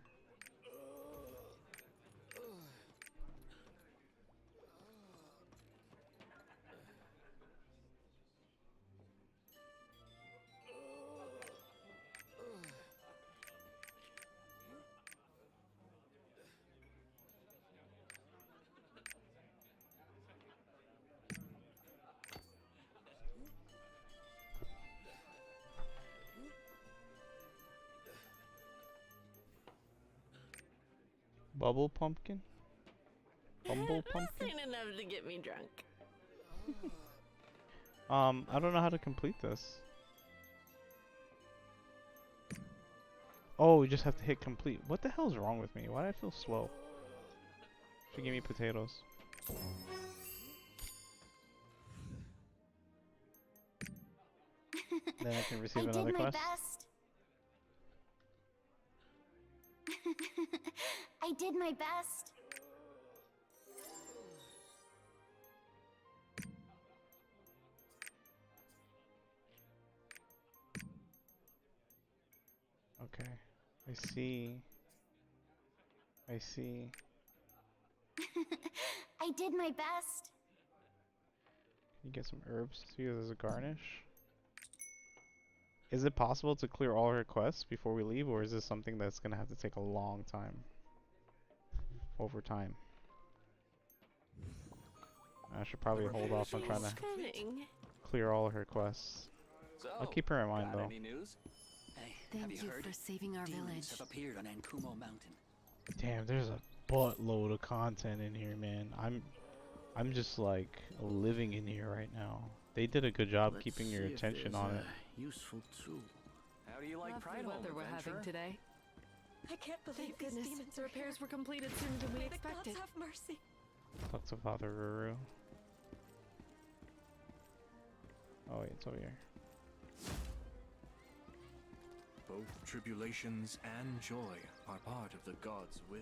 Bubble pumpkin? Bumble pumpkin? This ain't enough to get me drunk. I don't know how to complete this. Oh, we just have to hit complete. What the hell is wrong with me? Why do I feel slow? Should give me potatoes. Then I can receive another quest. I did my best. Okay. I see. I see. I did my best. You get some herbs to use as a garnish. Is it possible to clear all her quests before we leave, or is this something that's gonna have to take a long time? Over time. I should probably hold off on trying to clear all of her quests. I'll keep her in mind though. Any news? Hey, Thank have you you heard? for saving our Demons village. have appeared on Ankumo Mountain. Damn, there's a buttload of content in here, man. I'm just like living in here right now. They did a good job keeping your attention on it. Useful tool. How do you like Lovely Pride Home, weather we're having adventurer? today. I can't believe Thank these goodness demons the are repairs here. were completed sooner than we May expected. the gods have mercy. Talk to Father Ruru. Oh wait, it's over here. Both tribulations and joy are part of the God's will.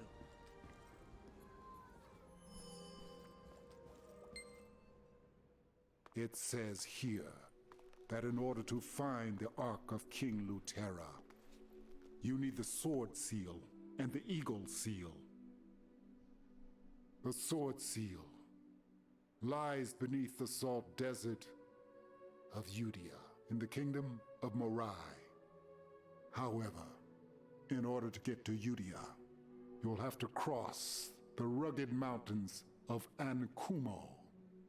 It says here that in order to find the Ark of King Lutera, you need the Sword Seal and the Eagle Seal. The Sword Seal lies beneath the salt desert of Udia in the kingdom of Morai. However, in order to get to Udia, you'll have to cross the rugged mountains of Ankumo.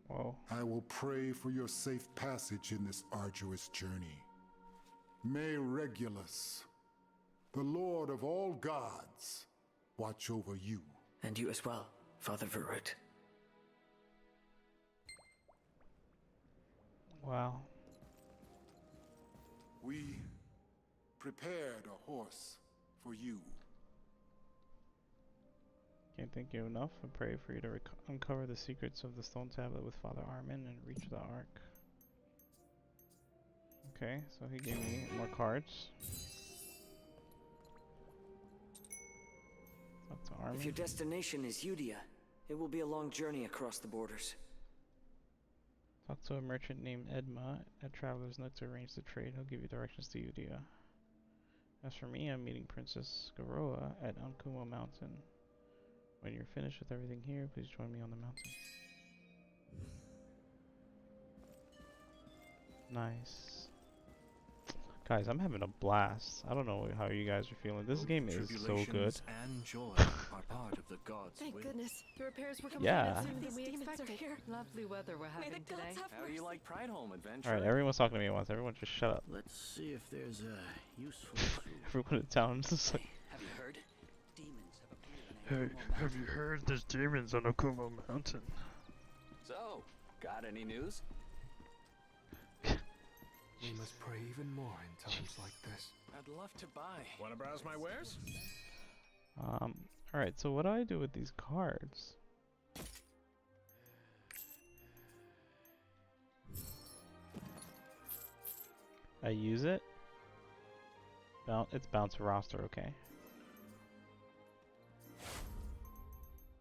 Whoa. I will pray for your safe passage in this arduous journey. May Regulus, the Lord of all gods, watch over you. And you as well, Father Varut. Wow. We prepared a horse for you. Can't thank you enough. I pray for you to uncover the secrets of the stone tablet with Father Armin and reach the Ark. Okay, so he gave me more cards. Talk to Armin. If your destination is Udia, it will be a long journey across the borders. Talk to a merchant named Edma at Traveler's Nook to arrange the trade. He'll give you directions to Udia. As for me, I'm meeting Princess Garoa at Ankumo Mountain. When you're finished with everything here, please join me on the mountain. Nice. Guys, I'm having a blast. I don't know how you guys are feeling. This game is so good. Tribulations and joy are part of the God's Thank will. goodness the repairs were completed Yeah. sooner than we These demons are expected. here. Lovely weather we're having May the gods today. have How do you mercy. like Pride Home, adventurer? Alright, everyone's talking to me at once. Everyone just shut up. Let's see if there's a useful tool. Everyone in town is just like, Have you heard? Demons have appeared on hey, Ankumo have you heard there's demons on Akumo Mountain? So, got any news? We must pray even more in times like this. I'd love to buy. Want to browse my wares? Alright, so what do I do with these cards? I use it? It's bound to roster, okay.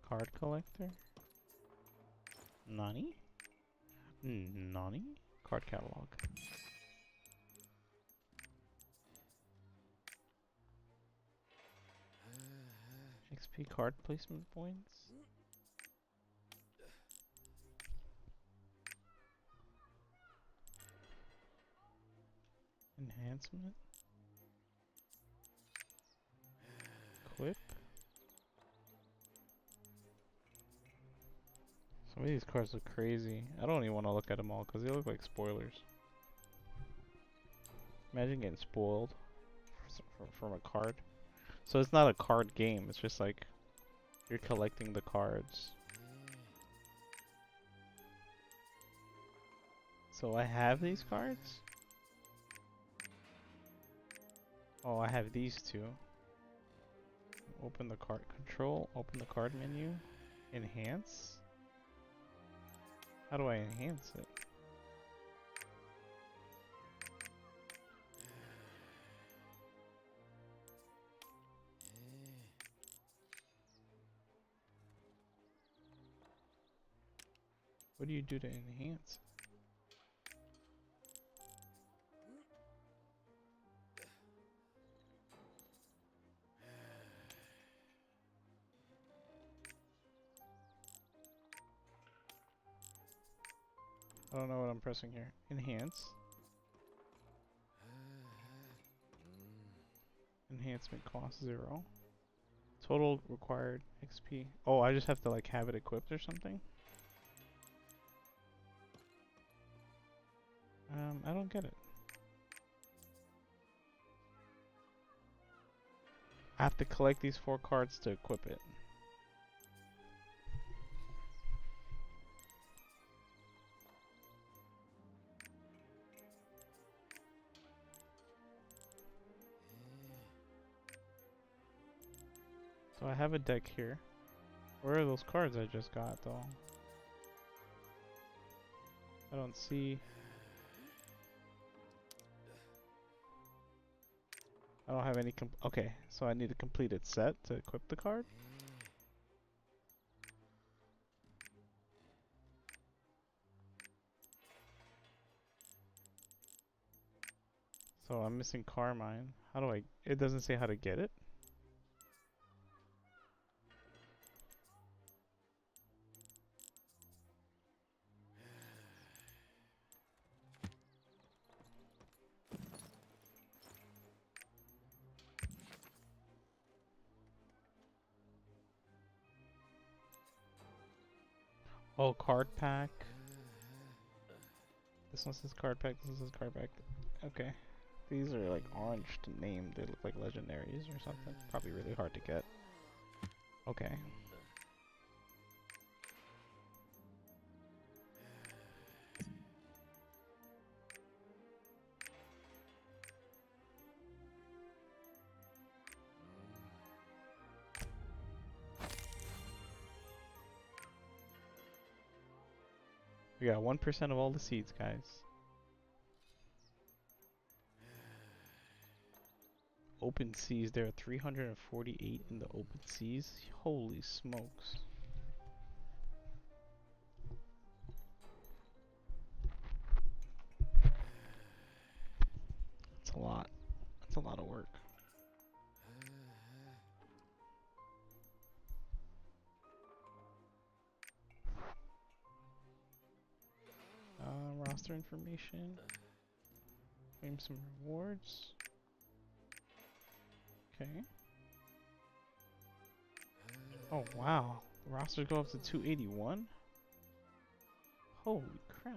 Card collector? Nani? Nani? Card catalog. XP card placement points? Enhancement? Equip? Some of these cards look crazy. I don't even want to look at them all because they look like spoilers. Imagine getting spoiled from a card. So it's not a card game, it's just like you're collecting the cards. So I have these cards? Oh, I have these two. Open the card control, open the card menu, enhance. How do I enhance it? What do you do to enhance? I don't know what I'm pressing here. Enhance. Enhancement cost 0. Total required XP. Oh, I just have to like have it equipped or something? I don't get it. I have to collect these 4 cards to equip it. So I have a deck here. Where are those cards I just got though? I don't see. I don't have any okay, so I need a completed set to equip the card? So I'm missing Carmine. How do I... It doesn't say how to get it? Oh, card pack. This one says card pack, this one says card pack. Okay. These are like orange to name. They look like legendaries or something. Probably really hard to get. Okay. We got 1% of all the seeds, guys. Open seas. There are 348 in the open seas. Holy smokes. That's a lot. That's a lot of work. Roster information. Claim some rewards. Okay. Oh wow. The rosters go up to 281? Holy crap.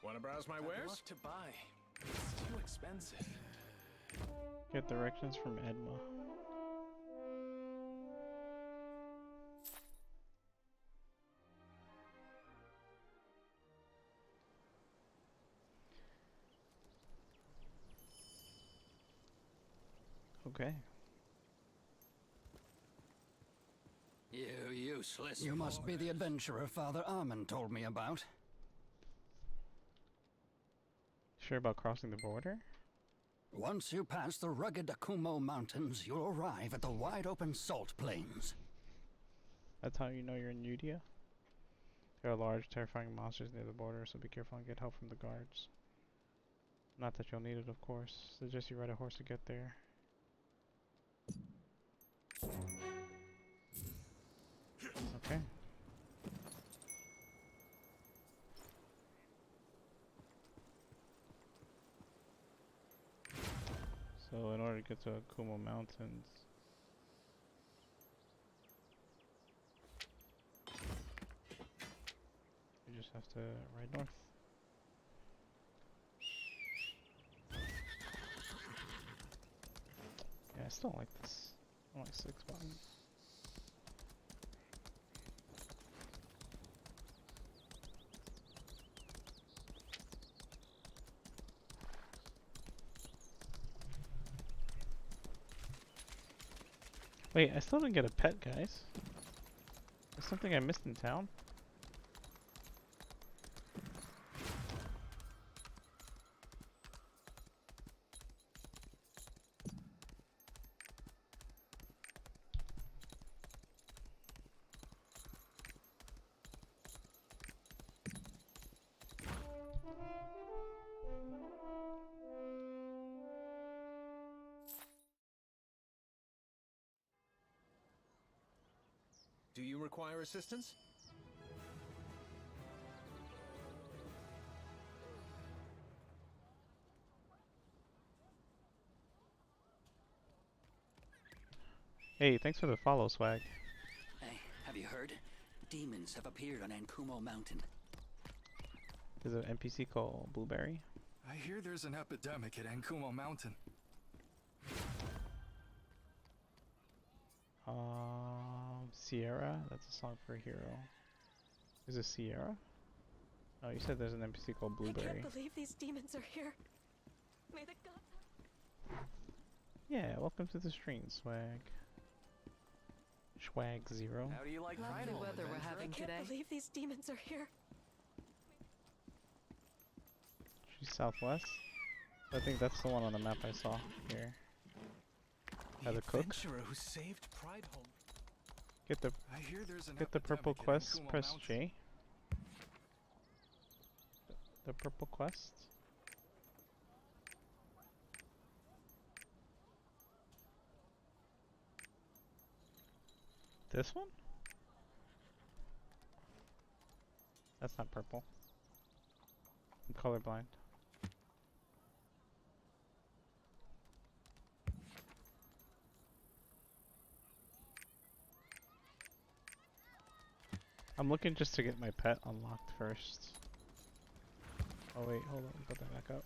Wanna browse my wares? What to buy? It's too expensive. Get directions from Edma. Okay. You useless. You must be the adventurer Father Armand told me about. Sure about crossing the border? Once you pass the rugged Akumo Mountains, you'll arrive at the wide-open salt plains. That's how you know you're in Udia? There are large, terrifying monsters near the border, so be careful and get help from the guards. Not that you'll need it, of course. Suggest you ride a horse to get there. Okay. So in order to get to Akumo Mountains, you just have to ride north. Yeah, I still like this. I like 6 buttons. Wait, I still didn't get a pet, guys. There's something I missed in town. Do you require assistance? Hey, thanks for the follow, Swag. Hey, have you heard? Demons have appeared on Ankumo Mountain. There's an NPC called Blueberry. I hear there's an epidemic at Ankumo Mountain. Sierra? That's a song for a hero. Is it Sierra? Oh, you said there's an NPC called Blueberry. I can't believe these demons are here. May the gods... Yeah, welcome to the stream, Swag. Swag 0. How do you like Lovely weather we're having today. I can't believe these demons are here. She's southwest. I think that's the one on the map I saw here. By the cook. Who saved Prideholm. Get the purple quest. Press J. The purple quest. This one? That's not purple. I'm colorblind. I'm looking just to get my pet unlocked first. Oh wait, hold on, put that back up.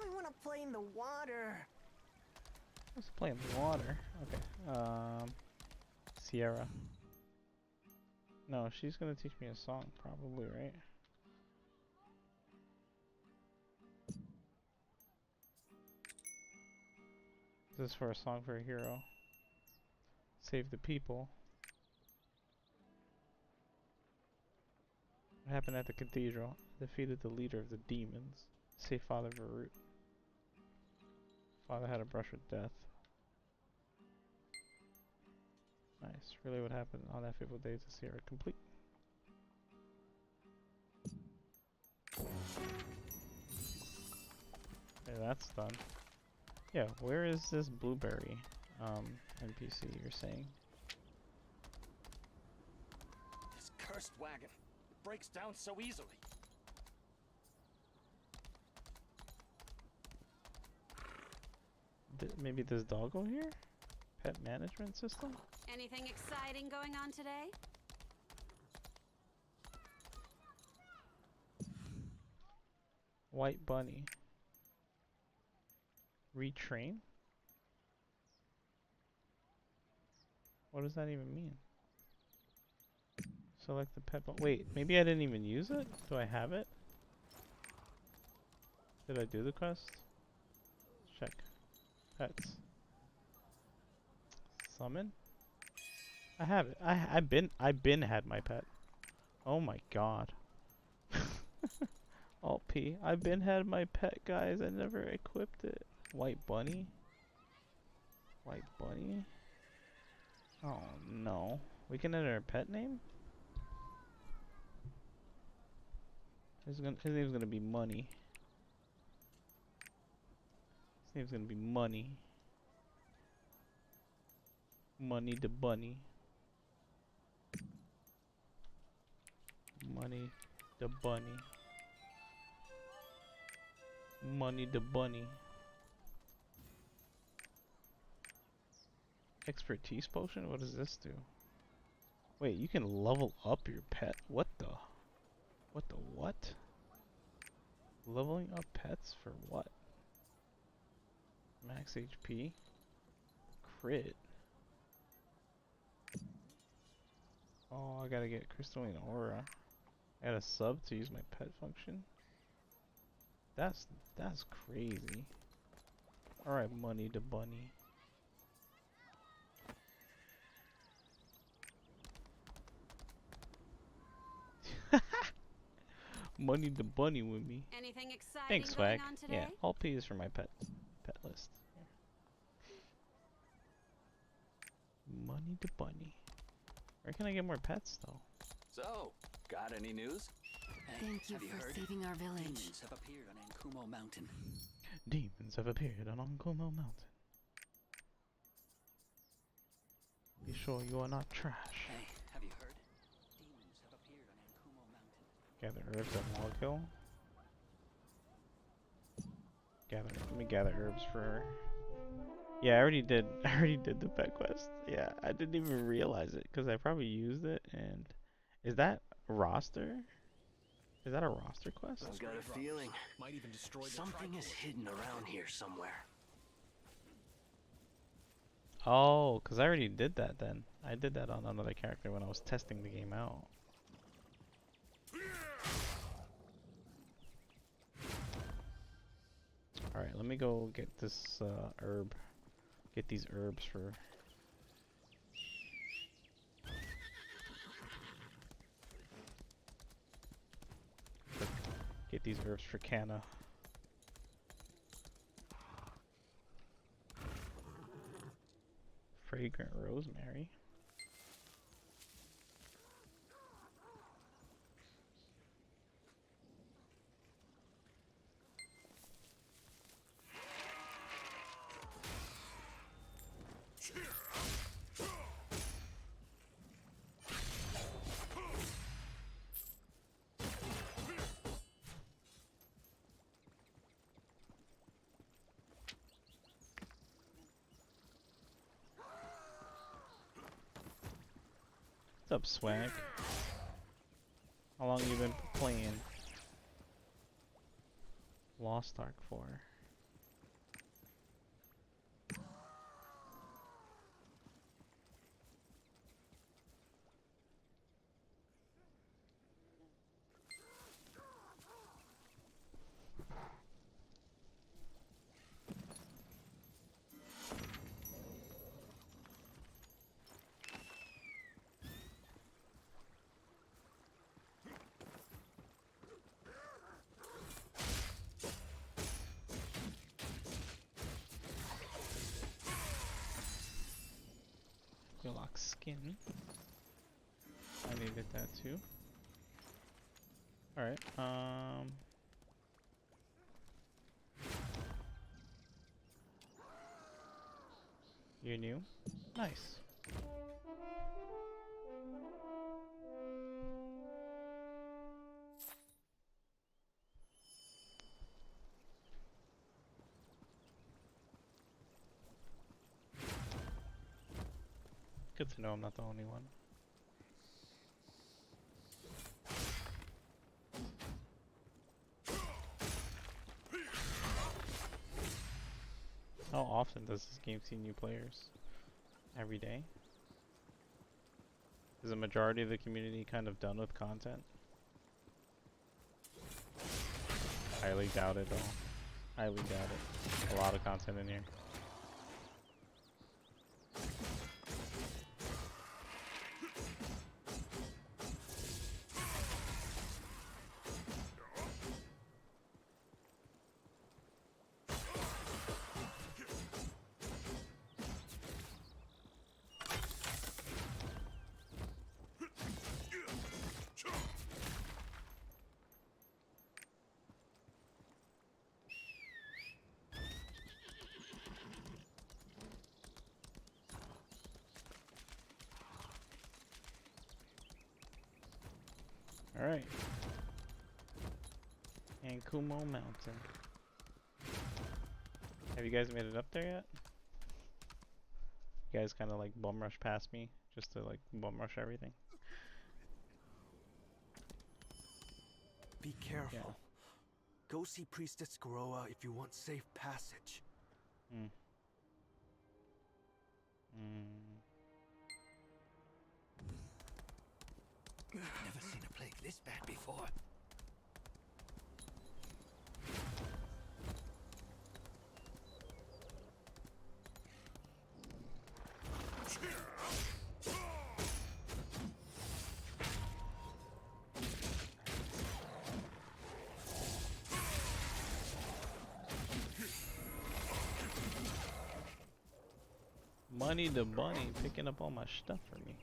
I want to play in the water. Let's play in the water. Okay. Sierra. No, she's gonna teach me a song, probably, right? This is for a song for a hero. Save the people. What happened at the cathedral? Defeated the leader of the demons. Save Father Varut. Father had a brush with death. Nice. Really what happened on that fateful day to Sierra complete. Okay, that's done. Yeah, where is this Blueberry NPC you're saying? This cursed wagon breaks down so easily. Maybe this doggo here? Pet management system? Anything exciting going on today? White bunny. Retrain? What does that even mean? Select the pet. Wait, maybe I didn't even use it? Do I have it? Did I do the quest? Check. Pets. Summon? I have it. I've been had my pet. Oh my god. Alt P. I've been had my pet, guys. I never equipped it. White bunny? White bunny? Oh no. We can enter a pet name? His name's gonna be Money. His name's gonna be Money. Money the bunny. Money the bunny. Money the bunny. Expertise potion? What does this do? Wait, you can level up your pet? What the? What the what? Leveling up pets for what? Max HP? Crit? Oh, I gotta get Crystalline Aura. I gotta sub to use my pet function? That's crazy. Alright, Money the bunny. Money the bunny with me. Anything exciting Thanks, Swag. going on today? Yeah, all P is for my pet list. Yeah. Money the bunny. Where can I get more pets though? So, got any news? Hey, Thank you have for heard? saving our village. Demons have appeared on Ankumo Mountain. Demons have appeared on Onkomo Mountain. Be sure you are not trash. Hey, have you heard? Demons have appeared on Ankumo Mountain. Gather herbs at Molekill. Let me gather herbs for her. Yeah, I already did. I already did the pet quest. Yeah, I didn't even realize it because I probably used it. And is that roster? Is that a roster quest? I've got a feeling something is hidden around here somewhere. Oh, because I already did that then. I did that on another character when I was testing the game out. Alright, let me go get this herb. Get these herbs for... Get these herbs for Canna. Fragrant rosemary. What's up, Swag? How long you been playing Lost Ark for? Lock skin. I needed that too. Alright, you're new? Nice. Good to know I'm not the only one. How often does this game see new players? Every day? Is the majority of the community kind of done with content? Highly doubt it though. Highly doubt it. A lot of content in here. Alright. Ankumo Mountain. Have you guys made it up there yet? You guys kind of like bum rush past me just to like bum rush everything. Be careful. Yeah. Go see Priestess Goroa if you want safe passage. Never seen a plague this bad before. Money the Bunny picking up all my stuff for me.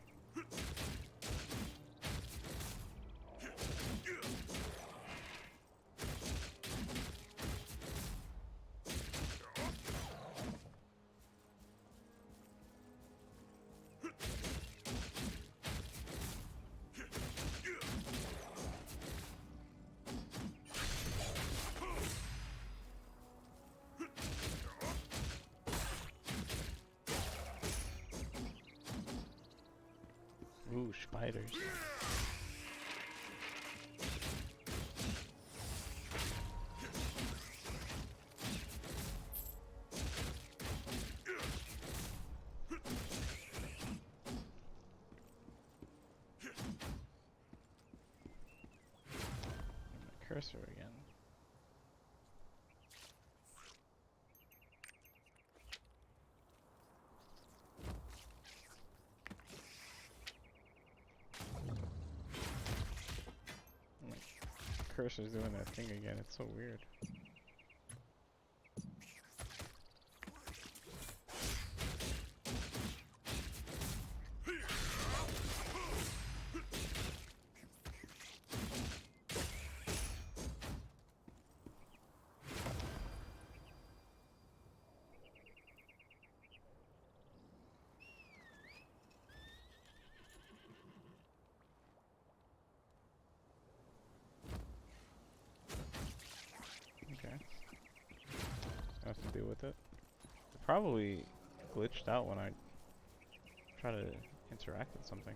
Ooh, spiders. Cursor again. My cursor's doing that thing again. It's so weird. Okay. I have to deal with it. It probably glitched out when I try to interact with something.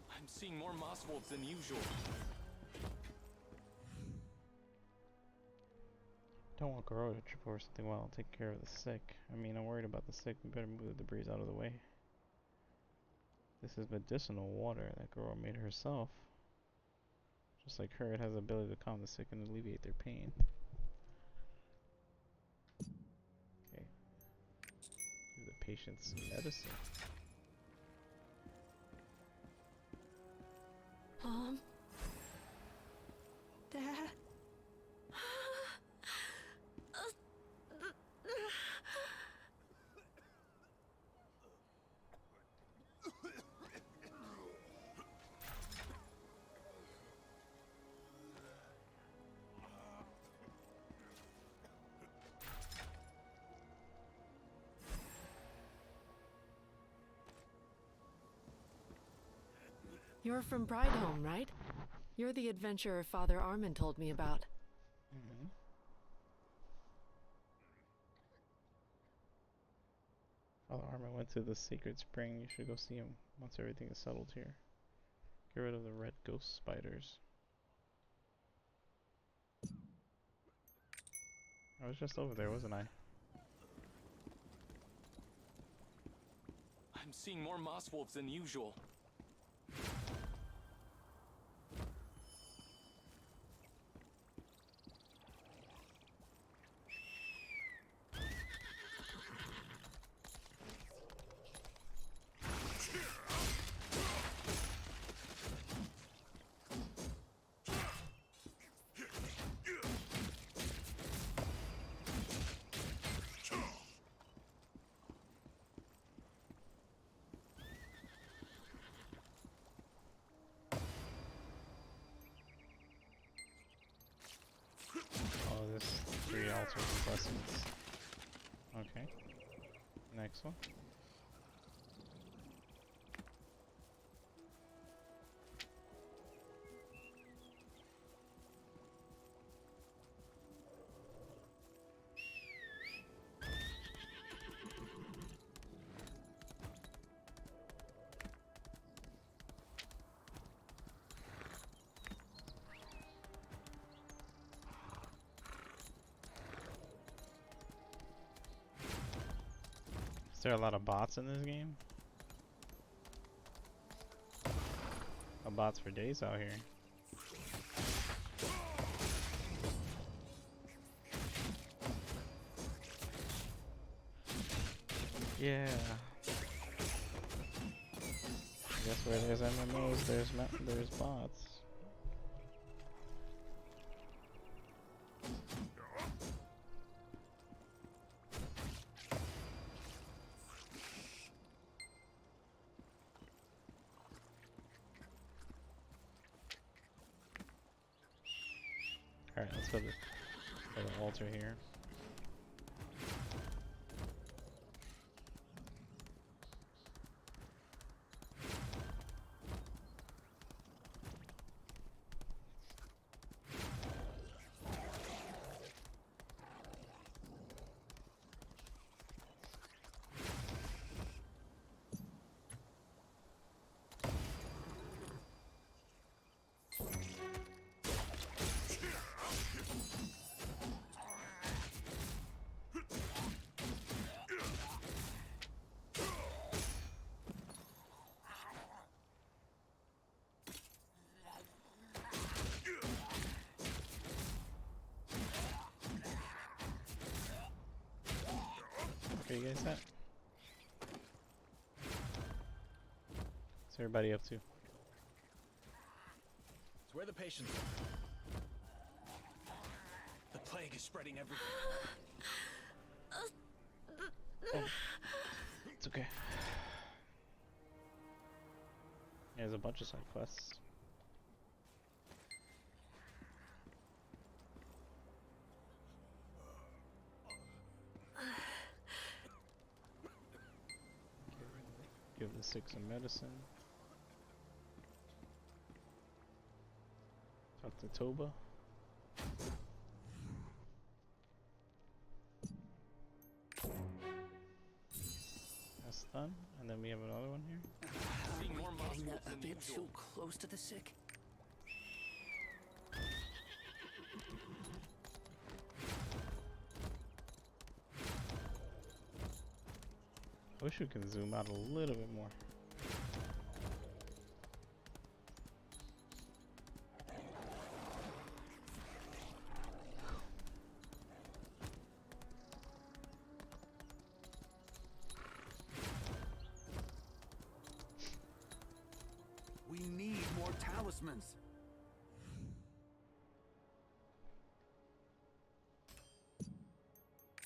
I'm seeing more moss wolves than usual. Don't want Goro to trip over something while I'll take care of the sick. I mean, I'm worried about the sick. We better move the debris out of the way. This is medicinal water that Goro made herself. Just like her, it has the ability to calm the sick and alleviate their pain. Okay. Give the patient some medicine. Mom? Dad? You're from Brideholm, right? You're the adventurer Father Armin told me about. Mm-hmm. Father Armin went to the sacred spring. You should go see him once everything is settled here. Get rid of the red ghost spiders. I was just over there, wasn't I? I'm seeing more moss wolves than usual. Oh, there's 3 altars and blessings. Okay. Next one. Is there a lot of bots in this game? Bots for days out here. Yeah. I guess where there's MMOs, there's bots. Alright, let's go to the altar here. Where you guys at? What's everybody up to? It's where the patients are. The plague is spreading everywhere. Oh, it's okay. There's a bunch of side quests. Give the sick some medicine. Talk to Toba. That's done, and then we have another one here. Getting a bit too close to the sick. I wish we could zoom out a little bit more. We need more talismans.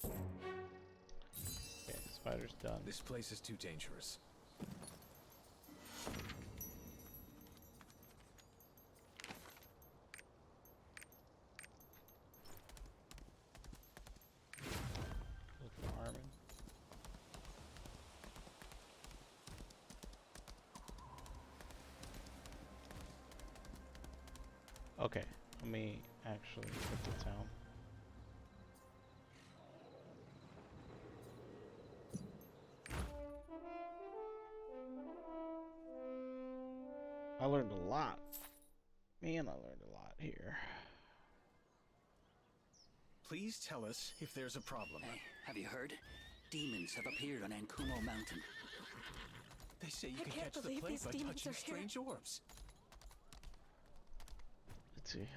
Okay, spider's done. This place is too dangerous. Look for Armin. Okay, let me actually hit the town. I learned a lot. Man, I learned a lot here. Please tell us if there's a problem. Hey, have you heard? Demons have appeared on Ankumo Mountain. They say you I can can't catch the believe plague these by demons touching are here. strange orbs. Let's see.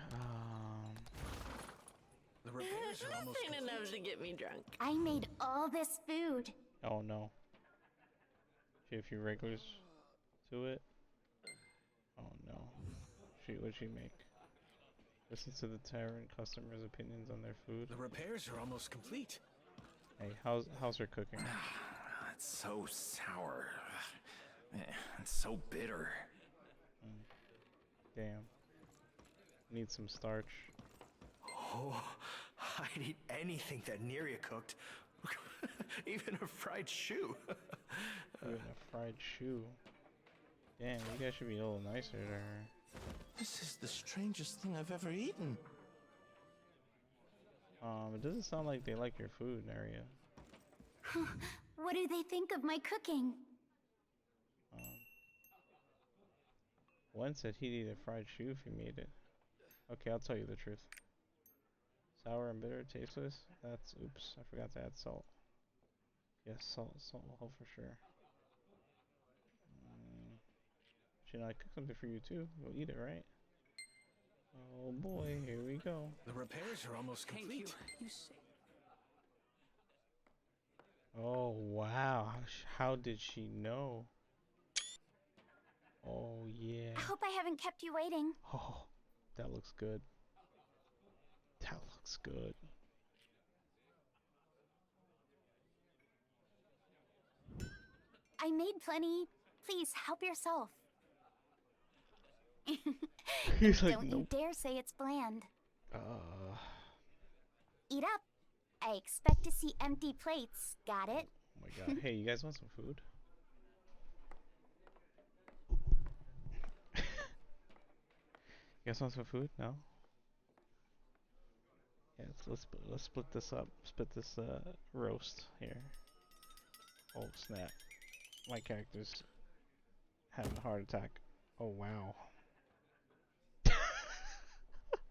The repairs are almost Nothing complete. enough to get me drunk. I made all this food. Oh no. She a few regulars to it. Oh no. What'd she make? Listen to the tyrant customers' opinions on their food. The repairs are almost complete. Hey, how's her cooking? It's so sour. It's so bitter. Damn. Need some starch. Oh, I'd eat anything that Neria cooked. Even a fried shoe. Even a fried shoe. Damn, you guys should be a little nicer to her. This is the strangest thing I've ever eaten. It doesn't sound like they like your food, Naria. What do they think of my cooking? One said he'd eat a fried shoe if he made it. Okay, I'll tell you the truth. Sour and bitter, tasteless. That's oops. I forgot to add salt. Yes, salt will help for sure. Should I cook something for you too? You'll eat it, right? Oh boy, here we go. The repairs are almost complete. Oh wow, how did she know? Oh yeah. I hope I haven't kept you waiting. Oh, that looks good. That looks good. I made plenty. Please help yourself. He's like, Don't you nope. dare say it's bland. Oh Eat up. I expect to see empty plates. Got it? my god. Hey, you guys want some food? You guys want some food? No? Yeah, let's split this up. Split this roast here. Oh snap. My character's having a heart attack. Oh wow.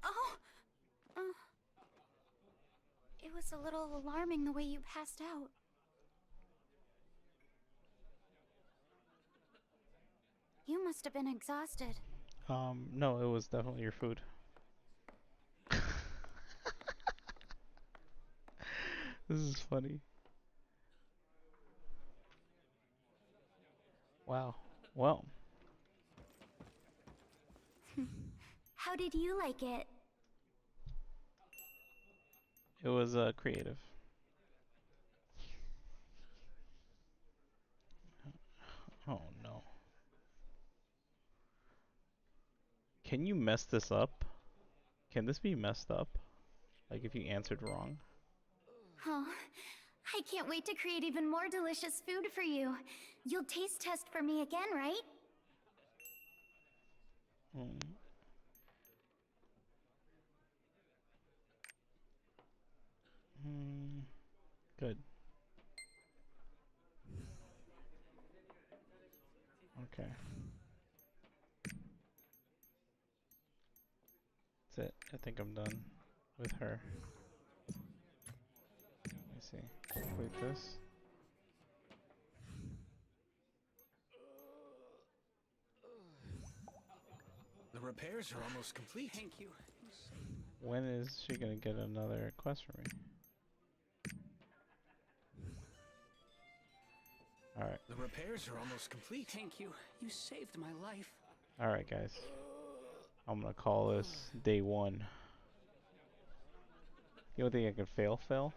Oh. It was a little alarming the way you passed out. You must have been exhausted. No, it was definitely your food. This is funny. Wow. Well. How did you like it? It was creative. Oh no. Can you mess this up? Can this be messed up? Like if you answered wrong? Oh, I can't wait to create even more delicious food for you. You'll taste test for me again, right? Hmm. Good. Okay. That's it. I think I'm done with her. Let me see. Complete this. The repairs are almost complete. Thank you. When is she gonna get another quest for me? Alright. The repairs are almost complete. Thank you. You saved my life. Alright, guys. I'm gonna call this day 1. You don't think I can fail?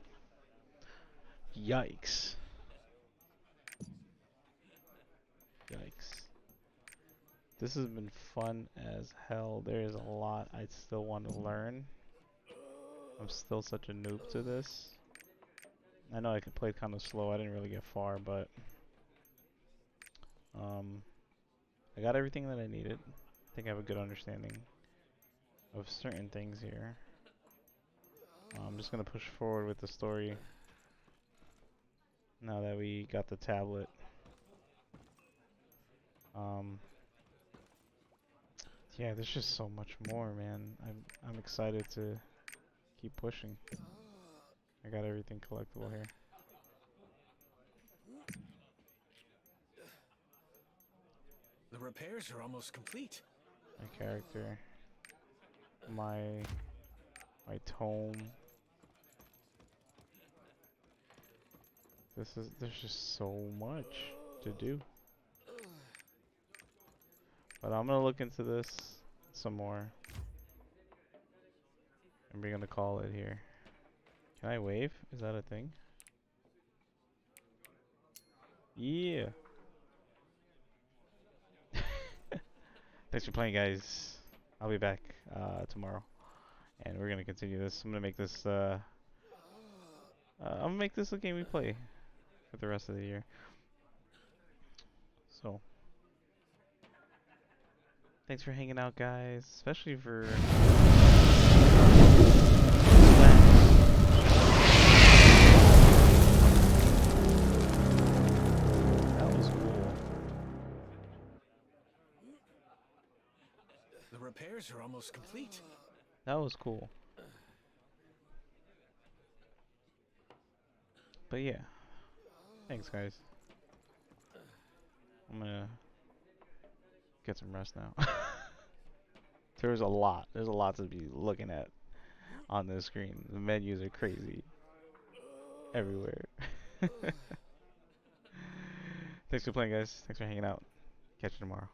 Yikes. Yikes. This has been fun as hell. There is a lot I still want to learn. I'm still such a noob to this. I know I could play kind of slow. I didn't really get far, but I got everything that I needed. I think I have a good understanding of certain things here. I'm just gonna push forward with the story now that we got the tablet. Yeah, there's just so much more, man. I'm excited to keep pushing. I got everything collectible here. The repairs are almost complete. My character, my tome. There's just so much to do. But I'm gonna look into this some more. And we're gonna call it here. Can I wave? Is that a thing? Yeah. Thanks for playing, guys. I'll be back tomorrow, and we're gonna continue this. I'm gonna make this. I'm gonna make this a game we play for the rest of the year. So, thanks for hanging out, guys. Especially for. That was cool. The repairs are almost complete. That was cool. But yeah, thanks, guys. I'm gonna get some rest now. There's a lot. There's a lot to be looking at on this screen. The menus are crazy everywhere. Thanks for playing, guys. Thanks for hanging out. Catch you tomorrow.